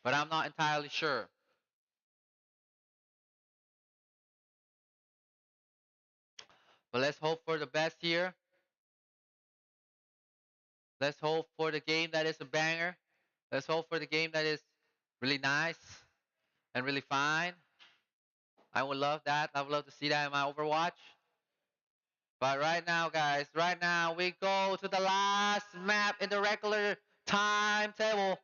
but I'm not entirely sure. But let's hope for the best here. Let's hope for the game that is a banger. Let's hope for the game that is really nice and really fine. I would love that. I would love to see that in my Overwatch. But right now, guys, right now we go to the last map in the regular timetable.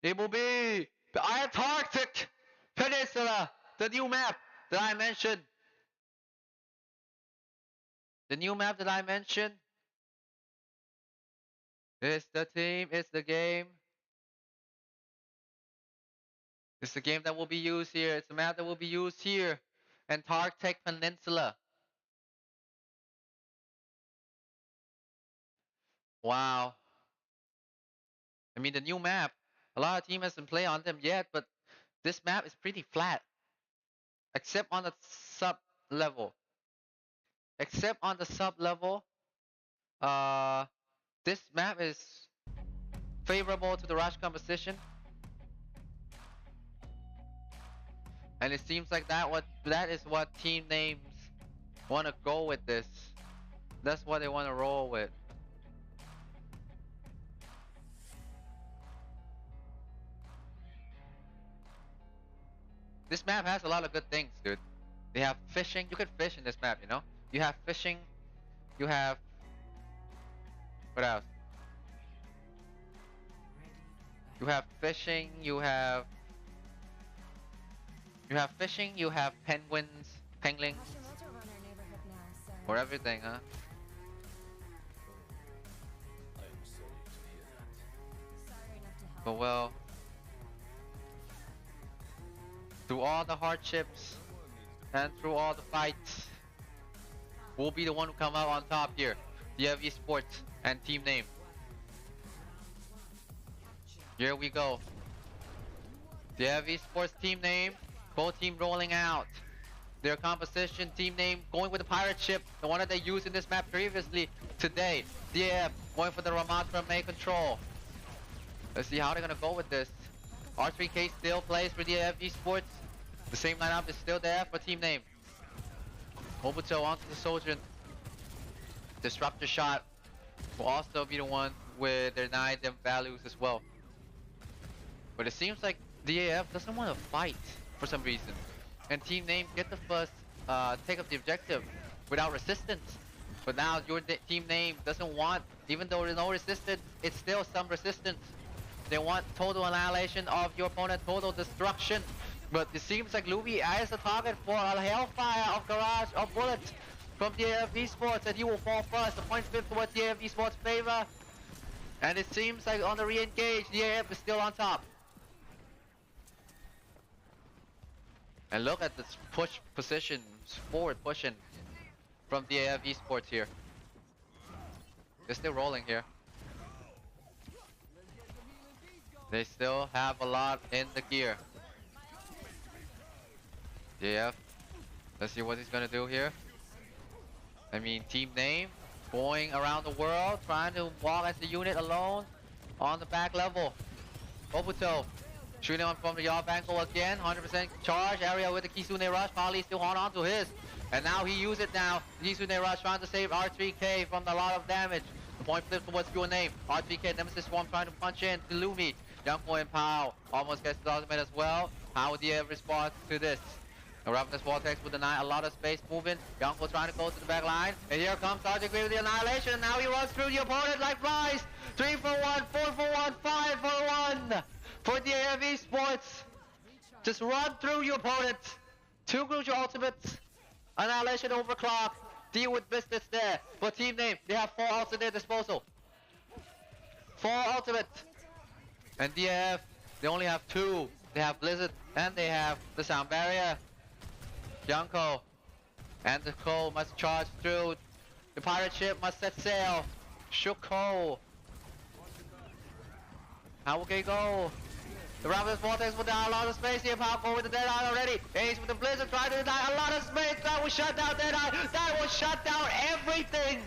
It will be the Antarctic Peninsula, the new map that I mentioned. The new map that I mentioned. It's the team, it's the game. It's the game that will be used here. It's the map that will be used here. Antarctic Peninsula. Wow. I mean, the new map, a lot of teams hasn't played on them yet, but this map is pretty flat. Except on the sub level. Except on the sub level, this map is favorable to the rush composition. And it seems like that is what team names want to go with this. That's what they want to roll with. This map has a lot of good things, dude. They have fishing. You can fish in this map, you know? You have fishing. You have... What else? You have fishing. You have fishing. You have penguins. Penglings. For everything, huh? But well... Through all the hardships and through all the fights, we'll be the one who come out on top here. DF Esports and team name. Here we go. DF Esports team name. Both team rolling out. Their composition team name going with the pirate ship, the one that they used in this map previously today. DF going for the Ramatra May control. Let's see how they're gonna go with this. R3K still plays for DF Esports. The same lineup is still there for team name. Obito onto the Soldier. Disruptor shot will also be the one with their 9 them values as well. But it seems like DAF doesn't want to fight for some reason. And team name get the first take up the objective without resistance. But now your team name doesn't want, even though there's no resistance, it's still some resistance. They want total annihilation of your opponent, total destruction. But it seems like Luby is a target for a hellfire of Garage of bullets from DAF Esports, and he will fall first. The point flip towards DAF Esports' favor. And it seems like on the re-engage, DAF is still on top. And look at this push positions, forward pushing from DAF Esports here. They're still rolling here. They still have a lot in the gear. DAF, let's see what he's gonna do here. I mean, team name going around the world, trying to walk as a unit alone on the back level. Obito shooting on from the yard angle again, 100% charge area with the Kisune Rush. Pali still holding on to his, and now he used it now. Kisune Rush trying to save R3K from a lot of damage. The point flips towards your name. R3K Nemesis Swarm trying to punch in to Lumi. Youngboy and Pao almost gets the ultimate as well. How would DF respond to this? Around this Vortex with the 9, a lot of space moving. Youngboy trying to go to the back line. And here comes RTK with the annihilation. And now he runs through the opponent like flies. 3 for 1, 4 for 1, 5 for 1. For DF Esports. Just run through your opponent. 2 crucial ultimates. Annihilation overclock. Deal with business there. For team name, they have 4 ults at their disposal. 4 ultimates. And DF, they only have 2. They have Blizzard and they have the Sound Barrier. Yonko and the Cole must charge through. The pirate ship must set sail. Shuko. How will they go? The Raptors Vortex will down a lot of space here. Power go with the Deadeye already. Ace with the Blizzard trying to deny a lot of space. That will shut down Deadeye. That will shut down everything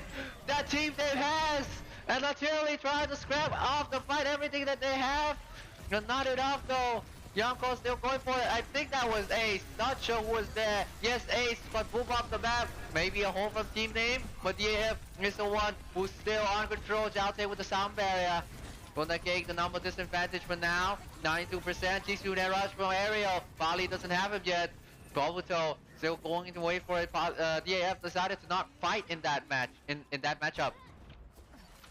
that Team Dave has. And Laterally trying to scrap off the fight everything that they have. But not enough though. Yonko still going for it. I think that was Ace. Not sure who was there. Yes, Ace, but move off the map. Maybe a hold from team name. But DAF is the one who's still on control. Jalte with the sound barrier. Gonna take the number disadvantage for now. 92%. Jisoo there rush from Aerial. Bali doesn't have him yet. Gobuto still going to wait for it. DAF decided to not fight in that match. In that matchup.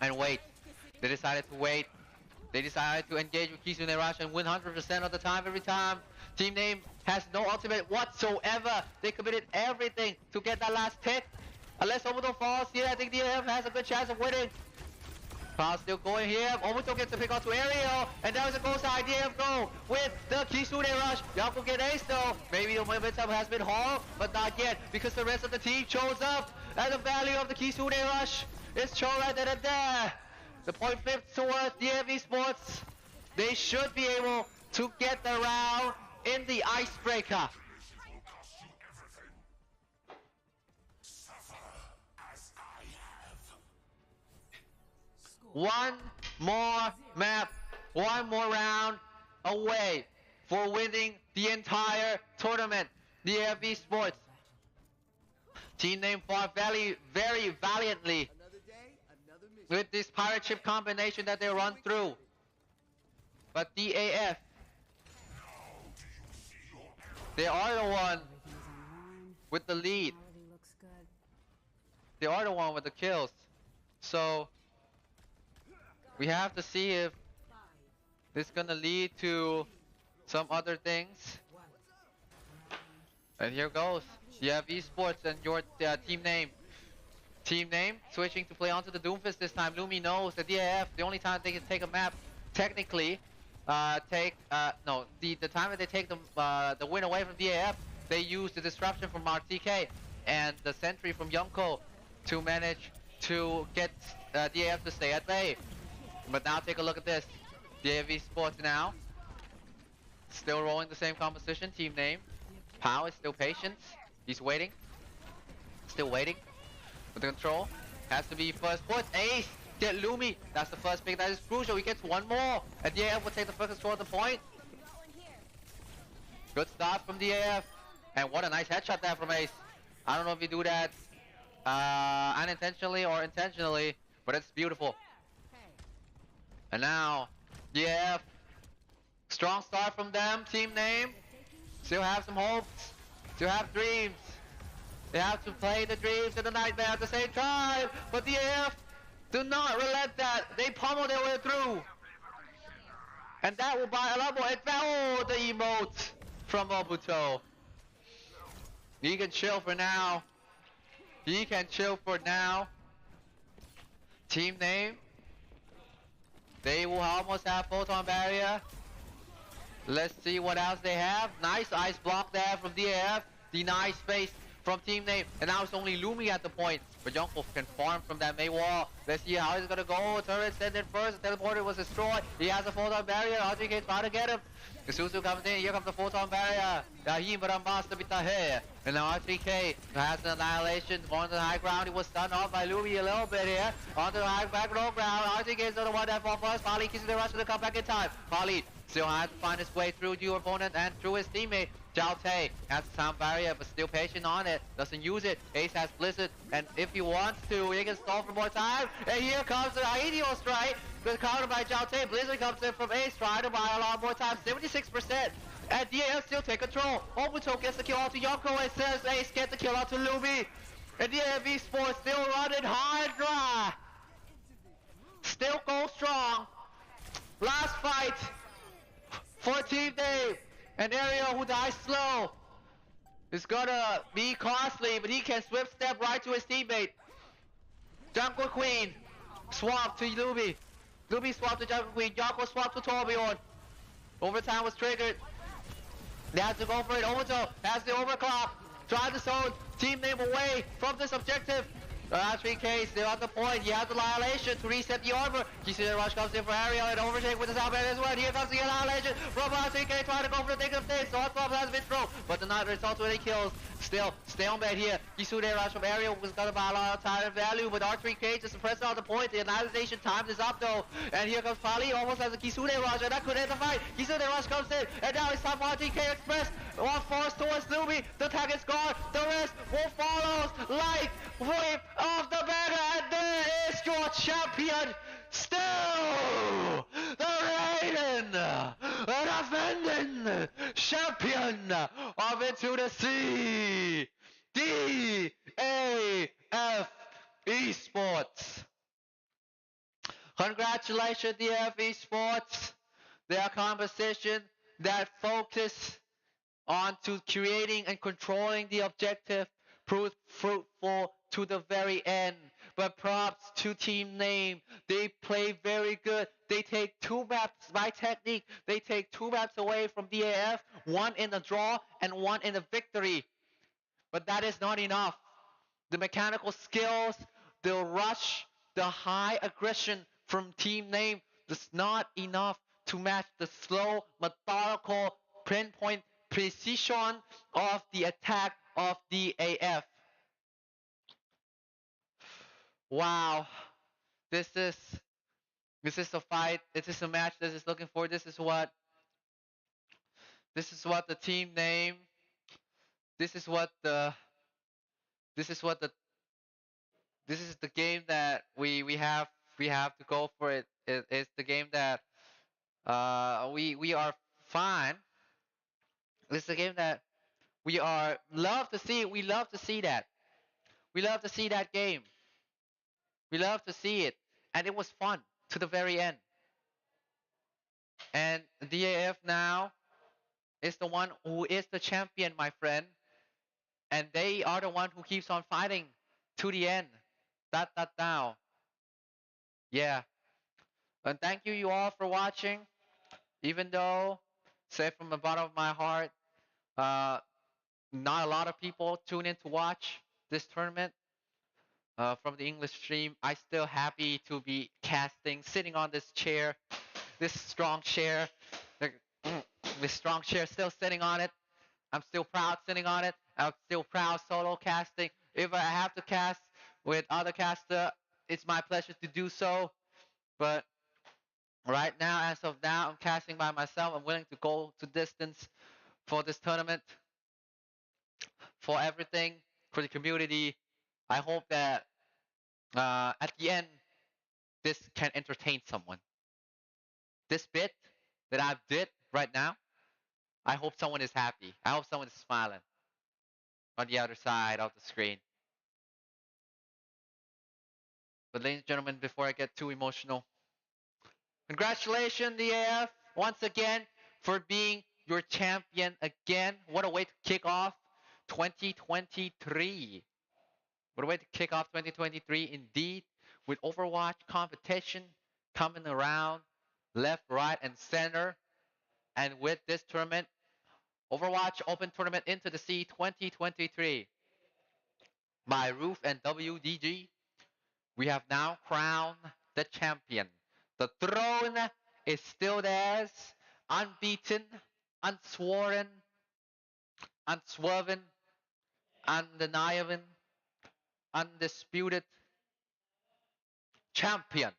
And wait. They decided to wait. They decided to engage with Kisune Rush and win 100% of the time every time. Team name has no ultimate whatsoever. They committed everything to get that last pick. Unless Obito falls here, I think DAF has a good chance of winning. Crowd still going here. Obito gets the pick onto Aerial. And that was a ghost side. DAF go with the Kisune Rush. Yonko get ace though. Maybe the momentum has been hauled, but not yet. Because the rest of the team shows up. And the value of the Kisune Rush is shown right then and there. The point flipped towards DAF Esports. They should be able to get the round in the icebreaker. One more map, one more round away for winning the entire tournament. DAF Esports. Team name fought very valiantly with this pirate ship combination that they run through. But DAF, they are the one with the lead. They are the one with the kills. So we have to see if this is gonna lead to some other things. And here goes. You have Esports and your team name. Team name switching to play onto the Doomfist this time. Lumi knows that DAF, the only time they can take a map, technically, the time that they take the win away from DAF, they use the disruption from RTK and the sentry from Yonko to manage to get DAF to stay at bay. But now take a look at this. DAF Esports now, still rolling the same composition. Team name, Pao is still patient. He's waiting, still waiting. With the control, has to be first point. Ace, get Lumi. That's the first pick. That is crucial. He gets one more. And DAF will take the first control of the point. Good start from DAF. And what a nice headshot there from Ace. I don't know if you do that unintentionally or intentionally, but it's beautiful. And now, DAF. Strong start from them. Team name. Still have some hopes. Still have dreams. They have to play the dreams and the nightmare at the same time. But DAF do not relent that. They pummel their way through. And that will buy a lot more. Oh, the emote from Obito. He can chill for now. He can chill for now. Team name. They will almost have photon barrier. Let's see what else they have. Nice ice block there from DAF. Deny space from team name, and now it's only Lumi at the point. But Yonko can farm from that May wall. Let's see how he's gonna go. Turret sent in first. The teleporter was destroyed. He has a photon barrier. RTK trying to get him. Suzu comes in. Here comes the photon barrier. And now RTK has an annihilation. On the high ground, he was stunned off by Lumi a little bit here. Onto the high back low ground. RTK is the one that fought first. Pali kisses the rush to come back in time. Pali still has to find his way through your opponent and through his teammate. Jalte has a sound barrier, but still patient on it. Doesn't use it. Ace has Blizzard, and if he wants to, he can stall for more time. And here comes the ideal strike. Good counter by Jalte. Blizzard comes in from Ace, trying to buy a lot more time. 76%. And DAF still take control. Obito gets the kill onto Yonko and says Ace get the kill onto Lumi. And DAF Esports still running high and dry. Still go strong. Last fight for Team Dave. An area who dies slow is gonna be costly, but he can swift step right to his teammate. Jungle Queen swap to Lumi. Lumi swap to Jungle Queen. Yonko swap to Torbjorn. Overtime was triggered. They have to go for it. Obito has the overclock. Try the zone. Team name away from this objective. R3K still on the point. He has the Annihilation to reset the armor. Kisune Rush comes in for Ariel and overtake with the Southman as well. Here comes the Annihilation from R3K trying to go for the thick of things. So Hotflop has been thrown, but the Night results with 8 kills. Still, stalemate here. Kisune Rush from Ariel was gonna buy a lot of time and value, but R3K just suppressing on the point. The Annihilation time is up though. And here comes Pali almost as a Kisune Rush, and that could end the fight. Kisune Rush comes in, and now it's time for R3K Express. One force towards Luby. The tag is gone. The rest will follow. Light wave of the banner, and there is your champion. Still, the reigning, defending champion of Into the Sea, DAF Esports. Congratulations, DAF Esports. Their composition that focus on to creating and controlling the objective proved fruitful to the very end. But props to team name. They play very good. They take 2 maps by technique. They take 2 maps away from DAF, 1 in the draw and 1 in the victory. But that is not enough. The mechanical skills, the rush, the high aggression from team name is not enough to match the slow, methodical, pinpoint precision of the attack of DAF. Wow, this is a fight. This is a match that is looking for. This is what the team name. This is the game that we have to go for it. It's the game that we are fine. It's the game that we are love to see. We love to see that. We love to see that game. We love to see it, and it was fun to the very end. And DAF now is the one who is the champion, my friend, and they are the one who keeps on fighting to the end. That now. Yeah. And thank you all for watching. Even though, say from the bottom of my heart, not a lot of people tune in to watch this tournament from the English stream. I still happy to be casting, sitting on this chair, this strong chair, this strong chair, still sitting on it. I'm still proud sitting on it. I'm still proud solo casting. If I have to cast with other caster, it's my pleasure to do so. But right now, as of now, I'm casting by myself. I'm willing to go to distance for this tournament, for everything, for the community. I hope that at the end, this can entertain someone. This bit that I've did right now, I hope someone is happy. I hope someone is smiling on the other side of the screen. But ladies and gentlemen, before I get too emotional, congratulations, DAF, once again, for being your champion again. What a way to kick off 2023. What a way to kick off 2023 indeed, with Overwatch competition coming around left, right, and center. And with this tournament, Overwatch Open Tournament Into the Sea 2023 by Roof and WDG, we have now crowned the champion. The throne is still theirs, unbeaten, unsworn, unswerven, undeniable, undisputed champion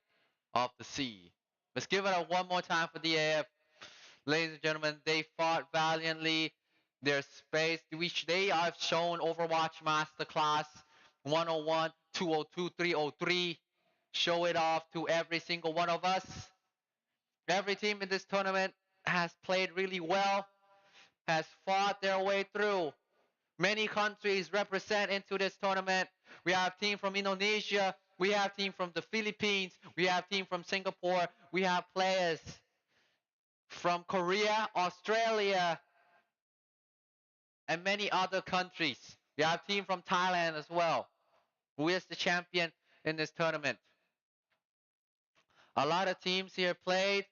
of the sea. Let's give it up one more time for DAF. Ladies and gentlemen, they fought valiantly. Their space, which they have shown Overwatch Masterclass 101, 202, 303. Show it off to every single one of us. Every team in this tournament has played really well, has fought their way through. Many countries represent into this tournament. We have team from Indonesia. We have team from the Philippines. We have team from Singapore. We have players from Korea, Australia, and many other countries. We have team from Thailand as well, who is the champion in this tournament. A lot of teams here played,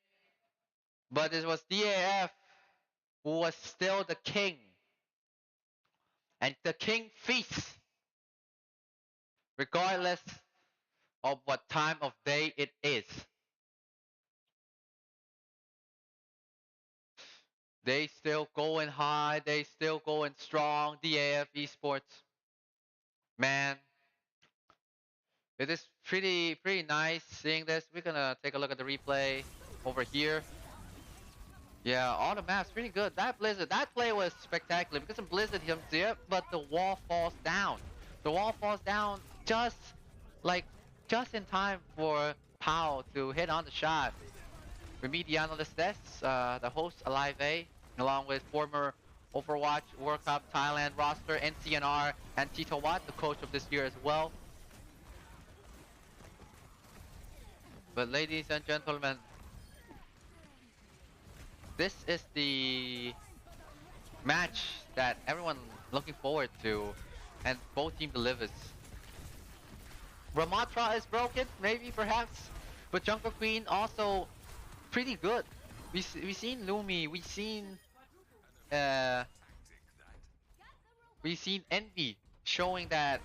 but it was DAF who was still the king. And the king feasts regardless of what time of day it is. They still going high, they still going strong, DAF Esports. Man, it is pretty nice seeing this. We're gonna take a look at the replay over here. Yeah, all the maps pretty good. That Blizzard, that play was spectacular because of Blizzard comes there, but the wall falls down. The wall falls down just in time for Pao to hit on the shot. We meet the analyst desk, the host Alive A, along with former Overwatch World Cup Thailand roster NCNR and Tito Watt, the coach of this year as well. But ladies and gentlemen, this is the match that everyone looking forward to, and both team delivers. Ramatra is broken, maybe perhaps, but Jungle Queen also pretty good. We seen Lumi, we seen Envy showing that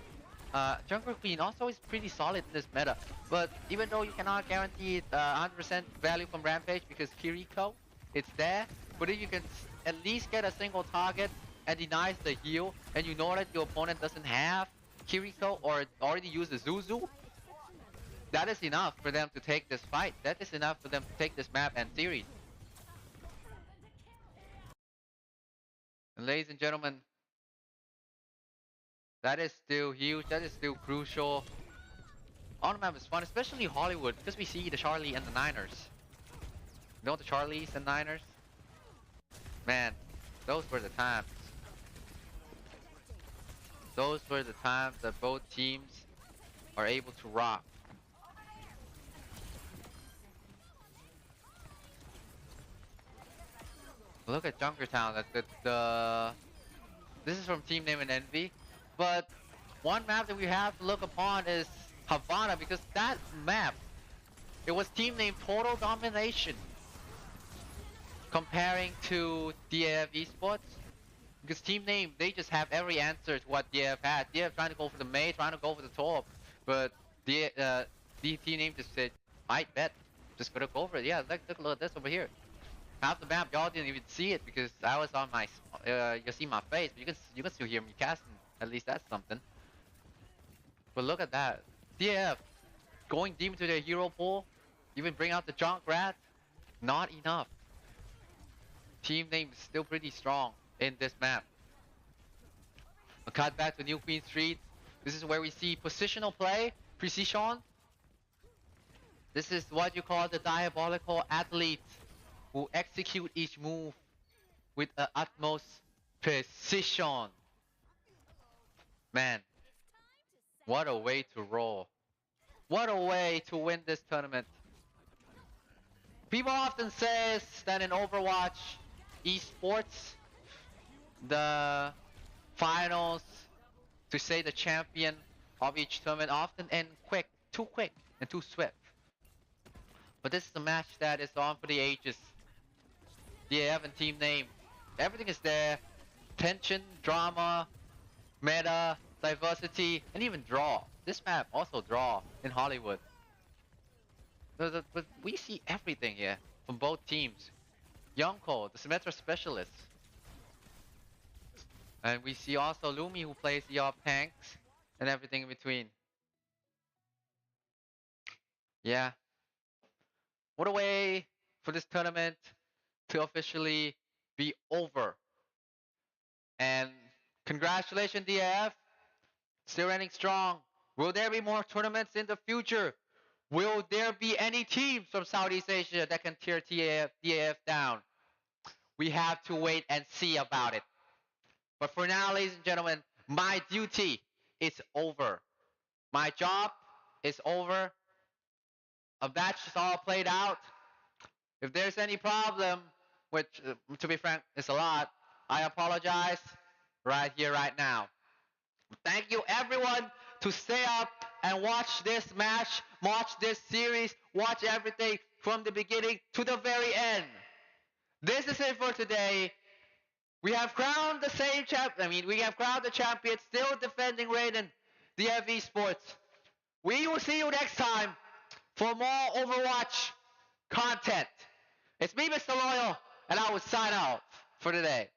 Jungle Queen also is pretty solid in this meta. But even though you cannot guarantee 100% value from Rampage because Kiriko, it's there. But if you can at least get a single target and denies the heal, and you know that your opponent doesn't have Kiriko or already used the Zuzu, that is enough for them to take this fight. That is enough for them to take this map and series. And ladies and gentlemen, that is still huge, that is still crucial. On the map is fun, especially Hollywood, because we see the Charlie and the Niners. You know the Charlies and Niners? Man, those were the times. Those were the times that both teams are able to rock. Look at Junkertown. This is from Team Name and Envy, but one map that we have to look upon is Havana, because that map, it was Team Name total domination comparing to DAF Esports. Because Team Name, they just have every answer to what DAF had. DAF trying to go for the Mei, trying to go for the top, but the Team Name just said, "I bet, just gonna go for it." Yeah, look at this over here. Half the map, y'all didn't even see it because I was on my, you see my face, but you can still hear me casting. At least that's something. But look at that, DAF going deep into their hero pool, even bring out the Junkrat, not enough. Team Name is still pretty strong in this map. A cut back to New Queen Street. This is where we see positional play, precision. This is what you call the diabolical athlete who execute each move with the utmost precision. Man, what a way to roll. What a way to win this tournament. People often say that in Overwatch Esports, the finals, to say the champion of each tournament, often end quick and too swift. But this is a match that is on for the ages. DAF and Team Name, everything is there. Tension, drama, meta, diversity, and even draw. This map also draw in Hollywood. But we see everything here from both teams. Yonko, the Symmetra specialist. And we see also Lumi, who plays the off tanks and everything in between. Yeah. What a way for this tournament to officially be over. And congratulations, DAF. Still running strong. Will there be more tournaments in the future? Will there be any teams from Southeast Asia that can tear DAF down? We have to wait and see about it. But for now, ladies and gentlemen, my duty is over. My job is over. A match is all played out. If there's any problem, which, to be frank, is a lot, I apologize right here, right now. Thank you, everyone, to stay up and watch this match, watch this series, watch everything from the beginning to the very end. This is it for today. We have crowned the same champion. We have crowned the champion, still defending Raiden, the DAF Esports. We will see you next time for more Overwatch content. It's me, Mr. Loyal, and I will sign out for today.